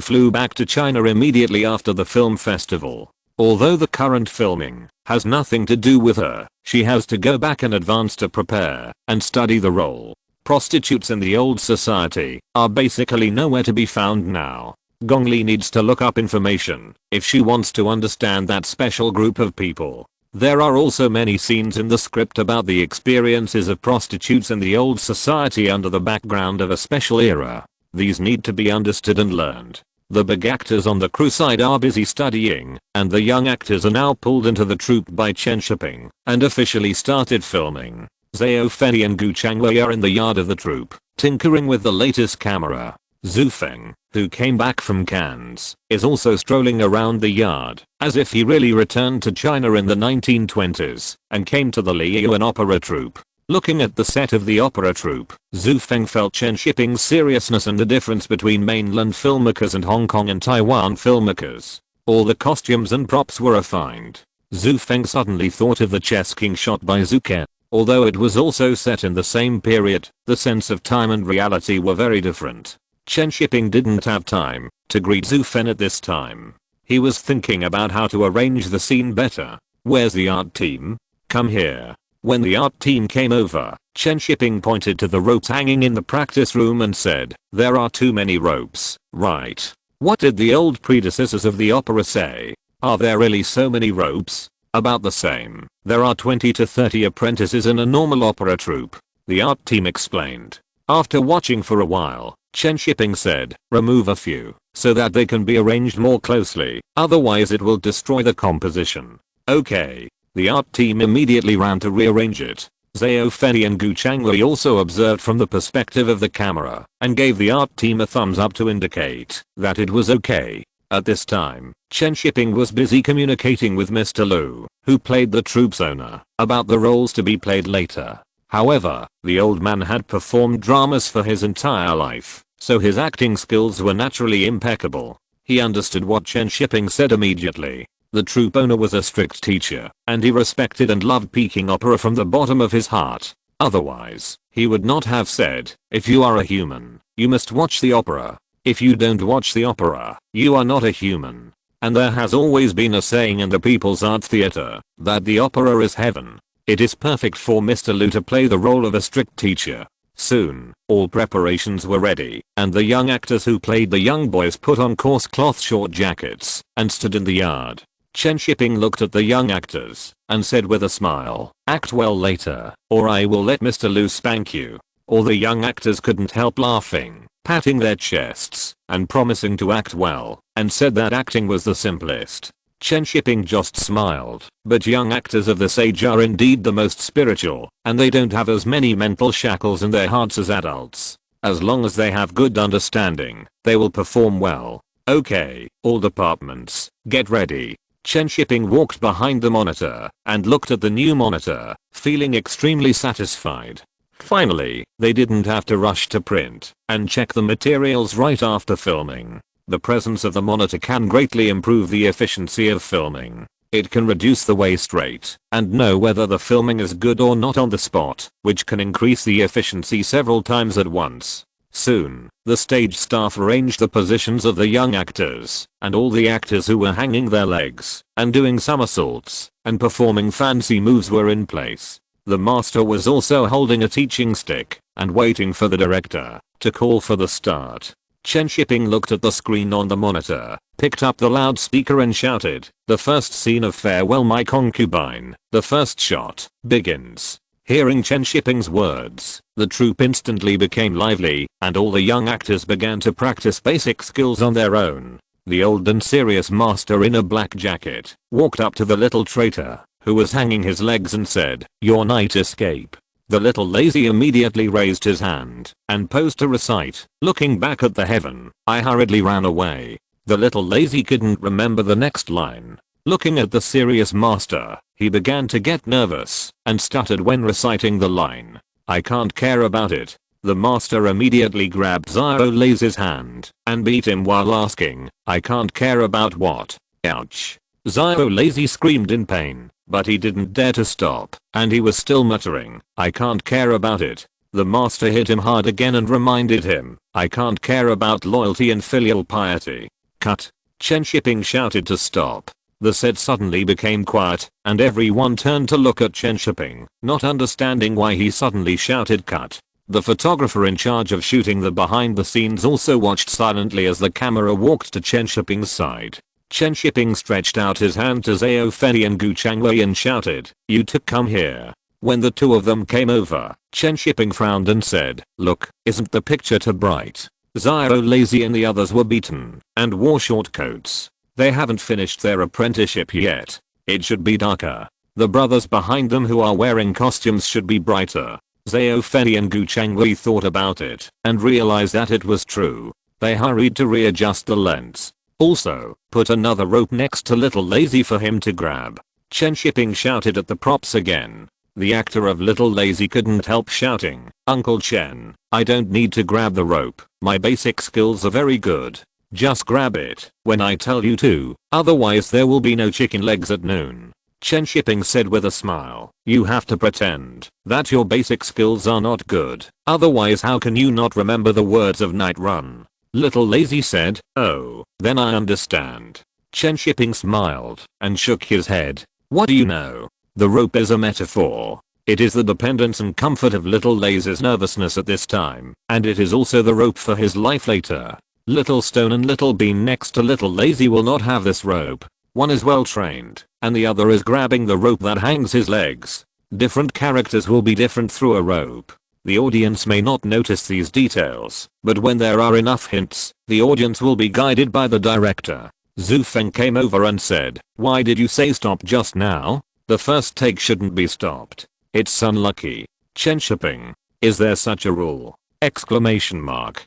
flew back to China immediately after the film festival. Although the current filming has nothing to do with her, she has to go back in advance to prepare and study the role. Prostitutes in the old society are basically nowhere to be found now. Gong Li needs to look up information if she wants to understand that special group of people. There are also many scenes in the script about the experiences of prostitutes in the old society under the background of a special era. These need to be understood and learned. The big actors on the crew side are busy studying, and the young actors are now pulled into the troupe by Chen Shiping and officially started filming. Zhao Fei and Gu Changwei are in the yard of the troupe, tinkering with the latest camera. Zhu Feng, who came back from Cannes, is also strolling around the yard, as if he really returned to China in the 1920s and came to the Liyuan opera troupe. Looking at the set of the opera troupe, Zhu Feng felt Chen Shiping's seriousness and the difference between mainland filmmakers and Hong Kong and Taiwan filmmakers. All the costumes and props were refined. Zhu Feng suddenly thought of the Chess King shot by Zuke. Although it was also set in the same period, the sense of time and reality were very different. Chen Shiping didn't have time to greet Zhu Feng at this time. He was thinking about how to arrange the scene better. "Where's the art team? Come here." When the art team came over, Chen Shiping pointed to the ropes hanging in the practice room and said, "There are too many ropes, right? What did the old predecessors of the opera say? Are there really so many ropes?" "About the same. There are 20 to 30 apprentices in a normal opera troupe," the art team explained. After watching for a while, Chen Shiping said, "Remove a few, so that they can be arranged more closely, otherwise it will destroy the composition." "Okay." The art team immediately ran to rearrange it. Zhao Fei and Gu Changwei also observed from the perspective of the camera and gave the art team a thumbs up to indicate that it was okay. At this time, Chen Shiping was busy communicating with Mr. Liu, who played the troupe's owner, about the roles to be played later. However, the old man had performed dramas for his entire life, so his acting skills were naturally impeccable. He understood what Chen Shiping said immediately. The troupe owner was a strict teacher, and he respected and loved Peking opera from the bottom of his heart. Otherwise, he would not have said, "If you are a human, you must watch the opera. If you don't watch the opera, you are not a human." And there has always been a saying in the People's Art Theatre that the opera is heaven. It is perfect for Mr. Liu to play the role of a strict teacher. Soon, all preparations were ready, and the young actors who played the young boys put on coarse cloth short jackets and stood in the yard. Chen Shiping looked at the young actors and said with a smile, "Act well later, or I will let Mr. Liu spank you." All the young actors couldn't help laughing, patting their chests and promising to act well, and said that acting was the simplest. Chen Shiping just smiled, but young actors of this age are indeed the most spiritual, and they don't have as many mental shackles in their hearts as adults. As long as they have good understanding, they will perform well. Okay, all departments, get ready. Chen Shiping walked behind the monitor and looked at the new monitor, feeling extremely satisfied. Finally, they didn't have to rush to print and check the materials right after filming. The presence of the monitor can greatly improve the efficiency of filming. It can reduce the waste rate and know whether the filming is good or not on the spot, which can increase the efficiency several times at once. Soon, the stage staff arranged the positions of the young actors, and all the actors who were hanging their legs and doing somersaults and performing fancy moves were in place. The master was also holding a teaching stick and waiting for the director to call for the start. Chen Shiping looked at the screen on the monitor, picked up the loudspeaker and shouted, "The first scene of Farewell My Concubine, the first shot, begins." Hearing Chen Shiping's words, the troupe instantly became lively, and all the young actors began to practice basic skills on their own. The old and serious master in a black jacket walked up to the little traitor, who was hanging his legs, and said, "Your night escape." The little lazy immediately raised his hand and posed to recite. Looking back at the heaven, I hurriedly ran away. The little lazy couldn't remember the next line. Looking at the serious master, he began to get nervous and stuttered when reciting the line, "I can't care about it." The master immediately grabbed Zio Lazy's hand and beat him while asking, "I can't care about what?" Ouch. Zio Lazy screamed in pain, but he didn't dare to stop, and he was still muttering, "I can't care about it." The master hit him hard again and reminded him, "I can't care about loyalty and filial piety." Cut. Chen Shiping shouted to stop. The set suddenly became quiet, and everyone turned to look at Chen Shiping, not understanding why he suddenly shouted cut. The photographer in charge of shooting the behind the scenes also watched silently as the camera walked to Chen Shiping's side. Chen Shiping stretched out his hand to Zhao Fei and Gu Changwei and shouted, "You two come here." When the two of them came over, Chen Shiping frowned and said, "Look, isn't the picture too bright?" Zio Lazy and the others were beaten and wore short coats. They haven't finished their apprenticeship yet. It should be darker. The brothers behind them who are wearing costumes should be brighter. Zhao Fei and Gu Changwei thought about it and realized that it was true. They hurried to readjust the lens. Also, put another rope next to Little Lazy for him to grab. Chen Shiping shouted at the props again. The actor of Little Lazy couldn't help shouting, "Uncle Chen, I don't need to grab the rope. My basic skills are very good. Just grab it when I tell you to, otherwise there will be no chicken legs at noon." Chen Shiping said with a smile, "You have to pretend that your basic skills are not good, otherwise how can you not remember the words of Night Run?" Little Lazy said, "Oh, then I understand." Chen Shiping smiled and shook his head. "What do you know? The rope is a metaphor. It is the dependence and comfort of Little Lazy's nervousness at this time, and it is also the rope for his life later. Little Stone and Little Bean next to Little Lazy will not have this rope. One is well trained, and the other is grabbing the rope that hangs his legs. Different characters will be different through a rope. The audience may not notice these details, but when there are enough hints, the audience will be guided by the director." Zhu Feng came over and said, "Why did you say stop just now? The first take shouldn't be stopped. It's unlucky." Chen Shiping. "Is there such a rule?" Exclamation mark.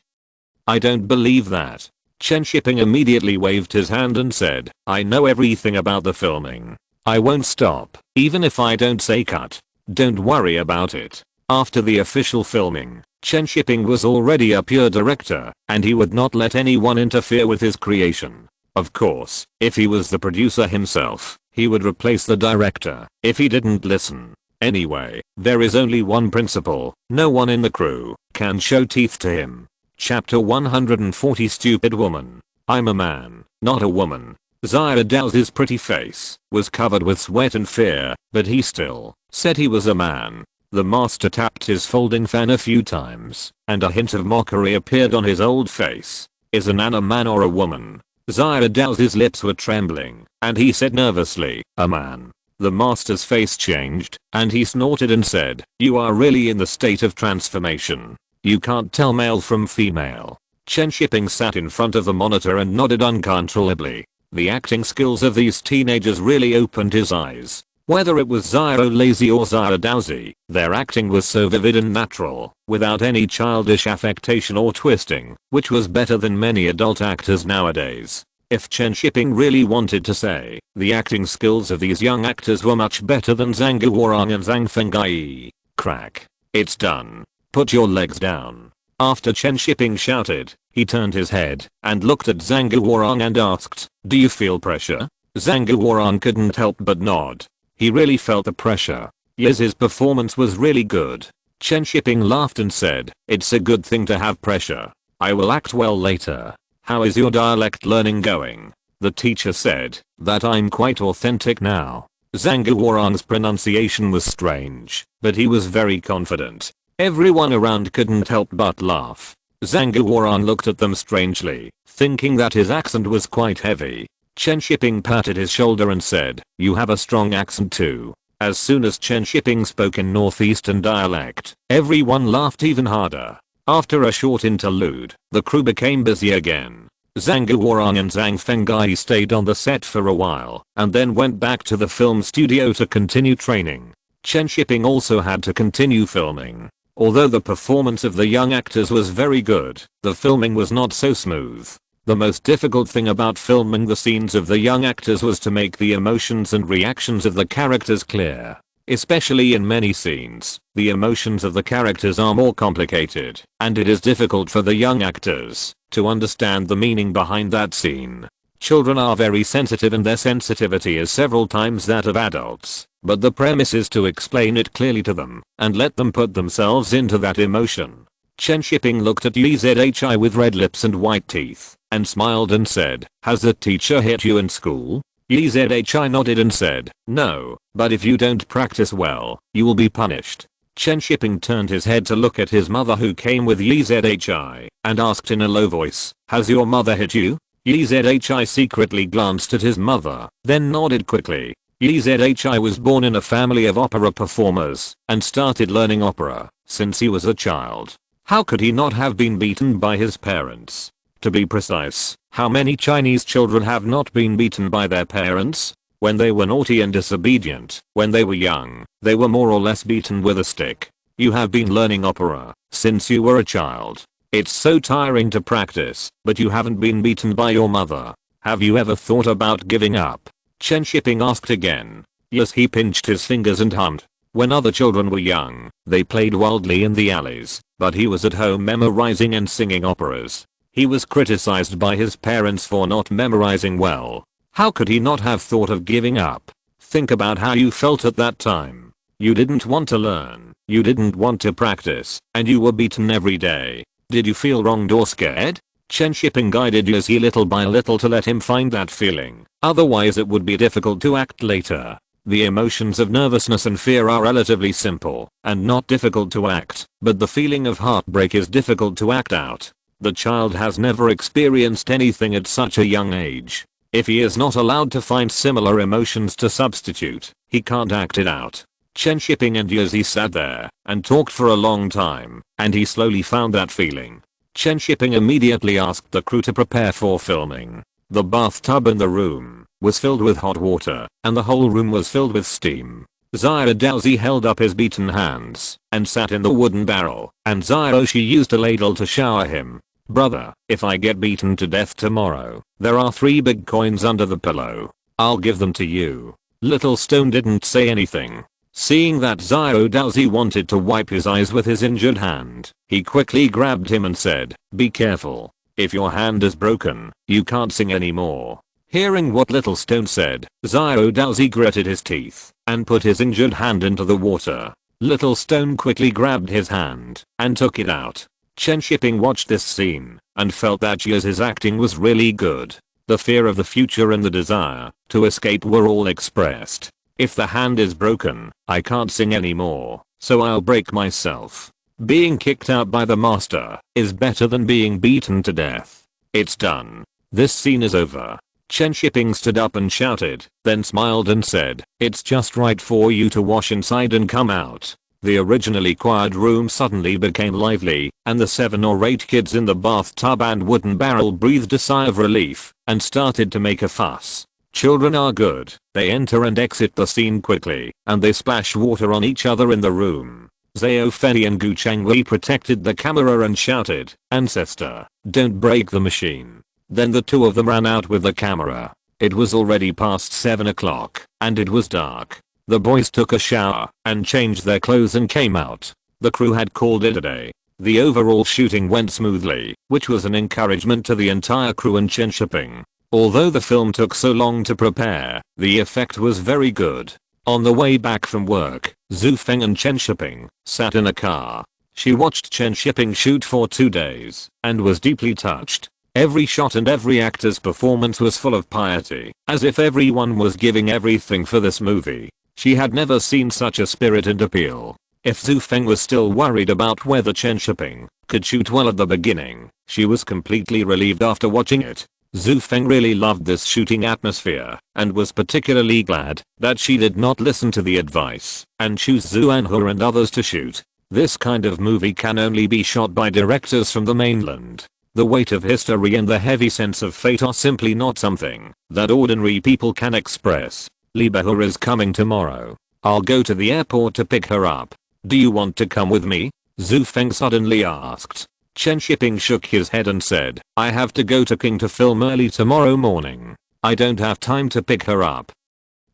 "I don't believe that." Chen Shiping immediately waved his hand and said, "I know everything about the filming. I won't stop, even if I don't say cut. Don't worry about it." After the official filming, Chen Shiping was already a pure director, and he would not let anyone interfere with his creation. Of course, if he was the producer himself, he would replace the director if he didn't listen. Anyway, there is only one principle: no one in the crew can show teeth to him. Chapter 140 Stupid Woman. "I'm a man, not a woman." Zia Dao's pretty face was covered with sweat and fear, but he still said he was a man. The master tapped his folding fan a few times, and a hint of mockery appeared on his old face. "Is an a man or a woman?" Zia Dao's lips were trembling, and he said nervously, "A man." The master's face changed, and he snorted and said, "You are really in the state of transformation. You can't tell male from female." Chen Shiping sat in front of the monitor and nodded uncontrollably. The acting skills of these teenagers really opened his eyes. Whether it was Zyro Lazy or Zyro Dowsy, their acting was so vivid and natural, without any childish affectation or twisting, which was better than many adult actors nowadays. If Chen Shiping really wanted to say, the acting skills of these young actors were much better than Zhang Guorong and Zhang Fengai. Crack. It's done. Put your legs down. After Chen Shiping shouted, he turned his head and looked at Zhang Guorong and asked, "Do you feel pressure?" Zhang Guorong couldn't help but nod. He really felt the pressure. Yes, his performance was really good. Chen Shiping laughed and said, "It's a good thing to have pressure. I will act well later. How is your dialect learning going?" The teacher said, "That I'm quite authentic now." Zhang Guorong's pronunciation was strange, but he was very confident. Everyone around couldn't help but laugh. Zhang Guorong looked at them strangely, thinking that his accent was quite heavy. Chen Shiping patted his shoulder and said, "You have a strong accent too." As soon as Chen Shiping spoke in northeastern dialect, everyone laughed even harder. After a short interlude, the crew became busy again. Zhang Guorong and Zhang Fengai stayed on the set for a while, and then went back to the film studio to continue training. Chen Shiping also had to continue filming. Although the performance of the young actors was very good, the filming was not so smooth. The most difficult thing about filming the scenes of the young actors was to make the emotions and reactions of the characters clear. Especially in many scenes, the emotions of the characters are more complicated, and it is difficult for the young actors to understand the meaning behind that scene. Children are very sensitive and their sensitivity is several times that of adults, but the premise is to explain it clearly to them and let them put themselves into that emotion. Chen Shiping looked at Yzhi with red lips and white teeth, and smiled and said, "Has the teacher hit you in school?" Yzhi nodded and said, "No, but if you don't practice well, you will be punished." Chen Shiping turned his head to look at his mother who came with Yzhi, and asked in a low voice, "Has your mother hit you?" Yzhi secretly glanced at his mother, then nodded quickly. Yzhi was born in a family of opera performers, and started learning opera since he was a child. How could he not have been beaten by his parents? To be precise, how many Chinese children have not been beaten by their parents? When they were naughty and disobedient, when they were young, they were more or less beaten with a stick. You have been learning opera since you were a child. It's so tiring to practice, but you haven't been beaten by your mother. Have you ever thought about giving up? Chen Shiping asked again. Yes, he pinched his fingers and hummed. When other children were young, they played wildly in the alleys, but he was at home memorizing and singing operas. He was criticized by his parents for not memorizing well. How could he not have thought of giving up? Think about how you felt at that time. You didn't want to learn, you didn't want to practice, and you were beaten every day. Did you feel wronged or scared? Chen Shiping guided Yuzhi little by little to let him find that feeling, otherwise it would be difficult to act later. The emotions of nervousness and fear are relatively simple and not difficult to act, but the feeling of heartbreak is difficult to act out. The child has never experienced anything at such a young age. If he is not allowed to find similar emotions to substitute, he can't act it out. Chen Shiping and Yuzhi sat there and talked for a long time, and he slowly found that feeling. Chen Shiping immediately asked the crew to prepare for filming. The bathtub in the room was filled with hot water, and the whole room was filled with steam. Zyro Daozi held up his beaten hands and sat in the wooden barrel, and Zyroshi used a ladle to shower him. "Brother, if I get beaten to death tomorrow, there are 3 big coins under the pillow. I'll give them to you." Little Stone didn't say anything. Seeing that Zyro Daozi wanted to wipe his eyes with his injured hand, he quickly grabbed him and said, "Be careful. If your hand is broken, you can't sing anymore." Hearing what Little Stone said, Zyro Daozi gritted his teeth and put his injured hand into the water. Little Stone quickly grabbed his hand and took it out. Chen Shiping watched this scene and felt that Yuzhi's acting was really good. The fear of the future and the desire to escape were all expressed. If the hand is broken, I can't sing anymore, so I'll break myself. Being kicked out by the master is better than being beaten to death. It's done. This scene is over. Chen Shiping stood up and shouted, then smiled and said, "It's just right for you to wash inside and come out." The originally quiet room suddenly became lively, and the 7 or 8 kids in the bathtub and wooden barrel breathed a sigh of relief and started to make a fuss. Children are good. They enter and exit the scene quickly, and they splash water on each other in the room. Zhao Fei and Gu Changwei protected the camera and shouted, "Ancestor, don't break the machine." Then the two of them ran out with the camera. It was already past 7 o'clock, and it was dark. The boys took a shower and changed their clothes and came out. The crew had called it a day. The overall shooting went smoothly, which was an encouragement to the entire crew and Chen Shiping. Although the film took so long to prepare, the effect was very good. On the way back from work, Zhu Feng and Chen Shiping sat in a car. She watched Chen Shiping shoot for 2 days and was deeply touched. Every shot and every actor's performance was full of piety, as if everyone was giving everything for this movie. She had never seen such a spirit and appeal. If Zhu Feng was still worried about whether Chen Shiping could shoot well at the beginning, she was completely relieved after watching it. Zhu Feng really loved this shooting atmosphere and was particularly glad that she did not listen to the advice and choose Zhu Anhe and others to shoot. This kind of movie can only be shot by directors from the mainland. The weight of history and the heavy sense of fate are simply not something that ordinary people can express. Li Behe is coming tomorrow. I'll go to the airport to pick her up. Do you want to come with me? Zhu Feng suddenly asked. Chen Shiping shook his head and said, I have to go to King to film early tomorrow morning. I don't have time to pick her up.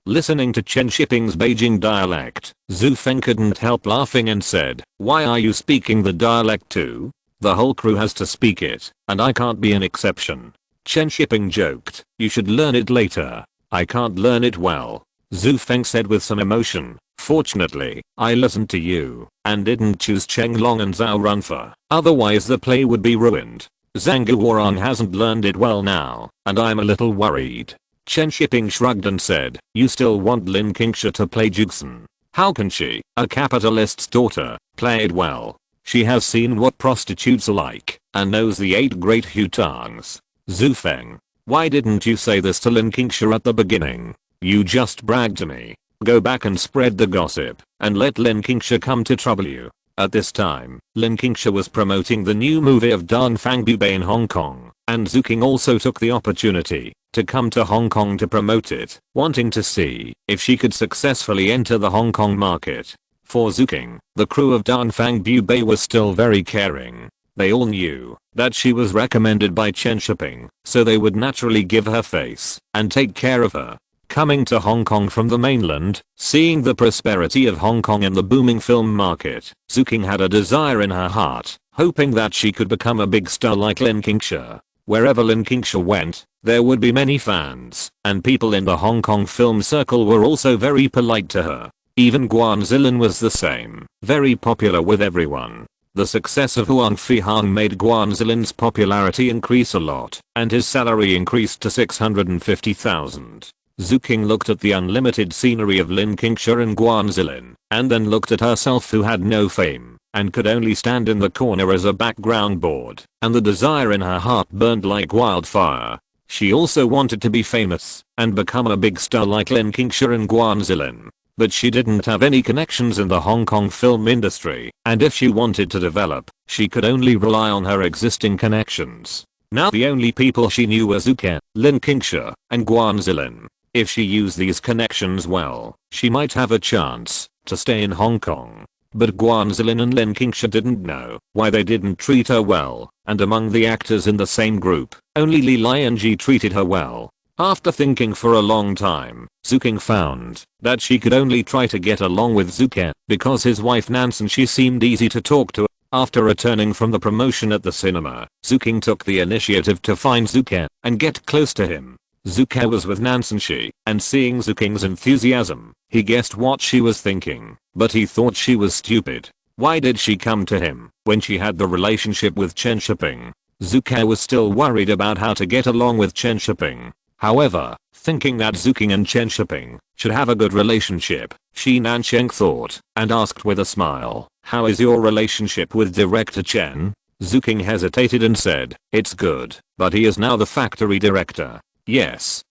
Listening to Chen Shiping's Beijing dialect, Zhu Feng couldn't help laughing and said, why are you speaking the dialect too? The whole crew has to speak it, and I can't be an exception. Chen Shiping joked, you should learn it later. I can't learn it well. Zhu Feng said with some emotion, fortunately, I listened to you and didn't choose Cheng Long and Zhao Runfa. Otherwise the play would be ruined. Zhang Guorong hasn't learned it well now, and I'm a little worried. Chen Shiping shrugged and said, you still want Lin Qingsha to play Jugson? How can she, a capitalist's daughter, play it well? She has seen what prostitutes are like and knows the 8 great hutangs. Zhu Feng, why didn't you say this to Lin Qingsha at the beginning? You just bragged to me. Go back and spread the gossip and let Lin Qingsha come to trouble you. At this time, Lin Qingsha was promoting the new movie of Dan Fang Bubei in Hong Kong, and Zhu King also took the opportunity to come to Hong Kong to promote it, wanting to see if she could successfully enter the Hong Kong market. For Zhu King, the crew of Dan Fang Bubei was still very caring. They all knew that she was recommended by Chen Shiping, so they would naturally give her face and take care of her. Coming to Hong Kong from the mainland, seeing the prosperity of Hong Kong and the booming film market, Zhu King had a desire in her heart, hoping that she could become a big star like Lin Qingsha. Wherever Lin Qingsha went, there would be many fans, and people in the Hong Kong film circle were also very polite to her. Even Guan Zilin was the same, very popular with everyone. The success of Huang Fihang made Guan Zilin's popularity increase a lot, and his salary increased to 650,000. Zhu King looked at the unlimited scenery of Lin Qingsha and Guan Zilin, and then looked at herself who had no fame, and could only stand in the corner as a background board, and the desire in her heart burned like wildfire. She also wanted to be famous, and become a big star like Lin Qingsha and Guan Zilin. But she didn't have any connections in the Hong Kong film industry, and if she wanted to develop, she could only rely on her existing connections. Now the only people she knew were Zhu King, Lin Qingsha, and Guan Zilin. If she used these connections well, she might have a chance to stay in Hong Kong. But Guan Zilin and Lin Qingsha didn't know why they didn't treat her well, and among the actors in the same group, only Li Lianji treated her well. After thinking for a long time, Zhu King found that she could only try to get along with Zhu King because his wife Nansen she seemed easy to talk to. After returning from the promotion at the cinema, Zhu King took the initiative to find Zhu King and get close to him. Zhu King was with Nansen Shi, and seeing Zhu King's enthusiasm, he guessed what she was thinking, but he thought she was stupid. Why did she come to him when she had the relationship with Chen Shiping? Zhu King was still worried about how to get along with Chen Shiping. However, thinking that Zhu King and Chen Shiping should have a good relationship, Shi Nansheng thought and asked with a smile, how is your relationship with director Chen? Zhu King hesitated and said, it's good, but he is now the factory director. Yes,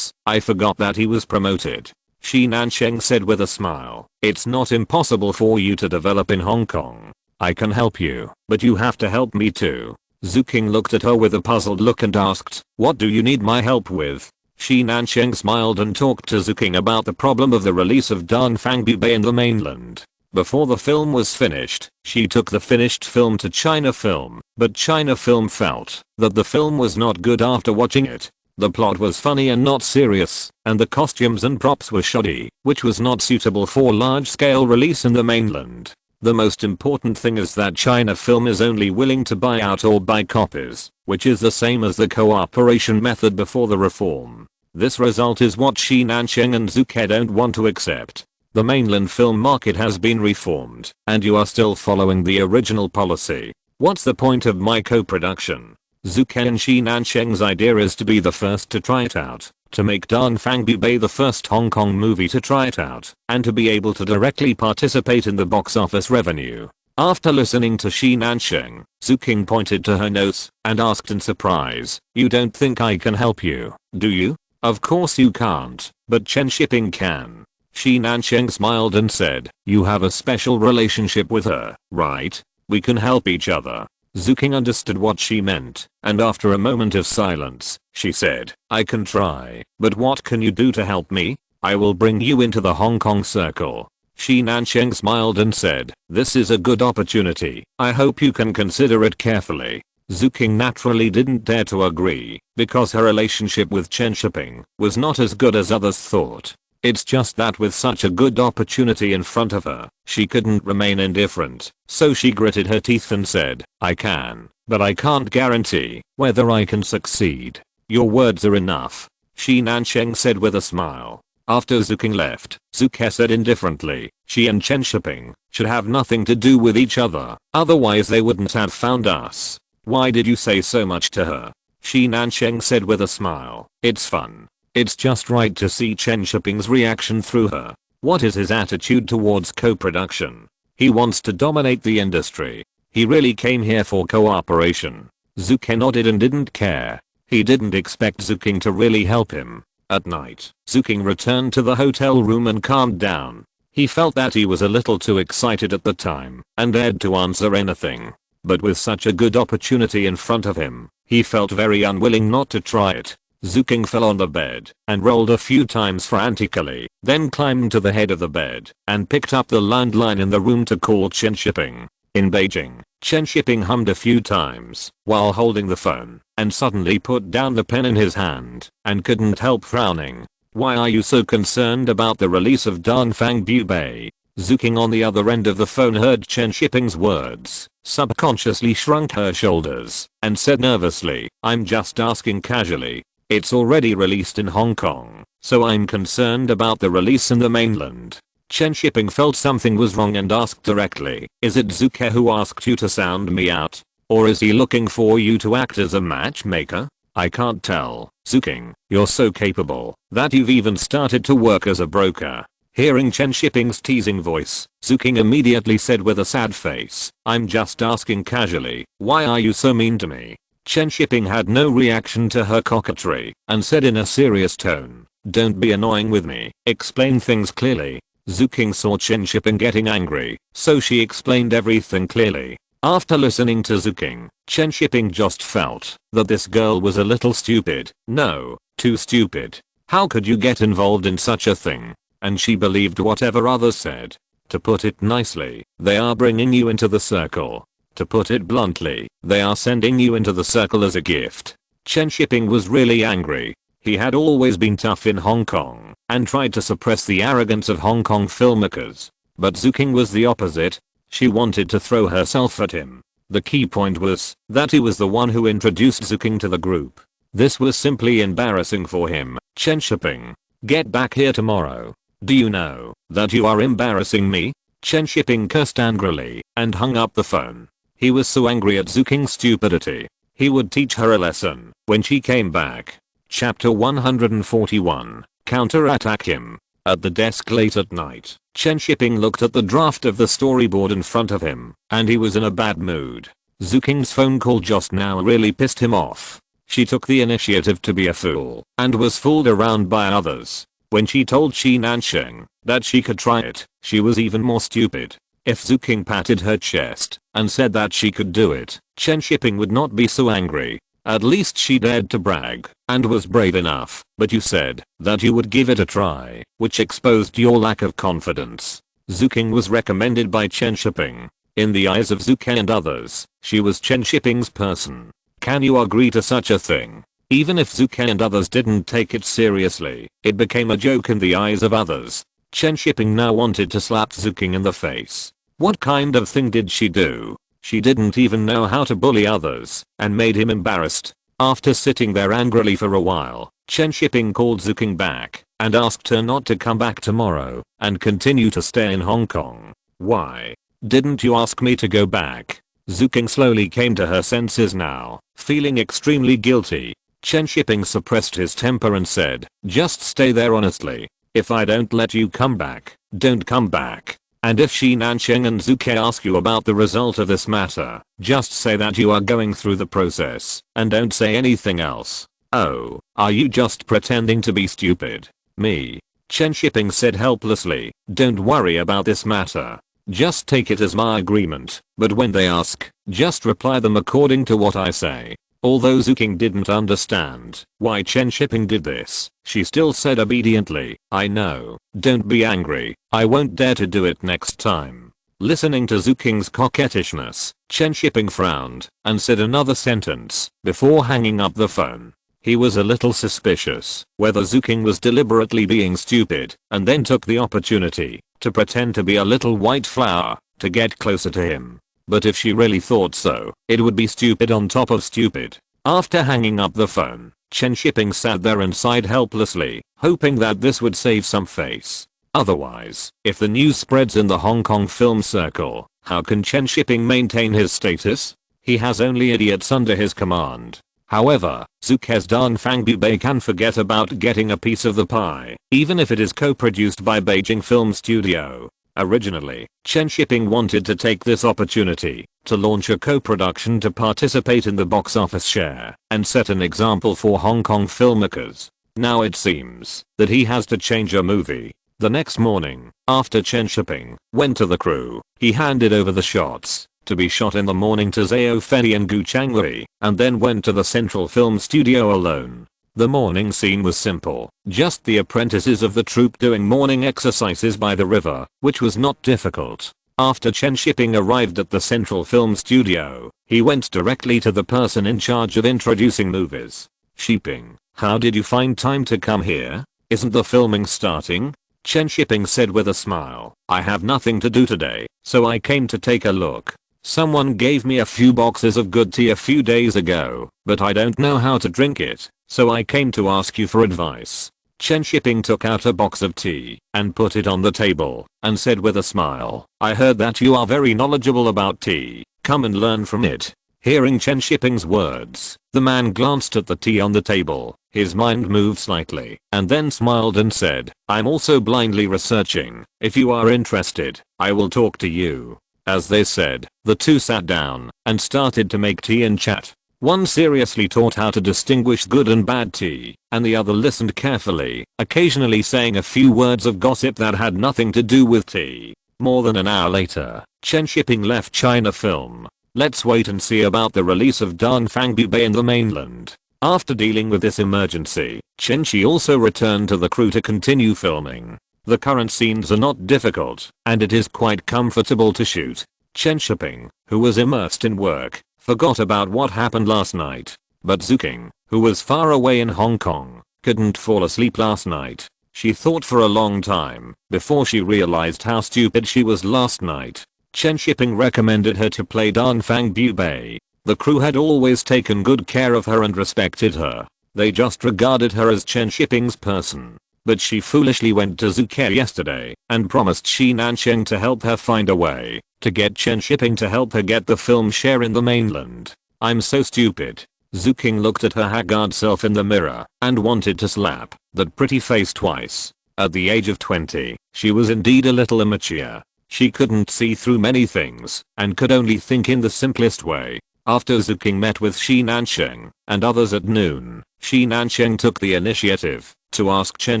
I forgot that he was promoted. Shi Nansheng said with a smile. It's not impossible for you to develop in Hong Kong. I can help you, but you have to help me too. Zuking looked at her with a puzzled look and asked, what do you need my help with? Shi Nansheng smiled and talked to Zuking about the problem of the release of Danfang Bubei in the mainland. Before the film was finished, she took the finished film to China Film, but China Film felt that the film was not good after watching it. The plot was funny and not serious, and the costumes and props were shoddy, which was not suitable for large-scale release in the mainland. The most important thing is that China Film is only willing to buy out or buy copies, which is the same as the cooperation method before the reform. This result is what Shi Nansheng and Zuke don't want to accept. The mainland film market has been reformed, and you are still following the original policy. What's the point of my co-production? Zuke and Shi Nansheng's idea is to be the first to try it out, to make Danfang Bubei the first Hong Kong movie to try it out, and to be able to directly participate in the box office revenue. After listening to Shi Nansheng, Zuking pointed to her notes and asked in surprise, you don't think I can help you, do you? Of course you can't, but Chen Shiping can. Shi Nansheng smiled and said, you have a special relationship with her, right? We can help each other. Zuking understood what she meant, and after a moment of silence, she said, I can try, but what can you do to help me? I will bring you into the Hong Kong circle. Shi Nansheng smiled and said, this is a good opportunity. I hope you can consider it carefully. Zuking naturally didn't dare to agree, because her relationship with Chen Shiping was not as good as others thought. It's just that with such a good opportunity in front of her, she couldn't remain indifferent, so she gritted her teeth and said, I can, but I can't guarantee whether I can succeed. Your words are enough. Shi Nansheng said with a smile. After Zuking left, Zuke said indifferently, she and Chen Shiping should have nothing to do with each other, otherwise they wouldn't have found us. Why did you say so much to her? Shi Nansheng said with a smile. It's fun. It's just right to see Chen Shiping's reaction through her. What is his attitude towards co-production? He wants to dominate the industry. He really came here for cooperation. Zuke nodded and didn't care. He didn't expect Zuking to really help him. At night, Zuking returned to the hotel room and calmed down. He felt that he was a little too excited at the time and dared to answer anything. But with such a good opportunity in front of him, he felt very unwilling not to try it. Zuking fell on the bed and rolled a few times frantically, then climbed to the head of the bed and picked up the landline in the room to call Chen Shiping. In Beijing, Chen Shiping hummed a few times while holding the phone and suddenly put down the pen in his hand and couldn't help frowning. Why are you so concerned about the release of Danfang Bubei? Zuking on the other end of the phone heard Chen Shiping's words, subconsciously shrunk her shoulders, and said nervously, I'm just asking casually. It's already released in Hong Kong, so I'm concerned about the release in the mainland. Chen Shiping felt something was wrong and asked directly, is it Zuke who asked you to sound me out? Or is he looking for you to act as a matchmaker? I can't tell. Zuking, you're so capable that you've even started to work as a broker. Hearing Chen Shiping's teasing voice, Zuking immediately said with a sad face, I'm just asking casually, why are you so mean to me? Chen Shiping had no reaction to her coquetry and said in a serious tone, don't be annoying with me, explain things clearly. Zuking saw Chen Shiping getting angry, so she explained everything clearly. After listening to Zuking, Chen Shiping just felt that this girl was a little stupid. No, too stupid. How could you get involved in such a thing? And she believed whatever others said. To put it nicely, they are bringing you into the circle. To put it bluntly, they are sending you into the circle as a gift. Chen Shiping was really angry. He had always been tough in Hong Kong and tried to suppress the arrogance of Hong Kong filmmakers. But Zuking was the opposite. She wanted to throw herself at him. The key point was that he was the one who introduced Zuking to the group. This was simply embarrassing for him. Chen Shiping, get back here tomorrow. Do you know that you are embarrassing me? Chen Shiping cursed angrily and hung up the phone. He was so angry at Zuking's stupidity. He would teach her a lesson when she came back. Chapter 141, Counterattack him. At the desk late at night, Chen Shiping looked at the draft of the storyboard in front of him, and he was in a bad mood. Zuking's phone call just now really pissed him off. She took the initiative to be a fool, and was fooled around by others. When she told Shi Nansheng that she could try it, she was even more stupid. If Zuking patted her chest and said that she could do it, Chen Shiping would not be so angry. At least she dared to brag and was brave enough. But you said that you would give it a try, which exposed your lack of confidence. Zuking was recommended by Chen Shiping. In the eyes of Zuke and others, she was Chen Shiping's person. Can you agree to such a thing? Even if Zuke and others didn't take it seriously, it became a joke in the eyes of others. Chen Shiping now wanted to slap Zuking in the face. What kind of thing did she do? She didn't even know how to bully others and made him embarrassed. After sitting there angrily for a while, Chen Shiping called Zuking back and asked her not to come back tomorrow and continue to stay in Hong Kong. Why? Didn't you ask me to go back? Zuking slowly came to her senses now, feeling extremely guilty. Chen Shiping suppressed his temper and said, just stay there honestly. If I don't let you come back, don't come back. And if Shi Nansheng and Zuke ask you about the result of this matter, just say that you are going through the process and don't say anything else. Oh, are you just pretending to be stupid? Me? Chen Shiping said helplessly, don't worry about this matter. Just take it as my agreement, but when they ask, just reply them according to what I say. Although Zuking didn't understand why Chen Shiping did this, she still said obediently, I know, don't be angry, I won't dare to do it next time. Listening to Zuking's coquettishness, Chen Shiping frowned and said another sentence before hanging up the phone. He was a little suspicious whether Zuking was deliberately being stupid and then took the opportunity to pretend to be a little white flower to get closer to him. But if she really thought so, it would be stupid on top of stupid. After hanging up the phone, Chen Shiping sat there and sighed helplessly, hoping that this would save some face. Otherwise, if the news spreads in the Hong Kong film circle, how can Chen Shiping maintain his status? He has only idiots under his command. However, Zuke's Dongfang Bubei can forget about getting a piece of the pie, even if it is co-produced by Beijing Film Studio. Originally, Chen Shiping wanted to take this opportunity to launch a co-production to participate in the box office share and set an example for Hong Kong filmmakers. Now it seems that he has to change a movie. The next morning, after Chen Shiping went to the crew, he handed over the shots to be shot in the morning to Zhao Fei and Gu Changwei, and then went to the Central Film Studio alone. The morning scene was simple, just the apprentices of the troupe doing morning exercises by the river, which was not difficult. After Chen Shiping arrived at the Central Film Studio, he went directly to the person in charge of introducing movies. Shiping, how did you find time to come here? Isn't the filming starting? Chen Shiping said with a smile, I have nothing to do today, so I came to take a look. Someone gave me a few boxes of good tea a few days ago, but I don't know how to drink it, so I came to ask you for advice. Chen Shiping took out a box of tea and put it on the table and said with a smile, I heard that you are very knowledgeable about tea, come and learn from it. Hearing Chen Shiping's words, the man glanced at the tea on the table, his mind moved slightly, and then smiled and said, I'm also blindly researching, if you are interested, I will talk to you. As they said, the two sat down and started to make tea and chat. One seriously taught how to distinguish good and bad tea, and the other listened carefully, occasionally saying a few words of gossip that had nothing to do with tea. More than an hour later, Chen Shiping left China Film. Let's wait and see about the release of Dongfang Bubei in the mainland. After dealing with this emergency, Chen Shi also returned to the crew to continue filming. The current scenes are not difficult, and it is quite comfortable to shoot. Chen Shiping, who was immersed in work, forgot about what happened last night. But Zuking, who was far away in Hong Kong, couldn't fall asleep last night. She thought for a long time before she realized how stupid she was last night. Chen Shiping recommended her to play Dongfang Bubei. The crew had always taken good care of her and respected her. They just regarded her as Chen Shiping's person. But she foolishly went to Zuke yesterday and promised Shi Nansheng to help her find a way to get Chen Shiping to help her get the film share in the mainland. I'm so stupid. Zuking looked at her haggard self in the mirror and wanted to slap that pretty face twice. At the age of 20, she was indeed a little immature. She couldn't see through many things and could only think in the simplest way. After Zuking met with Shi Nansheng and others at noon, Shi Nansheng took the initiative to ask Chen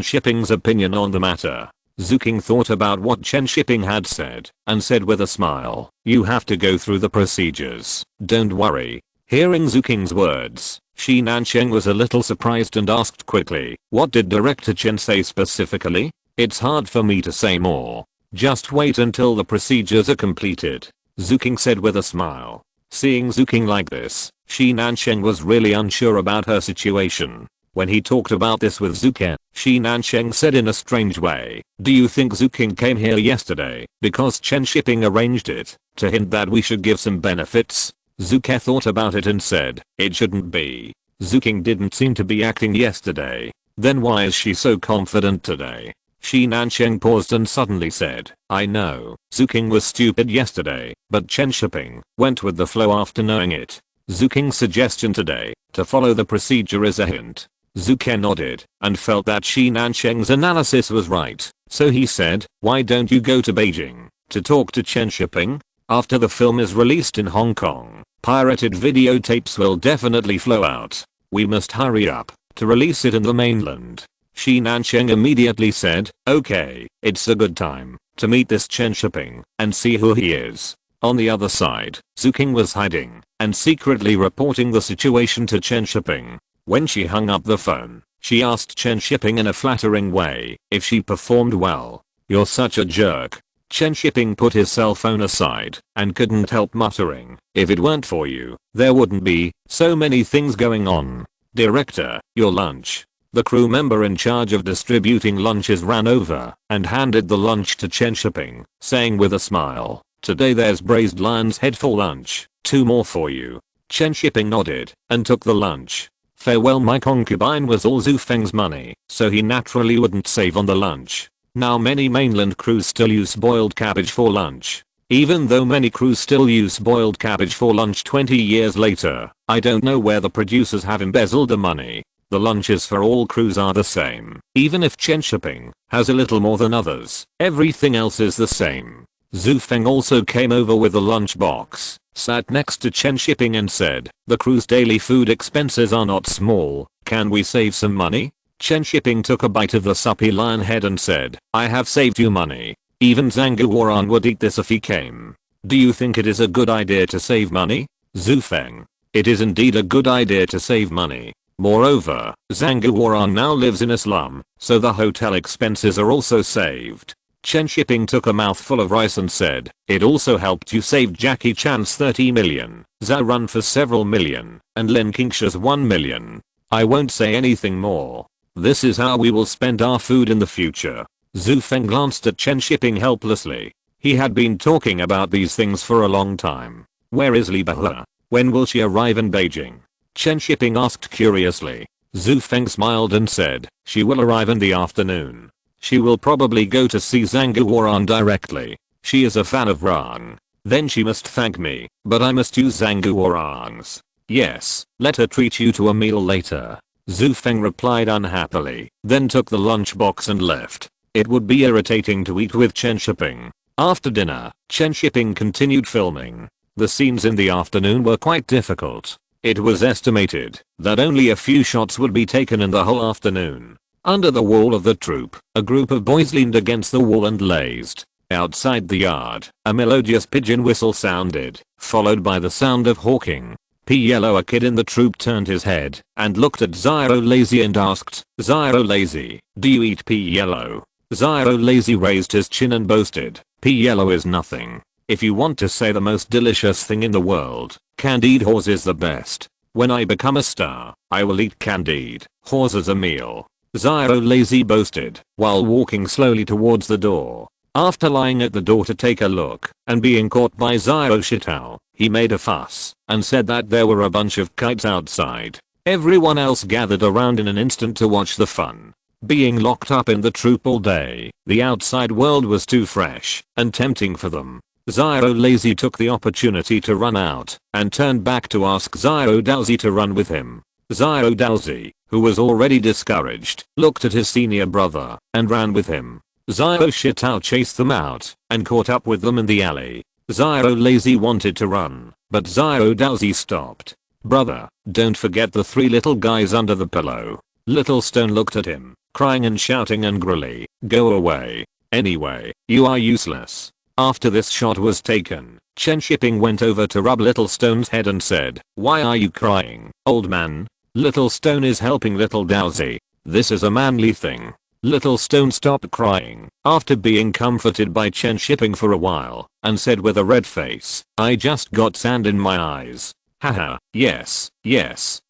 Shiping's opinion on the matter. Zuking thought about what Chen Shiping had said and said with a smile, "You have to go through the procedures, don't worry." Hearing Zuking's words, Shi Nansheng was a little surprised and asked quickly, "What did Director Chen say specifically?" "It's hard for me to say more. Just wait until the procedures are completed," Zuking said with a smile. Seeing Zuking like this, Shi Nansheng was really unsure about her situation. When he talked about this with Zuking, Shi Nansheng said in a strange way, "Do you think Zuking came here yesterday because Chen Shiping arranged it to hint that we should give some benefits?" Zuking thought about it and said, "It shouldn't be. Zuking didn't seem to be acting yesterday. Then why is she so confident today?" Shi Nansheng paused and suddenly said, "I know, Zuking was stupid yesterday, but Chen Shiping went with the flow after knowing it. Zuking's suggestion today to follow the procedure is a hint." Zuking nodded and felt that Shi Nansheng's analysis was right, so he said, "Why don't you go to Beijing to talk to Chen Shiping? After the film is released in Hong Kong, pirated videotapes will definitely flow out. We must hurry up to release it in the mainland." Shi Nansheng immediately said, "Okay, it's a good time to meet this Chen Shiping and see who he is." On the other side, Zuking was hiding and secretly reporting the situation to Chen Shiping. When she hung up the phone, she asked Chen Shiping in a flattering way if she performed well. "You're such a jerk." Chen Shiping put his cell phone aside and couldn't help muttering, "If it weren't for you, there wouldn't be so many things going on." "Director, your lunch." The crew member in charge of distributing lunches ran over and handed the lunch to Chen Shiping, saying with a smile, "Today there's braised lion's head for lunch, 2 more for you." Chen Shiping nodded and took the lunch. Farewell, my concubine was all Zhu Feng's money, so he naturally wouldn't save on the lunch. Now many mainland crews still use boiled cabbage for lunch. Even though many crews still use boiled cabbage for lunch 20 years later, I don't know where the producers have embezzled the money. The lunches for all crews are the same. Even if Chen Shiping has a little more than others, everything else is the same. Zhu Feng also came over with a lunch box, sat next to Chen Shiping and said, "The crew's daily food expenses are not small, can we save some money?" Chen Shiping took a bite of the suppy lion head and said, "I have saved you money. Even Zhang Guoran would eat this if he came. Do you think it is a good idea to save money?" Zhu Feng: "It is indeed a good idea to save money. Moreover, Zhang Guoran now lives in a slum, so the hotel expenses are also saved." Chen Shiping took a mouthful of rice and said, "It also helped you save Jackie Chan's 30 million, Zhao Run for several million, and Lin Qingsha's 1 million. I won't say anything more. This is how we will spend our food in the future." Zhu Feng glanced at Chen Shiping helplessly. He had been talking about these things for a long time. "Where is Li Bahua? When will she arrive in Beijing?" Chen Shiping asked curiously. Zhu Feng smiled and said, "She will arrive in the afternoon. She will probably go to see Zhang Guoran directly. She is a fan of Rang. Then she must thank me, but I must use Zhang Guoran's. Yes, let her treat you to a meal later." Zhu Feng replied unhappily, then took the lunchbox and left. It would be irritating to eat with Chen Shiping. After dinner, Chen Shiping continued filming. The scenes in the afternoon were quite difficult. It was estimated that only a few shots would be taken in the whole afternoon. Under the wall of the troop, a group of boys leaned against the wall and lazed. Outside the yard, a melodious pigeon whistle sounded, followed by the sound of hawking. P. Yellow, a kid in the troop, turned his head and looked at Zyro Lazy and asked, "Zyro Lazy, do you eat P. Yellow?" Zyro Lazy raised his chin and boasted, "P. Yellow is nothing. If you want to say the most delicious thing in the world, candied horse is the best. When I become a star, I will eat candied horse as a meal." Zyro Lazy boasted while walking slowly towards the door. After lying at the door to take a look and being caught by Zyro Shitao, he made a fuss and said that there were a bunch of kites outside. Everyone else gathered around in an instant to watch the fun. Being locked up in the troop all day, the outside world was too fresh and tempting for them. Zyro Lazy took the opportunity to run out and turned back to ask Zyro Daozi to run with him. Zyro Daozi, who was already discouraged, looked at his senior brother and ran with him. Zyro Shitao chased them out and caught up with them in the alley. Xiao Lazy wanted to run, but Xiao Daozi stopped. Brother, don't forget the 3 little guys under the pillow. Little Stone looked at him, crying and shouting angrily, go away. Anyway, you are useless. After this shot was taken, Chen Shiping went over to rub Little Stone's head and said, why are you crying, old man? Little Stone is helping Little Daozi. This is a manly thing. Little Stone stopped crying after being comforted by Chen Shiping for a while and said with a red face, I just got sand in my eyes. Haha, yes,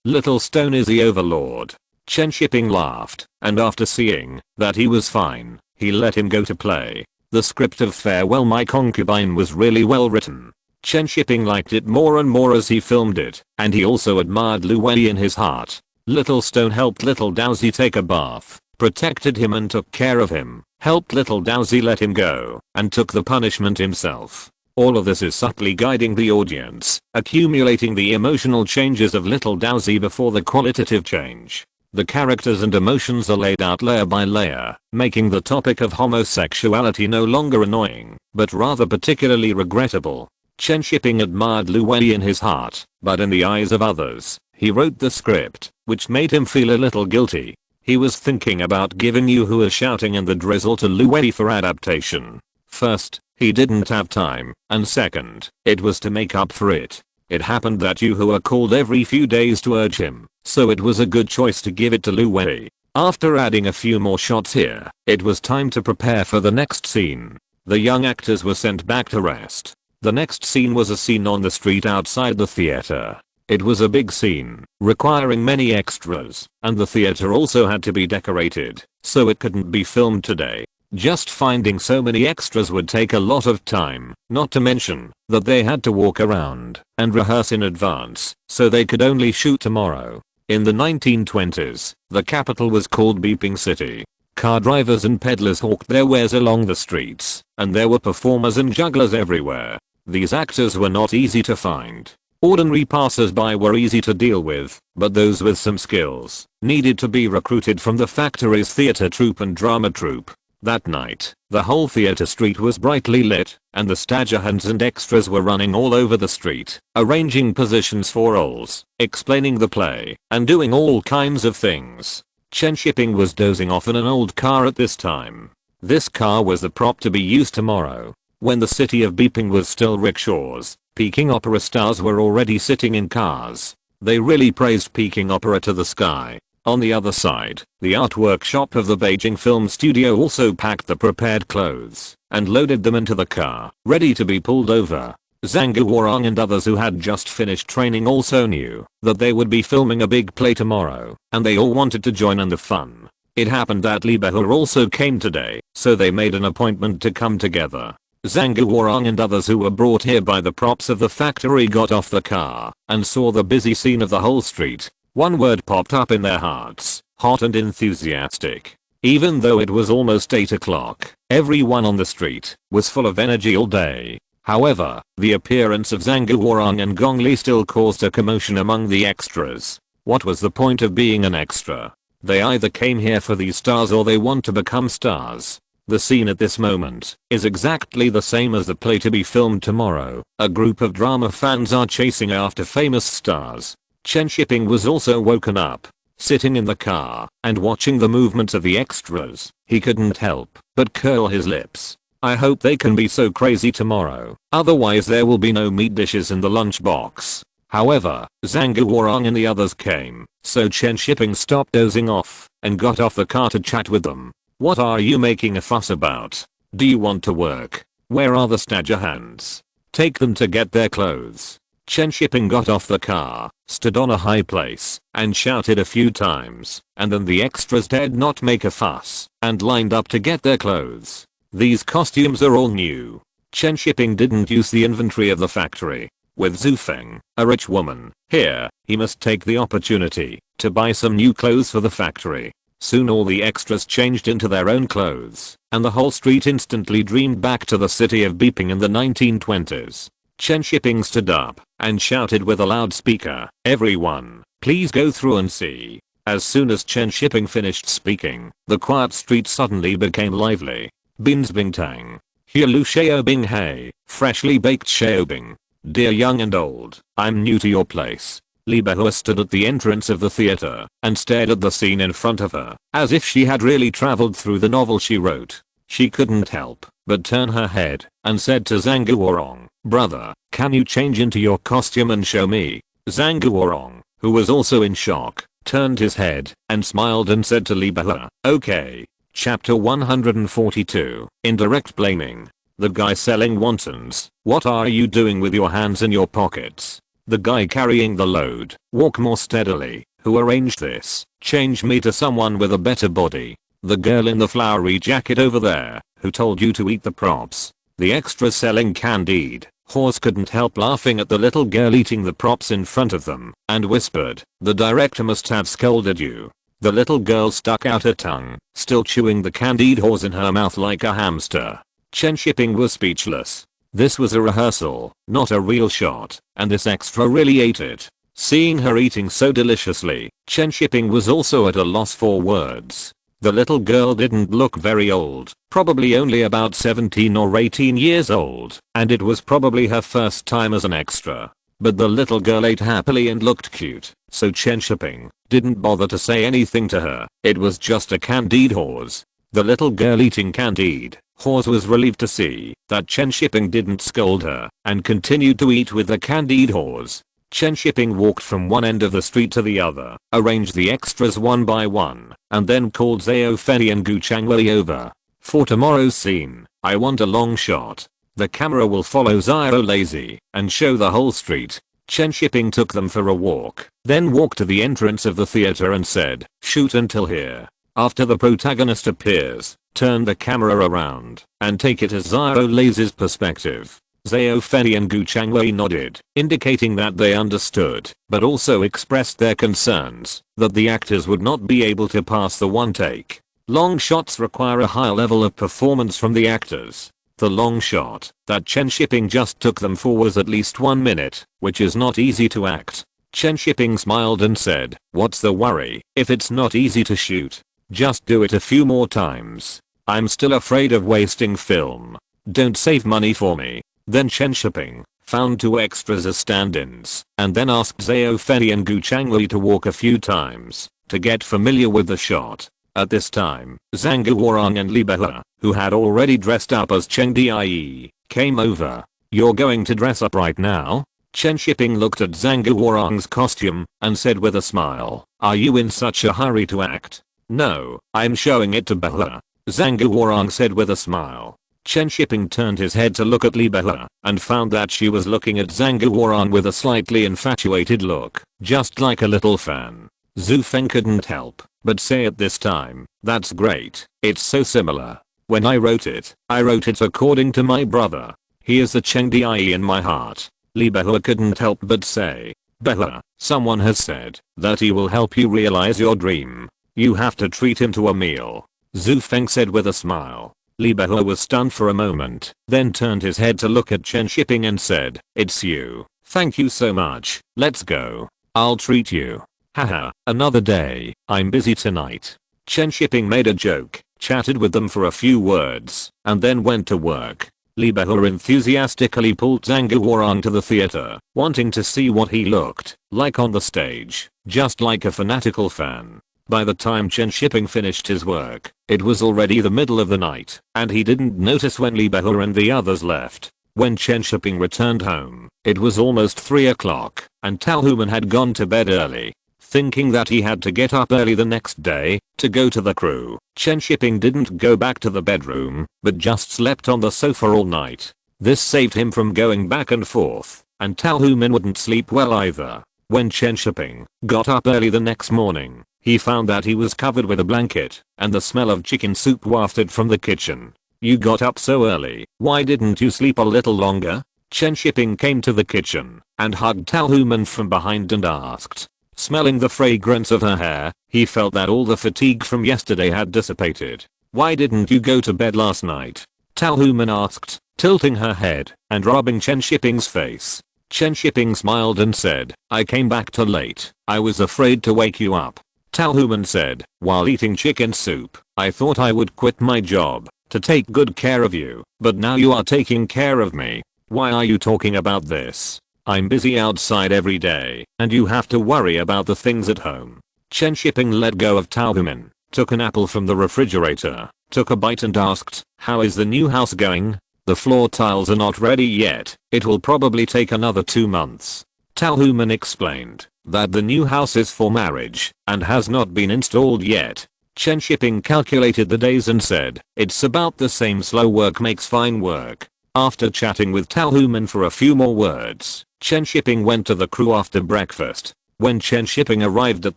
Little Stone is the overlord. Chen Shiping laughed, and after seeing that he was fine, he let him go to play. The script of Farewell My Concubine was really well written. Chen Shiping liked it more and more as he filmed it, and he also admired Lu Wei in his heart. Little Stone helped Little Daozi take a bath, protected him and took care of him, helped Little Daozi let him go, and took the punishment himself. All of this is subtly guiding the audience, accumulating the emotional changes of Little Daozi before the qualitative change. The characters and emotions are laid out layer by layer, making the topic of homosexuality no longer annoying, but rather particularly regrettable. Chen Shiping admired Lu Wei in his heart, but in the eyes of others, he wrote the script, which made him feel a little guilty. He was thinking about giving Yu Hua shouting and the drizzle to Lu Wei for adaptation. First, he didn't have time, and second, it was to make up for it. It happened that Yu Hua called every few days to urge him, so it was a good choice to give it to Lu Wei. After adding a few more shots here, it was time to prepare for the next scene. The young actors were sent back to rest. The next scene was a scene on the street outside the theater. It was a big scene, requiring many extras, and the theater also had to be decorated, so it couldn't be filmed today. Just finding so many extras would take a lot of time, not to mention that they had to walk around and rehearse in advance, so they could only shoot tomorrow. In the 1920s, the capital was called Beeping City. Car drivers and peddlers hawked their wares along the streets, and there were performers and jugglers everywhere. These actors were not easy to find. Ordinary passers-by were easy to deal with, but those with some skills needed to be recruited from the factory's theater troupe and drama troupe. That night, the whole theater street was brightly lit, and the stagehands and extras were running all over the street, arranging positions for roles, explaining the play, and doing all kinds of things. Chen Shiping was dozing off in an old car at this time. This car was the prop to be used tomorrow. When the city of Beeping was still rickshaws, Peking opera stars were already sitting in cars. They really praised Peking opera to the sky. On the other side, the art workshop of the Beijing film studio also packed the prepared clothes and loaded them into the car, ready to be pulled over. Zhang Guorong and others who had just finished training also knew that they would be filming a big play tomorrow, and they all wanted to join in the fun. It happened that Li Behua also came today, so they made an appointment to come together. Zhang Guorong and others who were brought here by the props of the factory got off the car and saw the busy scene of the whole street. One word popped up in their hearts, hot and enthusiastic. Even though it was almost 8 o'clock, everyone on the street was full of energy all day. However, the appearance of Zhang Guorong and Gong Li still caused a commotion among the extras. What was the point of being an extra? They either came here for these stars or they want to become stars. The scene at this moment is exactly the same as the play to be filmed tomorrow. A group of drama fans are chasing after famous stars. Chen Shiping was also woken up, sitting in the car and watching the movements of the extras. He couldn't help but curl his lips. I hope they can be so crazy tomorrow, otherwise there will be no meat dishes in the lunchbox. However, Zhang Guorong and the others came, so Chen Shiping stopped dozing off and got off the car to chat with them. What are you making a fuss about? Do you want to work? Where are the stagehands? Take them to get their clothes. Chen Shiping got off the car, stood on a high place, and shouted a few times, and then the extras dared not make a fuss, and lined up to get their clothes. These costumes are all new. Chen Shiping didn't use the inventory of the factory. With Zhu Feng, a rich woman, here, he must take the opportunity to buy some new clothes for the factory. Soon all the extras changed into their own clothes, and the whole street instantly dreamed back to the city of Beeping in the 1920s. Chen Shiping stood up and shouted with a loudspeaker, "Everyone, please go through and see." As soon as Chen Shiping finished speaking, the quiet street suddenly became lively. Bins Bing Tang. Hello Xiaobing, hey, freshly baked Xiaobing. Dear young and old, I'm new to your place. Li Behua stood at the entrance of the theater and stared at the scene in front of her, as if she had really traveled through the novel she wrote. She couldn't help but turn her head and said to Zhang Guorong, brother, can you change into your costume and show me? Zhang Guorong, who was also in shock, turned his head and smiled and said to Li Behua, okay. Chapter 142, Indirect Blaming. The guy selling wontons, what are you doing with your hands in your pockets? The guy carrying the load, walk more steadily. Who arranged this? Change me to someone with a better body. The girl in the flowery jacket over there, who told you to eat the props. The extra selling candied horse couldn't help laughing at the little girl eating the props in front of them, and whispered, the director must have scolded you. The little girl stuck out her tongue, still chewing the candied horse in her mouth like a hamster. Chen Shiping was speechless. This was a rehearsal, not a real shot, and this extra really ate it. Seeing her eating so deliciously, Chen Shiping was also at a loss for words. The little girl didn't look very old, probably only about 17 or 18 years old, and it was probably her first time as an extra. But the little girl ate happily and looked cute, so Chen Shiping didn't bother to say anything to her. It was just a candied horse. The little girl eating candied horse was relieved to see that Chen Shiping didn't scold her and continued to eat with the candied horse. Chen Shiping walked from one end of the street to the other, arranged the extras one by one, and then called Zhao Fei and Gu Changwei over. For tomorrow's scene, I want a long shot. The camera will follow Zhao Lazy and show the whole street. Chen Shiping took them for a walk, then walked to the entrance of the theater and said, shoot until here. After the protagonist appears, turn the camera around and take it as Zhao Lazy's perspective. Zhao Fei and Gu Changwei nodded, indicating that they understood, but also expressed their concerns that the actors would not be able to pass the one take. Long shots require a high level of performance from the actors. The long shot that Chen Shiping just took them for was at least 1 minute, which is not easy to act. Chen Shiping smiled and said, what's the worry if it's not easy to shoot? Just do it a few more times. I'm still afraid of wasting film. Don't save money for me. Then Chen Shiping found 2 extras as stand-ins and then asked Zhao Fei and Gu Changwei to walk a few times to get familiar with the shot. At this time, Zhang Guorong and Li Behua, who had already dressed up as Cheng Die, came over. You're going to dress up right now? Chen Shiping looked at Zhang Guorong's costume and said with a smile, are you in such a hurry to act? No, I'm showing it to Behua. Zhang Guorong said with a smile. Chen Shiping turned his head to look at Li Behua and found that she was looking at Zhang Guorong with a slightly infatuated look, just like a little fan. Zhu Feng couldn't help but say at this time, that's great, it's so similar. When I wrote it according to my brother. He is the Cheng Die in my heart. Li Behua couldn't help but say, Behua, someone has said that he will help you realize your dream. You have to treat him to a meal. Zhu Feng said with a smile. Li Behua was stunned for a moment, then turned his head to look at Chen Shiping and said, it's you. Thank you so much, let's go. I'll treat you. Haha, another day, I'm busy tonight. Chen Shiping made a joke, chatted with them for a few words, and then went to work. Li Behua enthusiastically pulled Zhang Guorong to the theater, wanting to see what he looked like on the stage, just like a fanatical fan. By the time Chen Shiping finished his work, it was already the middle of the night, and he didn't notice when Li Behua and the others left. When Chen Shiping returned home, it was almost 3 o'clock, and Tao Human had gone to bed early. Thinking that he had to get up early the next day to go to the crew, Chen Shiping didn't go back to the bedroom, but just slept on the sofa all night. This saved him from going back and forth, and Tao Human wouldn't sleep well either. When Chen Shiping got up early the next morning, he found that he was covered with a blanket, and the smell of chicken soup wafted from the kitchen. You got up so early, why didn't you sleep a little longer? Chen Shiping came to the kitchen and hugged Tao Human from behind and asked. Smelling the fragrance of her hair, he felt that all the fatigue from yesterday had dissipated. Why didn't you go to bed last night? Tao Human asked, tilting her head and rubbing Chen Shiping's face. Chen Shiping smiled and said, I came back too late. I was afraid to wake you up. Tao Human said, while eating chicken soup, I thought I would quit my job to take good care of you, but now you are taking care of me. Why are you talking about this? I'm busy outside every day, and you have to worry about the things at home. Chen Shiping let go of Taohuman, took an apple from the refrigerator, took a bite and asked, how is the new house going? The floor tiles are not ready yet, it will probably take another 2 months. Taohuman explained that the new house is for marriage and has not been installed yet. Chen Shiping calculated the days and said, it's about the same, slow work makes fine work. After chatting with Taohuman for a few more words, Chen Shiping went to the crew after breakfast. When Chen Shiping arrived at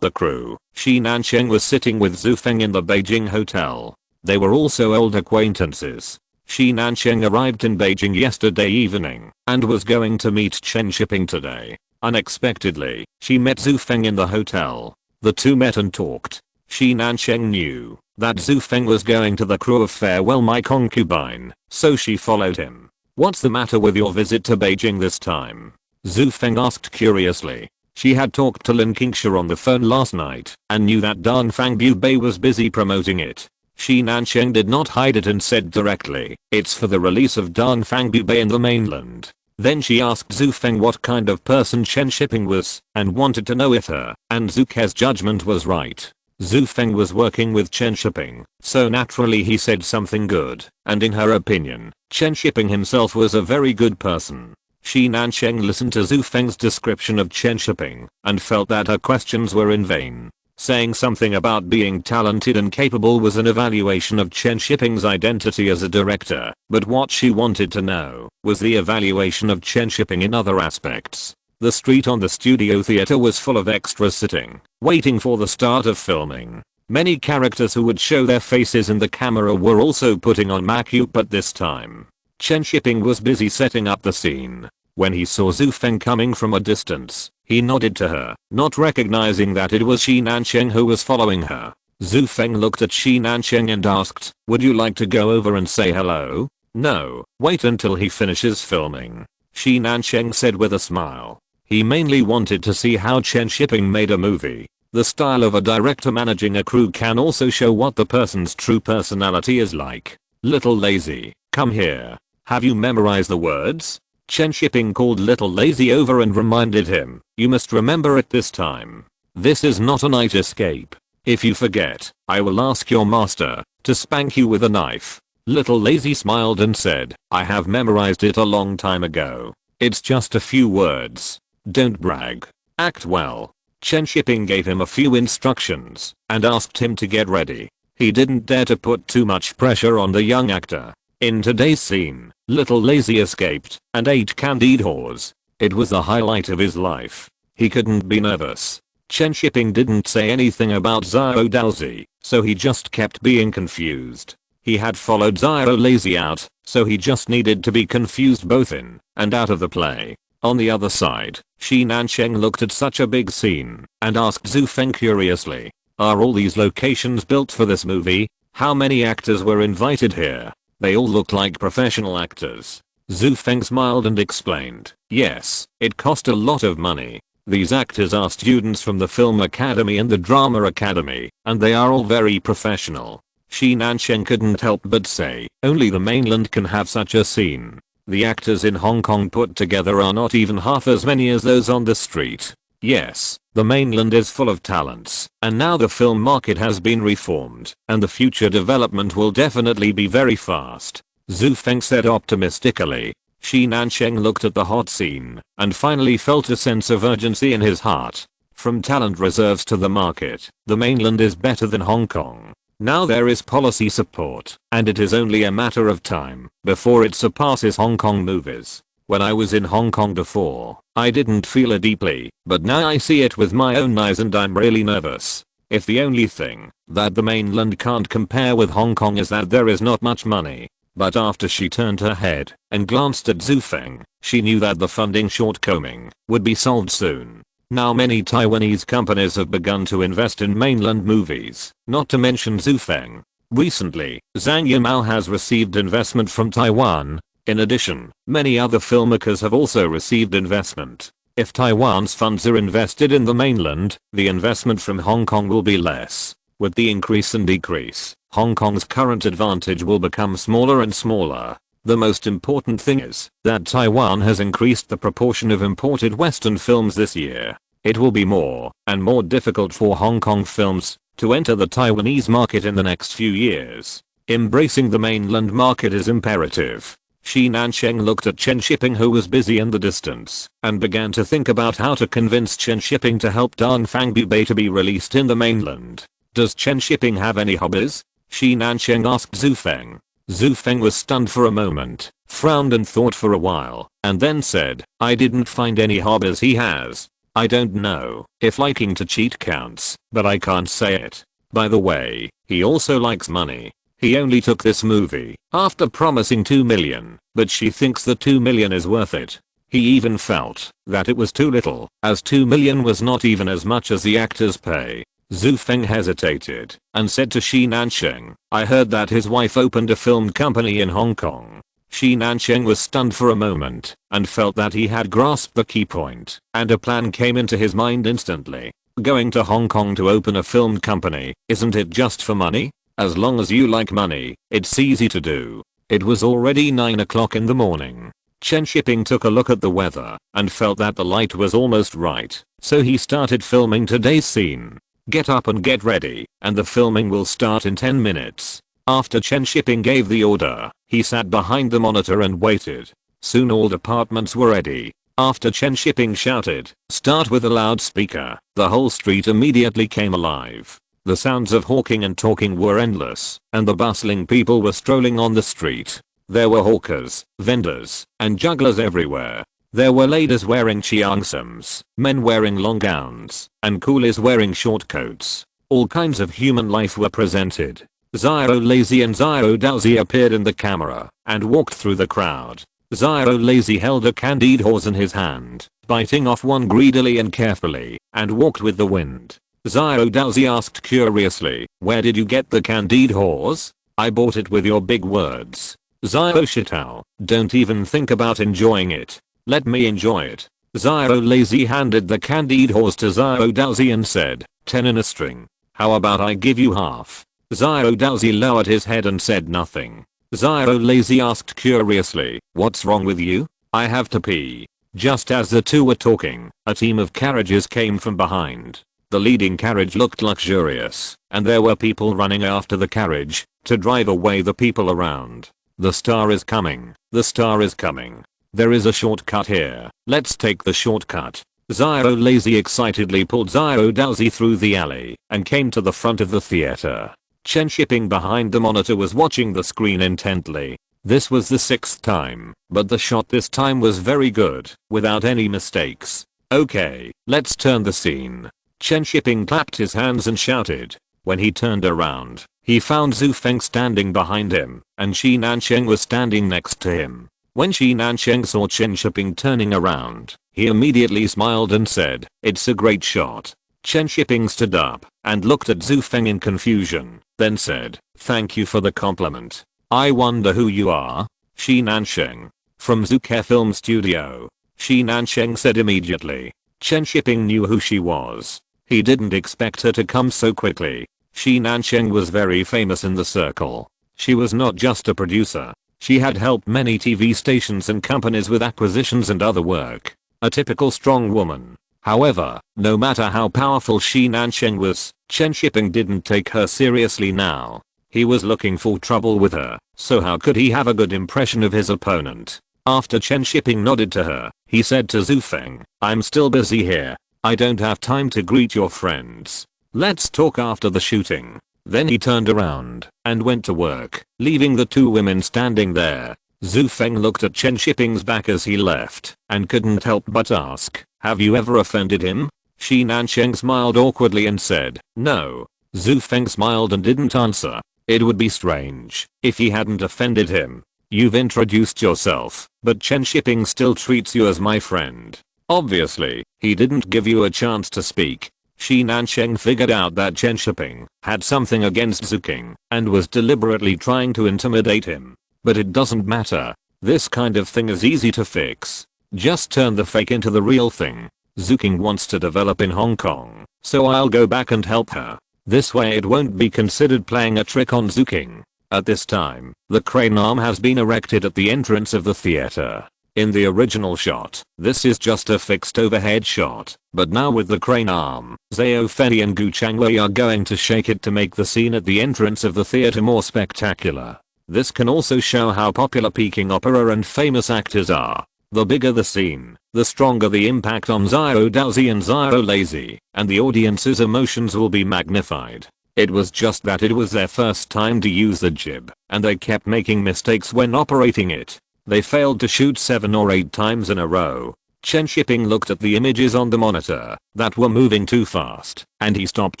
the crew, Shi Nancheng was sitting with Zhu Feng in the Beijing hotel. They were also old acquaintances. Shi Nancheng arrived in Beijing yesterday evening and was going to meet Chen Shiping today. Unexpectedly, she met Zhu Feng in the hotel. The two met and talked. Shi Nancheng knew that Zhu Feng was going to the crew of Farewell My Concubine, so she followed him. What's the matter with your visit to Beijing this time? Zhu Feng asked curiously. She had talked to Lin Qingsha on the phone last night and knew that Dongfang Bei was busy promoting it. Shi Nancheng did not hide it and said directly, it's for the release of Dongfang Bei in the mainland. Then she asked Zhu Feng what kind of person Chen Shiping was and wanted to know if her and Zhu Ke's judgment was right. Zhu Feng was working with Chen Shiping, so naturally he said something good, and in her opinion, Chen Shiping himself was a very good person. Shi Nancheng listened to Zhu Feng's description of Chen Shiping and felt that her questions were in vain. Saying something about being talented and capable was an evaluation of Chen Shiping's identity as a director, but what she wanted to know was the evaluation of Chen Shiping in other aspects. The street on the studio theater was full of extras sitting, waiting for the start of filming. Many characters who would show their faces in the camera were also putting on makeup at this time. Chen Shiping was busy setting up the scene. When he saw Zhu Feng coming from a distance, he nodded to her, not recognizing that it was Shi Nancheng who was following her. Zhu Feng looked at Shi Nancheng and asked, would you like to go over and say hello? No, wait until he finishes filming. Shi Nancheng said with a smile. He mainly wanted to see how Chen Shiping made a movie. The style of a director managing a crew can also show what the person's true personality is like. Little Lazy, come here. Have you memorized the words? Chen Shiping called Little Lazy over and reminded him, you must remember it this time. This is not a night escape. If you forget, I will ask your master to spank you with a knife. Little Lazy smiled and said, I have memorized it a long time ago. It's just a few words. Don't brag. Act well. Chen Shiping gave him a few instructions and asked him to get ready. He didn't dare to put too much pressure on the young actor. In today's scene, Little Lazy escaped and ate candied haws. It was the highlight of his life. He couldn't be nervous. Chen Shiping didn't say anything about Xiao Daozi, so he just kept being confused. He had followed Xiao Lazy out, so he just needed to be confused both in and out of the play. On the other side, Shi Nancheng looked at such a big scene and asked Zhu Feng curiously, are all these locations built for this movie? How many actors were invited here? They all look like professional actors. Zhu Feng smiled and explained, yes, it cost a lot of money. These actors are students from the Film Academy and the Drama Academy, and they are all very professional. Shi Nancheng couldn't help but say, only the mainland can have such a scene. The actors in Hong Kong put together are not even half as many as those on the street. Yes, the mainland is full of talents, and now the film market has been reformed, and the future development will definitely be very fast. Zhu Feng said optimistically. Shi Nancheng looked at the hot scene, and finally felt a sense of urgency in his heart. From talent reserves to the market, the mainland is better than Hong Kong. Now there is policy support, and it is only a matter of time before it surpasses Hong Kong movies. When I was in Hong Kong before, I didn't feel it deeply, but now I see it with my own eyes and I'm really nervous. If the only thing that the mainland can't compare with Hong Kong is that there is not much money. But after she turned her head and glanced at Zhu Feng, she knew that the funding shortcoming would be solved soon. Now many Taiwanese companies have begun to invest in mainland movies, not to mention Zhu Feng. Recently, Zhang Yimou has received investment from Taiwan. In addition, many other filmmakers have also received investment. If Taiwan's funds are invested in the mainland, the investment from Hong Kong will be less. With the increase and decrease, Hong Kong's current advantage will become smaller and smaller. The most important thing is that Taiwan has increased the proportion of imported Western films this year. It will be more and more difficult for Hong Kong films to enter the Taiwanese market in the next few years. Embracing the mainland market is imperative. Shi Nansheng looked at Chen Shiping, who was busy in the distance, and began to think about how to convince Chen Shiping to help Dong Fang Bubei to be released in the mainland. Does Chen Shiping have any hobbies? Shi Nansheng asked Zhu Feng. Zhu Feng was stunned for a moment, frowned and thought for a while, and then said, I didn't find any hobbies he has. I don't know if liking to cheat counts, but I can't say it. By the way, he also likes money. He only took this movie after promising 2 million, but she thinks the 2 million is worth it. He even felt that it was too little, as 2 million was not even as much as the actors pay. Zhu Feng hesitated and said to Shi Nansheng, I heard that his wife opened a film company in Hong Kong. Shi Nansheng was stunned for a moment and felt that he had grasped the key point, and a plan came into his mind instantly. Going to Hong Kong to open a film company, isn't it just for money? As long as you like money, it's easy to do. It was already 9 o'clock in the morning. Chen Shiping took a look at the weather and felt that the light was almost right, so he started filming today's scene. Get up and get ready, and the filming will start in 10 minutes. After Chen Shiping gave the order, he sat behind the monitor and waited. Soon all departments were ready. After Chen Shiping shouted, start with a loudspeaker, the whole street immediately came alive. The sounds of hawking and talking were endless, and the bustling people were strolling on the street. There were hawkers, vendors, and jugglers everywhere. There were ladies wearing cheongsams, men wearing long gowns, and coolies wearing short coats. All kinds of human life were presented. Xiao Lazy and Xiao Daozi appeared in the camera and walked through the crowd. Xiao Lazy held a candied horse in his hand, biting off one greedily and carefully, and walked with the wind. Xiao Daozi asked curiously, where did you get the candied horse? I bought it with your big words. Xiao Shitao, don't even think about enjoying it. Let me enjoy it. Xiao Lazy handed the candied horse to Xiao Daozi and said, 10 in a string. How about I give you half? Xiao Daozi lowered his head and said nothing. Xiao Lazy asked curiously, what's wrong with you? I have to pee. Just as the two were talking, a team of carriages came from behind. The leading carriage looked luxurious, and there were people running after the carriage to drive away the people around. The star is coming. The star is coming. There is a shortcut here. Let's take the shortcut. Xiao Lazy excitedly pulled Xiao Daozi through the alley and came to the front of the theater. Chen Shiping behind the monitor was watching the screen intently. This was the 6th time, but the shot this time was very good, without any mistakes. Okay, let's turn the scene. Chen Shiping clapped his hands and shouted. When he turned around, he found Zhu Feng standing behind him, and Shi Nansheng was standing next to him. When Shi Nansheng saw Chen Shiping turning around, he immediately smiled and said, it's a great shot. Chen Shiping stood up and looked at Zhu Feng in confusion, then said, thank you for the compliment. I wonder who you are? Shi Nansheng. From Zuke Film Studio. Shi Nansheng said immediately. Chen Shiping knew who she was. He didn't expect her to come so quickly. Shi Nansheng was very famous in the circle. She was not just a producer. She had helped many TV stations and companies with acquisitions and other work. A typical strong woman. However, no matter how powerful Shi Nansheng was, Chen Shiping didn't take her seriously now. He was looking for trouble with her, so how could he have a good impression of his opponent? After Chen Shiping nodded to her, he said to Zhu Feng, I'm still busy here. I don't have time to greet your friends. Let's talk after the shooting. Then he turned around and went to work, leaving the two women standing there. Zhu Feng looked at Chen Shiping's back as he left and couldn't help but ask, have you ever offended him? Shi Nansheng smiled awkwardly and said, no. Zhu Feng smiled and didn't answer. It would be strange if he hadn't offended him. You've introduced yourself, but Chen Shiping still treats you as my friend. Obviously, he didn't give you a chance to speak. Shi Nansheng figured out that Chen Shiping had something against Zuking and was deliberately trying to intimidate him. But it doesn't matter. This kind of thing is easy to fix. Just turn the fake into the real thing. Zuking wants to develop in Hong Kong, so I'll go back and help her. This way it won't be considered playing a trick on Zuking. At this time, the crane arm has been erected at the entrance of the theater. In the original shot, this is just a fixed overhead shot, but now with the crane arm, Zhao Fei and Gu Changwei are going to shake it to make the scene at the entrance of the theater more spectacular. This can also show how popular Peking opera and famous actors are. The bigger the scene, the stronger the impact on Zhao Daozi and Zhao Lazy, and the audience's emotions will be magnified. It was just that it was their first time to use the jib, and they kept making mistakes when operating it. They failed to shoot 7 or 8 times in a row. Chen Shiping looked at the images on the monitor that were moving too fast, and he stopped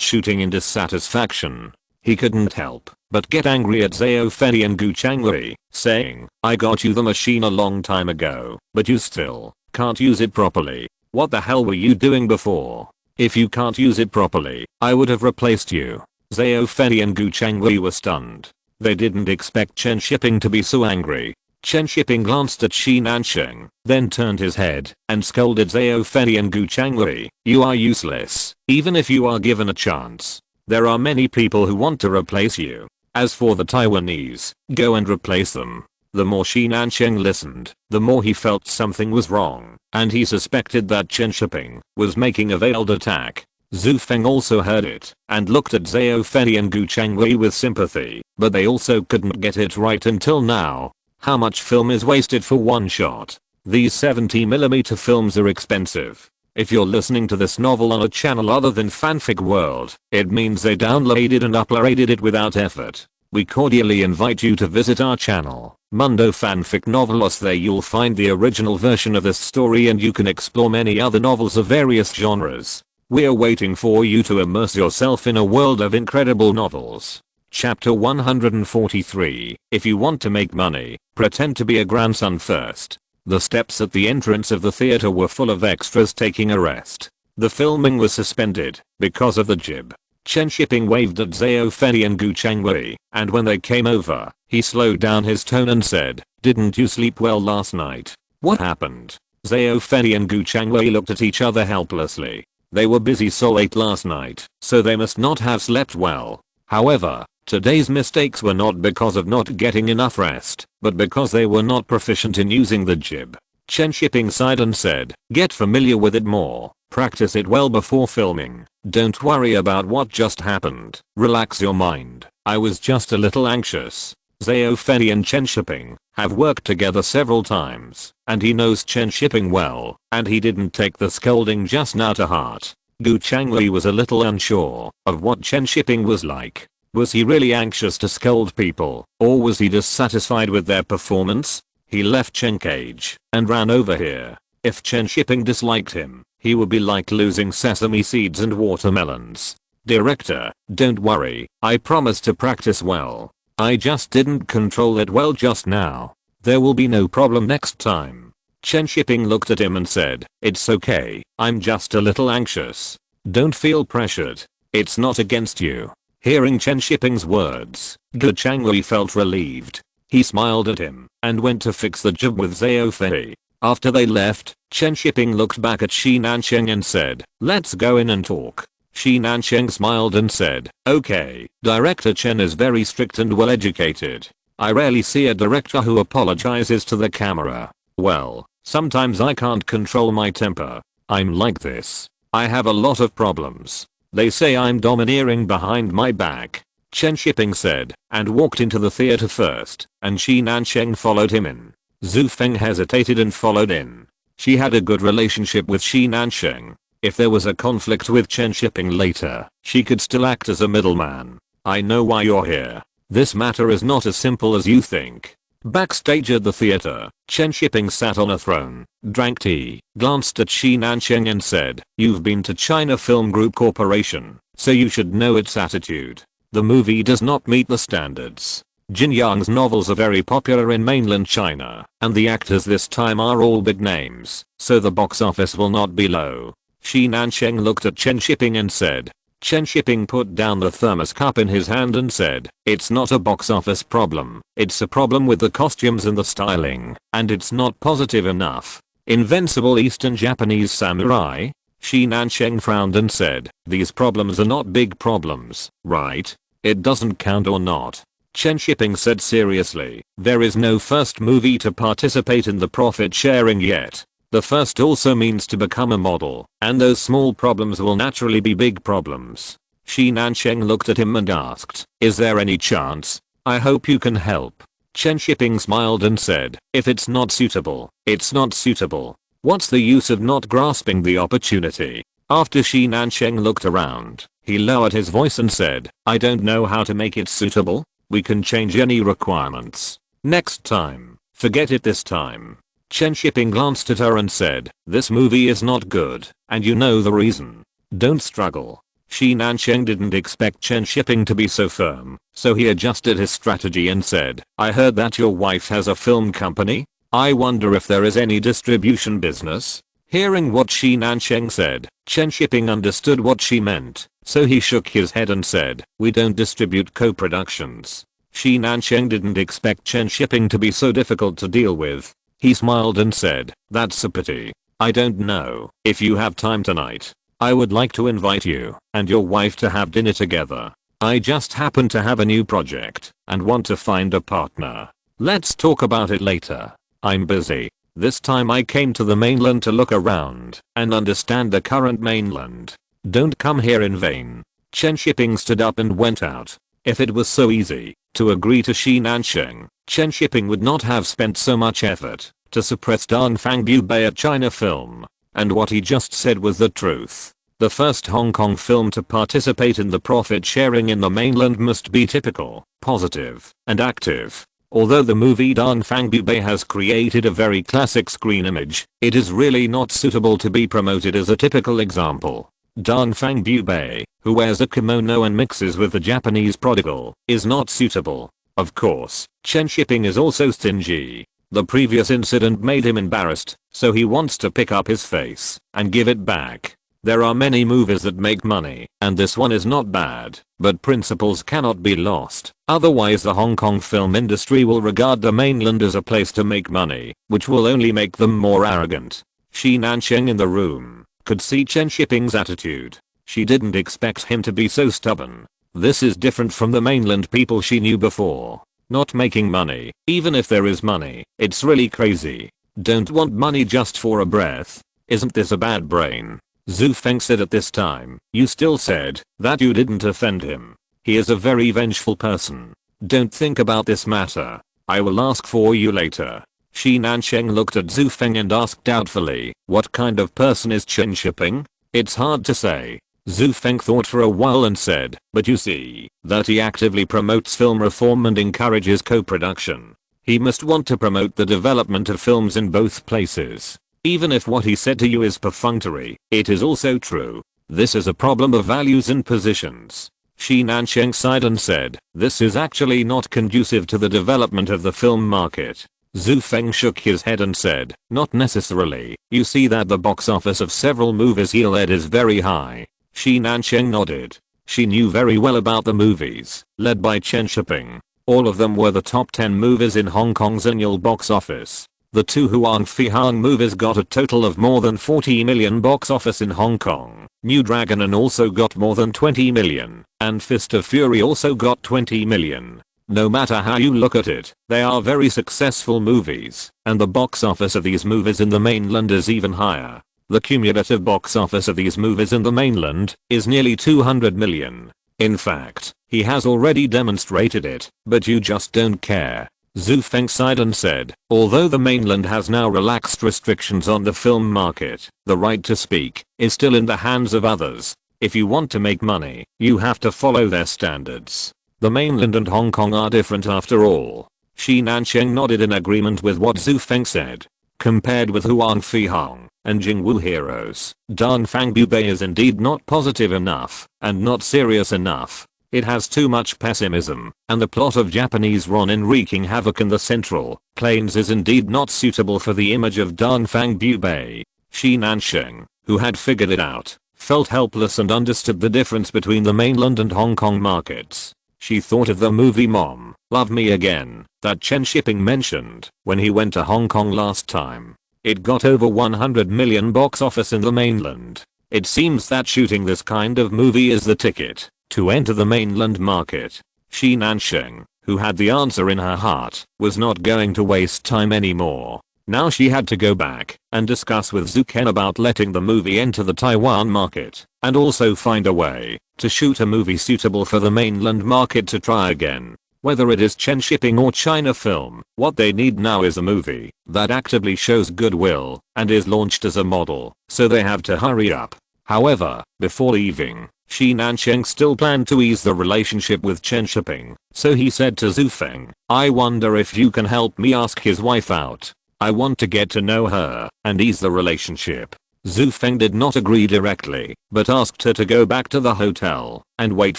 shooting in dissatisfaction. He couldn't help but get angry at Zhao Fei and Gu Changwei, saying, "I got you the machine a long time ago, but you still can't use it properly. What the hell were you doing before? If you can't use it properly, I would have replaced you." Zhao Fei and Gu Changwei were stunned. They didn't expect Chen Shiping to be so angry. Chen Shiping glanced at Shi Nansheng, then turned his head and scolded Zhao Fei and Gu Changwei, "You are useless, even if you are given a chance. There are many people who want to replace you. As for the Taiwanese, go and replace them." The more Shi Nansheng listened, the more he felt something was wrong, and he suspected that Chen Shiping was making a veiled attack. Zhu Feng also heard it and looked at Zhao Fei and Gu Changwei with sympathy, but they also couldn't get it right until now. How much film is wasted for one shot? These 70mm films are expensive. If you're listening to this novel on a channel other than Fanfic World, it means they downloaded and uploaded it without effort. We cordially invite you to visit our channel, Mundo Fanfic Novelos. There you'll find the original version of this story and you can explore many other novels of various genres. We're waiting for you to immerse yourself in a world of incredible novels. Chapter 143. If you want to make money, pretend to be a grandson first. The steps at the entrance of the theater were full of extras taking a rest. The filming was suspended because of the jib. Chen Shiping waved at Zhao Fei and Gu Changwei, and when they came over, he slowed down his tone and said, "Didn't you sleep well last night? What happened?" Zhao Fei and Gu Changwei looked at each other helplessly. They were busy so late last night, so they must not have slept well. However, today's mistakes were not because of not getting enough rest, but because they were not proficient in using the jib. Chen Shiping sighed and said, "Get familiar with it more. Practice it well before filming. Don't worry about what just happened. Relax your mind. I was just a little anxious." Zhao Fei and Chen Shiping have worked together several times, and he knows Chen Shiping well, and he didn't take the scolding just now to heart. Gu Changwei was a little unsure of what Chen Shiping was like. Was he really anxious to scold people, or was he dissatisfied with their performance? He left Chen Cage and ran over here. If Chen Shiping disliked him, he would be like losing sesame seeds and watermelons. "Director, don't worry, I promise to practice well. I just didn't control it well just now. There will be no problem next time." Chen Shiping looked at him and said, "It's okay, I'm just a little anxious. Don't feel pressured. It's not against you." Hearing Chen Shiping's words, Gu Changwei felt relieved. He smiled at him and went to fix the jib with Zhao Fei. After they left, Chen Shiping looked back at Shi Nansheng and said, "Let's go in and talk." Shi Nansheng smiled and said, "Okay, Director Chen is very strict and well educated. I rarely see a director who apologizes to the camera. Well, sometimes I can't control my temper. I'm like this. I have a lot of problems. They say I'm domineering behind my back." Chen Shiping said, and walked into the theater first, and Shi Nansheng followed him in. Zhu Feng hesitated and followed in. She had a good relationship with Shi Nansheng. If there was a conflict with Chen Shiping later, she could still act as a middleman. "I know why you're here. This matter is not as simple as you think." Backstage at the theater, Chen Shiping sat on a throne, drank tea, glanced at Shi Nansheng and said, "You've been to China Film Group Corporation, so you should know its attitude. The movie does not meet the standards. Jin Yang's novels are very popular in mainland China, and the actors this time are all big names, so the box office will not be low." Shi Nansheng looked at Chen Shiping and said. Chen Shiping put down the thermos cup in his hand and said, "It's not a box office problem. It's a problem with the costumes and the styling, and it's not positive enough." "Invincible Eastern Japanese Samurai?" Shi Nansheng frowned and said, these problems are not big problems, right? It doesn't count or not. Chen Shiping said seriously, there is no first movie to participate in the profit sharing yet. The first also means to become a model, and those small problems will naturally be big problems. Shi Nansheng looked at him and asked, is there any chance? I hope you can help. Chen Shiping smiled and said, if it's not suitable, it's not suitable. What's the use of not grasping the opportunity? After Shi Nansheng looked around, he lowered his voice and said, I don't know how to make it suitable. We can change any requirements. Next time. Forget it this time. Chen Shiping glanced at her and said, this movie is not good, and you know the reason. Don't struggle. Shi Nansheng didn't expect Chen Shiping to be so firm, so he adjusted his strategy and said, I heard that your wife has a film company? I wonder if there is any distribution business? Hearing what Shi Nansheng said, Chen Shiping understood what she meant, so he shook his head and said, we don't distribute co-productions. Shi Nansheng didn't expect Chen Shiping to be so difficult to deal with. He smiled and said, that's a pity. I don't know if you have time tonight. I would like to invite you and your wife to have dinner together. I just happen to have a new project and want to find a partner. Let's talk about it later. I'm busy. This time I came to the mainland to look around and understand the current mainland. Don't come here in vain. Chen Shiping stood up and went out. If it was so easy to agree to Shi Nansheng, Chen Shiping would not have spent so much effort to suppress Dongfang Bubei at China Film. And what he just said was the truth. The first Hong Kong film to participate in the profit sharing in the mainland must be typical, positive, and active. Although the movie Dongfang Bubei has created a very classic screen image, it is really not suitable to be promoted as a typical example. Dongfang Bubei, who wears a kimono and mixes with the Japanese prodigal, is not suitable. Of course, Chen Shiping is also stingy. The previous incident made him embarrassed, so he wants to pick up his face and give it back. There are many movies that make money, and this one is not bad, but principles cannot be lost. Otherwise the Hong Kong film industry will regard the mainland as a place to make money, which will only make them more arrogant. Shi Nansheng in the room could see Chen Shiping's attitude. She didn't expect him to be so stubborn. This is different from the mainland people she knew before. Not making money, even if there is money, it's really crazy. Don't want money just for a breath. Isn't this a bad brain? Zhu Feng said at this time, you still said that you didn't offend him. He is a very vengeful person. Don't think about this matter. I will ask for you later. Shi Nansheng looked at Zhu Feng and asked doubtfully, what kind of person is Chen Shiping? It's hard to say. Zhu Feng thought for a while and said, but you see, that he actively promotes film reform and encourages co-production. He must want to promote the development of films in both places. Even if what he said to you is perfunctory, it is also true. This is a problem of values and positions. Shi Nansheng sighed and said, this is actually not conducive to the development of the film market. Zhu Feng shook his head and said, not necessarily. You see that the box office of several movies he led is very high. Shi Nansheng nodded. She knew very well about the movies led by Chen Shiping. All of them were the top 10 movies in Hong Kong's annual box office. The two Huang Fihang movies got a total of more than 40 million box office in Hong Kong. New Dragon and also got more than 20 million, and Fist of Fury also got 20 million. No matter how you look at it, they are very successful movies, and the box office of these movies in the mainland is even higher. The cumulative box office of these movies in the mainland is nearly 200 million. In fact, he has already demonstrated it, but you just don't care. Zhu Feng sighed and said, although the mainland has now relaxed restrictions on the film market, the right to speak is still in the hands of others. If you want to make money, you have to follow their standards. The mainland and Hong Kong are different after all. Shi Nansheng nodded in agreement with what Zhu Feng said. Compared with Huang Fihang and Jingwu Heroes, Dongfang Bubei is indeed not positive enough and not serious enough. It has too much pessimism, and the plot of Japanese Ronin wreaking havoc in the Central Plains is indeed not suitable for the image of Dongfang Bubei. Shi Nansheng, who had figured it out, felt helpless and understood the difference between the mainland and Hong Kong markets. She thought of the movie Mom, Love Me Again, that Chen Shiping mentioned when he went to Hong Kong last time. It got over 100 million box office in the mainland. It seems that shooting this kind of movie is the ticket to enter the mainland market. Shi Nansheng, who had the answer in her heart, was not going to waste time anymore. Now she had to go back and discuss with Zhu Ken about letting the movie enter the Taiwan market, and also find a way to shoot a movie suitable for the mainland market to try again. Whether it is Chen Shiping or China Film, what they need now is a movie that actively shows goodwill and is launched as a model, so they have to hurry up. However, before leaving, Shi Nansheng still planned to ease the relationship with Chen Shiping, so he said to Zhu Feng, "I wonder if you can help me ask his wife out. I want to get to know her and ease the relationship." Zhu Feng did not agree directly, but asked her to go back to the hotel and wait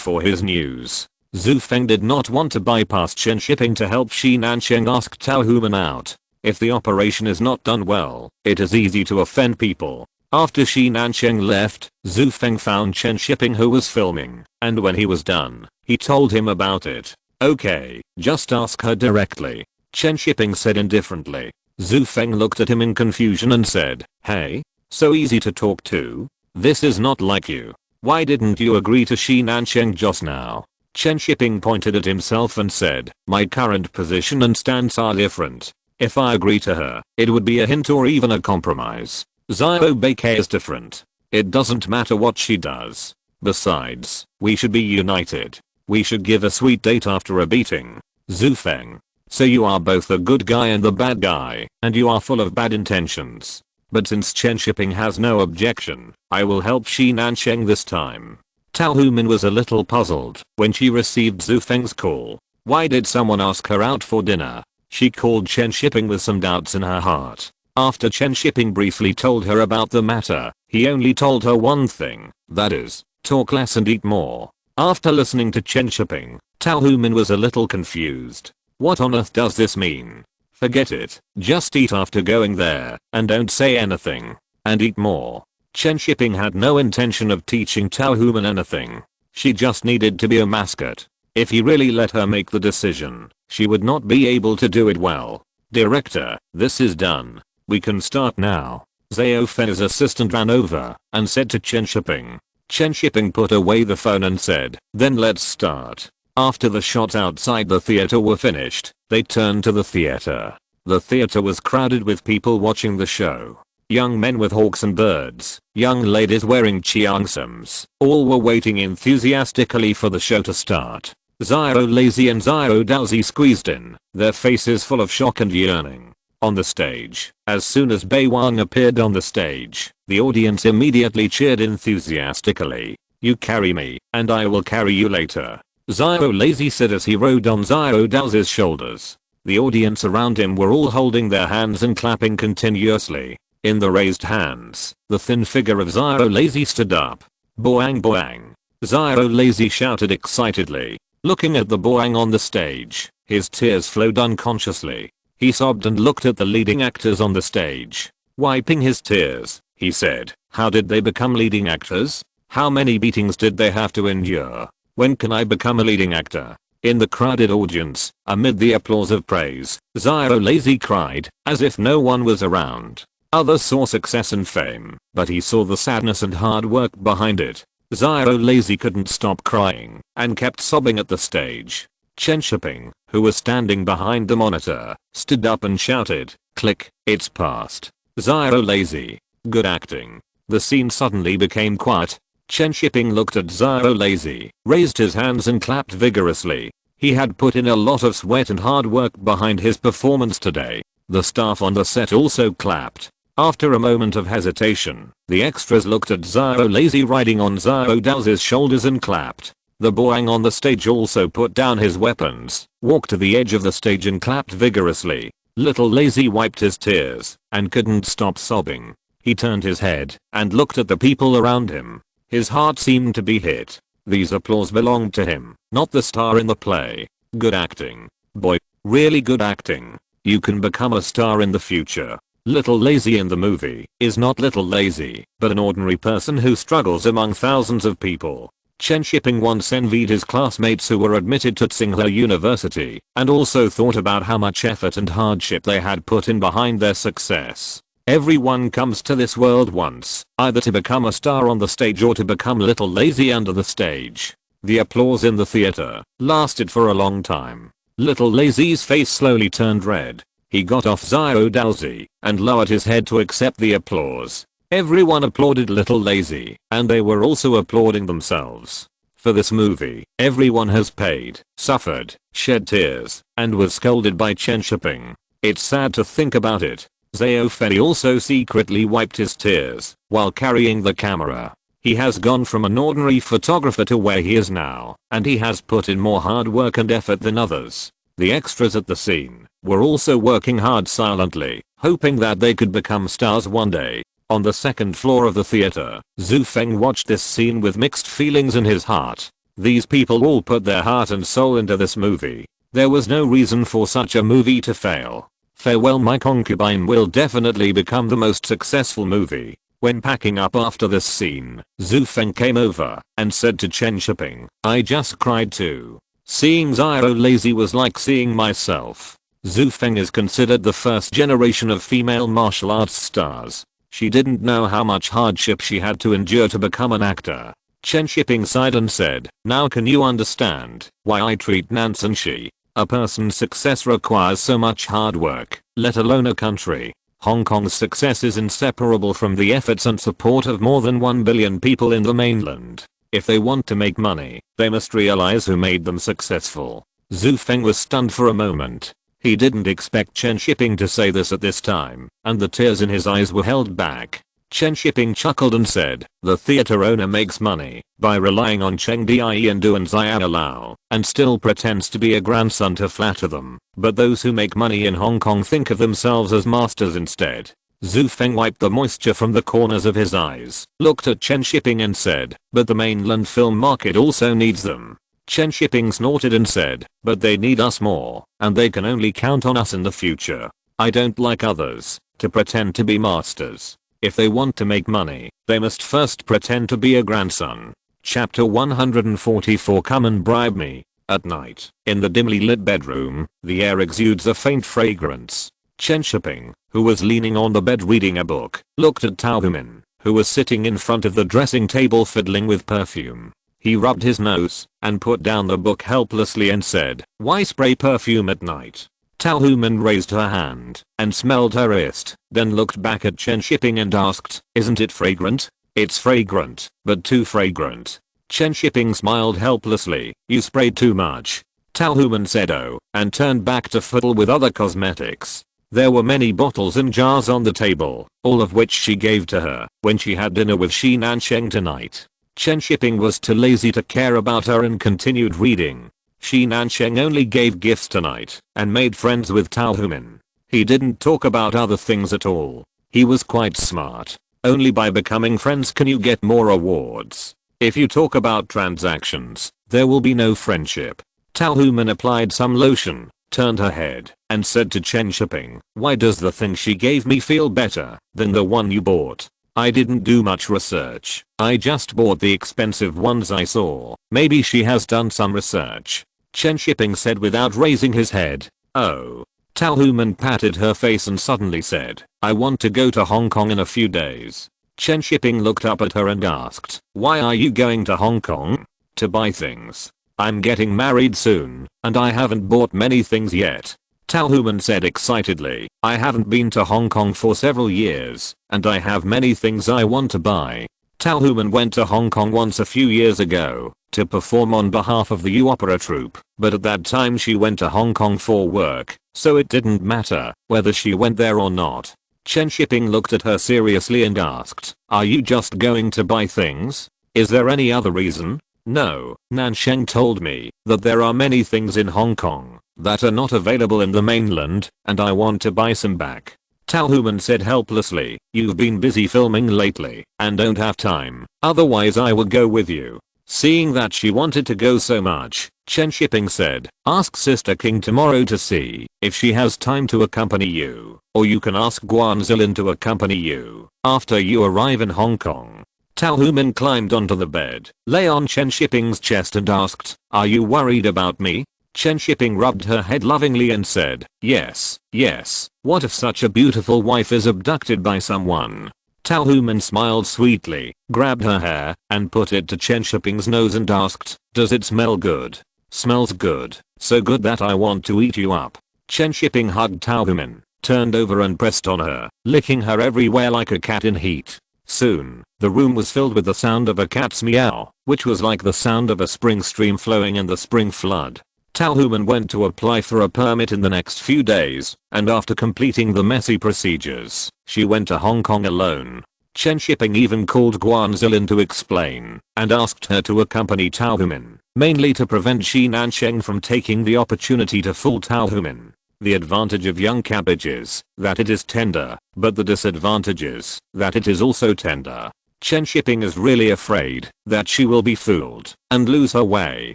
for his news. Zhu Feng did not want to bypass Chen Shiping to help Shi Nansheng ask Tao Human out. If the operation is not done well, it is easy to offend people. After Shi Nansheng left, Zhu Feng found Chen Shiping, who was filming, and when he was done, he told him about it. "Okay, just ask her directly," Chen Shiping said indifferently. Zhu Feng looked at him in confusion and said, "Hey? So easy to talk to? This is not like you. Why didn't you agree to Shi Nansheng just now?" Chen Shiping pointed at himself and said, "My current position and stance are different. If I agree to her, it would be a hint or even a compromise. Xiao Beike is different. It doesn't matter what she does. Besides, we should be united. We should give a sweet date after a beating." Zhu Feng. "So you are both the good guy and the bad guy, and you are full of bad intentions. But since Chen Shiping has no objection, I will help Shi Nansheng this time." Tao Human was a little puzzled when she received Zhu Feng's call. Why did someone ask her out for dinner? She called Chen Shiping with some doubts in her heart. After Chen Shiping briefly told her about the matter, he only told her one thing, that is, talk less and eat more. After listening to Chen Shiping, Tao Human was a little confused. What on earth does this mean? Forget it, just eat after going there, and don't say anything. And eat more. Chen Shiping had no intention of teaching Tao Human anything. She just needed to be a mascot. If he really let her make the decision, she would not be able to do it well. "Director, this is done. We can start now." Xiao Fen's assistant ran over and said to Chen Shiping. Chen Shiping put away the phone and said, "Then let's start." After the shots outside the theater were finished, they turned to the theater. The theater was crowded with people watching the show. Young men with hawks and birds, young ladies wearing cheongsams, all were waiting enthusiastically for the show to start. Xiao Lazy and Xiao Daozi squeezed in, their faces full of shock and yearning. On the stage, as soon as Bei Wang appeared on the stage, the audience immediately cheered enthusiastically. "You carry me, and I will carry you later," Xiao Lazy said as he rode on Xiao Daozi's shoulders. The audience around him were all holding their hands and clapping continuously. In the raised hands, the thin figure of Xiao Lazy stood up. "Boang boang." Xiao Lazy shouted excitedly. Looking at the boang on the stage, his tears flowed unconsciously. He sobbed and looked at the leading actors on the stage. Wiping his tears, he said, "How did they become leading actors? How many beatings did they have to endure? When can I become a leading actor?" In the crowded audience, amid the applause of praise, Xiao Lazy cried, as if no one was around. Others saw success and fame, but he saw the sadness and hard work behind it. Xiao Lazy couldn't stop crying and kept sobbing at the stage. Chen Shiping, who was standing behind the monitor, stood up and shouted, "Click, it's past." Xiao Lazy. "Good acting." The scene suddenly became quiet. Chen Shiping looked at Xiao Lazy, raised his hands and clapped vigorously. He had put in a lot of sweat and hard work behind his performance today. The staff on the set also clapped. After a moment of hesitation, the extras looked at Xiao Lazy riding on Xiao Daozi's shoulders and clapped. The boang on the stage also put down his weapons, walked to the edge of the stage and clapped vigorously. Little Lazy wiped his tears and couldn't stop sobbing. He turned his head and looked at the people around him. His heart seemed to be hit. These applause belonged to him, not the star in the play. Good acting. Boy, really good acting. You can become a star in the future. Little Lazy in the movie is not Little Lazy, but an ordinary person who struggles among thousands of people. Chen Shiping once envied his classmates who were admitted to Tsinghua University, and also thought about how much effort and hardship they had put in behind their success. Everyone comes to this world once, either to become a star on the stage or to become little lazy under the stage. The applause in the theater lasted for a long time. Little Lazy's face slowly turned red. He got off Xiao and lowered his head to accept the applause. Everyone applauded Little Lazy, and they were also applauding themselves. For this movie, everyone has paid, suffered, shed tears, and was scolded by Chen Shiping. It's sad to think about it. Xiao Fei also secretly wiped his tears while carrying the camera. He has gone from an ordinary photographer to where he is now, and he has put in more hard work and effort than others. The extras at the scene were also working hard silently, hoping that they could become stars one day. On the second floor of the theater, Zhu Feng watched this scene with mixed feelings in his heart. These people all put their heart and soul into this movie. There was no reason for such a movie to fail. Farewell My Concubine will definitely become the most successful movie. When packing up after this scene, Zhu Feng came over and said to Chen Shiping, I just cried too. Seeing Xiao Lazy was like seeing myself. Zhu Feng is considered the first generation of female martial arts stars. She didn't know how much hardship she had to endure to become an actor. Chen Shiping sighed and said, now can you understand why I treat Nansen Shi? A person's success requires so much hard work, let alone a country. Hong Kong's success is inseparable from the efforts and support of more than 1 billion people in the mainland. If they want to make money, they must realize who made them successful. Zhu Feng was stunned for a moment. He didn't expect Chen Shiping to say this at this time, and the tears in his eyes were held back. Chen Shiping chuckled and said, the theater owner makes money by relying on Cheng Die and Du and Xiao Lao, and still pretends to be a grandson to flatter them. But those who make money in Hong Kong think of themselves as masters instead. Zhu Feng wiped the moisture from the corners of his eyes, looked at Chen Shiping and said, but the mainland film market also needs them. Chen Shiping snorted and said, but they need us more, and they can only count on us in the future. I don't like others to pretend to be masters. If they want to make money, they must first pretend to be a grandson. Chapter 144 Come and bribe me. At night, in the dimly lit bedroom, the air exudes a faint fragrance. Chen Shiping, who was leaning on the bed reading a book, looked at Tao Human, who was sitting in front of the dressing table fiddling with perfume. He rubbed his nose and put down the book helplessly and said, why spray perfume at night? Tao Human raised her hand and smelled her wrist, then looked back at Chen Shiping and asked, isn't it fragrant? It's fragrant, but too fragrant. Chen Shiping smiled helplessly, you sprayed too much. Tao Human said oh, and turned back to fiddle with other cosmetics. There were many bottles and jars on the table, all of which she gave to her when she had dinner with Shi Nansheng tonight. Chen Shiping was too lazy to care about her and continued reading. Shi Nansheng only gave gifts tonight and made friends with Tao Human. He didn't talk about other things at all. He was quite smart. Only by becoming friends can you get more awards. If you talk about transactions, there will be no friendship. Tao Human applied some lotion, turned her head, and said to Chen Shiping, why does the thing she gave me feel better than the one you bought? I didn't do much research. I just bought the expensive ones I saw. Maybe she has done some research. Chen Shiping said without raising his head. Oh. Tao Human patted her face and suddenly said, I want to go to Hong Kong in a few days. Chen Shiping looked up at her and asked, why are you going to Hong Kong? To buy things. I'm getting married soon, and I haven't bought many things yet. Tao Human said excitedly, I haven't been to Hong Kong for several years, and I have many things I want to buy. Tao Human went to Hong Kong once a few years ago to perform on behalf of the U Opera troupe, but at that time she went to Hong Kong for work, so it didn't matter whether she went there or not. Chen Shiping looked at her seriously and asked, are you just going to buy things? Is there any other reason? No, Nansheng told me that there are many things in Hong Kong that are not available in the mainland, and I want to buy some back. Tao Human said helplessly, you've been busy filming lately and don't have time, otherwise I will go with you. Seeing that she wanted to go so much, Chen Shiping said, ask Sister King tomorrow to see if she has time to accompany you, or you can ask Guan Zilin to accompany you after you arrive in Hong Kong. Tao Human climbed onto the bed, lay on Chen Shiping's chest and asked, are you worried about me? Chen Shiping rubbed her head lovingly and said, yes, yes, what if such a beautiful wife is abducted by someone? Tao Human smiled sweetly, grabbed her hair, and put it to Chen Shiping's nose and asked, does it smell good? Smells good, so good that I want to eat you up. Chen Shiping hugged Tao Human, turned over and pressed on her, licking her everywhere like a cat in heat. Soon, the room was filled with the sound of a cat's meow, which was like the sound of a spring stream flowing in the spring flood. Tao Human went to apply for a permit in the next few days, and after completing the messy procedures, she went to Hong Kong alone. Chen Shiping even called Guanzilin to explain, and asked her to accompany Tao Human, mainly to prevent Shi Nansheng from taking the opportunity to fool Tao Human. The advantage of young cabbage is that it is tender, but the disadvantage is that it is also tender. Chen Shiping is really afraid that she will be fooled and lose her way.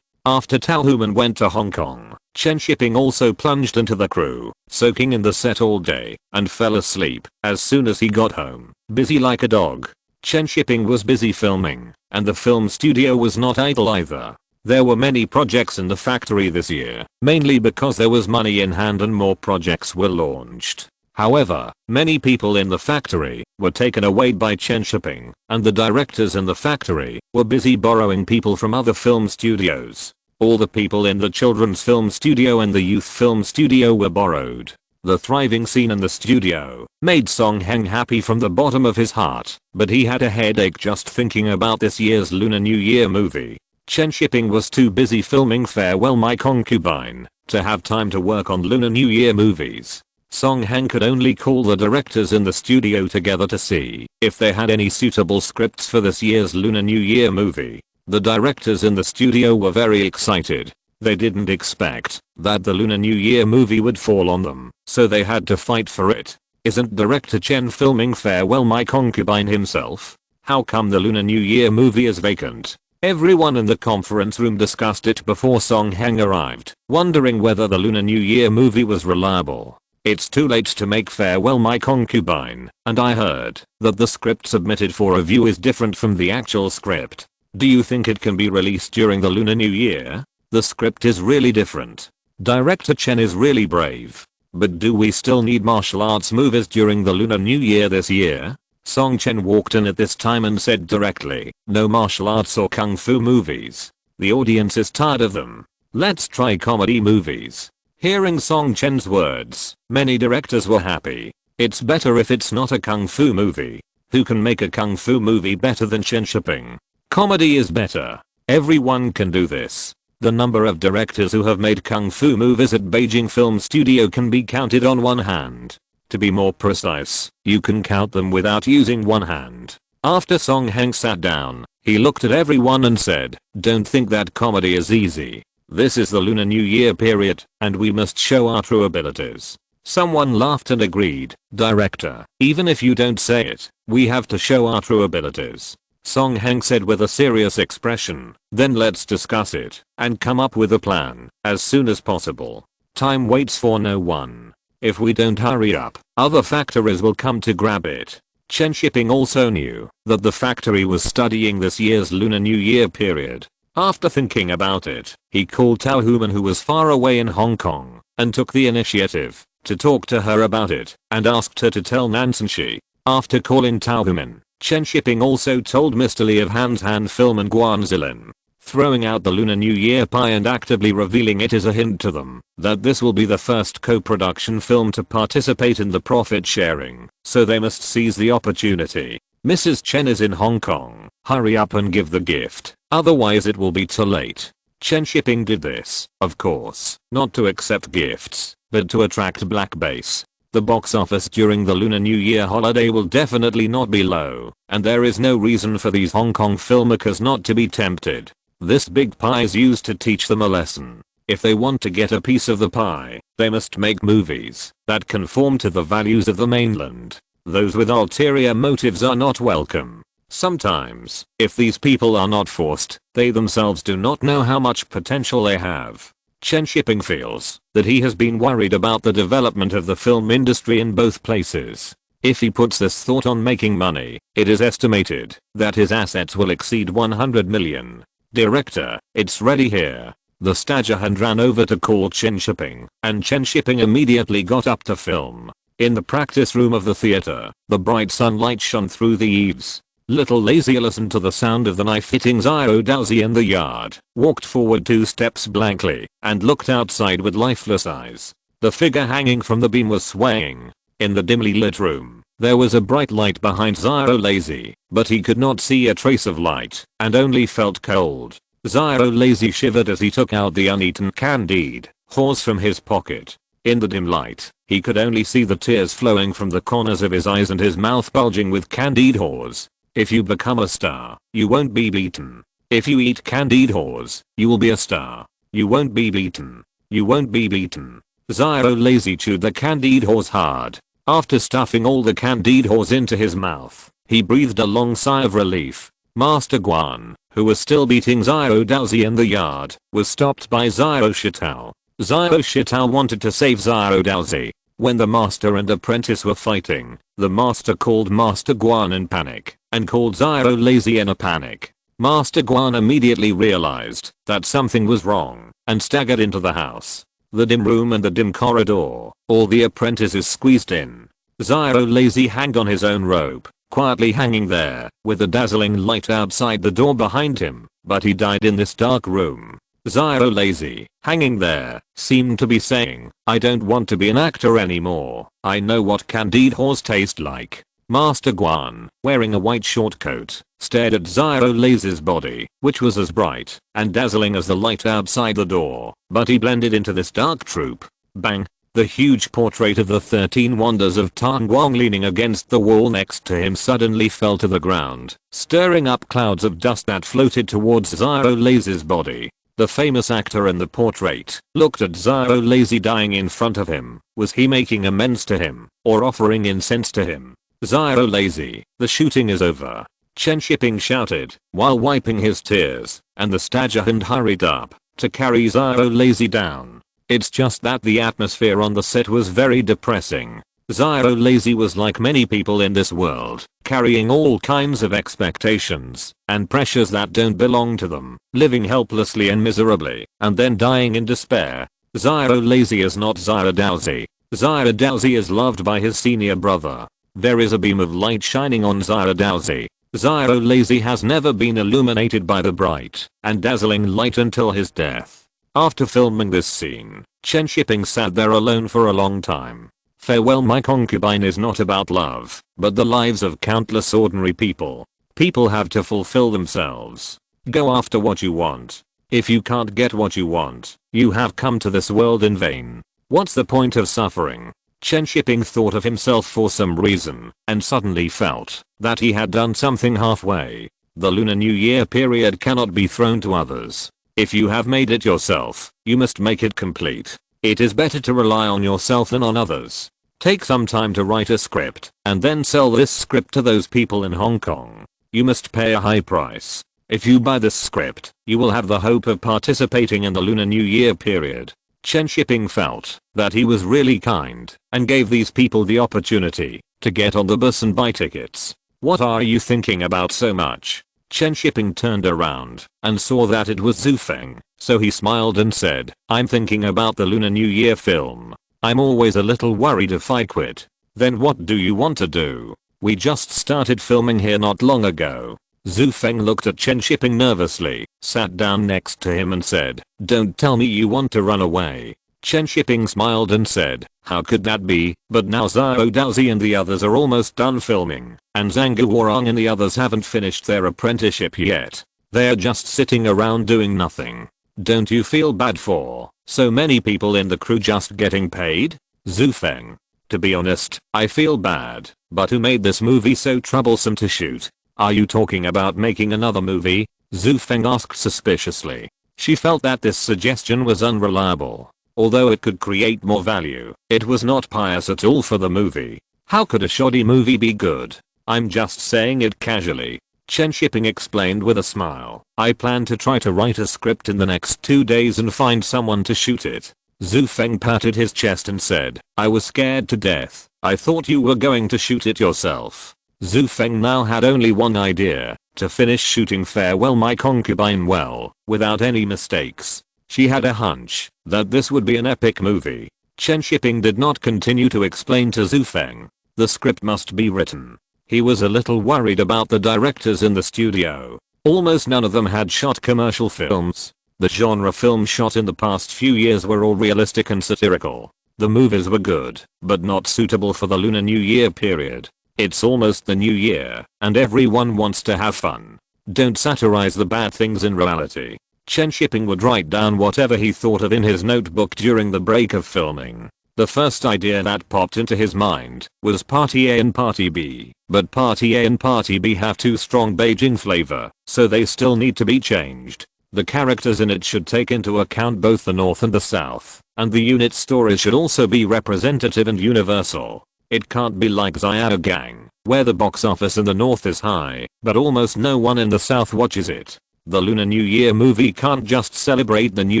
After Tao Human went to Hong Kong, Chen Shiping also plunged into the crew, soaking in the set all day, and fell asleep as soon as he got home, busy like a dog. Chen Shiping was busy filming, and the film studio was not idle either. There were many projects in the factory this year, mainly because there was money in hand and more projects were launched. However, many people in the factory were taken away by Chen Shiping, and the directors in the factory were busy borrowing people from other film studios. All the people in the children's film studio and the youth film studio were borrowed. The thriving scene in the studio made Song Heng happy from the bottom of his heart, but he had a headache just thinking about this year's Lunar New Year movie. Chen Shiping was too busy filming Farewell My Concubine to have time to work on Lunar New Year movies. Song Heng could only call the directors in the studio together to see if they had any suitable scripts for this year's Lunar New Year movie. The directors in the studio were very excited. They didn't expect that the Lunar New Year movie would fall on them, so they had to fight for it. Isn't director Chen filming Farewell My Concubine himself? How come the Lunar New Year movie is vacant? Everyone in the conference room discussed it before Song Heng arrived, wondering whether the Lunar New Year movie was reliable. It's too late to make Farewell My Concubine, and I heard that the script submitted for review is different from the actual script. Do you think it can be released during the Lunar New Year? The script is really different. Director Chen is really brave. But do we still need martial arts movies during the Lunar New Year this year? Song Chen walked in at this time and said directly, no martial arts or kung fu movies. The audience is tired of them. Let's try comedy movies. Hearing Song Chen's words, many directors were happy. It's better if it's not a kung fu movie. Who can make a kung fu movie better than Chen Shiping? Comedy is better. Everyone can do this. The number of directors who have made kung fu movies at Beijing Film Studio can be counted on one hand. To be more precise, you can count them without using one hand. After Song Heng sat down, he looked at everyone and said, don't think that comedy is easy. This is the Lunar New Year period, and we must show our true abilities. Someone laughed and agreed, director, even if you don't say it, we have to show our true abilities. Song Heng said with a serious expression, then let's discuss it, and come up with a plan, as soon as possible. Time waits for no one. If we don't hurry up, other factories will come to grab it. Chen Shiping also knew that the factory was studying this year's Lunar New Year period. After thinking about it, he called Tao Human, who was far away in Hong Kong, and took the initiative to talk to her about it and asked her to tell Nansenshi. After calling Tao Human, Chen Shiping also told Mr. Lee of Han Film and Guanzilin, throwing out the Lunar New Year pie and actively revealing it is a hint to them that this will be the first co-production film to participate in the profit sharing, so they must seize the opportunity. Mrs. Chen is in Hong Kong, hurry up and give the gift, otherwise it will be too late. Chen Shiping did this, of course, not to accept gifts, but to attract black base. The box office during the Lunar New Year holiday will definitely not be low, and there is no reason for these Hong Kong filmmakers not to be tempted. This big pie is used to teach them a lesson. If they want to get a piece of the pie, they must make movies that conform to the values of the mainland. Those with ulterior motives are not welcome. Sometimes, if these people are not forced, they themselves do not know how much potential they have. Chen Shiping feels that he has been worried about the development of the film industry in both places. If he puts this thought on making money, it is estimated that his assets will exceed 100 million. Director, it's ready here. The stagehand ran over to call Chen Shiping, and Chen Shiping immediately got up to film. In the practice room of the theater, the bright sunlight shone through the eaves. Little Lazy listened to the sound of the knife hitting Ziro Dowsey in the yard, walked forward 2 steps blankly, and looked outside with lifeless eyes. The figure hanging from the beam was swaying. In the dimly lit room, there was a bright light behind Ziro Lazy, but he could not see a trace of light, and only felt cold. Ziro Lazy shivered as he took out the uneaten candied horse from his pocket. In the dim light, he could only see the tears flowing from the corners of his eyes and his mouth bulging with candied horse. If you become a star, you won't be beaten. If you eat candied horse, you will be a star. You won't be beaten. You won't be beaten. Ziro Lazy chewed the candied horse hard. After stuffing all the candied horse into his mouth, he breathed a long sigh of relief. Master Guan, who was still beating Ziro Dowsey in the yard, was stopped by Ziro Shitao. Ziro Shitao wanted to save Ziro Dowsey. When the master and apprentice were fighting, the master called Master Guan in panic, and called Ziro Lazy in a panic. Master Guan immediately realized that something was wrong, and staggered into the house. The dim room and the dim corridor, all the apprentices squeezed in. Ziro Lazy hanged on his own rope, quietly hanging there, with the dazzling light outside the door behind him, but he died in this dark room. Ziro Lazy, hanging there, seemed to be saying, I don't want to be an actor anymore. I know what candied horse tastes like. Master Guan, wearing a white short coat, stared at Ziro Lazy's body, which was as bright and dazzling as the light outside the door, but he blended into this dark troop. Bang! The huge portrait of the 13 Wonders of Tangwang leaning against the wall next to him suddenly fell to the ground, stirring up clouds of dust that floated towards Ziro Lazy's body. The famous actor in the portrait looked at Ziro Lazy dying in front of him. Was he making amends to him, or offering incense to him? Ziro Lazy, the shooting is over. Chen Shiping shouted, while wiping his tears, and the stagehand hurried up to carry Ziro Lazy down. It's just that the atmosphere on the set was very depressing. Ziro Lazy was like many people in this world, carrying all kinds of expectations and pressures that don't belong to them, living helplessly and miserably, and then dying in despair. Ziro Lazy is not Ziro Dowsey. Ziro Dowsey is loved by his senior brother. There is a beam of light shining on Ziro Dowsey. Ziro Lazy has never been illuminated by the bright and dazzling light until his death. After filming this scene, Chen Shiping sat there alone for a long time. Farewell My Concubine is not about love, but the lives of countless ordinary people. People have to fulfill themselves. Go after what you want. If you can't get what you want, you have come to this world in vain. What's the point of suffering? Chen Shiping thought of himself for some reason, and suddenly felt that he had done something halfway. The Lunar New Year period cannot be thrown to others. If you have made it yourself, you must make it complete. It is better to rely on yourself than on others. Take some time to write a script, and then sell this script to those people in Hong Kong. You must pay a high price. If you buy this script, you will have the hope of participating in the Lunar New Year period. Chen Shiping felt that he was really kind, and gave these people the opportunity to get on the bus and buy tickets. What are you thinking about so much? Chen Shiping turned around and saw that it was Zhu Feng, so he smiled and said, I'm thinking about the Lunar New Year film. I'm always a little worried if I quit. Then what do you want to do? We just started filming here not long ago. Zhu Feng looked at Chen Shiping nervously, sat down next to him and said, don't tell me you want to run away. Chen Shiping smiled and said, how could that be, but now Zhao Daozi and the others are almost done filming, and Zhang Warang and the others haven't finished their apprenticeship yet. They're just sitting around doing nothing. Don't you feel bad for so many people in the crew just getting paid? Zhu Feng. To be honest, I feel bad, but who made this movie so troublesome to shoot? Are you talking about making another movie? Zhu Feng asked suspiciously. She felt that this suggestion was unreliable. Although it could create more value, it was not pious at all for the movie. How could a shoddy movie be good? I'm just saying it casually. Chen Shiping explained with a smile. I plan to try to write a script in the next 2 days and find someone to shoot it. Zhu Feng patted his chest and said, I was scared to death. I thought you were going to shoot it yourself. Zhu Feng now had only one idea, to finish shooting Farewell My Concubine well, without any mistakes. She had a hunch that this would be an epic movie. Chen Shiping did not continue to explain to Zhu Feng. The script must be written. He was a little worried about the directors in the studio. Almost none of them had shot commercial films. The genre films shot in the past few years were all realistic and satirical. The movies were good, but not suitable for the Lunar New Year period. It's almost the new year, and everyone wants to have fun. Don't satirize the bad things in reality. Chen Shiping would write down whatever he thought of in his notebook during the break of filming. The first idea that popped into his mind was Party A and Party B, but Party A and Party B have too strong Beijing flavor, so they still need to be changed. The characters in it should take into account both the North and the South, and the unit stories should also be representative and universal. It can't be like Xiao Gang, where the box office in the North is high, but almost no one in the South watches it. The Lunar New Year movie can't just celebrate the new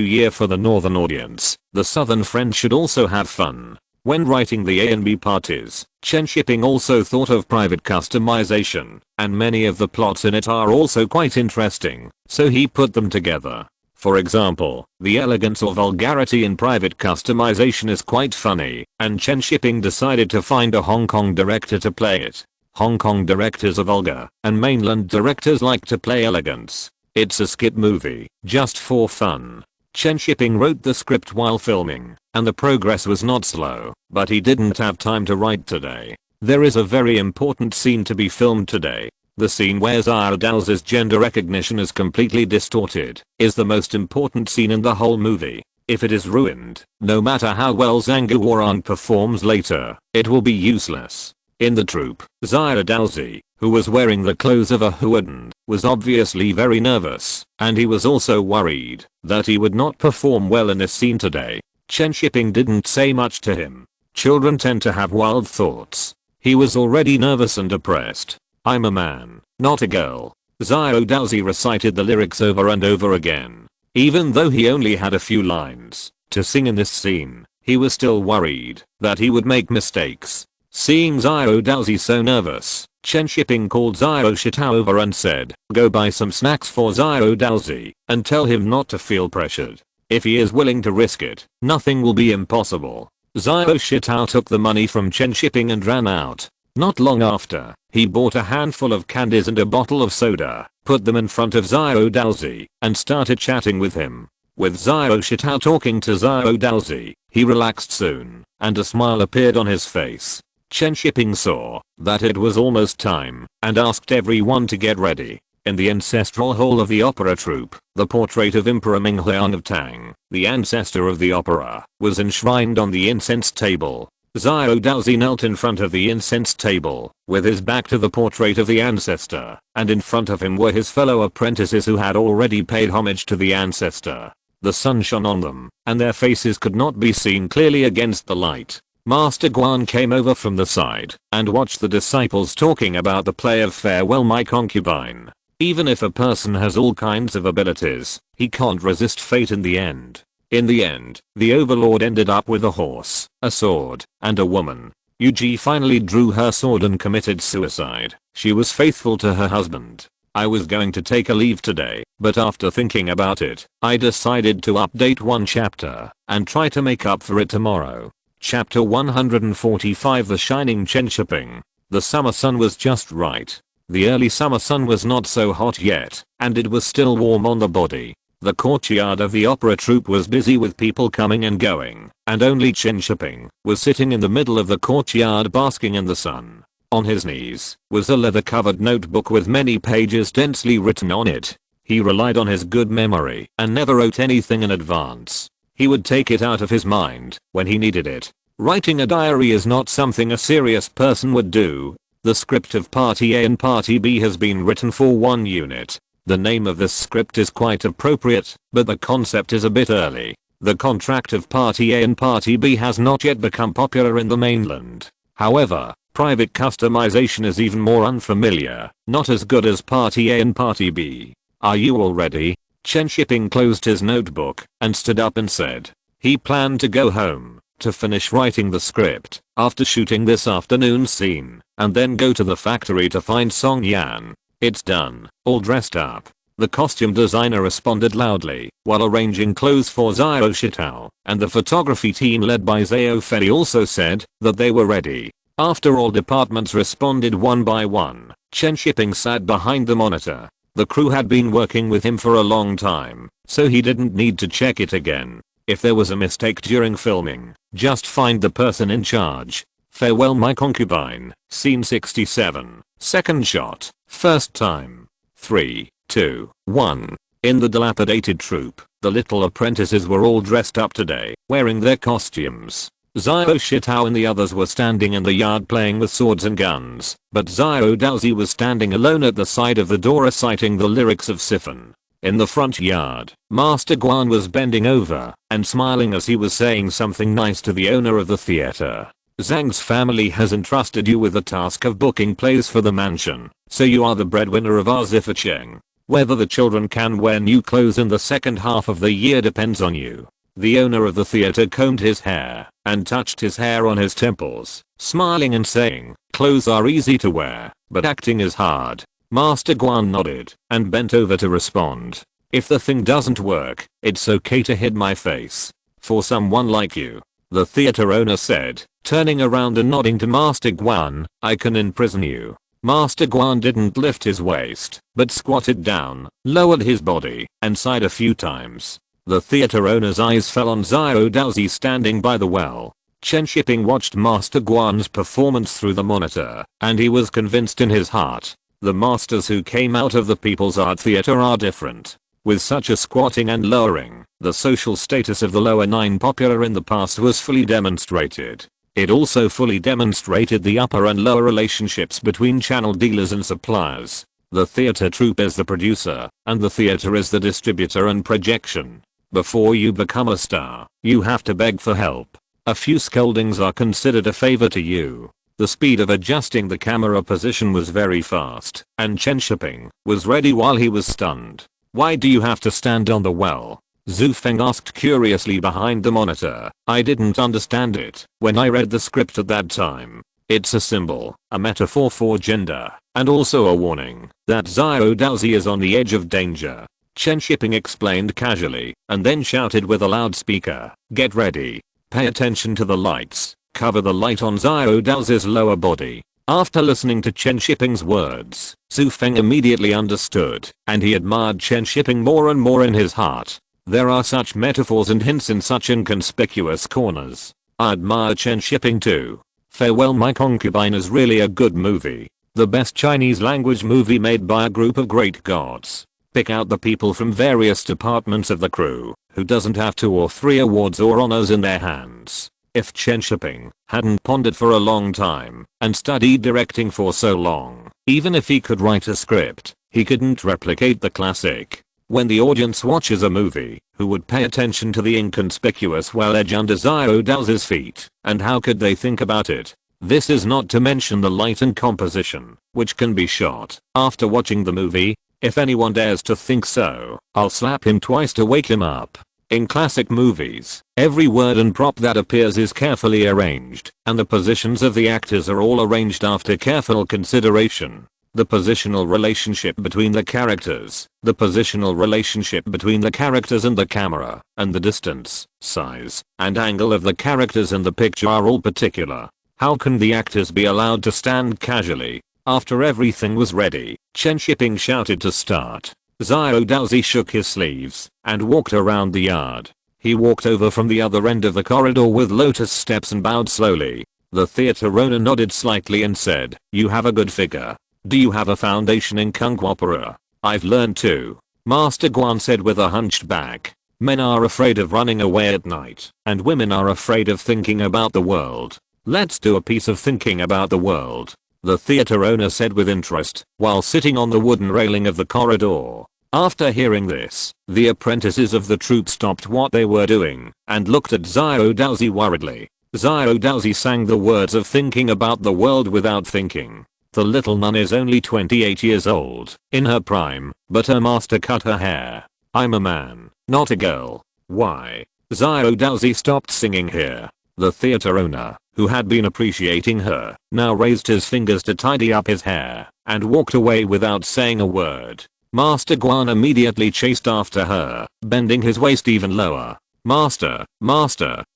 year for the northern audience. The southern friends should also have fun. When writing the A and B parties, Chen Shiping also thought of private customization, and many of the plots in it are also quite interesting, so he put them together. For example, the elegance or vulgarity in private customization is quite funny, and Chen Shiping decided to find a Hong Kong director to play it. Hong Kong directors are vulgar, and mainland directors like to play elegance. It's a skit movie, just for fun. Chen Shiping wrote the script while filming, and the progress was not slow, but he didn't have time to write today. There is a very important scene to be filmed today. The scene where Xiao Dao's gender recognition is completely distorted is the most important scene in the whole movie. If it is ruined, no matter how well Zhang Guoran performs later, it will be useless. In the troupe, Xiao Dao, who was wearing the clothes of a Huadan, was obviously very nervous, and he was also worried that he would not perform well in this scene today. Chen Shiping didn't say much to him. Children tend to have wild thoughts. He was already nervous and depressed. I'm a man, not a girl. Xiao Dao recited the lyrics over and over again. Even though he only had a few lines to sing in this scene, he was still worried that he would make mistakes. Seeing Xiao Dao so nervous, Chen Shiping called Xiao Shitao over and said, "Go buy some snacks for Xiao Dao and tell him not to feel pressured. If he is willing to risk it, nothing will be impossible." Xiao Shitao took the money from Chen Shiping and ran out. Not long after, he bought a handful of candies and a bottle of soda, put them in front of Xiao Dao, and started chatting with him. With Xiao Shitao talking to Xiao Dao, he relaxed soon, and a smile appeared on his face. Chen Shiping saw that it was almost time and asked everyone to get ready. In the ancestral hall of the opera troupe, the portrait of Emperor Minghuang of Tang, the ancestor of the opera, was enshrined on the incense table. Xiao Dao knelt in front of the incense table, with his back to the portrait of the ancestor, and in front of him were his fellow apprentices who had already paid homage to the ancestor. The sun shone on them, and their faces could not be seen clearly against the light. Master Guan came over from the side and watched the disciples talking about the play of Farewell My Concubine. Even if a person has all kinds of abilities, he can't resist fate in the end. In the end, the overlord ended up with a horse, a sword, and a woman. Yuji finally drew her sword and committed suicide. She was faithful to her husband. I was going to take a leave today, but after thinking about it, I decided to update one chapter and try to make up for it tomorrow. Chapter 145 The Shining Chen Shiping. The summer sun was just right. The early summer sun was not so hot yet, and it was still warm on the body. The courtyard of the opera troupe was busy with people coming and going, and only Chen Shiping was sitting in the middle of the courtyard basking in the sun. On his knees was a leather-covered notebook with many pages densely written on it. He relied on his good memory and never wrote anything in advance. He would take it out of his mind when he needed it. Writing a diary is not something a serious person would do. The script of Party A and Party B has been written for one unit. The name of this script is quite appropriate, but the concept is a bit early. The contract of Party A and Party B has not yet become popular in the mainland. However, private customization is even more unfamiliar, not as good as Party A and Party B. Are you all ready? Chen Shiping closed his notebook and stood up and said he planned to go home to finish writing the script after shooting this afternoon's scene and then go to the factory to find Song Yan. It's done, all dressed up. The costume designer responded loudly while arranging clothes for Xiao Shitao, and the photography team led by Zhao Fei also said that they were ready. After all departments responded one by one, Chen Shiping sat behind the monitor. The crew had been working with him for a long time, so he didn't need to check it again. If there was a mistake during filming, just find the person in charge. Farewell my concubine, scene 67, second shot, first time. 3, 2, 1. In the dilapidated troupe, the little apprentices were all dressed up today, wearing their costumes. Xiao Shitao and the others were standing in the yard playing with swords and guns, but Xiao Daozi was standing alone at the side of the door reciting the lyrics of Siphon. In the front yard, Master Guan was bending over and smiling as he was saying something nice to the owner of the theater. Zhang's family has entrusted you with the task of booking plays for the mansion, so you are the breadwinner of our Zifacheng. Whether the children can wear new clothes in the second half of the year depends on you. The owner of the theater combed his hair and touched his hair on his temples, smiling and saying, clothes are easy to wear, but acting is hard. Master Guan nodded and bent over to respond. If the thing doesn't work, it's okay to hide my face. For someone like you, the theater owner said, turning around and nodding to Master Guan, I can imprison you. Master Guan didn't lift his waist, but squatted down, lowered his body, and sighed a few times. The theater owner's eyes fell on Xiao Daozi standing by the well. Chen Shiping watched Master Guan's performance through the monitor, and he was convinced in his heart. The masters who came out of the People's Art Theater are different. With such a squatting and lowering, the social status of the lower 9 popular in the past was fully demonstrated. It also fully demonstrated the upper and lower relationships between channel dealers and suppliers. The theater troupe is the producer, and the theater is the distributor and projection. Before you become a star, you have to beg for help. A few scoldings are considered a favor to you. The speed of adjusting the camera position was very fast, and Chen Shiping was ready while he was stunned. Why do you have to stand on the well? Zhu Feng asked curiously behind the monitor. I didn't understand it when I read the script at that time. It's a symbol, a metaphor for gender, and also a warning that Xiao Daozi is on the edge of danger. Chen Shiping explained casually, and then shouted with a loudspeaker, get ready. Pay attention to the lights. Cover the light on Xiao Daozi's lower body. After listening to Chen Shiping's words, Zhu Feng immediately understood, and he admired Chen Shiping more and more in his heart. There are such metaphors and hints in such inconspicuous corners. I admire Chen Shiping too. Farewell My Concubine is really a good movie. The best Chinese language movie made by a group of great gods. Pick out the people from various departments of the crew, who doesn't have 2 or 3 awards or honors in their hands. If Chen Shiping hadn't pondered for a long time and studied directing for so long, even if he could write a script, he couldn't replicate the classic. When the audience watches a movie, who would pay attention to the inconspicuous well edge under Xiao Daozi's feet, and how could they think about it? This is not to mention the light and composition, which can be shot after watching the movie. If anyone dares to think so, I'll slap him twice to wake him up. In classic movies, every word and prop that appears is carefully arranged, and the positions of the actors are all arranged after careful consideration. The positional relationship between the characters, the positional relationship between the characters and the camera, and the distance, size, and angle of the characters in the picture are all particular. How can the actors be allowed to stand casually? After everything was ready, Chen Shiping shouted to start. Xiao Daozi shook his sleeves and walked around the yard. He walked over from the other end of the corridor with lotus steps and bowed slowly. The theater owner nodded slightly and said, you have a good figure. Do you have a foundation in Kung Fu opera? I've learned too. Master Guan said with a hunched back. Men are afraid of running away at night, and women are afraid of thinking about the world. Let's do a piece of thinking about the world. The theater owner said with interest, while sitting on the wooden railing of the corridor. After hearing this, the apprentices of the troupe stopped what they were doing and looked at Xiao Daozi worriedly. Xiao Daozi sang the words of thinking about the world without thinking. The little nun is only 28 years old, in her prime, but her master cut her hair. I'm a man, not a girl. Why? Xiao Daozi stopped singing here. The theater owner, who had been appreciating her, now raised his fingers to tidy up his hair and walked away without saying a word. Master Guan immediately chased after her, bending his waist even lower. Master,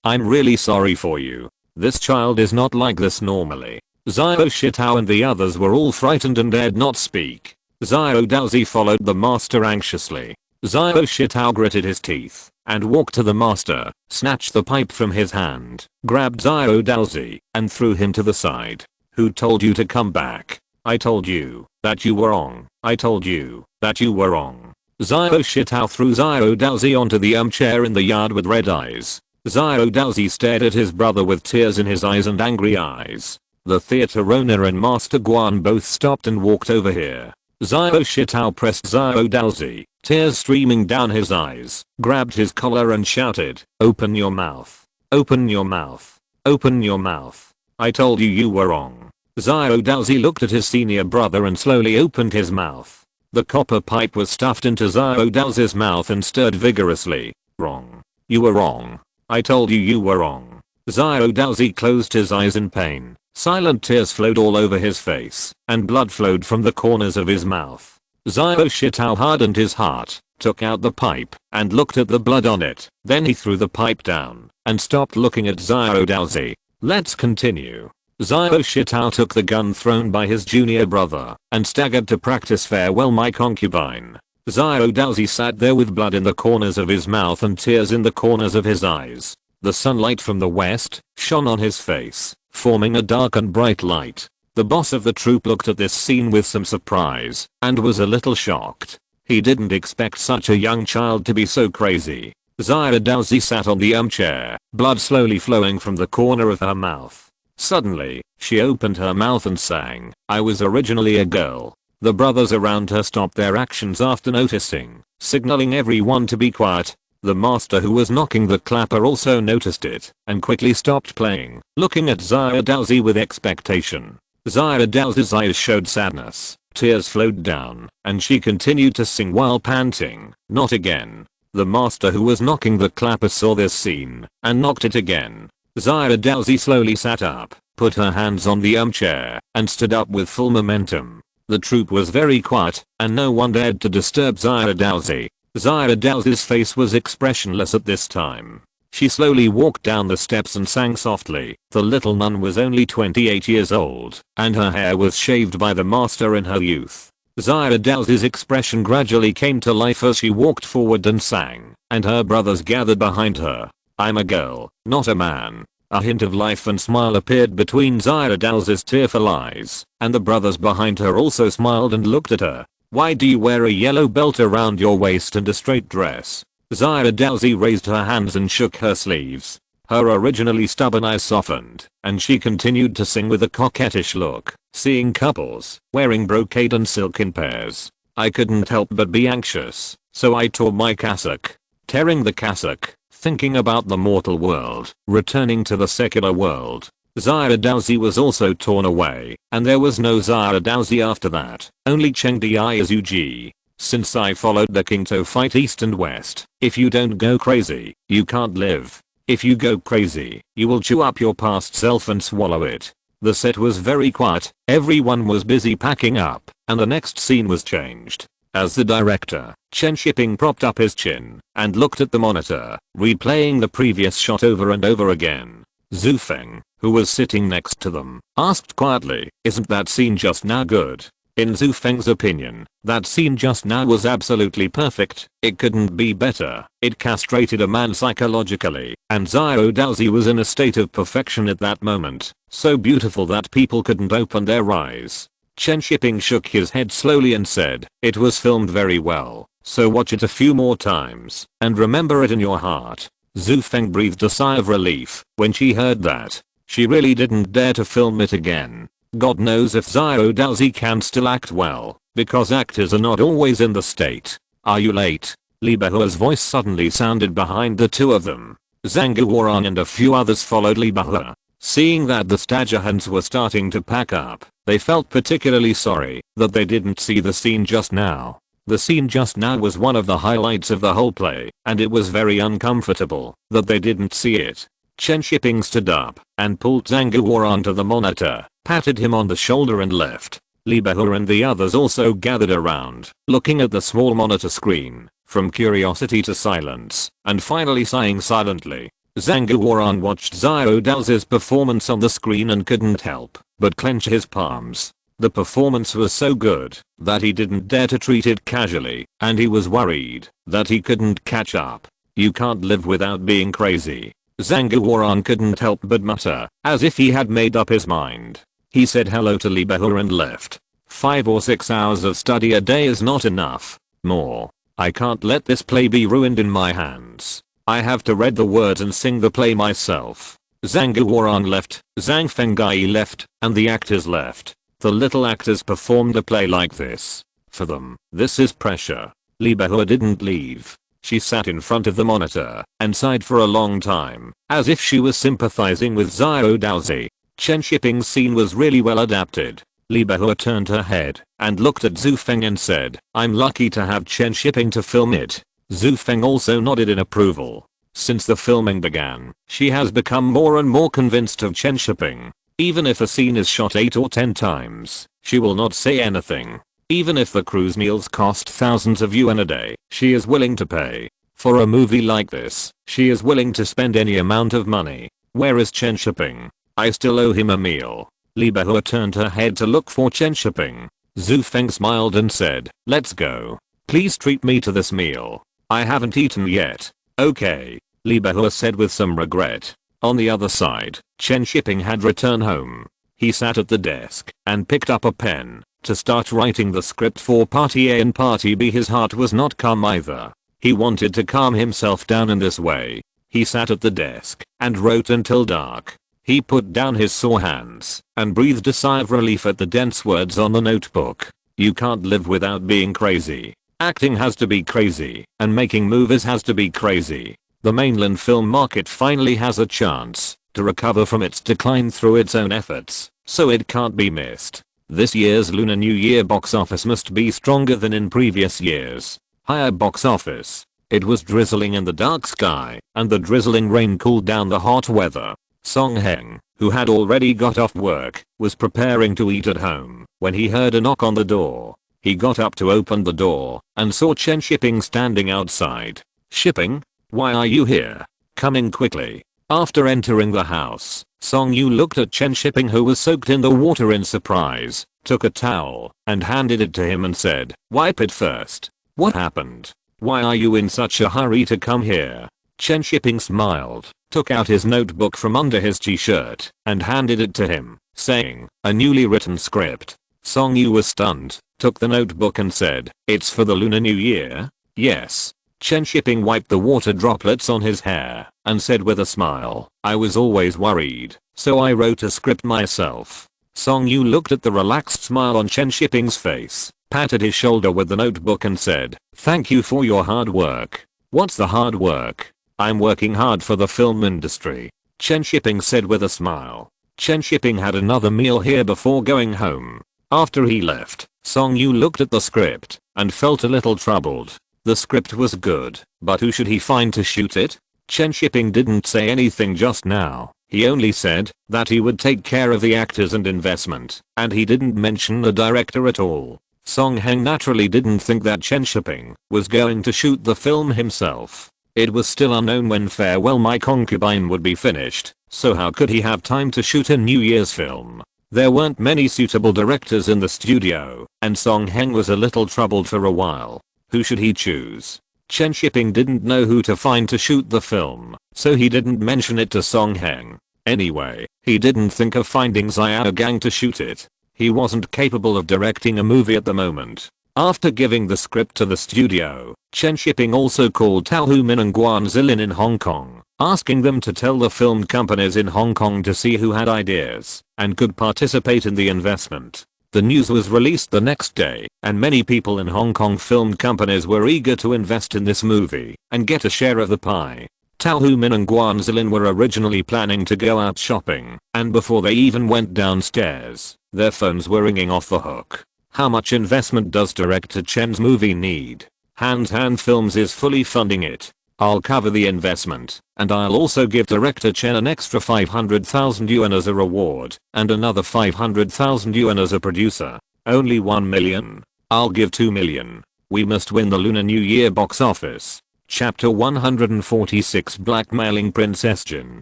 I'm really sorry for you. This child is not like this normally. Xiao Shitao and the others were all frightened and dared not speak. Xiao Daozi followed the master anxiously. Xiao Shitao gritted his teeth and walked to the master, snatched the pipe from his hand, grabbed Xiao Daozi, and threw him to the side. Who told you to come back? I told you that you were wrong. I told you that you were wrong. Xiao Shitao threw Xiao Daozi onto the chair in the yard with red eyes. Xiao Daozi stared at his brother with tears in his eyes and angry eyes. The theater owner and Master Guan both stopped and walked over here. Xiao Shitao pressed Xiao Daozi, tears streaming down his eyes, grabbed his collar and shouted, "Open your mouth. Open your mouth. Open your mouth. I told you you were wrong." Xiao Daozi looked at his senior brother and slowly opened his mouth. The copper pipe was stuffed into Xiao Daozi's mouth and stirred vigorously. "Wrong. You were wrong. I told you you were wrong." Xiao Daozi closed his eyes in pain. Silent tears flowed all over his face, and blood flowed from the corners of his mouth. Xiao Shitao hardened his heart, took out the pipe, and looked at the blood on it. Then he threw the pipe down, and stopped looking at Xiao Daozi. "Let's continue." Xiao Shitao took the gun thrown by his junior brother, and staggered to practice "Farewell my concubine." Xiao Daozi sat there with blood in the corners of his mouth and tears in the corners of his eyes. The sunlight from the west shone on his face, forming a dark and bright light. The boss of the troupe looked at this scene with some surprise, and was a little shocked. He didn't expect such a young child to be so crazy. Xiao Daozi sat on the chair, blood slowly flowing from the corner of her mouth. Suddenly, she opened her mouth and sang, "I was originally a girl." The brothers around her stopped their actions after noticing, signaling everyone to be quiet. The master who was knocking the clapper also noticed it, and quickly stopped playing, looking at Xiao Daozi with expectation. Xiao Daozi's eyes showed sadness, tears flowed down, and she continued to sing while panting, "Not again." The master who was knocking the clapper saw this scene, and knocked it again. Xiao Daozi slowly sat up, put her hands on the chair, and stood up with full momentum. The troupe was very quiet, and no one dared to disturb Xiao Daozi. Xiao Daozi's face was expressionless at this time. She slowly walked down the steps and sang softly. The little nun was only 28 years old, and her hair was shaved by the master in her youth. Xiao Daozi's expression gradually came to life as she walked forward and sang, and her brothers gathered behind her. "I'm a girl, not a man." A hint of life and smile appeared between Xiao Daozi's tearful eyes, and the brothers behind her also smiled and looked at her. "Why do you wear a yellow belt around your waist and a straight dress?" Xiao Daozi raised her hands and shook her sleeves. Her originally stubborn eyes softened, and she continued to sing with a coquettish look, seeing couples wearing brocade and silk in pairs. "I couldn't help but be anxious, so I tore my cassock." Tearing the cassock, thinking about the mortal world, returning to the secular world. Xiao Daozi was also torn away, and there was no Xiao Daozi after that, only Cheng Diaozuji. "Since I followed the king to fight east and west, if you don't go crazy, you can't live. If you go crazy, you will chew up your past self and swallow it." The set was very quiet, everyone was busy packing up, and the next scene was changed. As the director, Chen Shiping propped up his chin and looked at the monitor, replaying the previous shot over and over again. Zhu Feng, who was sitting next to them, asked quietly, "Isn't that scene just now good?" In Zhu Feng's opinion, that scene just now was absolutely perfect. It couldn't be better. It castrated a man psychologically, and Xiao Daozi was in a state of perfection at that moment, so beautiful that people couldn't open their eyes. Chen Shiping shook his head slowly and said, "It was filmed very well, so watch it a few more times, and remember it in your heart." Zhu Feng breathed a sigh of relief when she heard that. She really didn't dare to film it again. God knows if Xiao Daozi can still act well, because actors are not always in the state. "Are you late?" Li Bahua's voice suddenly sounded behind the two of them. Zhang Guoran and a few others followed Li Bahua. Seeing that the Stagehans were starting to pack up, they felt particularly sorry that they didn't see the scene just now. The scene just now was one of the highlights of the whole play, and it was very uncomfortable that they didn't see it. Chen Shiping stood up and pulled Zhang Guoran to the monitor, patted him on the shoulder and left. Lee Beho and the others also gathered around, looking at the small monitor screen, from curiosity to silence, and finally sighing silently. Zhang Guoran watched Xiao Dao's performance on the screen and couldn't help but clench his palms. The performance was so good that he didn't dare to treat it casually, and he was worried that he couldn't catch up. You can't live without being crazy. Zhang Guoran couldn't help but mutter, as if he had made up his mind. He said hello to Lee Beho and left. 5 or 6 hours of study a day is not enough. More. I can't let this play be ruined in my hands. I have to read the words and sing the play myself. Zhang Guoran left, Zhang Fengai left, and the actors left. The little actors performed the play like this. For them, this is pressure. Lee Beho didn't leave. She sat in front of the monitor and sighed for a long time, as if she was sympathizing with Xiao Daozi. Chen Shiping's scene was really well adapted. Lee Beho turned her head and looked at Zhu Feng and said, I'm lucky to have Chen Shiping to film it. Zhu Feng also nodded in approval. Since the filming began, she has become more and more convinced of Chen Shiping. Even if a scene is shot 8 or 10 times, she will not say anything. Even if the crew's meals cost thousands of yuan a day, she is willing to pay. For a movie like this, she is willing to spend any amount of money. Where is Chen Shiping? I still owe him a meal. Lee Beho turned her head to look for Chen Shiping. Zhu Feng smiled and said, let's go. Please treat me to this meal. I haven't eaten yet. Okay, Lee Beho said with some regret. On the other side, Chen Shiping had returned home. He sat at the desk and picked up a pen to start writing the script for Party A and Party B. His heart was not calm either. He wanted to calm himself down in this way. He sat at the desk and wrote until dark. He put down his sore hands and breathed a sigh of relief at the dense words on the notebook. You can't live without being crazy. Acting has to be crazy, and making movies has to be crazy. The mainland film market finally has a chance to recover from its decline through its own efforts, so it can't be missed. This year's Lunar New Year box office must be stronger than in previous years. Higher box office. It was drizzling in the dark sky, and the drizzling rain cooled down the hot weather. Song Heng, who had already got off work, was preparing to eat at home when he heard a knock on the door. He got up to open the door and saw Chen Shiping standing outside. Shiping? Why are you here? Come in quickly. After entering the house, Song Yu looked at Chen Shiping, who was soaked in the water, in surprise, took a towel and handed it to him and said, wipe it first. What happened? Why are you in such a hurry to come here? Chen Shiping smiled, took out his notebook from under his t-shirt and handed it to him, saying, a newly written script. Song Yu was stunned, took the notebook and said, it's for the Lunar New Year? Yes. Chen Shiping wiped the water droplets on his hair and said with a smile, I was always worried, so I wrote a script myself. Song Yu looked at the relaxed smile on Chen Shiping's face, patted his shoulder with the notebook and said, thank you for your hard work. What's the hard work? I'm working hard for the film industry. Chen Shiping said with a smile. Chen Shiping had another meal here before going home. After he left, Song Yu looked at the script and felt a little troubled. The script was good, but who should he find to shoot it? Chen Shiping didn't say anything just now. He only said that he would take care of the actors and investment, and he didn't mention the director at all. Song Heng naturally didn't think that Chen Shiping was going to shoot the film himself. It was still unknown when Farewell My Concubine would be finished, so how could he have time to shoot a New Year's film? There weren't many suitable directors in the studio, and Song Heng was a little troubled for a while. Who should he choose? Chen Shiping didn't know who to find to shoot the film, so he didn't mention it to Song Heng. Anyway, he didn't think of finding Xiao Gang to shoot it. He wasn't capable of directing a movie at the moment. After giving the script to the studio, Chen Shiping also called Tao Hu Min and Guan Zilin in Hong Kong, asking them to tell the film companies in Hong Kong to see who had ideas and could participate in the investment. The news was released the next day, and many people in Hong Kong film companies were eager to invest in this movie and get a share of the pie. Tao Hu Min and Guan Zilin were originally planning to go out shopping, and before they even went downstairs, their phones were ringing off the hook. How much investment does director Chen's movie need? Hand Films is fully funding it. I'll cover the investment, and I'll also give director Chen an extra 500,000 yuan as a reward, and another 500,000 yuan as a producer. Only 1 million? I'll give 2 million. We must win the Lunar New Year box office. Chapter 146 Blackmailing Princess Jin!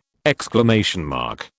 Exclamation mark.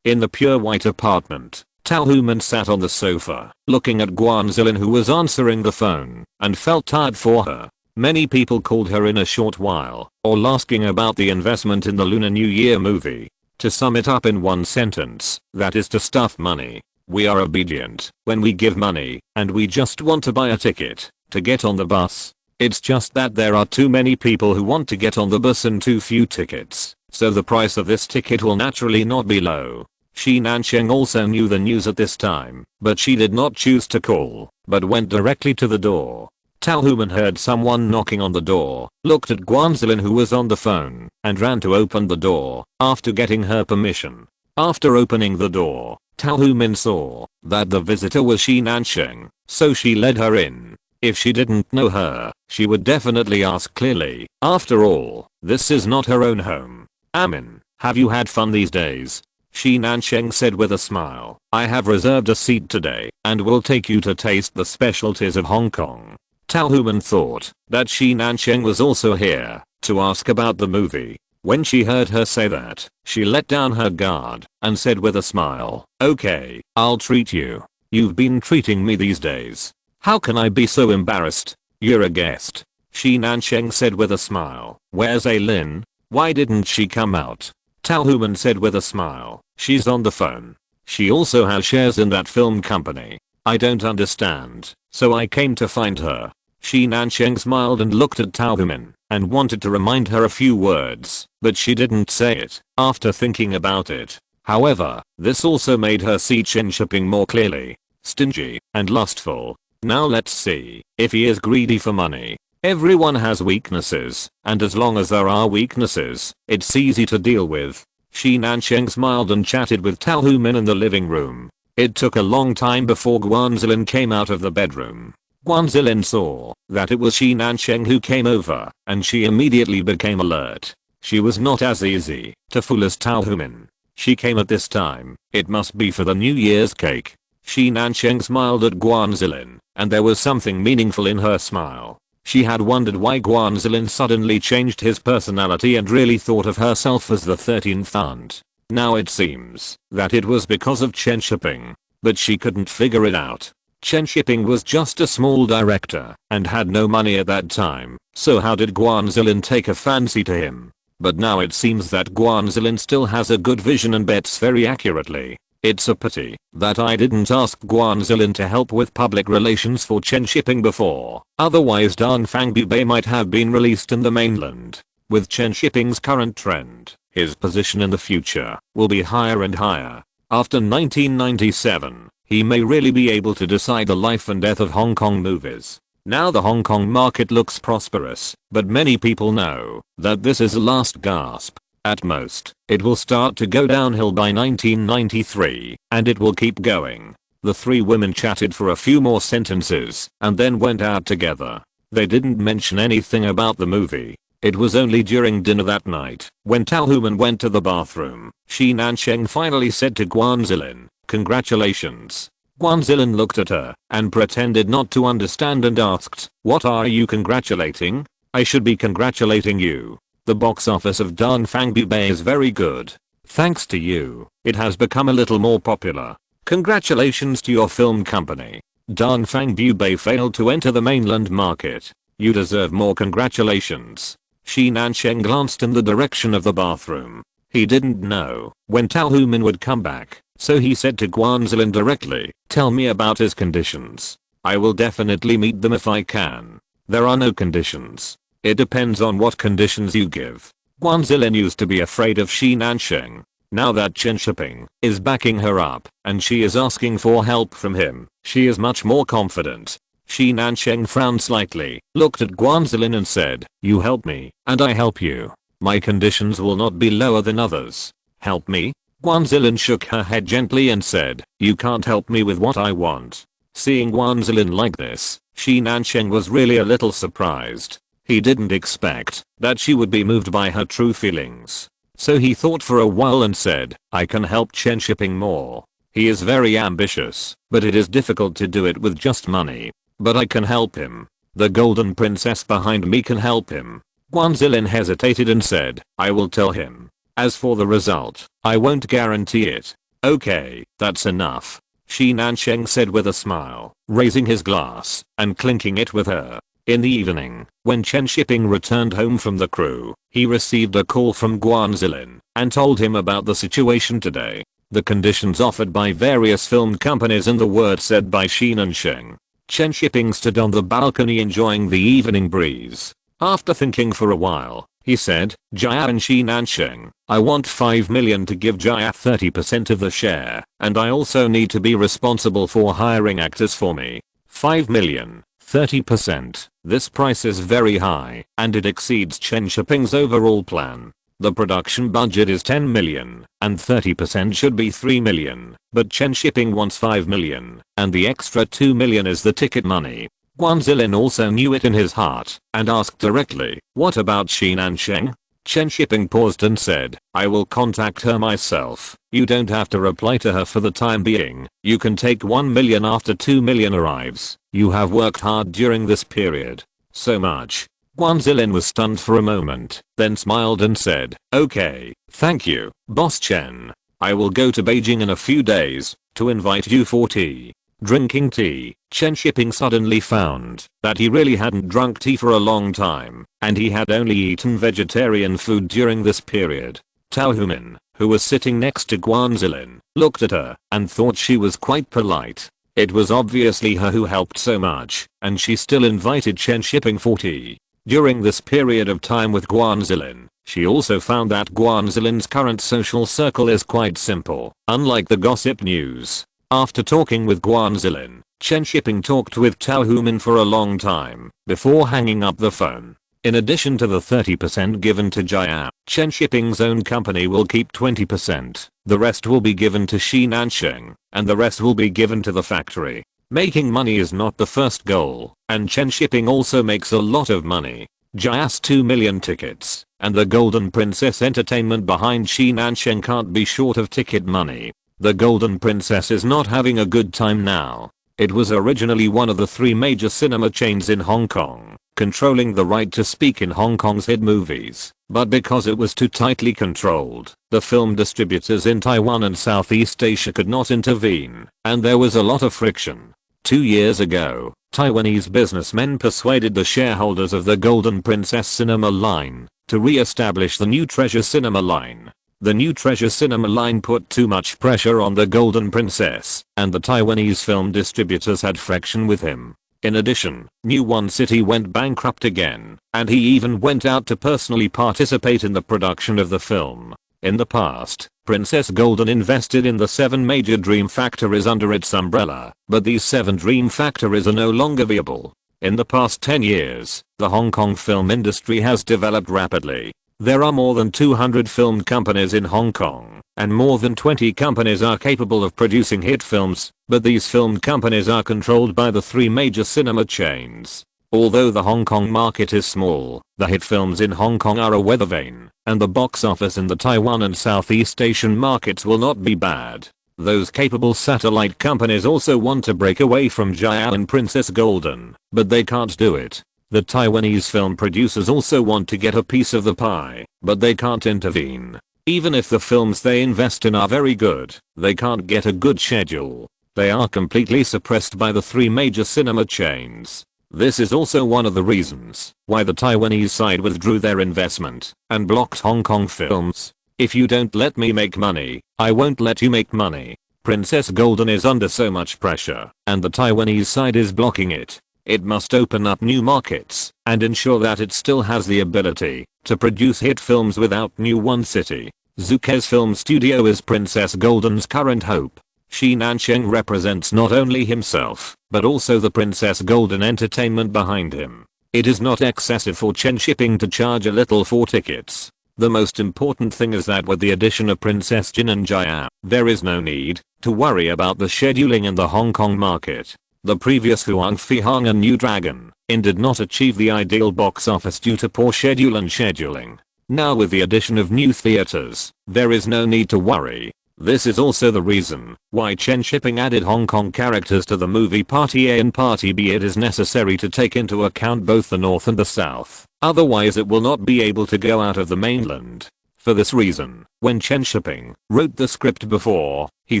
In the pure white apartment, Talhuman sat on the sofa, looking at Guanzilin who was answering the phone, and felt tired for her. Many people called her in a short while, all asking about the investment in the Lunar New Year movie. To sum it up in one sentence, that is to stuff money. We are obedient when we give money, and we just want to buy a ticket to get on the bus. It's just that there are too many people who want to get on the bus and too few tickets, so the price of this ticket will naturally not be low. Shi Nansheng also knew the news at this time, but she did not choose to call, but went directly to the door. Talhuman heard someone knocking on the door, looked at Guanzilin who was on the phone, and ran to open the door, after getting her permission. After opening the door, Talhuman saw that the visitor was Shi Nansheng, so she led her in. If she didn't know her, she would definitely ask clearly. After all, this is not her own home. Amin, have you had fun these days? Shi Nansheng said with a smile. I have reserved a seat today, and will take you to taste the specialties of Hong Kong. Talhuman thought that Shi Nansheng was also here to ask about the movie. When she heard her say that, she let down her guard and said with a smile, okay, I'll treat you. You've been treating me these days. How can I be so embarrassed? You're a guest. Shi Nansheng said with a smile. Where's Aylin? Why didn't she come out? Talhuman said with a smile. She's on the phone. She also has shares in that film company. I don't understand, so I came to find her. Shi Nansheng smiled and looked at Talhuman and wanted to remind her a few words, but she didn't say it after thinking about it. However, this also made her see Chen Shiping more clearly. Stingy and lustful. Now let's see if he is greedy for money. Everyone has weaknesses, and as long as there are weaknesses, it's easy to deal with. Shi Nansheng smiled and chatted with Talhuman in the living room. It took a long time before Guanzilin came out of the bedroom. Guanzilin saw that it was Shi Nansheng who came over, and she immediately became alert. She was not as easy to fool as Talhuman. She came at this time. It must be for the New Year's cake. Shi Nansheng smiled at Guanzilin, and there was something meaningful in her smile. She had wondered why Guanzilin suddenly changed his personality and really thought of herself as the 13th aunt. Now it seems that it was because of Chen Shiping, but she couldn't figure it out. Chen Shiping was just a small director and had no money at that time, so how did Guanzilin take a fancy to him? But now it seems that Guanzilin still has a good vision and bets very accurately. It's a pity that I didn't ask Guanzilin to help with public relations for Chen Shiping before, otherwise Dong Fangbu Bei might have been released in the mainland. With Chen Shiping's current trend, his position in the future will be higher and higher. After 1997, he may really be able to decide the life and death of Hong Kong movies. Now the Hong Kong market looks prosperous, but many people know that this is a last gasp. At most, it will start to go downhill by 1993, and it will keep going. The three women chatted for a few more sentences, and then went out together. They didn't mention anything about the movie. It was only during dinner that night, when Talhuman went to the bathroom, Shi Nansheng finally said to Guanzilin, congratulations. Guanzilin looked at her, and pretended not to understand and asked, what are you congratulating? I should be congratulating you. The box office of Dong Fangbu Bei is very good. Thanks to you, it has become a little more popular. Congratulations to your film company. Dong Fangbu Bei failed to enter the mainland market. You deserve more congratulations. Shi Nansheng glanced in the direction of the bathroom. He didn't know when Talhuman would come back, so he said to Guanzilin directly, tell me about his conditions. I will definitely meet them if I can. There are no conditions. It depends on what conditions you give. Guanzilin used to be afraid of Shi Nansheng. Now that Chen Shiping is backing her up, and she is asking for help from him, she is much more confident. Shi Nansheng frowned slightly, looked at Guanzilin and said, you help me, and I help you. My conditions will not be lower than others. Help me? Guanzilin shook her head gently and said, you can't help me with what I want. Seeing Guanzilin like this, Shi Nansheng was really a little surprised. He didn't expect that she would be moved by her true feelings. So he thought for a while and said, I can help Chen Shiping more. He is very ambitious, but it is difficult to do it with just money. But I can help him. The golden princess behind me can help him. Guanzilin hesitated and said, I will tell him. As for the result, I won't guarantee it. Okay, that's enough. Shi Nansheng said with a smile, raising his glass and clinking it with her. In the evening, when Chen Shiping returned home from the crew, he received a call from Guanzilin and told him about the situation today, the conditions offered by various film companies and the word said by Shi Nansheng. Chen Shiping stood on the balcony enjoying the evening breeze. After thinking for a while, he said, Jia and Shi Nansheng, I want 5 million to give Jia 30% of the share, and I also need to be responsible for hiring actors for me. 5 million, 30%. This price is very high, and it exceeds Chen Shiping's overall plan. The production budget is 10 million, and 30% should be 3 million, but Chen Shiping wants 5 million, and the extra 2 million is the ticket money. Guanzilin also knew it in his heart, and asked directly, what about Shi Nansheng? Chen Shiping paused and said, I will contact her myself. You don't have to reply to her for the time being. You can take 1 million after 2 million arrives. You have worked hard during this period. So much. Guanzilin was stunned for a moment, then smiled and said, okay, thank you, Boss Chen. I will go to Beijing in a few days to invite you for tea. Drinking tea, Chen Shiping suddenly found that he really hadn't drunk tea for a long time, and he had only eaten vegetarian food during this period. Tao Human, who was sitting next to Guanzilin, looked at her and thought she was quite polite. It was obviously her who helped so much, and she still invited Chen Shiping for tea. During this period of time with Guanzilin, she also found that Guanzilin's current social circle is quite simple, unlike the gossip news. After talking with Guanzilin, Chen Shiping talked with Tao Human for a long time before hanging up the phone. In addition to the 30% given to Jia, Chen Shiping's own company will keep 20. The rest will be given to Shi Nansheng, and the rest will be given to the factory. Making money is not the first goal, and Chen Shiping also makes a lot of money. Jia's 2 million tickets, and the Golden Princess Entertainment behind Shi Nansheng can't be short of ticket money. The Golden Princess is not having a good time now. It was originally one of the 3 major cinema chains in Hong Kong, controlling the right to speak in Hong Kong's hit movies, but because it was too tightly controlled, the film distributors in Taiwan and Southeast Asia could not intervene, and there was a lot of friction. 2 years ago, Taiwanese businessmen persuaded the shareholders of the Golden Princess Cinema line to re-establish the New Treasure Cinema line. The New Treasure Cinema line put too much pressure on the Golden Princess, and the Taiwanese film distributors had friction with him. In addition, New One City went bankrupt again, and he even went out to personally participate in the production of the film. In the past, Princess Golden invested in the 7 major dream factories under its umbrella, but these 7 dream factories are no longer viable. In the past 10 years, the Hong Kong film industry has developed rapidly. There are more than 200 film companies in Hong Kong, and more than 20 companies are capable of producing hit films, but these film companies are controlled by the 3 major cinema chains. Although the Hong Kong market is small, the hit films in Hong Kong are a weather vane, and the box office in the Taiwan and Southeast Asian markets will not be bad. Those capable satellite companies also want to break away from Jia and Princess Golden, but they can't do it. The Taiwanese film producers also want to get a piece of the pie, but they can't intervene. Even if the films they invest in are very good, they can't get a good schedule. They are completely suppressed by the 3 major cinema chains. This is also one of the reasons why the Taiwanese side withdrew their investment and blocked Hong Kong films. If you don't let me make money, I won't let you make money. Princess Golden is under so much pressure, and the Taiwanese side is blocking it. It must open up new markets and ensure that it still has the ability to produce hit films without New One City. Zuke's film studio is Princess Golden's current hope. Shi Nansheng represents not only himself, but also the Princess Golden Entertainment behind him. It is not excessive for Chen Shiping to charge a little for tickets. The most important thing is that with the addition of Princess Jin and Jia, there is no need to worry about the scheduling in the Hong Kong market. The previous Huang Fihang and New Dragon Inn did not achieve the ideal box office due to poor schedule and scheduling. Now with the addition of new theaters, there is no need to worry. This is also the reason why Chen Shiping added Hong Kong characters to the movie Party A and Party B. It is necessary to take into account both the North and the South, otherwise it will not be able to go out of the mainland. For this reason, when Chen Shiping wrote the script before, he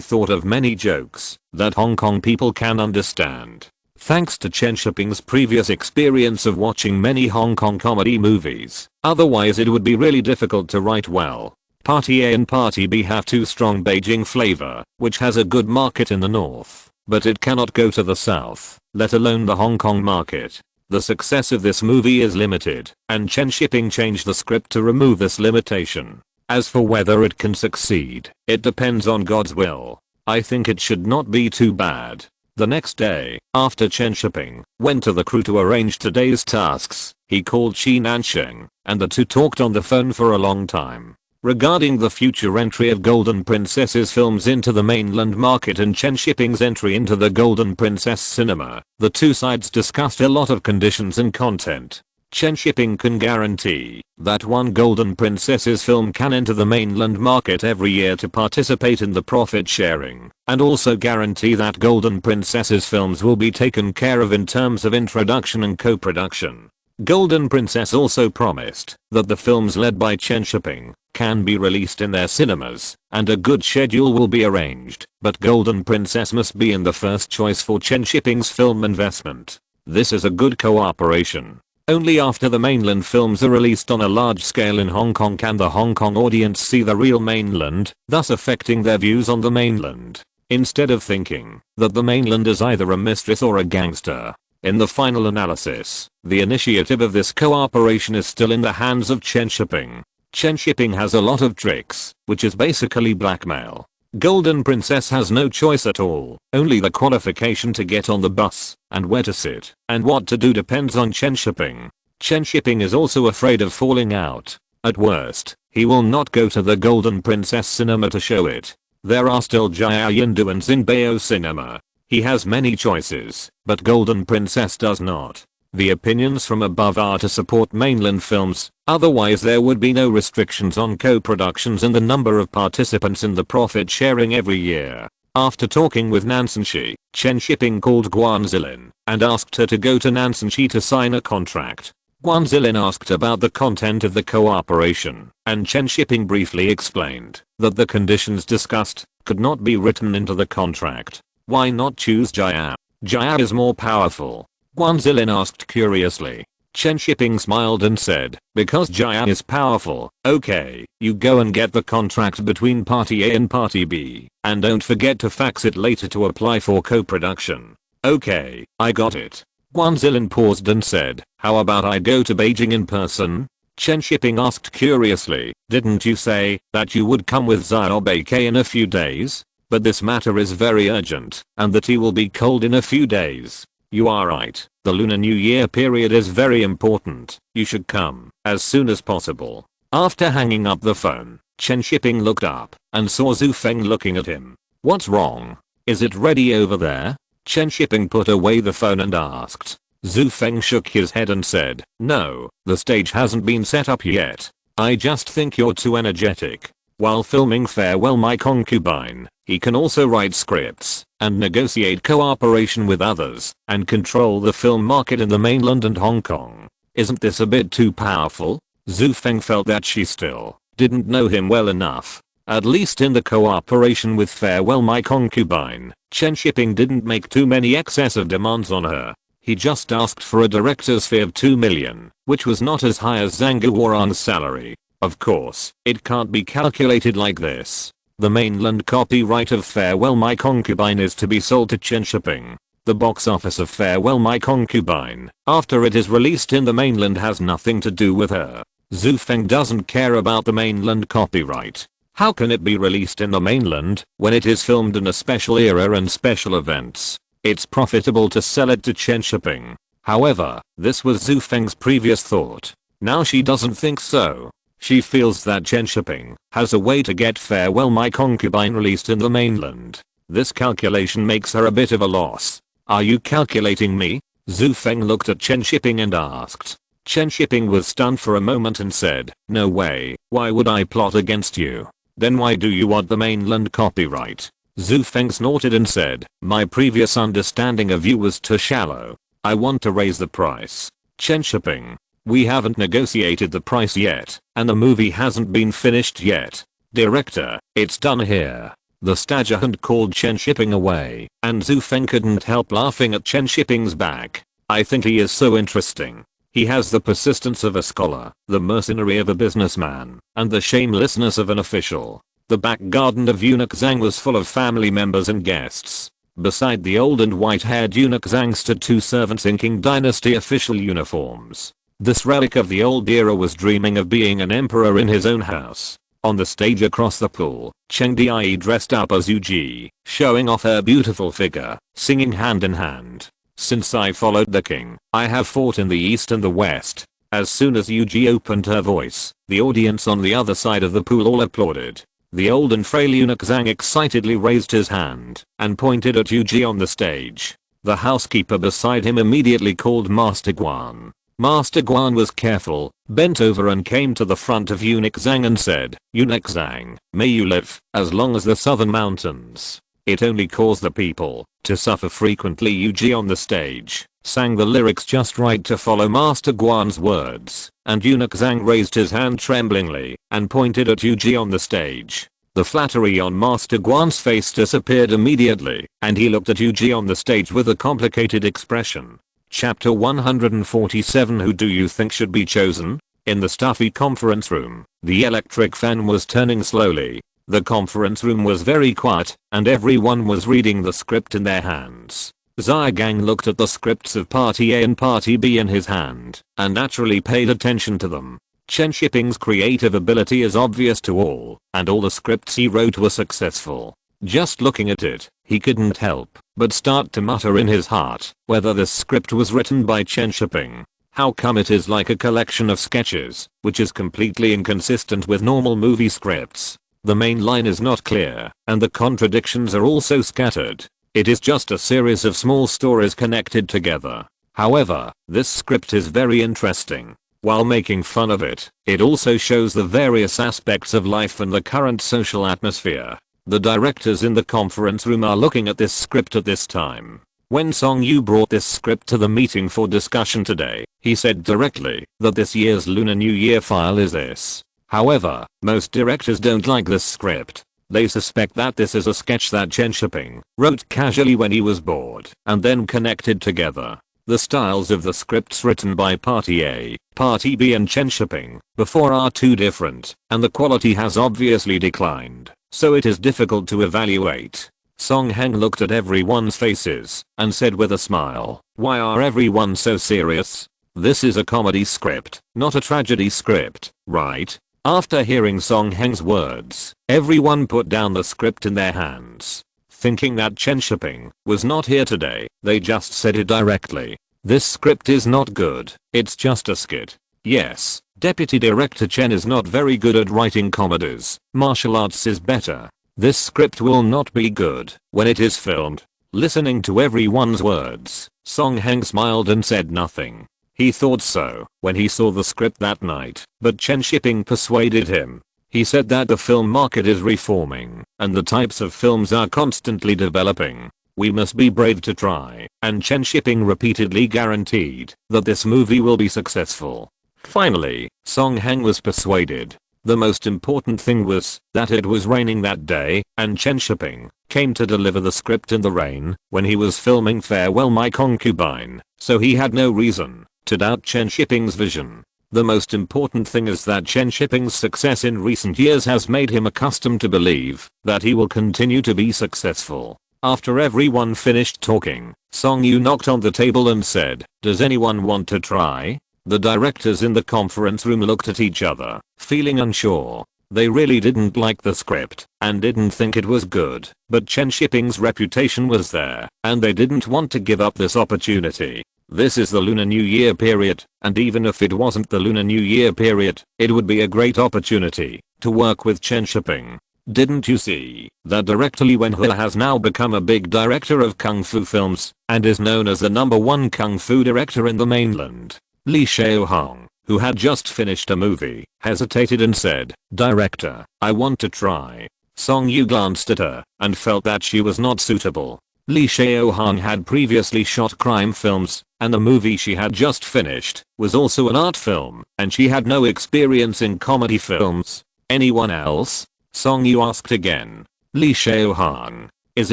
thought of many jokes that Hong Kong people can understand. Thanks to Chen Shiping's previous experience of watching many Hong Kong comedy movies, otherwise it would be really difficult to write well. Party A and Party B have too strong Beijing flavor, which has a good market in the North, but it cannot go to the South, let alone the Hong Kong market. The success of this movie is limited, and Chen Shiping changed the script to remove this limitation. As for whether it can succeed, it depends on God's will. I think it should not be too bad. The next day, after Chen Shiping went to the crew to arrange today's tasks, he called Shi Nansheng, and the two talked on the phone for a long time regarding the future entry of Golden Princess's films into the mainland market and Chen Shiping's entry into the Golden Princess cinema. The two sides discussed a lot of conditions and content. Chen Shiping can guarantee that one Golden Princess's film can enter the mainland market every year to participate in the profit sharing, and also guarantee that Golden Princess's films will be taken care of in terms of introduction and co-production. Golden Princess also promised that the films led by Chen Shiping can be released in their cinemas, and a good schedule will be arranged, but Golden Princess must be in the first choice for Chen Shiping's film investment. This is a good cooperation. Only after the mainland films are released on a large scale in Hong Kong can the Hong Kong audience see the real mainland, thus affecting their views on the mainland, instead of thinking that the mainland is either a mistress or a gangster. In the final analysis, the initiative of this cooperation is still in the hands of Chen Shiping. Chen Shiping has a lot of tricks, which is basically blackmail. Golden Princess has no choice at all, only the qualification to get on the bus, and where to sit, and what to do depends on Chen Shiping. Chen Shiping is also afraid of falling out. At worst, he will not go to the Golden Princess cinema to show it. There are still Jia Yindu and Xinbao cinema. He has many choices, but Golden Princess does not. The opinions from above are to support mainland films, otherwise there would be no restrictions on co-productions and the number of participants in the profit sharing every year. After talking with Nansenshi, Chen Shiping called Guan Zilin and asked her to go to Nansenshi to sign a contract. Guan Zilin asked about the content of the cooperation, and Chen Shiping briefly explained that the conditions discussed could not be written into the contract. Why not choose Jia? Jia is more powerful. Guan Zilin asked curiously. Chen Shiping smiled and said, because Jia is powerful, okay, you go and get the contract between Party A and Party B, and don't forget to fax it later to apply for co-production. Okay, I got it. Guan Zilin paused and said, how about I go to Beijing in person? Chen Shiping asked curiously, didn't you say that you would come with Xiao Beike in a few days? But this matter is very urgent, and the tea will be cold in a few days. You are right, the Lunar New Year period is very important. You should come as soon as possible. After hanging up the phone, Chen Shiping looked up and saw Zhu Feng looking at him. What's wrong? Is it ready over there? Chen Shiping put away the phone and asked. Zhu Feng shook his head and said, no, the stage hasn't been set up yet. I just think you're too energetic. While filming Farewell My Concubine, he can also write scripts and negotiate cooperation with others and control the film market in the mainland and Hong Kong. Isn't this a bit too powerful? Zhu Feng felt that she still didn't know him well enough. At least in the cooperation with Farewell My Concubine, Chen Shiping didn't make too many excessive demands on her. He just asked for a director's fee of 2 million, which was not as high as Zhang Guoran's salary. Of course, it can't be calculated like this. The mainland copyright of Farewell My Concubine is to be sold to Chen Shiping. The box office of Farewell My Concubine, after it is released in the mainland, has nothing to do with her. Zhu Feng doesn't care about the mainland copyright. How can it be released in the mainland when it is filmed in a special era and special events? It's profitable to sell it to Chen Shiping. However, this was Zhu Feng's previous thought. Now she doesn't think so. She feels that Chen Shiping has a way to get Farewell My Concubine released in the mainland. This calculation makes her a bit of a loss. Are you calculating me? Zhu Feng looked at Chen Shiping and asked. Chen Shiping was stunned for a moment and said, no way, why would I plot against you? Then why do you want the mainland copyright? Zhu Feng snorted and said, my previous understanding of you was too shallow. I want to raise the price. Chen Shiping. We haven't negotiated the price yet, and the movie hasn't been finished yet. Director, it's done here. The stagehand called Chen Shiping away, and Zhu Feng couldn't help laughing at Chen Shiping's back. I think he is so interesting. He has the persistence of a scholar, the mercenary of a businessman, and the shamelessness of an official. The back garden of Eunuch Zhang was full of family members and guests. Beside the old and white-haired Eunuch Zhang stood 2 servants in Qing Dynasty official uniforms. This relic of the old era was dreaming of being an emperor in his own house. On the stage across the pool, Cheng Dai dressed up as Yu Ji, showing off her beautiful figure, singing hand in hand. Since I followed the king, I have fought in the east and the west. As soon as Yu Ji opened her voice, the audience on the other side of the pool all applauded. The old and frail Eunuch Zhang excitedly raised his hand and pointed at Yu Ji on the stage. The housekeeper beside him immediately called Master Guan. Master Guan was careful, bent over and came to the front of Eunuch Zhang and said, Eunuch Zhang, may you live as long as the southern mountains. It only caused the people to suffer frequently. Yu Ji on the stage sang the lyrics just right to follow Master Guan's words, and Eunuch Zhang raised his hand tremblingly and pointed at Yu Ji on the stage. The flattery on Master Guan's face disappeared immediately, and he looked at Yu Ji on the stage with a complicated expression. Chapter 147. Who do you think should be chosen? In the stuffy conference room, the electric fan was turning slowly. The conference room was very quiet, and everyone was reading the script in their hands. Zai Gang looked at the scripts of Party A and Party B in his hand, and naturally paid attention to them. Chen Shiping's creative ability is obvious to all, and all the scripts he wrote were successful. Just looking at it, he couldn't help but start to mutter in his heart whether this script was written by Chen Shiping. How come it is like a collection of sketches, which is completely inconsistent with normal movie scripts? The main line is not clear, and the contradictions are also scattered. It is just a series of small stories connected together. However, this script is very interesting. While making fun of it, it also shows the various aspects of life and the current social atmosphere. The directors in the conference room are looking at this script at this time. When Song Yu brought this script to the meeting for discussion today, he said directly that this year's Lunar New Year file is this. However, most directors don't like this script. They suspect that this is a sketch that Chen Shiping wrote casually when he was bored and then connected together. The styles of the scripts written by Party A, Party B and Chen Shiping before are too different, and the quality has obviously declined, so it is difficult to evaluate. Song Heng looked at everyone's faces and said with a smile, why are everyone so serious? This is a comedy script, not a tragedy script, right? After hearing Song Heng's words, everyone put down the script in their hands. Thinking that Chen Shiping was not here today, they just said it directly. This script is not good, it's just a skit. Yes, Deputy Director Chen is not very good at writing comedies. Martial arts is better. This script will not be good when it is filmed. Listening to everyone's words, Song Heng smiled and said nothing. He thought so when he saw the script that night, but Chen Shiping persuaded him. He said that the film market is reforming, and the types of films are constantly developing. We must be brave to try, and Chen Shiping repeatedly guaranteed that this movie will be successful. Finally, Song Heng was persuaded. The most important thing was that it was raining that day, and Chen Shiping came to deliver the script in the rain when he was filming Farewell My Concubine, so he had no reason to doubt Chen Shiping's vision. The most important thing is that Chen Shiping's success in recent years has made him accustomed to believe that he will continue to be successful. After everyone finished talking, Song Yu knocked on the table and said, does anyone want to try? The directors in the conference room looked at each other, feeling unsure. They really didn't like the script and didn't think it was good, but Chen Shiping's reputation was there, and they didn't want to give up this opportunity. This is the Lunar New Year period, and even if it wasn't the Lunar New Year period, it would be a great opportunity to work with Chen Shiping. Didn't you see that Director Li Wenhe has now become a big director of kung fu films and is known as the #1 kung fu director in the mainland? Li Xiaohong, who had just finished a movie, hesitated and said, "Director, I want to try." Song Yu glanced at her and felt that she was not suitable. Lee Seo-hong had previously shot crime films, and the movie she had just finished was also an art film, and she had no experience in comedy films. "Anyone else?" Song Yu asked again. Lee Seo-hong, "Is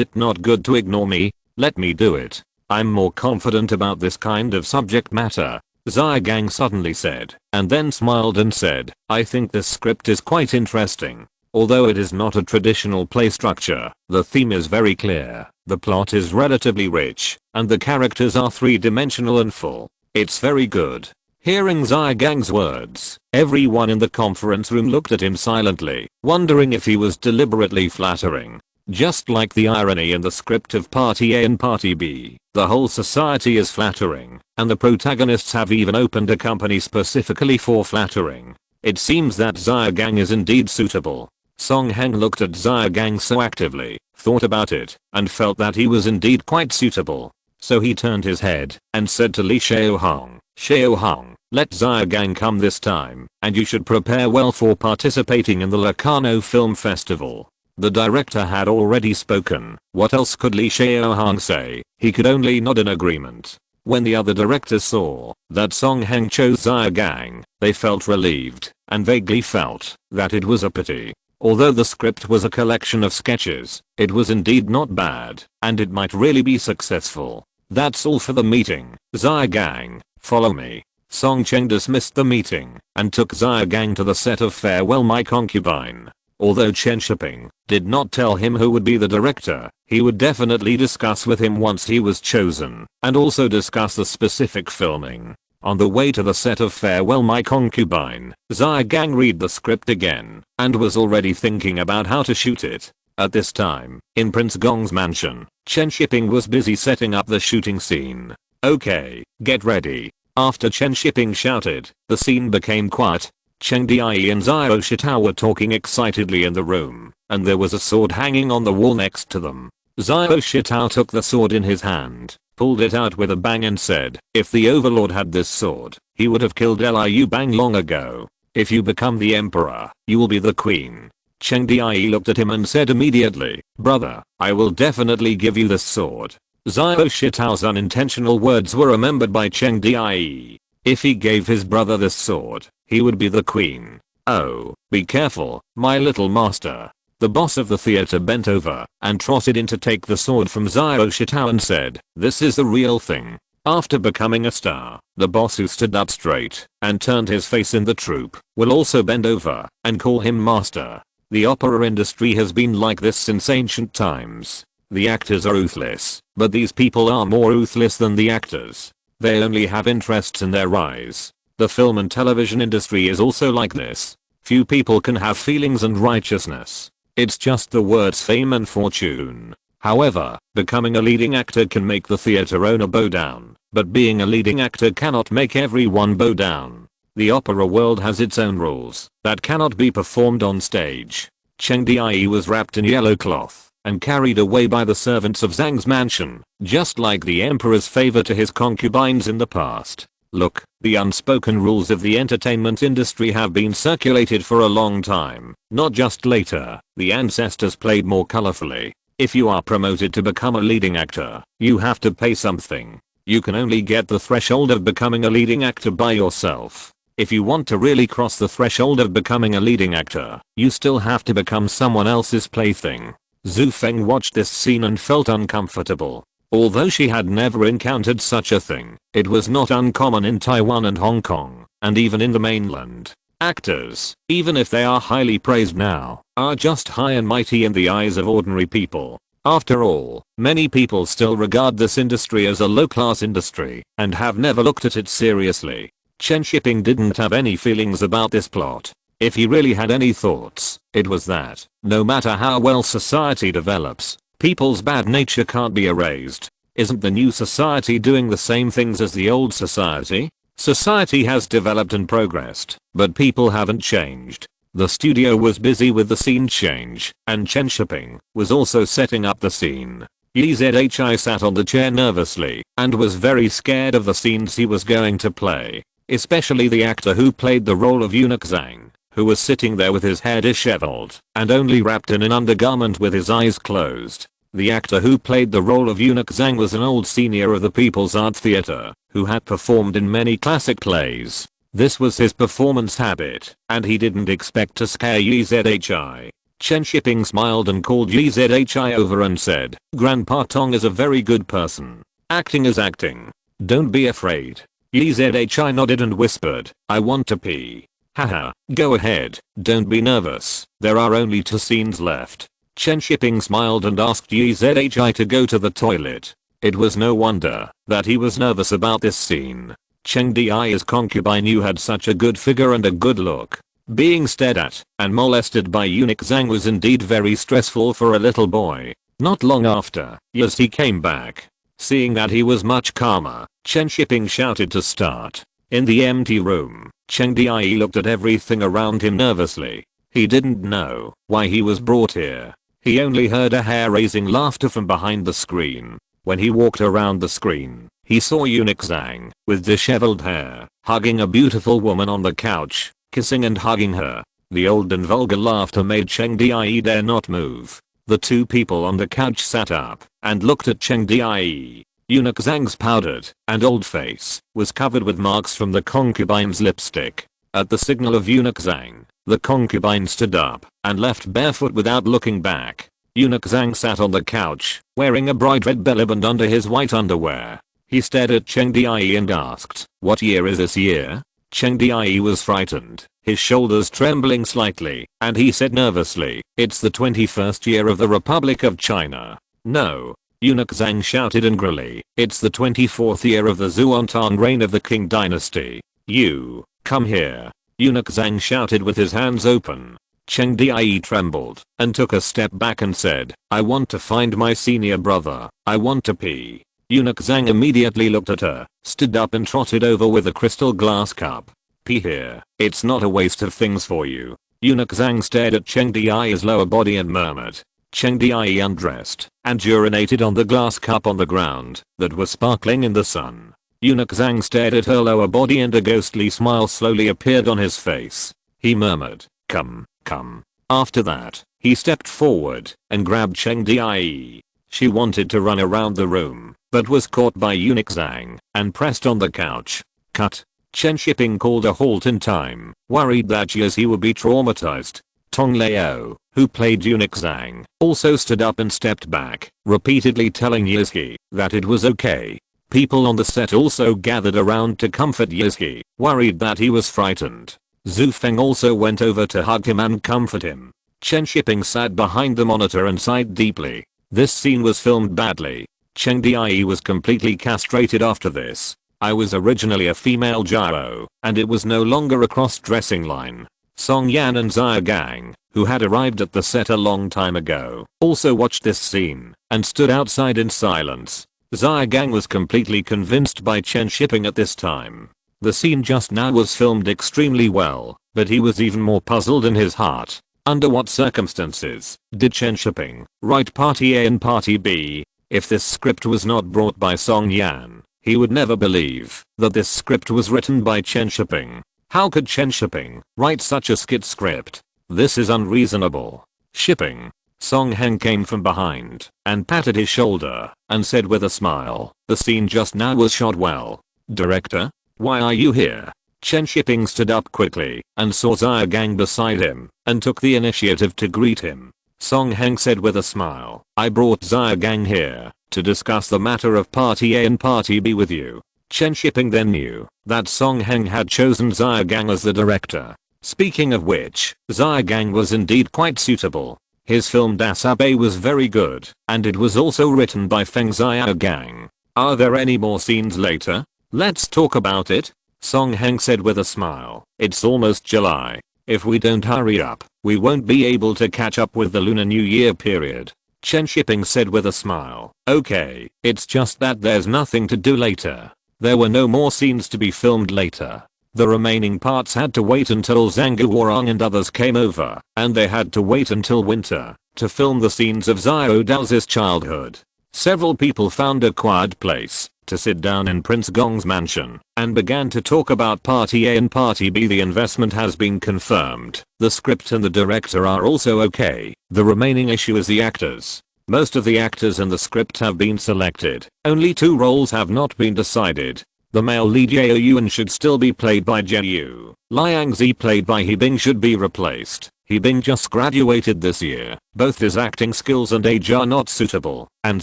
it not good to ignore me? Let me do it. I'm more confident about this kind of subject matter," Zia Gang suddenly said, and then smiled and said, "I think this script is quite interesting. Although it is not a traditional play structure, the theme is very clear, the plot is relatively rich, and the characters are three-dimensional and full. It's very good." Hearing Zia Gang's words, everyone in the conference room looked at him silently, wondering if he was deliberately flattering. Just like the irony in the script of Party A and Party B, the whole society is flattering, and the protagonists have even opened a company specifically for flattering. It seems that Zia Gang is indeed suitable. Song Heng looked at Zia Gang so actively, thought about it, and felt that he was indeed quite suitable. So he turned his head and said to Lee Seo-hong, "Seo-hong, let Zia Gang come this time, and you should prepare well for participating in the Locarno Film Festival." The director had already spoken. What else could Lee Seo-hong say? He could only nod in agreement. When the other directors saw that Song Heng chose Zia Gang, they felt relieved, and vaguely felt that it was a pity. Although the script was a collection of sketches, it was indeed not bad, and it might really be successful. "That's all for the meeting. Zia Gang, follow me." Song Cheng dismissed the meeting and took Zia Gang to the set of Farewell My Concubine. Although Chen Shiping did not tell him who would be the director, he would definitely discuss with him once he was chosen, and also discuss the specific filming. On the way to the set of Farewell My Concubine, Zia Gang read the script again, and was already thinking about how to shoot it. At this time, in Prince Gong's mansion, Chen Shiping was busy setting up the shooting scene. "Okay, get ready." After Chen Shiping shouted, the scene became quiet. Cheng Dai and Zio Shitao were talking excitedly in the room, and there was a sword hanging on the wall next to them. Zio Shitao took the sword in his hand, pulled it out with a bang and said, "If the Overlord had this sword, he would have killed Liu Bang long ago. If you become the Emperor, you will be the Queen." Cheng Dai looked at him and said immediately, "Brother, I will definitely give you this sword." Zio Shitao's unintentional words were remembered by Cheng Dai. If he gave his brother this sword, he would be the Queen. "Oh, be careful, my little master." The boss of the theater bent over and trotted in to take the sword from Zio Shitao and said, "This is the real thing." After becoming a star, the boss who stood up straight and turned his face in the troupe will also bend over and call him master. The opera industry has been like this since ancient times. The actors are ruthless, but these people are more ruthless than the actors. They only have interests in their rise. The film and television industry is also like this. Few people can have feelings and righteousness. It's just the words fame and fortune. However, becoming a leading actor can make the theater owner bow down, but being a leading actor cannot make everyone bow down. The opera world has its own rules that cannot be performed on stage. Cheng Dai was wrapped in yellow cloth and carried away by the servants of Zhang's mansion, just like the emperor's favor to his concubines in the past. Look, the unspoken rules of the entertainment industry have been circulated for a long time, not just later. The ancestors played more colorfully. If you are promoted to become a leading actor, you have to pay something. You can only get the threshold of becoming a leading actor by yourself. If you want to really cross the threshold of becoming a leading actor, you still have to become someone else's plaything. Zhu Feng watched this scene and felt uncomfortable. Although she had never encountered such a thing, it was not uncommon in Taiwan and Hong Kong, and even in the mainland. Actors, even if they are highly praised now, are just high and mighty in the eyes of ordinary people. After all, many people still regard this industry as a low-class industry, and have never looked at it seriously. Chen Shiping didn't have any feelings about this plot. If he really had any thoughts, it was that, no matter how well society develops, people's bad nature can't be erased. Isn't the new society doing the same things as the old society? Society has developed and progressed, but people haven't changed. The studio was busy with the scene change, and Chen Shiping was also setting up the scene. Yi Zhi sat on the chair nervously, and was very scared of the scenes he was going to play. especially the actor who played the role of eunuch Zhang, who was sitting there with his hair disheveled and only wrapped in an undergarment with his eyes closed. The actor who played the role of eunuch Zhang was an old senior of the People's Art Theatre, who had performed in many classic plays. This was his performance habit, and he didn't expect to scare Yzhi. Chen Shiping smiled and called Yzhi over and said, "Grandpa Tong is a very good person. Acting is acting. Don't be afraid." Yzhi nodded and whispered, "I want to pee." "Haha, go ahead, don't be nervous, there are only 2 scenes left." Chen Shiping smiled and asked Yzhi to go to the toilet. It was no wonder that he was nervous about this scene. Cheng Di's concubine Yu had such a good figure and a good look. Being stared at and molested by eunuch Zhang was indeed very stressful for a little boy. Not long after, Yzhi came back. Seeing that he was much calmer, Chen Shiping shouted to start. In the empty room, Cheng Di looked at everything around him nervously. He didn't know why he was brought here. He only heard a hair-raising laughter from behind the screen. When he walked around the screen, he saw eunuch Zhang, with disheveled hair, hugging a beautiful woman on the couch, kissing and hugging her. The old and vulgar laughter made Cheng Di dare not move. The 2 people on the couch sat up and looked at Cheng Di. Eunuch Zhang's powdered and old face was covered with marks from the concubine's lipstick. At the signal of eunuch Zhang, the concubine stood up and left barefoot without looking back. Eunuch Zhang sat on the couch, wearing a bright red belliband under his white underwear. He stared at Cheng Di and asked, "What year is this year?" Cheng Di was frightened, his shoulders trembling slightly, and he said nervously, "It's the 21st year of the Republic of China." "No." Eunuch Zhang shouted angrily, "It's the 24th year of the Zuontang reign of the Qing dynasty." "You, come here." Eunuch Zhang shouted with his hands open. Cheng Di trembled and took a step back and said, "I want to find my senior brother. I want to pee." Eunuch Zhang immediately looked at her, stood up and trotted over with a crystal glass cup. "Pee here, it's not a waste of things for you." Eunuch Zhang stared at Cheng Di's lower body and murmured. Cheng Di undressed and urinated on the glass cup on the ground that was sparkling in the sun. Eunuch Zhang stared at her lower body and a ghostly smile slowly appeared on his face. He murmured, "Come, come." After that, he stepped forward and grabbed Cheng Di. She wanted to run around the room, but was caught by eunuch Zhang and pressed on the couch. Cut. Chen Shiping called a halt in time, worried that Yzhi would be traumatized. Tong Leo, who played eunuch Zhang, also stood up and stepped back, repeatedly telling Yzhi that it was okay. People on the set also gathered around to comfort Yzhi, worried that he was frightened. Zhu Feng also went over to hug him and comfort him. Chen Shiping sat behind the monitor and sighed deeply. This scene was filmed badly. Cheng Di was completely castrated after this. I was originally a female gyro, and it was no longer a cross-dressing line. Song Yan and Xia Gang, who had arrived at the set a long time ago, also watched this scene and stood outside in silence. Xia Gang was completely convinced by Chen Shiping at this time. The scene just now was filmed extremely well, but he was even more puzzled in his heart. Under what circumstances did Chen Shiping write Party A and Party B? If this script was not brought by Song Yan, he would never believe that this script was written by Chen Shiping. How could Chen Shiping write such a skit script? This is unreasonable. Shiping. Song Heng came from behind and patted his shoulder and said with a smile, "The scene just now was shot well. Director? Why are you here?" Chen Shiping stood up quickly and saw Xia Gang beside him and took the initiative to greet him. Song Heng said with a smile, "I brought Xia Gang here to discuss the matter of Party A and Party B with you." Chen Shiping then knew that Song Heng had chosen Xia Gang as the director. Speaking of which, Xia Gang was indeed quite suitable. His film Das Abe was very good, and it was also written by Feng Xia Gang. "Are there any more scenes later? Let's talk about it," Song Heng said with a smile. "It's almost July. If we don't hurry up, we won't be able to catch up with the Lunar New Year period." Chen Shiping said with a smile, "Okay, it's just that there's nothing to do later." There were no more scenes to be filmed later. The remaining parts had to wait until Zhang Guorong and others came over, and they had to wait until winter to film the scenes of Xiao Dao's childhood. Several people found a quiet place to sit down in Prince Gong's mansion and began to talk about Party A and Party B. The investment has been confirmed. The script and the director are also okay. The remaining issue is the actors. Most of the actors in the script have been selected. Only 2 roles have not been decided. The male lead Yeo Yuan should still be played by Jeyu. Liang Zi played by Hebing should be replaced. Hebing just graduated this year. Both his acting skills and age are not suitable. And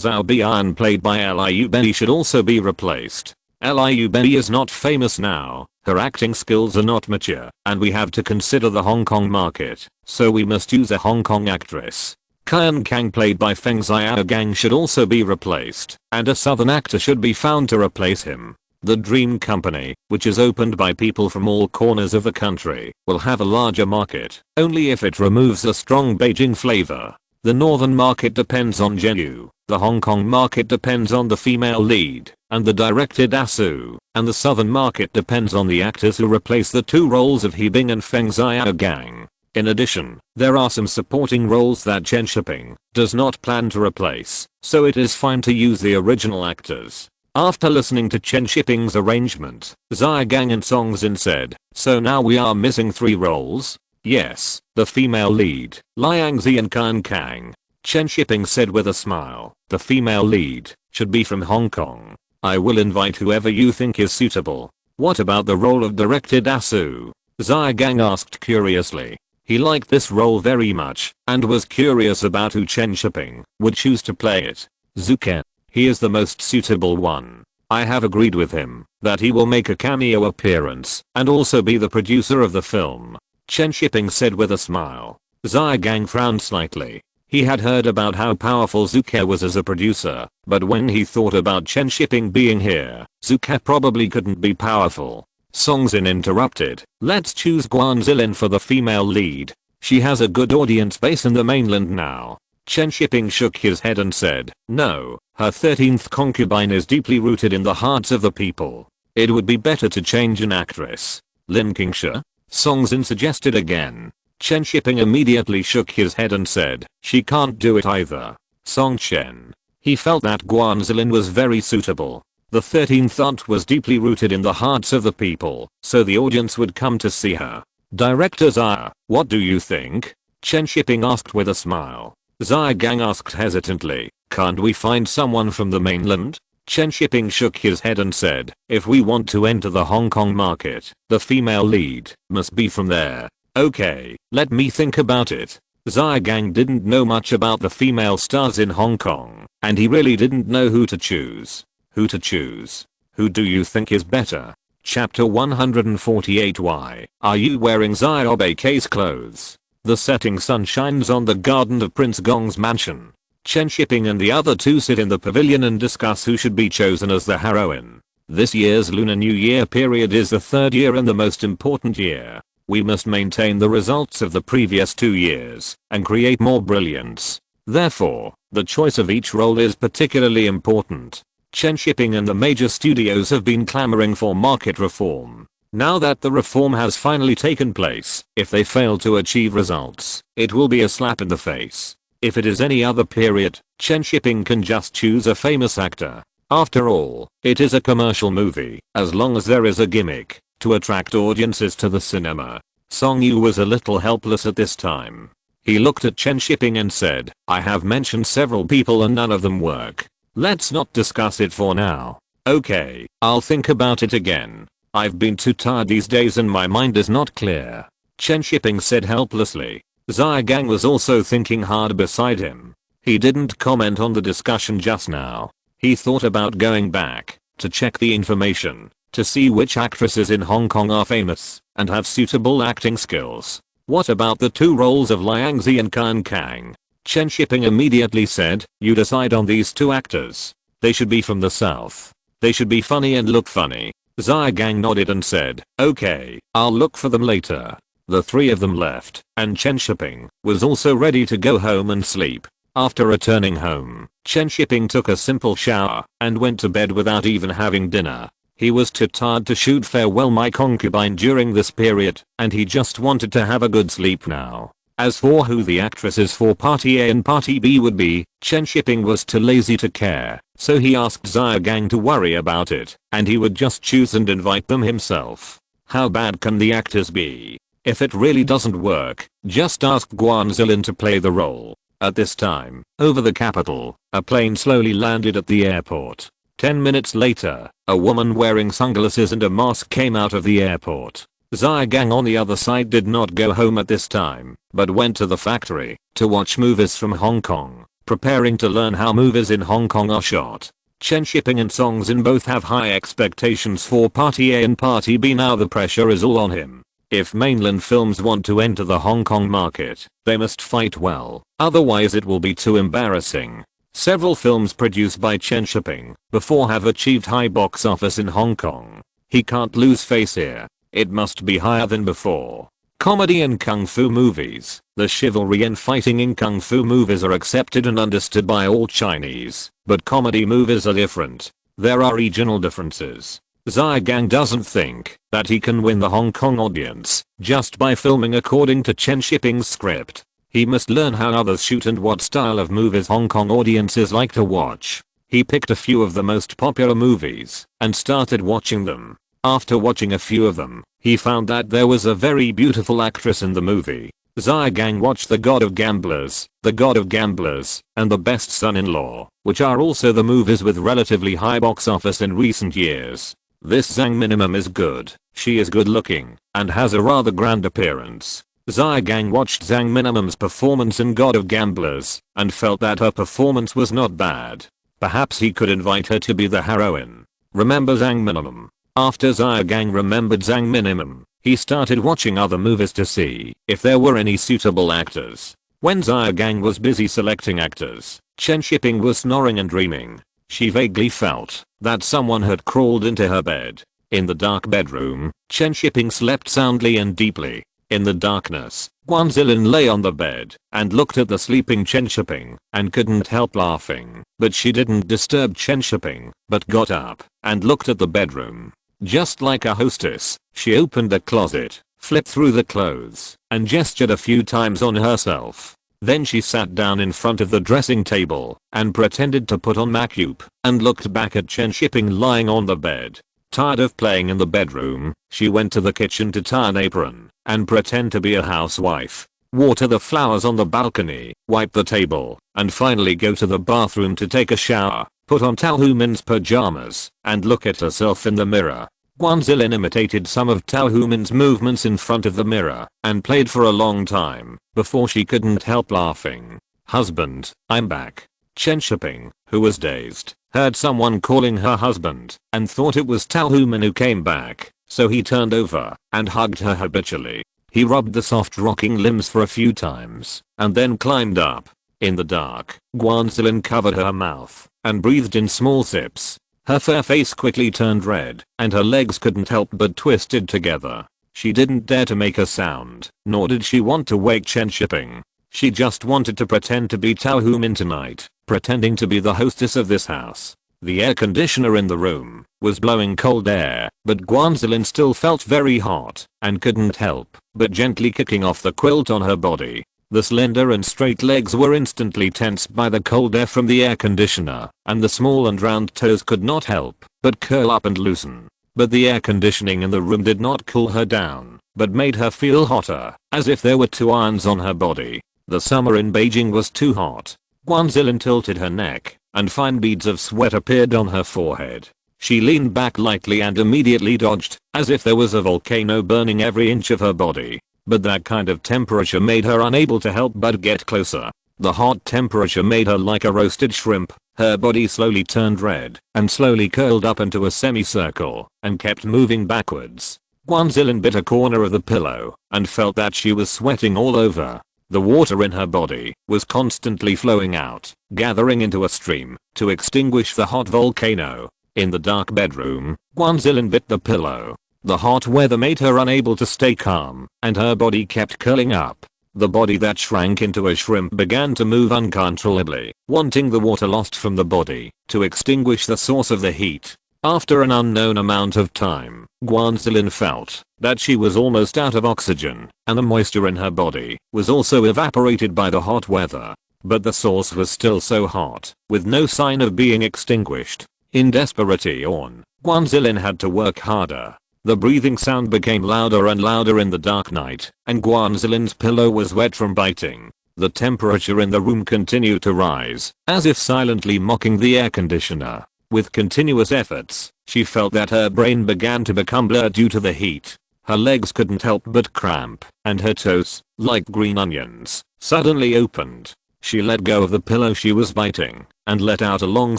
Zhao Bian played by Liu Bei should also be replaced. Liu Bei is not famous now. Her acting skills are not mature. And we have to consider the Hong Kong market. So we must use a Hong Kong actress. Qian Kang played by Feng Xiaogang should also be replaced, and a southern actor should be found to replace him. The Dream Company, which is opened by people from all corners of the country, will have a larger market, only if it removes a strong Beijing flavor. The northern market depends on Jeyu, the Hong Kong market depends on the female lead, and the director Dasu, and the southern market depends on the actors who replace the 2 roles of Hebing and Feng Xiaogang. In addition, there are some supporting roles that Chen Shiping does not plan to replace, so it is fine to use the original actors. After listening to Chen Shiping's arrangement, Xiaogang and Song Xin said, "So now we are missing 3 roles?" "Yes, the female lead, Liang Zi and Qian Kang." Chen Shiping said with a smile, "The female lead should be from Hong Kong. I will invite whoever you think is suitable." "What about the role of director Dasu?" Xiaogang asked curiously. He liked this role very much and was curious about who Chen Shiping would choose to play it. "Zuke. He is the most suitable one. I have agreed with him that he will make a cameo appearance and also be the producer of the film," Chen Shiping said with a smile. Xiaogang frowned slightly. He had heard about how powerful Zuke was as a producer, but when he thought about Chen Shiping being here, Zuke probably couldn't be powerful. Song Xin interrupted, "Let's choose Guan Zilin for the female lead. She has a good audience base in the mainland now." Chen Shiping shook his head and said, "No, her 13th concubine is deeply rooted in the hearts of the people. It would be better to change an actress." "Lin Qingsha?" Song Xin suggested again. Chen Shiping immediately shook his head and said, "She can't do it either." Song Chen. He felt that Guan Zilin was very suitable. The 13th aunt was deeply rooted in the hearts of the people, so the audience would come to see her. "Director Xia, what do you think?" Chen Shiping asked with a smile. Xiaogang asked hesitantly, "Can't we find someone from the mainland?" Chen Shiping shook his head and said, "If we want to enter the Hong Kong market, the female lead must be from there." "Okay, let me think about it." Xiaogang didn't know much about the female stars in Hong Kong, and he really didn't know who to choose. Who to choose? Who do you think is better? Chapter 148. Why are you wearing Xiaobei's clothes? The setting sun shines on the garden of Prince Gong's mansion. Chen Shiping and the other 2 sit in the pavilion and discuss who should be chosen as the heroine. This year's Lunar New Year period is the 3rd year and the most important year. We must maintain the results of the previous 2 years and create more brilliance. Therefore, the choice of each role is particularly important. Chen Shiping and the major studios have been clamoring for market reform. Now that the reform has finally taken place, if they fail to achieve results, it will be a slap in the face. If it is any other period, Chen Shiping can just choose a famous actor. After all, it is a commercial movie, as long as there is a gimmick to attract audiences to the cinema. Song Yu was a little helpless at this time. He looked at Chen Shiping and said, "I have mentioned several people and none of them work. Let's not discuss it for now." "Okay, I'll think about it again. I've been too tired these days and my mind is not clear," Chen Shiping said helplessly. Xiaogang was also thinking hard beside him. He didn't comment on the discussion just now. He thought about going back to check the information to see which actresses in Hong Kong are famous and have suitable acting skills. "What about the 2 roles of Liang Zi and Qian Kang?" Chen Shiping immediately said, "You decide on these 2 actors. They should be from the south. They should be funny and look funny." Xiaogang nodded and said, "Okay, I'll look for them later." The 3 of them left, and Chen Shiping was also ready to go home and sleep. After returning home, Chen Shiping took a simple shower and went to bed without even having dinner. He was too tired to shoot Farewell My Concubine during this period, and he just wanted to have a good sleep now. As for who the actresses for Party A and Party B would be, Chen Shiping was too lazy to care. So he asked Xiaogang to worry about it, and he would just choose and invite them himself. How bad can the actors be? If it really doesn't work, just ask Guanzilin to play the role. At this time, over the capital, a plane slowly landed at the airport. 10 minutes later, a woman wearing sunglasses and a mask came out of the airport. Xiaogang on the other side did not go home at this time, but went to the factory to watch movies from Hong Kong, preparing to learn how movies in Hong Kong are shot. Chen Shiping and Song Xin both have high expectations for Party A and Party B. Now the pressure is all on him. If mainland films want to enter the Hong Kong market, they must fight well, otherwise it will be too embarrassing. Several films produced by Chen Shiping before have achieved high box office in Hong Kong. He can't lose face here. It must be higher than before. Comedy and kung fu movies. The chivalry and fighting in kung fu movies are accepted and understood by all Chinese, but comedy movies are different. There are regional differences. Xiaogang doesn't think that he can win the Hong Kong audience just by filming according to Chen Shiping's script. He must learn how others shoot and what style of movies Hong Kong audiences like to watch. He picked a few of the most popular movies and started watching them. After watching a few of them, he found that there was a very beautiful actress in the movie. Xiaogang watched The God of Gamblers, The God of Gamblers, and The Best Son-in-Law, which are also the movies with relatively high box office in recent years. This Zhang Minimum is good. She is good looking and has a rather grand appearance. Xiaogang watched Zhang Minimum's performance in God of Gamblers and felt that her performance was not bad. Perhaps he could invite her to be the heroine. Remember Zhang Minimum? After Xiaogang remembered Zhang Minimum, he started watching other movies to see if there were any suitable actors. When Xiaogang was busy selecting actors, Chen Shiping was snoring and dreaming. She vaguely felt that someone had crawled into her bed. In the dark bedroom, Chen Shiping slept soundly and deeply. In the darkness, Guanzilin lay on the bed and looked at the sleeping Chen Shiping and couldn't help laughing. But she didn't disturb Chen Shiping, but got up and looked at the bedroom. Just like a hostess, she opened the closet, flipped through the clothes, and gestured a few times on herself. Then she sat down in front of the dressing table and pretended to put on makeup and looked back at Chen Shiping lying on the bed. Tired of playing in the bedroom, she went to the kitchen to tie an apron and pretend to be a housewife, water the flowers on the balcony, wipe the table, and finally go to the bathroom to take a shower, put on Tao Humin's pajamas, and look at herself in the mirror. Guanzilin imitated some of Tao Humin's movements in front of the mirror and played for a long time before she couldn't help laughing. "Husband, I'm back." Chen Shiping, who was dazed, heard someone calling her husband and thought it was Tao Humin who came back, so he turned over and hugged her habitually. He rubbed the soft rocking limbs for a few times and then climbed up. In the dark, Guanzilin covered her mouth and breathed in small sips. Her fair face quickly turned red and her legs couldn't help but twisted together. She didn't dare to make a sound, nor did she want to wake Chen Shiping. She just wanted to pretend to be Tao Humin tonight, pretending to be the hostess of this house. The air conditioner in the room was blowing cold air, but Guanzilin still felt very hot and couldn't help but gently kicking off the quilt on her body. The slender and straight legs were instantly tensed by the cold air from the air conditioner, and the small and round toes could not help but curl up and loosen. But the air conditioning in the room did not cool her down, but made her feel hotter, as if there were 2 irons on her body. The summer in Beijing was too hot. Guanzilin tilted her neck, and fine beads of sweat appeared on her forehead. She leaned back lightly and immediately dodged, as if there was a volcano burning every inch of her body. But that kind of temperature made her unable to help but get closer. The hot temperature made her like a roasted shrimp. Her body slowly turned red and slowly curled up into a semicircle and kept moving backwards. Guanzilin bit a corner of the pillow and felt that she was sweating all over. The water in her body was constantly flowing out, gathering into a stream to extinguish the hot volcano. In the dark bedroom, Guanzilin bit the pillow. The hot weather made her unable to stay calm, and her body kept curling up. The body that shrank into a shrimp began to move uncontrollably, wanting the water lost from the body to extinguish the source of the heat. After an unknown amount of time, Guanzilin felt that she was almost out of oxygen, and the moisture in her body was also evaporated by the hot weather. but the source was still so hot, with no sign of being extinguished. In desperation, Guanzilin had to work harder. The breathing sound became louder and louder in the dark night, and Guanzilin's pillow was wet from biting. The temperature in the room continued to rise, as if silently mocking the air conditioner. With continuous efforts, she felt that her brain began to become blurred due to the heat. Her legs couldn't help but cramp, and her toes, like green onions, suddenly opened. She let go of the pillow she was biting, and let out a long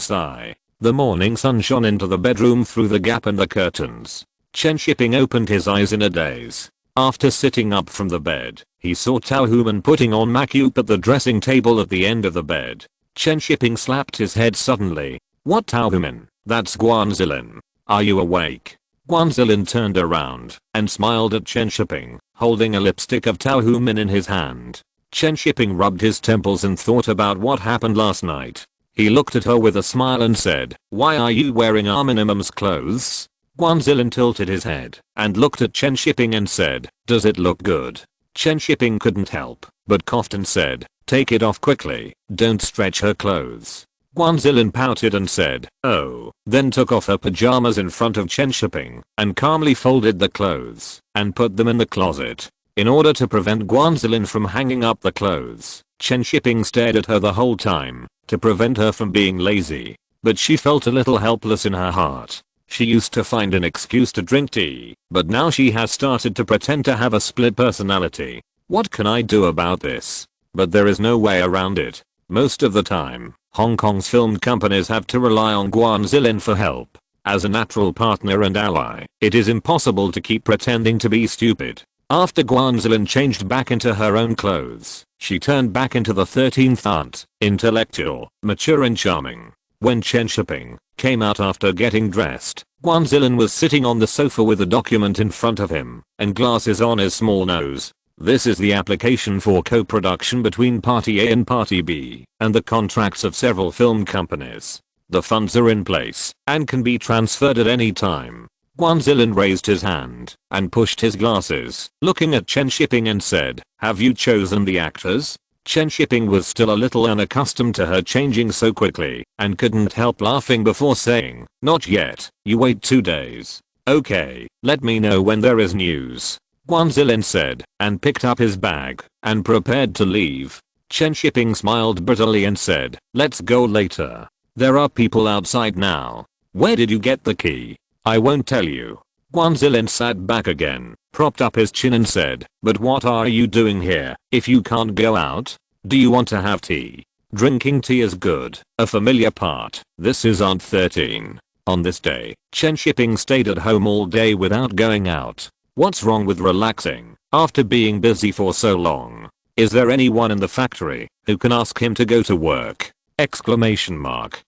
sigh. The morning sun shone into the bedroom through the gap in the curtains. Chen Shiping opened his eyes in a daze. After sitting up from the bed, he saw Tao Human putting on makeup at the dressing table at the end of the bed. Chen Shiping slapped his head suddenly. What Tao Human? That's Guanzilin. Are you awake? Guanzilin turned around and smiled at Chen Shiping, holding a lipstick of Tao Human in his hand. Chen Shiping rubbed his temples and thought about what happened last night. He looked at her with a smile and said, "Why are you wearing our minimum's clothes?" Guanzilin tilted his head and looked at Chen Shiping and said, "Does it look good?" Chen Shiping couldn't help but coughed and said, "Take it off quickly, don't stretch her clothes." Guanzilin pouted and said, "Oh," then took off her pajamas in front of Chen Shiping and calmly folded the clothes and put them in the closet. In order to prevent Guanzilin from hanging up the clothes, Chen Shiping stared at her the whole time to prevent her from being lazy. But she felt a little helpless in her heart. She used to find an excuse to drink tea, but now she has started to pretend to have a split personality. What can I do about this? But there is no way around it. Most of the time, Hong Kong's film companies have to rely on Guanzilin for help. As a natural partner and ally, it is impossible to keep pretending to be stupid. After Guanzilin changed back into her own clothes, she turned back into the 13th aunt, intellectual, mature and charming. When Chen Shiping came out after getting dressed, Guanzilin was sitting on the sofa with a document in front of him and glasses on his small nose. This is the application for co-production between Party A and Party B, and the contracts of several film companies. The funds are in place and can be transferred at any time. Guanzilin raised his hand and pushed his glasses, looking at Chen Shiping and said, "Have you chosen the actors?" Chen Shiping was still a little unaccustomed to her changing so quickly and couldn't help laughing before saying, "Not yet, you wait 2 days. Okay, let me know when there is news," Guanzilin said, and picked up his bag and prepared to leave. Chen Shiping smiled bitterly and said, "Let's go later. There are people outside now. Where did you get the key?" "I won't tell you." Guanzilin sat back again, propped up his chin and said, "But what are you doing here if you can't go out? Do you want to have tea?" Drinking tea is good, a familiar part. This is Aunt 13. On this day, Chen Shiping stayed at home all day without going out. What's wrong with relaxing after being busy for so long? Is there anyone in the factory who can ask him to go to work? Exclamation mark.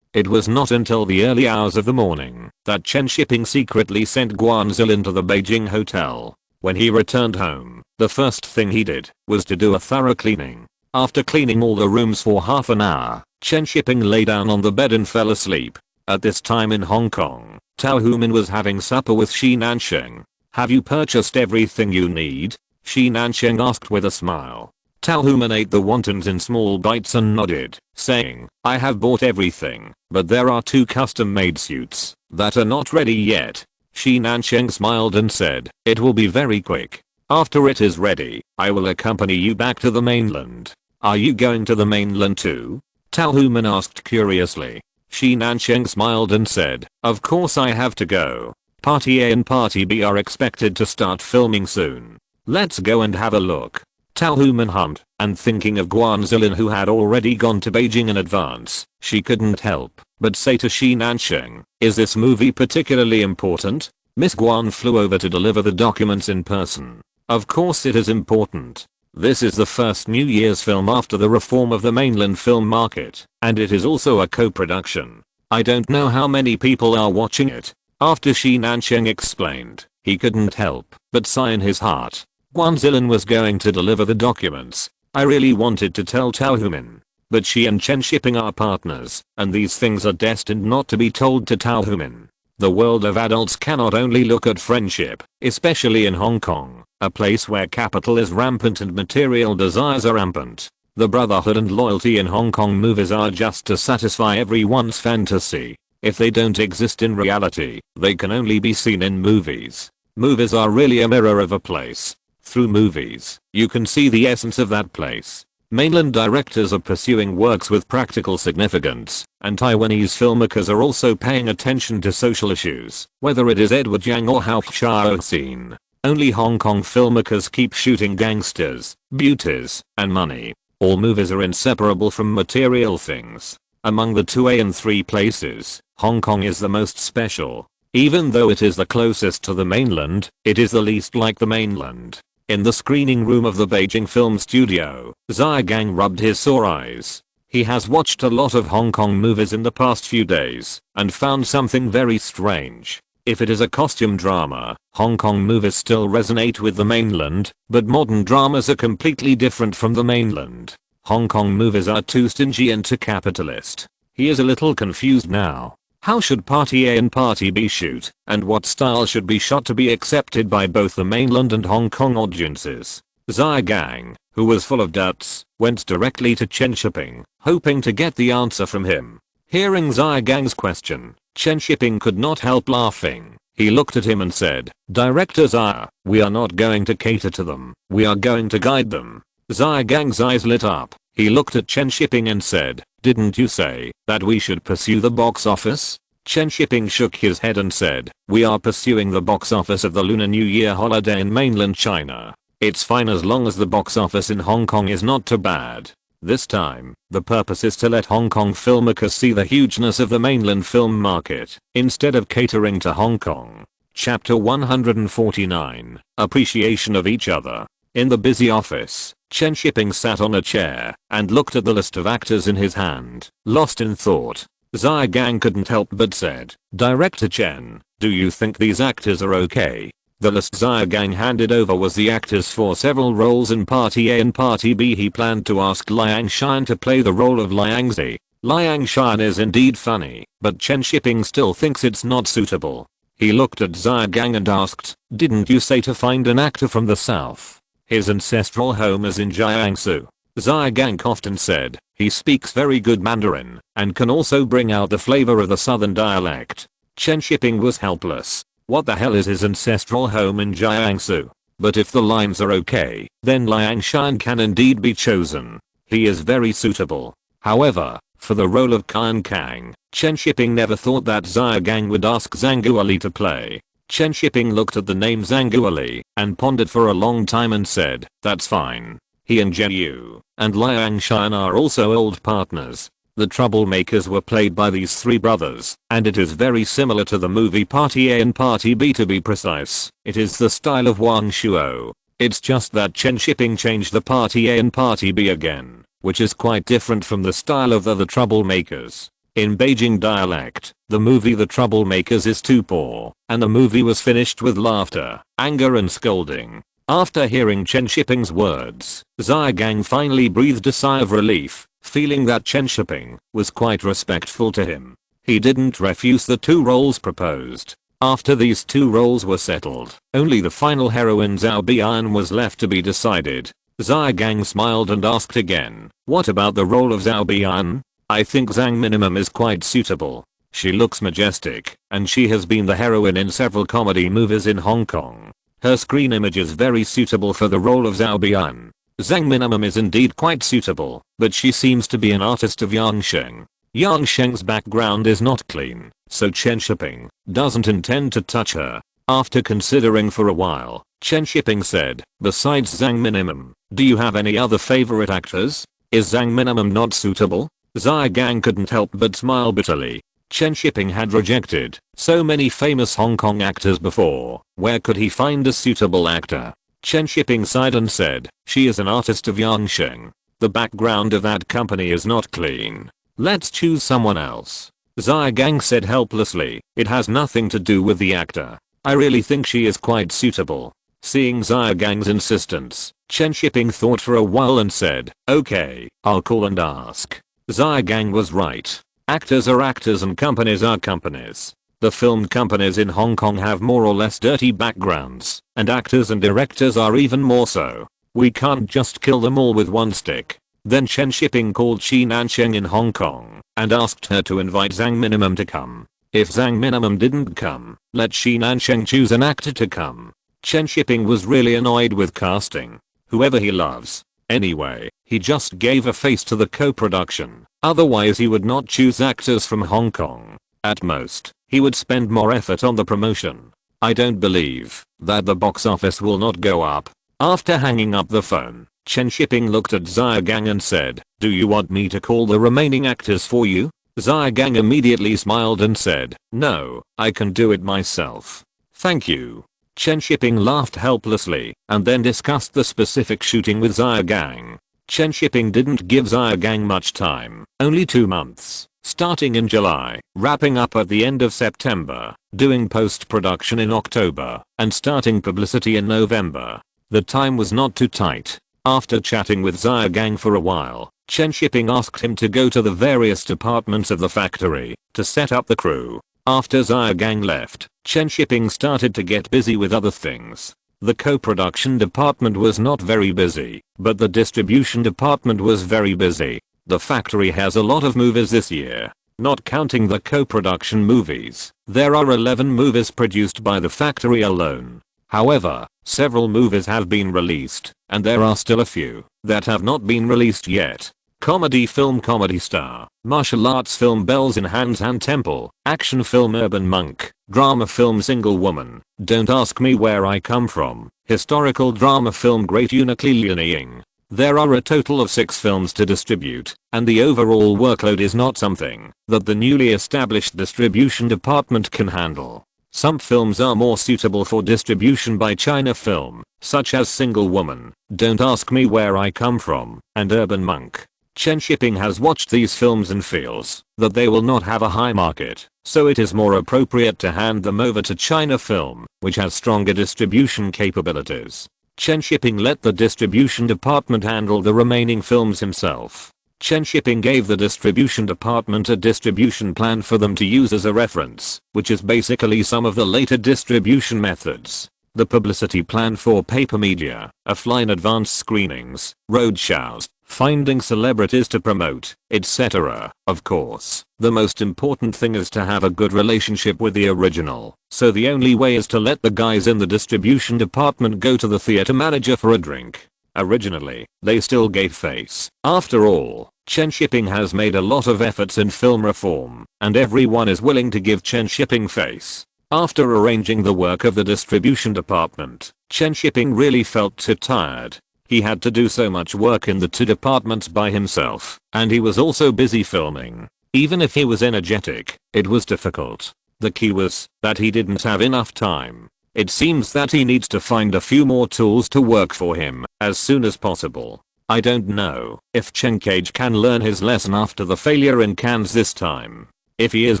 It was not until the early hours of the morning that Chen Shiping secretly sent Guanzilin to the Beijing hotel. When he returned home, the first thing he did was to do a thorough cleaning. After cleaning all the rooms for half an hour, Chen Shiping lay down on the bed and fell asleep. At this time in Hong Kong, Tao Human was having supper with Shi Nansheng. "Have you purchased everything you need?" Shi Nansheng asked with a smile. Tao Human ate the wontons in small bites and nodded, saying, "I have bought everything, but there are 2 custom-made suits that are not ready yet." Shi Nansheng smiled and said, "It will be very quick. After it is ready, I will accompany you back to the mainland." "Are you going to the mainland too?" Tao Human asked curiously. Shi Nansheng smiled and said, "Of course I have to go. Party A and Party B are expected to start filming soon. Let's go and have a look." Tao Human hummed, and thinking of Guanzilin who had already gone to Beijing in advance, she couldn't help but say to Shi Nansheng, "Is this movie particularly important?" Miss Guan flew over to deliver the documents in person. "Of course it is important. This is the first New Year's film after the reform of the mainland film market, and it is also a co-production. I don't know how many people are watching it." After Shi Nansheng explained, he couldn't help but sigh in his heart. Guanzilin was going to deliver the documents. I really wanted to tell Tao Human, but she and Chen Shiping are partners, and these things are destined not to be told to Tao Human. The world of adults cannot only look at friendship, especially in Hong Kong, a place where capital is rampant and material desires are rampant. The brotherhood and loyalty in Hong Kong movies are just to satisfy everyone's fantasy. If they don't exist in reality, they can only be seen in movies. Movies are really a mirror of a place. Through movies, you can see the essence of that place. Mainland directors are pursuing works with practical significance, and Taiwanese filmmakers are also paying attention to social issues, whether it is Edward Yang or Hachiko. Only Hong Kong filmmakers keep shooting gangsters, beauties, and money. All movies are inseparable from material things. Among the 2A and 3 places, Hong Kong is the most special. Even though it is the closest to the mainland, it is the least like the mainland. In the screening room of the Beijing film studio, Zia Gang rubbed his sore eyes. He has watched a lot of Hong Kong movies in the past few days, and found something very strange. If it is a costume drama, Hong Kong movies still resonate with the mainland, but modern dramas are completely different from the mainland. Hong Kong movies are too stingy and too capitalist. He is a little confused now. How should Party A and Party B shoot, and what style should be shot to be accepted by both the mainland and Hong Kong audiences? Zia Gang, who was full of doubts, went directly to Chen Shiping, hoping to get the answer from him. Hearing Zia Gang's question, Chen Shiping could not help laughing. He looked at him and said, "Director Zia, we are not going to cater to them, we are going to guide them." Zia Gang's eyes lit up. He looked at Chen Shiping and said, "Didn't you say that we should pursue the box office?" Chen Shiping shook his head and said, "We are pursuing the box office of the Lunar New Year holiday in mainland China. It's fine as long as the box office in Hong Kong is not too bad. This time, the purpose is to let Hong Kong filmmakers see the hugeness of the mainland film market, instead of catering to Hong Kong." Chapter 149, Appreciation of Each Other. In the busy office, Chen Shiping sat on a chair and looked at the list of actors in his hand, lost in thought. Zia Gang couldn't help but said, "Director Chen, do you think these actors are okay?" The list Zia Gang handed over was the actors for several roles in Party A and Party B. He planned to ask Liang Shan to play the role of Liang Zi. Liang Shan is indeed funny, but Chen Shiping still thinks it's not suitable. He looked at Zia Gang and asked, "Didn't you say to find an actor from the south? His ancestral home is in Jiangsu." Zia Gang coughed and said, "He speaks very good Mandarin, and can also bring out the flavor of the southern dialect." Chen Shiping was helpless. What the hell is his ancestral home in Jiangsu? But if the lines are okay, then Liang Shan can indeed be chosen. He is very suitable. However, for the role of Kang Kang, Chen Shiping never thought that Zia Gang would ask Zhang Guoli to play. Chen Shiping looked at the name Zhang Guoli and pondered for a long time and said, "That's fine. He and Zheng Yu and Liang Shan are also old partners." The troublemakers were played by these 3 brothers, and it is very similar to the movie Party A and Party B to be precise. It is the style of Wang Shuo. It's just that Chen Shiping changed the Party A and Party B again, which is quite different from the style of the troublemakers. In Beijing dialect, the movie The Troublemakers is too poor, and the movie was finished with laughter, anger and scolding. After hearing Chen Shiping's words, Zia Gang finally breathed a sigh of relief, feeling that Chen Shiping was quite respectful to him. He didn't refuse the 2 roles proposed. After these 2 roles were settled, only the final heroine Zhao Bian was left to be decided. Zia Gang smiled and asked again, "What about the role of Zhao Bian?" "I think Zhang Minimum is quite suitable. She looks majestic, and she has been the heroine in several comedy movies in Hong Kong. Her screen image is very suitable for the role of Zhao Bian. Zhang Minimum is indeed quite suitable, but she seems to be an artist of Yangsheng. Yangsheng's background is not clean, so Chen Shiping doesn't intend to touch her." After considering for a while, Chen Shiping said, "Besides Zhang Minimum, do you have any other favorite actors? Is Zhang Minimum not suitable?" Zia Gang couldn't help but smile bitterly. Chen Shiping had rejected so many famous Hong Kong actors before. Where could he find a suitable actor? Chen Shiping sighed and said, "She is an artist of Yangsheng. The background of that company is not clean. Let's choose someone else." Zia Gang said helplessly, "It has nothing to do with the actor. I really think she is quite suitable." Seeing Zia Gang's insistence, Chen Shiping thought for a while and said, "Okay, I'll call and ask." Zia Gang was right. Actors are actors and companies are companies. The film companies in Hong Kong have more or less dirty backgrounds, and actors and directors are even more so. We can't just kill them all with one stick. Then Chen Shiping called Chi Nansheng in Hong Kong and asked her to invite Zhang Minimum to come. If Zhang Minimum didn't come, let Chi Nansheng choose an actor to come. Chen Shiping was really annoyed with casting whoever he loves. Anyway, he just gave a face to the co-production. Otherwise he would not choose actors from Hong Kong. At most, he would spend more effort on the promotion. I don't believe that the box office will not go up. After hanging up the phone, Chen Shiping looked at Xia Gang and said, "Do you want me to call the remaining actors for you?" Xia Gang immediately smiled and said, "No, I can do it myself. Thank you." Chen Shiping laughed helplessly and then discussed the specific shooting with Xia Gang. Chen Shiping didn't give Xia Gang much time, only 2 months, starting in July, wrapping up at the end of September, doing post-production in October, and starting publicity in November. The time was not too tight. After chatting with Xia Gang for a while, Chen Shiping asked him to go to the various departments of the factory to set up the crew. After Xia Gang left, Chen Shiping started to get busy with other things. The co-production department was not very busy, but the distribution department was very busy. The factory has a lot of movies this year. Not counting the co-production movies, there are 11 movies produced by the factory alone. However, several movies have been released, and there are still a few that have not been released yet. Comedy film Comedy Star, martial arts film Bells in Hands and Temple, action film Urban Monk, drama film Single Woman, Don't Ask Me Where I Come From, historical drama film Great Unique. There are a total of 6 films to distribute, and the overall workload is not something that the newly established distribution department can handle. Some films are more suitable for distribution by China Film, such as Single Woman, Don't Ask Me Where I Come From, and Urban Monk. Chen Shiping has watched these films and feels that they will not have a high market, so it is more appropriate to hand them over to China Film, which has stronger distribution capabilities. Chen Shiping let the distribution department handle the remaining films himself. Chen Shiping gave the distribution department a distribution plan for them to use as a reference, which is basically some of the later distribution methods. The publicity plan for paper media, offline advanced screenings, roadshows, finding celebrities to promote, etc. Of course, the most important thing is to have a good relationship with the original, so the only way is to let the guys in the distribution department go to the theater manager for a drink. Originally, they still gave face. After all, Chen Shiping has made a lot of efforts in film reform, and everyone is willing to give Chen Shiping face. After arranging the work of the distribution department, Chen Shiping really felt too tired. He had to do so much work in the 2 departments by himself, and he was also busy filming. Even if he was energetic, it was difficult. The key was that he didn't have enough time. It seems that he needs to find a few more tools to work for him as soon as possible. I don't know if Chen Cage can learn his lesson after the failure in Cannes this time. If he is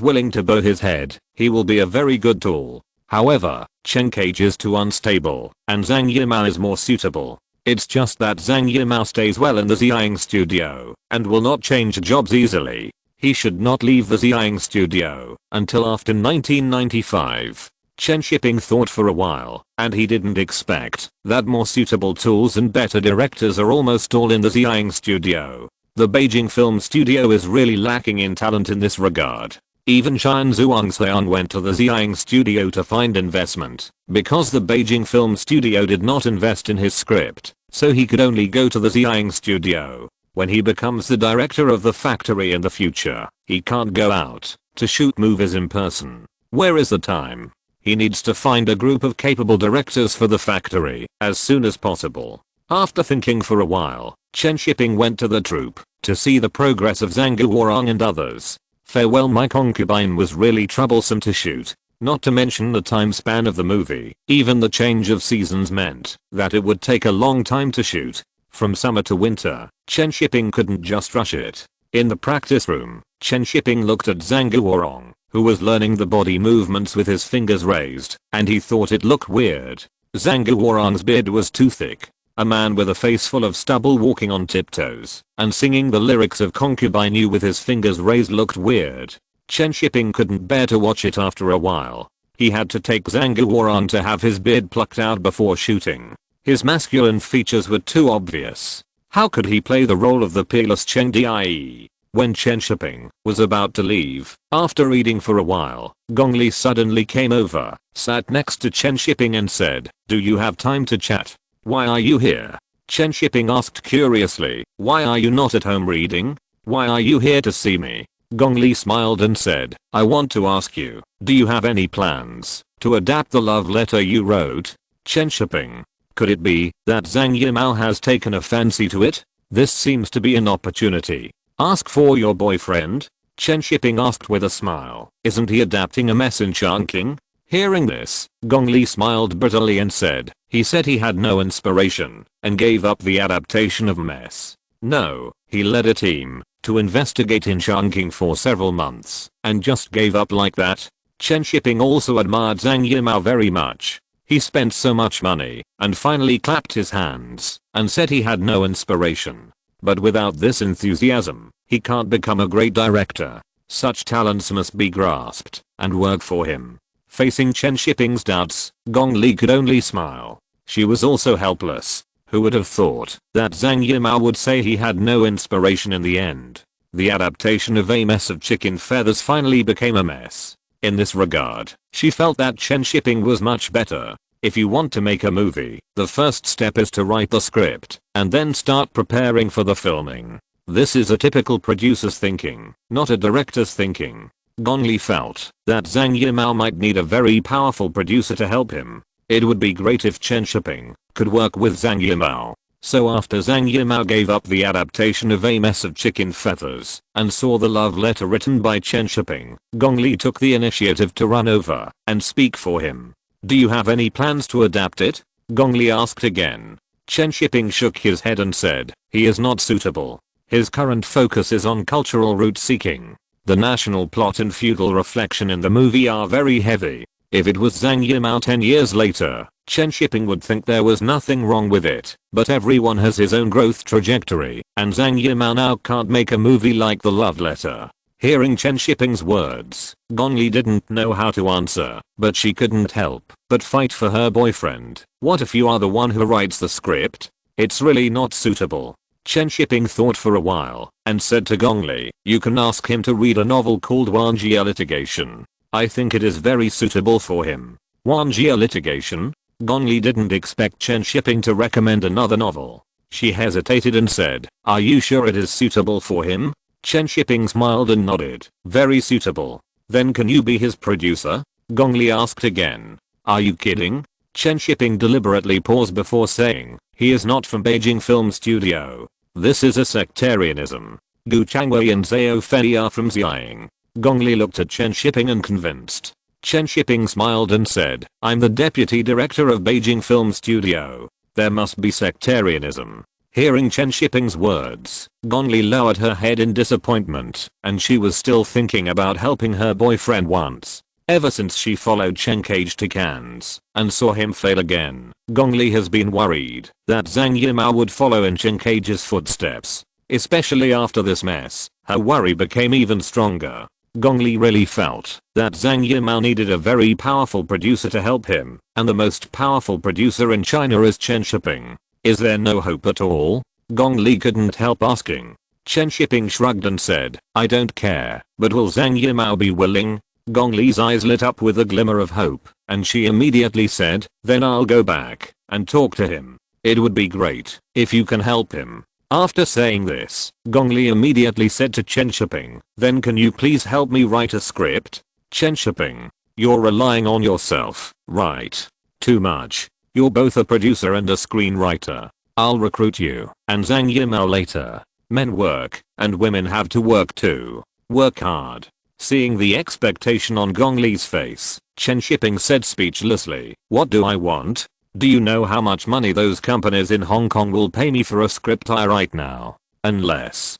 willing to bow his head, he will be a very good tool. However, Chen Cage is too unstable, and Zhang Yimou is more suitable. It's just that Zhang Yimou stays well in the Xiang studio and will not change jobs easily. He should not leave the Xiang studio until after 1995. Chen Shiping thought for a while, and he didn't expect that more suitable tools and better directors are almost all in the Xiang studio. The Beijing film studio is really lacking in talent in this regard. Even Chen Zhuangxian went to the Xiang studio to find investment, because the Beijing film studio did not invest in his script, so he could only go to the Xiang studio. When he becomes the director of the factory in the future, he can't go out to shoot movies in person. Where is the time? He needs to find a group of capable directors for the factory as soon as possible. After thinking for a while, Chen Shiping went to the troupe to see the progress of Zhang Guorong and others. Farewell My Concubine was really troublesome to shoot, not to mention the time span of the movie. Even the change of seasons meant that it would take a long time to shoot. From summer to winter, Chen Shiping couldn't just rush it. In the practice room, Chen Shiping looked at Zhang Guorong, who was learning the body movements with his fingers raised, and he thought it looked weird. Zhang Guorong's beard was too thick. A man with a face full of stubble walking on tiptoes and singing the lyrics of Concubine You with his fingers raised looked weird. Chen Shiping couldn't bear to watch it after a while. He had to take Zhang Guorong to have his beard plucked out before shooting. His masculine features were too obvious. How could he play the role of the peerless Chen Die? When Chen Shiping was about to leave, after reading for a while, Gong Li suddenly came over, sat next to Chen Shiping and said, "Do you have time to chat? Why are you here?" Chen Shiping asked curiously, "Why are you not at home reading? Why are you here to see me?" Gong Li smiled and said, "I want to ask you, do you have any plans to adapt the love letter you wrote?" Chen Shiping. Could it be that Zhang Yimou has taken a fancy to it? This seems to be an opportunity. Ask for your boyfriend? Chen Shiping asked with a smile. Isn't he adapting a mess in Chongqing? Hearing this, Gong Li smiled bitterly and said, he said he had no inspiration and gave up the adaptation of mess. No, he led a team to investigate in Chongqing for several months and just gave up like that. Chen Shiping also admired Zhang Yimou very much. He spent so much money and finally clapped his hands and said he had no inspiration. But without this enthusiasm, he can't become a great director. Such talents must be grasped and work for him. Facing Chen Shiping's doubts, Gong Li could only smile. She was also helpless. Who would have thought that Zhang Yimou would say he had no inspiration in the end? The adaptation of A Mess of Chicken Feathers finally became a mess. In this regard, she felt that Chen Shiping was much better. If you want to make a movie, the first step is to write the script and then start preparing for the filming. This is a typical producer's thinking, not a director's thinking. Gong Li felt that Zhang Yimou might need a very powerful producer to help him. It would be great if Chen Shiping could work with Zhang Yimou. So after Zhang Yimou gave up the adaptation of A Mess of Chicken Feathers and saw the love letter written by Chen Shiping, Gong Li took the initiative to run over and speak for him. "Do you have any plans to adapt it?" Gong Li asked again. Chen Shiping shook his head and said, he is not suitable. His current focus is on cultural root seeking. The national plot and feudal reflection in the movie are very heavy. If it was Zhang Yimou 10 years later, Chen Shiping would think there was nothing wrong with it, but everyone has his own growth trajectory, and Zhang Yimou now can't make a movie like The Love Letter. Hearing Chen Shiping's words, Gong Li didn't know how to answer, but she couldn't help but fight for her boyfriend. What if you are the one who writes the script? It's really not suitable. Chen Shiping thought for a while and said to Gong Li, you can ask him to read a novel called Wanjie Litigation. I think it is very suitable for him. Wanjie Litigation? Gong Li didn't expect Chen Shiping to recommend another novel. She hesitated and said, are you sure it is suitable for him? Chen Shiping smiled and nodded. Very suitable. Then can you be his producer? Gong Li asked again. Are you kidding? Chen Shiping deliberately paused before saying, he is not from Beijing Film Studio. This is a sectarianism. Gu Changwei and Zhao Fei are from Xiang. Gong Li looked at Chen Shiping and convinced. Chen Shiping smiled and said, I'm the deputy director of Beijing Film Studio. There must be sectarianism. Hearing Chen Shiping's words, Gong Li lowered her head in disappointment, and she was still thinking about helping her boyfriend once. Ever since she followed Chen Cage to Cannes and saw him fail again, Gong Li has been worried that Zhang Yimou would follow in Chen Cage's footsteps. Especially after this mess, her worry became even stronger. Gong Li really felt that Zhang Yimou needed a very powerful producer to help him, and the most powerful producer in China is Chen Shiping. Is there no hope at all? Gong Li couldn't help asking. Chen Shiping shrugged and said, I don't care, but will Zhang Yimou be willing? Gong Li's eyes lit up with a glimmer of hope, and she immediately said, then I'll go back and talk to him. It would be great if you can help him. After saying this, Gong Li immediately said to Chen Shiping, then can you please help me write a script? Chen Shiping, you're relying on yourself, right? Too much. You're both a producer and a screenwriter. I'll recruit you and Zhang Yimou later. Men work, and women have to work too. Work hard. Seeing the expectation on Gong Li's face, Chen Shiping said speechlessly, what do I want? Do you know how much money those companies in Hong Kong will pay me for a script I write now? Unless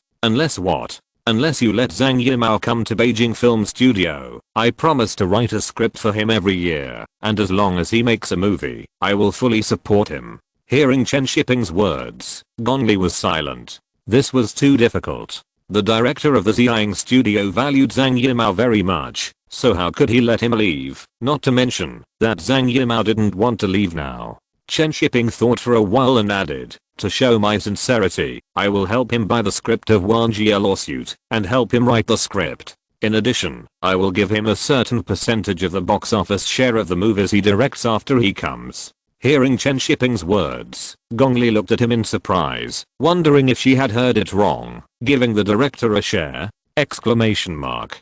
what? Unless you let Zhang Yimou come to Beijing Film Studio, I promise to write a script for him every year, and as long as he makes a movie, I will fully support him. Hearing Chen Shiping's words, Gong Li was silent. This was too difficult. The director of the Xiang studio valued Zhang Yimou very much, so how could he let him leave? Not to mention that Zhang Yimou didn't want to leave now. Chen Shiping thought for a while and added, To show my sincerity, I will help him buy the script of Wang Jie lawsuit and help him write the script. In addition, I will give him a certain percentage of the box office share of the movies he directs after he comes. Hearing Chen Shiping's words, Gong Li looked at him in surprise, wondering if she had heard it wrong. Giving the director a share? Exclamation mark.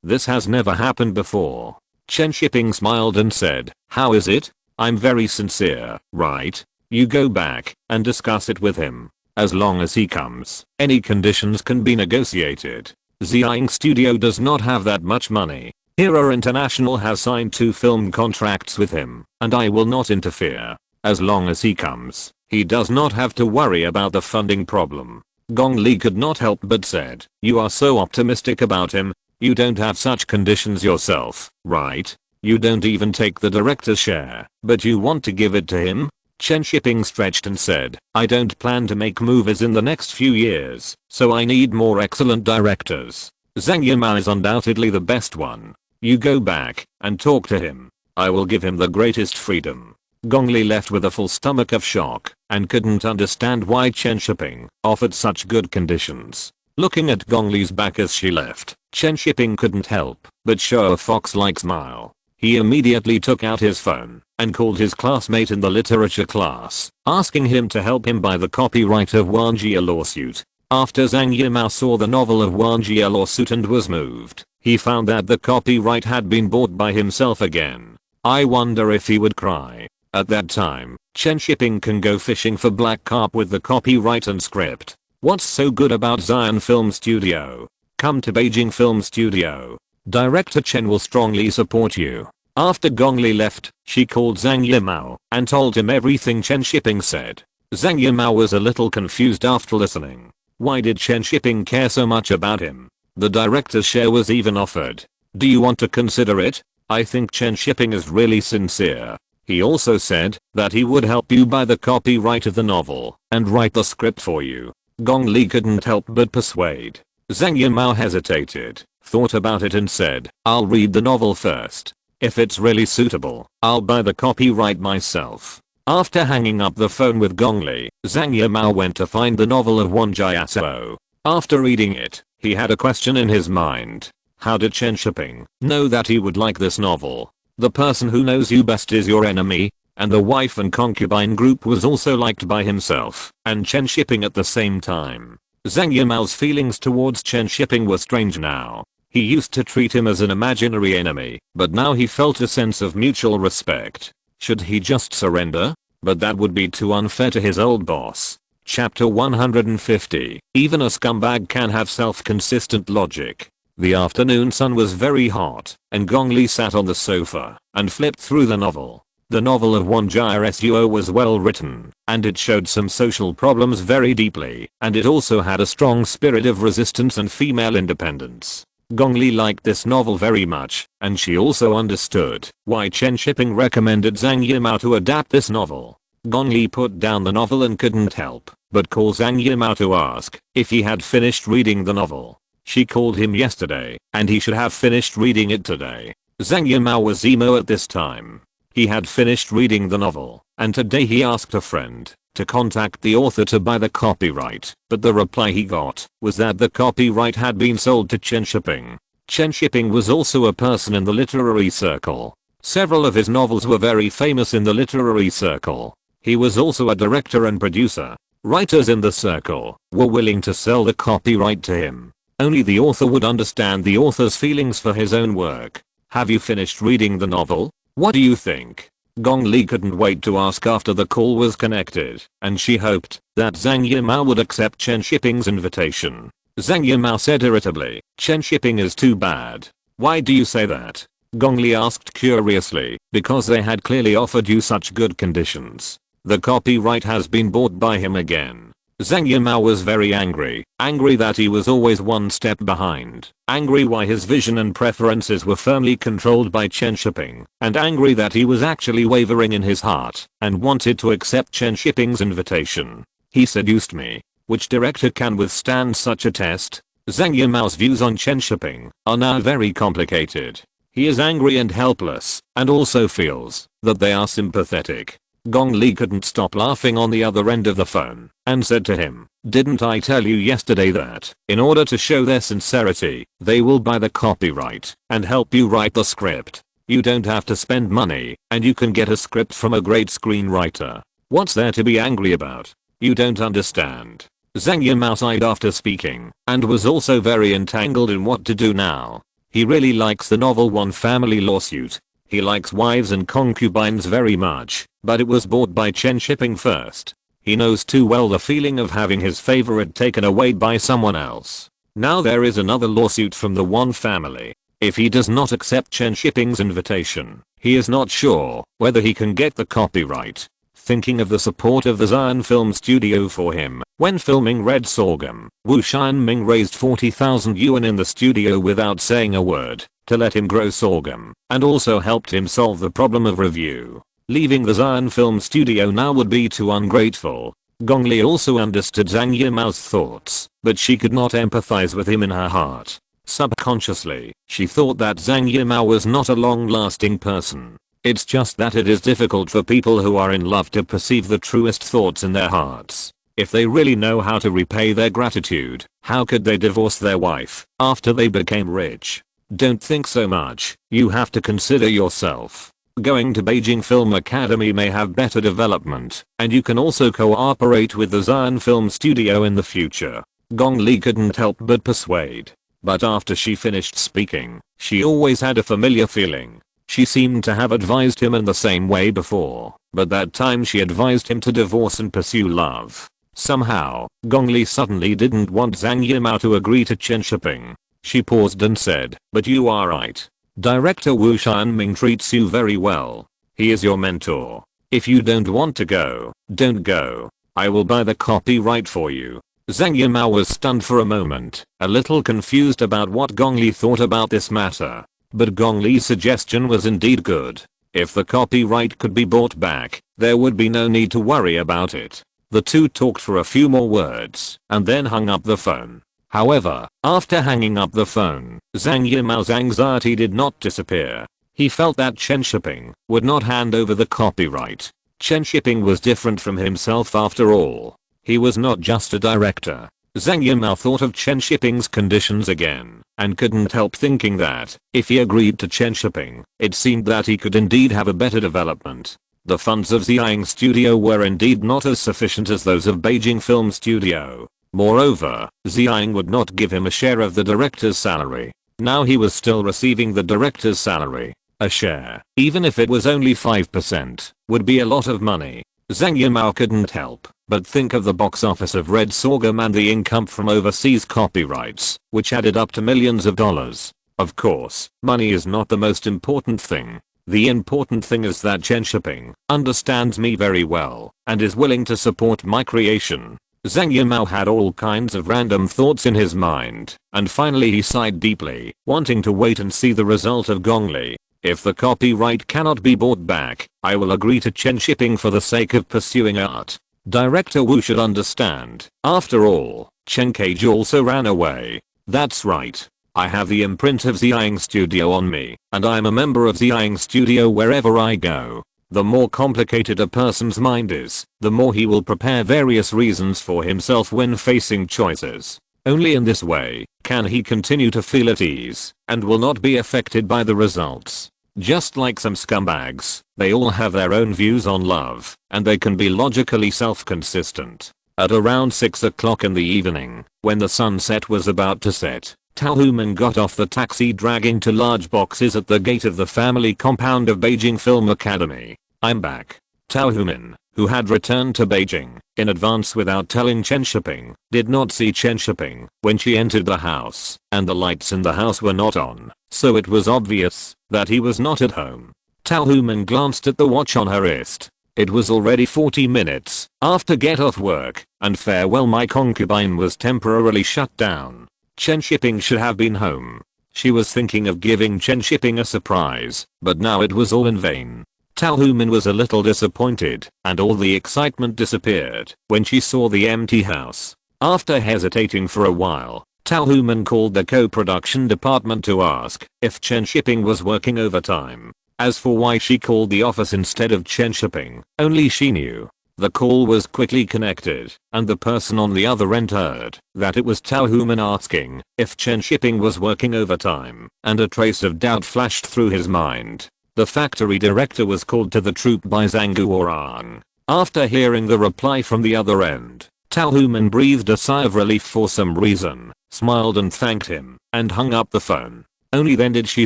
This has never happened before. Chen Shiping smiled and said, how is it? I'm very sincere, right? You go back and discuss it with him. As long as he comes, any conditions can be negotiated. Xiang Studio does not have that much money. Hera International has signed 2 film contracts with him, and I will not interfere. As long as he comes, he does not have to worry about the funding problem. Gong Li could not help but said, you are so optimistic about him. You don't have such conditions yourself, right? You don't even take the director's share, but you want to give it to him? Chen Shiping stretched and said, I don't plan to make movies in the next few years, so I need more excellent directors. Zhang Yimou is undoubtedly the best one. You go back and talk to him. I will give him the greatest freedom. Gong Li left with a full stomach of shock and couldn't understand why Chen Shiping offered such good conditions. Looking at Gong Li's back as she left, Chen Shiping couldn't help but show a fox-like smile. He immediately took out his phone and called his classmate in the literature class, asking him to help him buy the copyright of Wang Jie lawsuit. After Zhang Yimou saw the novel of Wang Jie lawsuit and was moved, he found that the copyright had been bought by himself again. I wonder if he would cry. At that time, Chen Shiping can go fishing for black carp with the copyright and script. What's so good about Xi'an Film Studio? Come to Beijing Film Studio. Director Chen will strongly support you. After Gong Li left, she called Zhang Yimou and told him everything Chen Shiping said. Zhang Yimou was a little confused after listening. Why did Chen Shiping care so much about him? The director's share was even offered. Do you want to consider it? I think Chen Shiping is really sincere. He also said that he would help you buy the copyright of the novel and write the script for you. Gong Li couldn't help but persuade. Zhang Yimou hesitated, thought about it and said, I'll read the novel first. If it's really suitable, I'll buy the copyright myself. After hanging up the phone with Gong Li, Zhang Yimou went to find the novel of Wang Jie. After reading it, he had a question in his mind. How did Chen Shiping know that he would like this novel? The person who knows you best is your enemy, and the wife and concubine group was also liked by himself and Chen Shiping at the same time. Zhang Yimou's feelings towards Chen Shiping were strange now. He used to treat him as an imaginary enemy, but now he felt a sense of mutual respect. Should he just surrender? But that would be too unfair to his old boss. Chapter 150. Even a scumbag can have self-consistent logic. The afternoon sun was very hot, and Gong Li sat on the sofa and flipped through the novel. The novel of Wang Jie was well written, and it showed some social problems very deeply, and it also had a strong spirit of resistance and female independence. Gong Li liked this novel very much, and she also understood why Chen Shiping recommended Zhang Yimou to adapt this novel. Gong Li put down the novel and couldn't help but call Zhang Yimou to ask if he had finished reading the novel. She called him yesterday, and he should have finished reading it today. Zhang Yimou was emo at this time. He had finished reading the novel, and today he asked a friend to contact the author to buy the copyright, but the reply he got was that the copyright had been sold to Chen Shiping. Chen Shiping was also a person in the literary circle. Several of his novels were very famous in the literary circle. He was also a director and producer. Writers in the circle were willing to sell the copyright to him. Only the author would understand the author's feelings for his own work. Have you finished reading the novel? What do you think? Gong Li couldn't wait to ask after the call was connected, and she hoped that Zhang Yimou would accept Chen Shiping's invitation. Zhang Yimou said irritably, Chen Shiping is too bad. Why do you say that? Gong Li asked curiously, because they had clearly offered you such good conditions. The copyright has been bought by him again. Zhang Yimou was very angry that he was always one step behind, angry why his vision and preferences were firmly controlled by Chen Shiping, and angry that he was actually wavering in his heart and wanted to accept Chen Shiping's invitation. He seduced me. Which director can withstand such a test? Zhang Yimou's views on Chen Shiping are now very complicated. He is angry and helpless, and also feels that they are sympathetic. Gong Li couldn't stop laughing on the other end of the phone and said to him, "Didn't I tell you yesterday that, in order to show their sincerity, they will buy the copyright and help you write the script? You don't have to spend money and you can get a script from a great screenwriter. What's there to be angry about? You don't understand." Zhang Yimou sighed after speaking and was also very entangled in what to do now. He really likes the novel One Family Lawsuit. He likes wives and concubines very much, but it was bought by Chen Shiping first. He knows too well the feeling of having his favorite taken away by someone else. Now there is another lawsuit from the One family. If he does not accept Chen Shiping's invitation, he is not sure whether he can get the copyright. Thinking of the support of the Zion Film Studio for him when filming Red Sorghum, Wu Xianming raised 40,000 yuan in the studio without saying a word to let him grow sorghum, and also helped him solve the problem of review. Leaving the Zion Film Studio now would be too ungrateful. Gong Li also understood Zhang Yimou's thoughts, but she could not empathize with him in her heart. Subconsciously, she thought that Zhang Yimou was not a long-lasting person. It's just that it is difficult for people who are in love to perceive the truest thoughts in their hearts. If they really know how to repay their gratitude, how could they divorce their wife after they became rich? Don't think so much, you have to consider yourself. Going to Beijing Film Academy may have better development, and you can also cooperate with the Zion Film Studio in the future. Gong Li couldn't help but persuade. But after she finished speaking, she always had a familiar feeling. She seemed to have advised him in the same way before, but that time she advised him to divorce and pursue love. Somehow, Gong Li suddenly didn't want Zhang Yimou to agree to Chen Shiping. She paused and said, "But you are right. Director Wu Xianming treats you very well. He is your mentor. If you don't want to go, don't go. I will buy the copyright for you." Zhang Yimou was stunned for a moment, a little confused about what Gong Li thought about this matter. But Gong Li's suggestion was indeed good. If the copyright could be bought back, there would be no need to worry about it. The two talked for a few more words and then hung up the phone. However, after hanging up the phone, Zhang Yimou's anxiety did not disappear. He felt that Chen Shiping would not hand over the copyright. Chen Shiping was different from himself after all. He was not just a director. Zhang Yimou thought of Chen Shiping's conditions again, and couldn't help thinking that, if he agreed to Chen Shiping, it seemed that he could indeed have a better development. The funds of Ziang Studio were indeed not as sufficient as those of Beijing Film Studio. Moreover, Ziang would not give him a share of the director's salary. Now he was still receiving the director's salary. A share, even if it was only 5%, would be a lot of money. Zhang Yimou couldn't help but think of the box office of Red Sorghum and the income from overseas copyrights, which added up to millions of dollars. Of course, money is not the most important thing. The important thing is that Chen Shiping understands me very well and is willing to support my creation. Zhang Yimou had all kinds of random thoughts in his mind, and finally he sighed deeply, wanting to wait and see the result of Gong Li. If the copyright cannot be bought back, I will agree to Chen Shiping for the sake of pursuing art. Director Wu should understand. After all, Chen Cage also ran away. That's right. I have the imprint of Ziang Studio on me, and I'm a member of Ziang Studio wherever I go. The more complicated a person's mind is, the more he will prepare various reasons for himself when facing choices. Only in this way can he continue to feel at ease and will not be affected by the results. Just like some scumbags, they all have their own views on love, and they can be logically self-consistent. At around 6 o'clock in the evening, when the sunset was about to set, Tao Human got off the taxi dragging two large boxes at the gate of the family compound of Beijing Film Academy. "I'm back." Tao Human, who had returned to Beijing in advance without telling Chen Shiping, did not see Chen Shiping when she entered the house, and the lights in the house were not on, so it was obvious that he was not at home. Tao Human glanced at the watch on her wrist. It was already 40 minutes after get off work, and Farewell My Concubine was temporarily shut down. Chen Shiping should have been home. She was thinking of giving Chen Shiping a surprise, but now it was all in vain. Tao Human was a little disappointed, and all the excitement disappeared when she saw the empty house. After hesitating for a while, Tao Human called the co-production department to ask if Chen Shiping was working overtime. As for why she called the office instead of Chen Shiping, only she knew. The call was quickly connected, and the person on the other end heard that it was Talhuman asking if Chen Shiping was working overtime, and a trace of doubt flashed through his mind. The factory director was called to the troop by Zhang. After hearing the reply from the other end, Talhuman breathed a sigh of relief for some reason, smiled and thanked him, and hung up the phone. Only then did she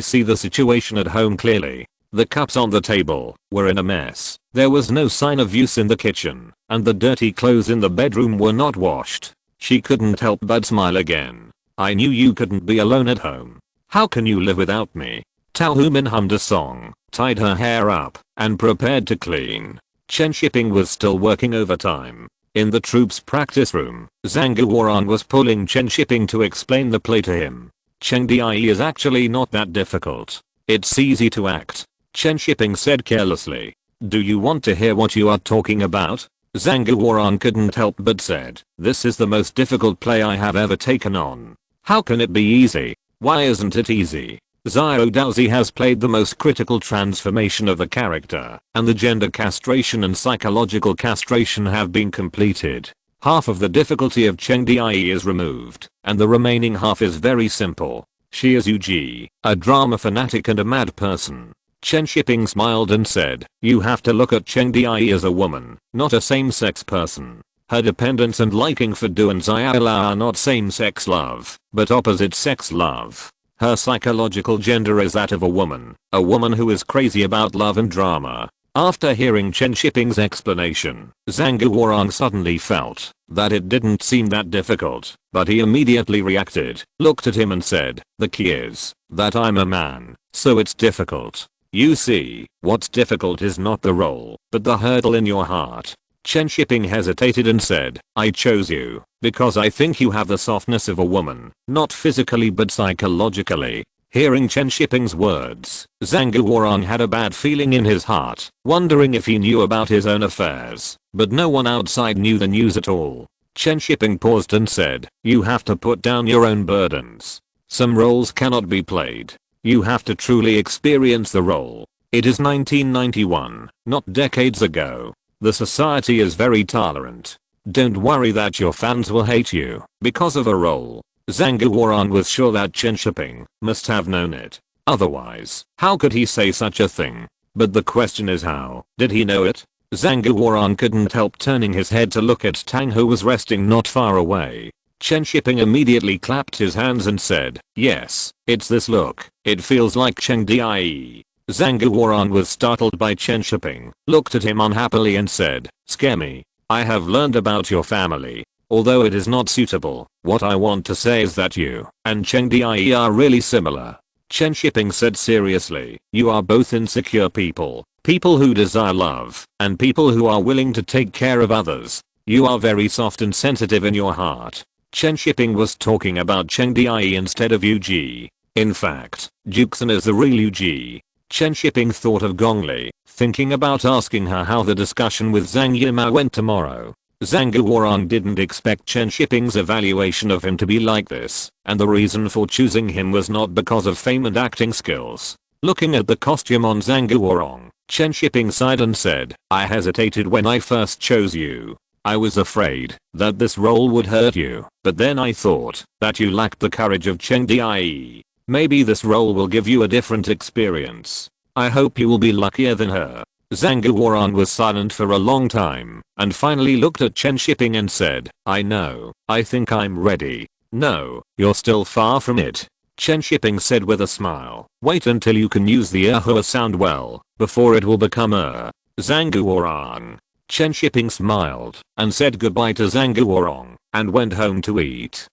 see the situation at home clearly. The cups on the table were in a mess. There was no sign of use in the kitchen, and the dirty clothes in the bedroom were not washed. She couldn't help but smile again. I knew you couldn't be alone at home. How can you live without me? Talhuman hummed a song, tied her hair up, and prepared to clean. Chen Shiping was still working overtime. In the troops practice room, Zhang was pulling Chen Shiping to explain the play to him. Cheng Dai is actually not that difficult. It's easy to act. Chen Shiping said carelessly. Do you want to hear what you are talking about? Zhang couldn't help but said, this is the most difficult play I have ever taken on. How can it be easy? Why isn't it easy? Xiao Daozi has played the most critical transformation of the character, and the gender castration and psychological castration have been completed. Half of the difficulty of Cheng Dai is removed, and the remaining half is very simple. She is Yuji, a drama fanatic and a mad person. Chen Shiping smiled and said, you have to look at Cheng Dai as a woman, not a same-sex person. Her dependence and liking for Du and Xiaola are not same-sex love, but opposite-sex love. Her psychological gender is that of a woman who is crazy about love and drama. After hearing Chen Shiping's explanation, Zhang suddenly felt that it didn't seem that difficult, but he immediately reacted, looked at him and said, the key is that I'm a man, so it's difficult. You see, what's difficult is not the role, but the hurdle in your heart. Chen Shiping hesitated and said, I chose you because I think you have the softness of a woman, not physically but psychologically. Hearing Chen Shiping's words, Zhang had a bad feeling in his heart, wondering if he knew about his own affairs, but no one outside knew the news at all. Chen Shiping paused and said, you have to put down your own burdens. Some roles cannot be played. You have to truly experience the role. It is 1991, not decades ago. The society is very tolerant. Don't worry that your fans will hate you because of a role. Zhang was sure that Chen Shiping must have known it. Otherwise, how could he say such a thing? But the question is how did he know it? Zhang couldn't help turning his head to look at Tang, who was resting not far away. Chen Shiping immediately clapped his hands and said, yes, it's this look. It feels like Cheng Dai. Zhang was startled by Chen Shiping, looked at him unhappily and said, scare me. I have learned about your family. Although it is not suitable, what I want to say is that you and Cheng Dai are really similar. Chen Shiping said seriously, you are both insecure people who desire love, and people who are willing to take care of others. You are very soft and sensitive in your heart. Chen Shiping was talking about Cheng Dai instead of Yuji. In fact, Juxin is the real Yuji. Chen Shiping thought of Gongli, thinking about asking her how the discussion with Zhang Yimou went tomorrow. Zhang didn't expect Chen Shiping's evaluation of him to be like this, and the reason for choosing him was not because of fame and acting skills. Looking at the costume on Zhang, Chen Shiping sighed and said, I hesitated when I first chose you. I was afraid that this role would hurt you, but then I thought that you lacked the courage of Cheng Dai. Maybe this role will give you a different experience. I hope you will be luckier than her. Zhang was silent for a long time, and finally looked at Chen Shiping and said, I know, I think I'm ready. No, you're still far from it. Chen Shiping said with a smile, wait until you can use the sound well, before it will become Zhang. Chen Shiping smiled and said goodbye to Zhang and went home to eat.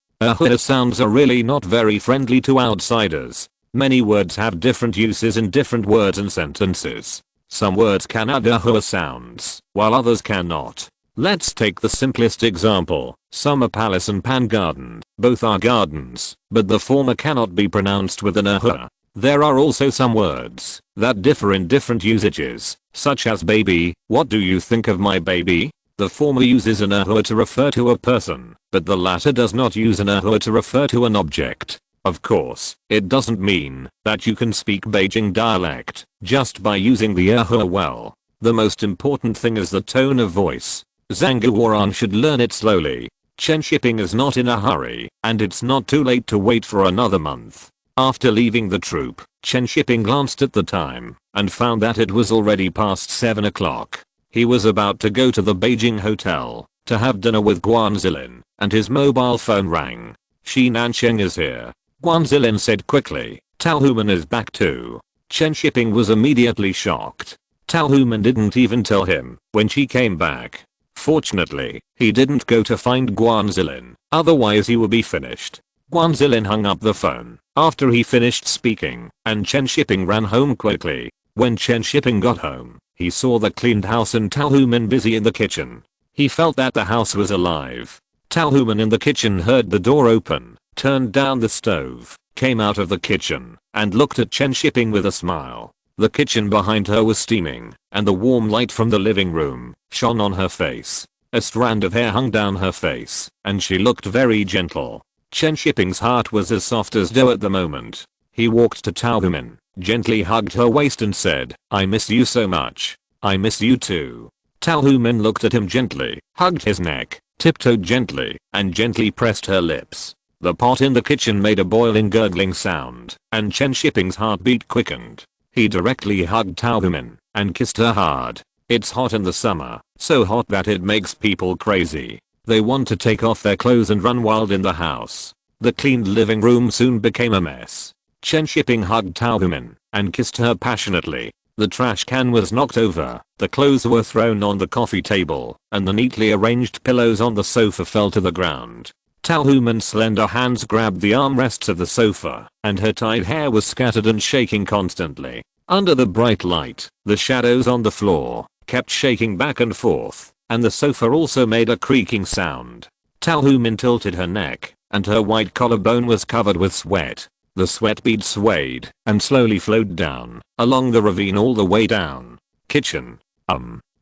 Sounds are really not very friendly to outsiders. Many words have different uses in different words and sentences. Some words can add sounds, while others cannot. Let's take the simplest example, Summer Palace and Pan Garden. Both are gardens, but the former cannot be pronounced with an There are also some words that differ in different usages, such as baby. What do you think of my baby? The former uses an to refer to a person, but the latter does not use an to refer to an object. Of course, it doesn't mean that you can speak Beijing dialect just by using the well. The most important thing is the tone of voice. Zhang Guoran should learn it slowly. Chen Shiping is not in a hurry, and it's not too late to wait for another month. After leaving the troop, Chen Shiping glanced at the time and found that it was already past 7 o'clock. He was about to go to the Beijing hotel to have dinner with Guan Zilin, and his mobile phone rang. Shi Nansheng is here, Guan Zilin said quickly. Tao Human is back too. Chen Shiping was immediately shocked. Tao Human didn't even tell him when she came back. Fortunately, he didn't go to find Guan Zilin, otherwise he would be finished. Guan Zilin hung up the phone after he finished speaking, and Chen Shiping ran home quickly. When Chen Shiping got home, he saw the cleaned house and Tao Human busy in the kitchen. He felt that the house was alive. Tao Human in the kitchen heard the door open, turned down the stove, came out of the kitchen, and looked at Chen Shiping with a smile. The kitchen behind her was steaming, and the warm light from the living room shone on her face. A strand of hair hung down her face, and she looked very gentle. Chen Shiping's heart was as soft as dough at the moment. He walked to Tao Human, gently hugged her waist and said, "I miss you so much." "I miss you too." Tao Human looked at him gently, hugged his neck, tiptoed gently, and gently pressed her lips. The pot in the kitchen made a boiling gurgling sound, and Chen Shiping's heartbeat quickened. He directly hugged Tao Human and kissed her hard. It's hot in the summer, so hot that it makes people crazy. They want to take off their clothes and run wild in the house. The cleaned living room soon became a mess. Chen Shiping hugged Tao Human and kissed her passionately. The trash can was knocked over, the clothes were thrown on the coffee table, and the neatly arranged pillows on the sofa fell to the ground. Tao Human's slender hands grabbed the armrests of the sofa, and her tied hair was scattered and shaking constantly. Under the bright light, the shadows on the floor kept shaking back and forth, and the sofa also made a creaking sound. Tao Human tilted her neck, and her white collarbone was covered with sweat. The sweat beads swayed and slowly flowed down along the ravine all the way down. Kitchen.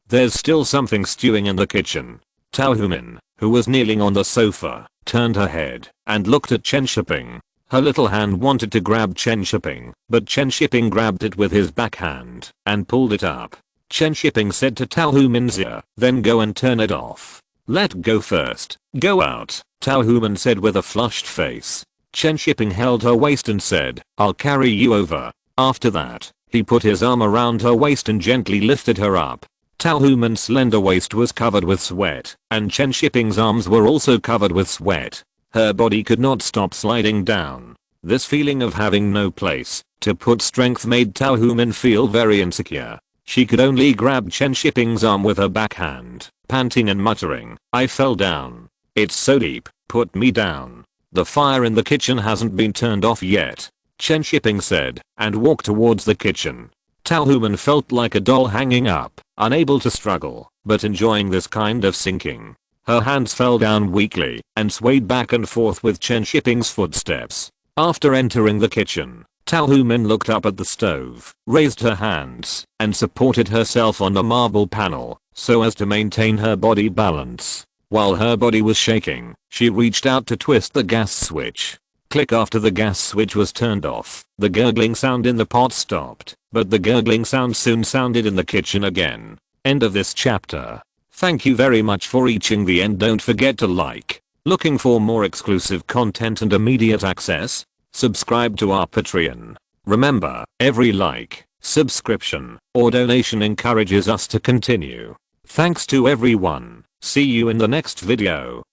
There's still something stewing in the kitchen. Tao Human, who was kneeling on the sofa, turned her head and looked at Chen Shiping. Her little hand wanted to grab Chen Shiping, but Chen Shiping grabbed it with his backhand and pulled it up. Chen Shiping said to Tao Human's ear, "Then go and turn it off." "Let go first. Go out," Tao Human said with a flushed face. Chen Shiping held her waist and said, "I'll carry you over." After that, he put his arm around her waist and gently lifted her up. Tao Human's slender waist was covered with sweat, and Chen Shiping's arms were also covered with sweat. Her body could not stop sliding down. This feeling of having no place to put strength made Tao Human feel very insecure. She could only grab Chen Shiping's arm with her backhand, panting and muttering, "I fell down. It's so deep, put me down." "The fire in the kitchen hasn't been turned off yet," Chen Shiping said, and walked towards the kitchen. Tao Human felt like a doll hanging up, unable to struggle, but enjoying this kind of sinking. Her hands fell down weakly and swayed back and forth with Chen Shiping's footsteps. After entering the kitchen, Tao Human looked up at the stove, raised her hands, and supported herself on the marble panel so as to maintain her body balance. While her body was shaking, she reached out to twist the gas switch. Click. After the gas switch was turned off, the gurgling sound in the pot stopped, but the gurgling sound soon sounded in the kitchen again. End of this chapter. Thank you very much for reaching the end. Don't forget to like. Looking for more exclusive content and immediate access? Subscribe to our Patreon. Remember, every like, subscription, or donation encourages us to continue. Thanks to everyone. See you in the next video.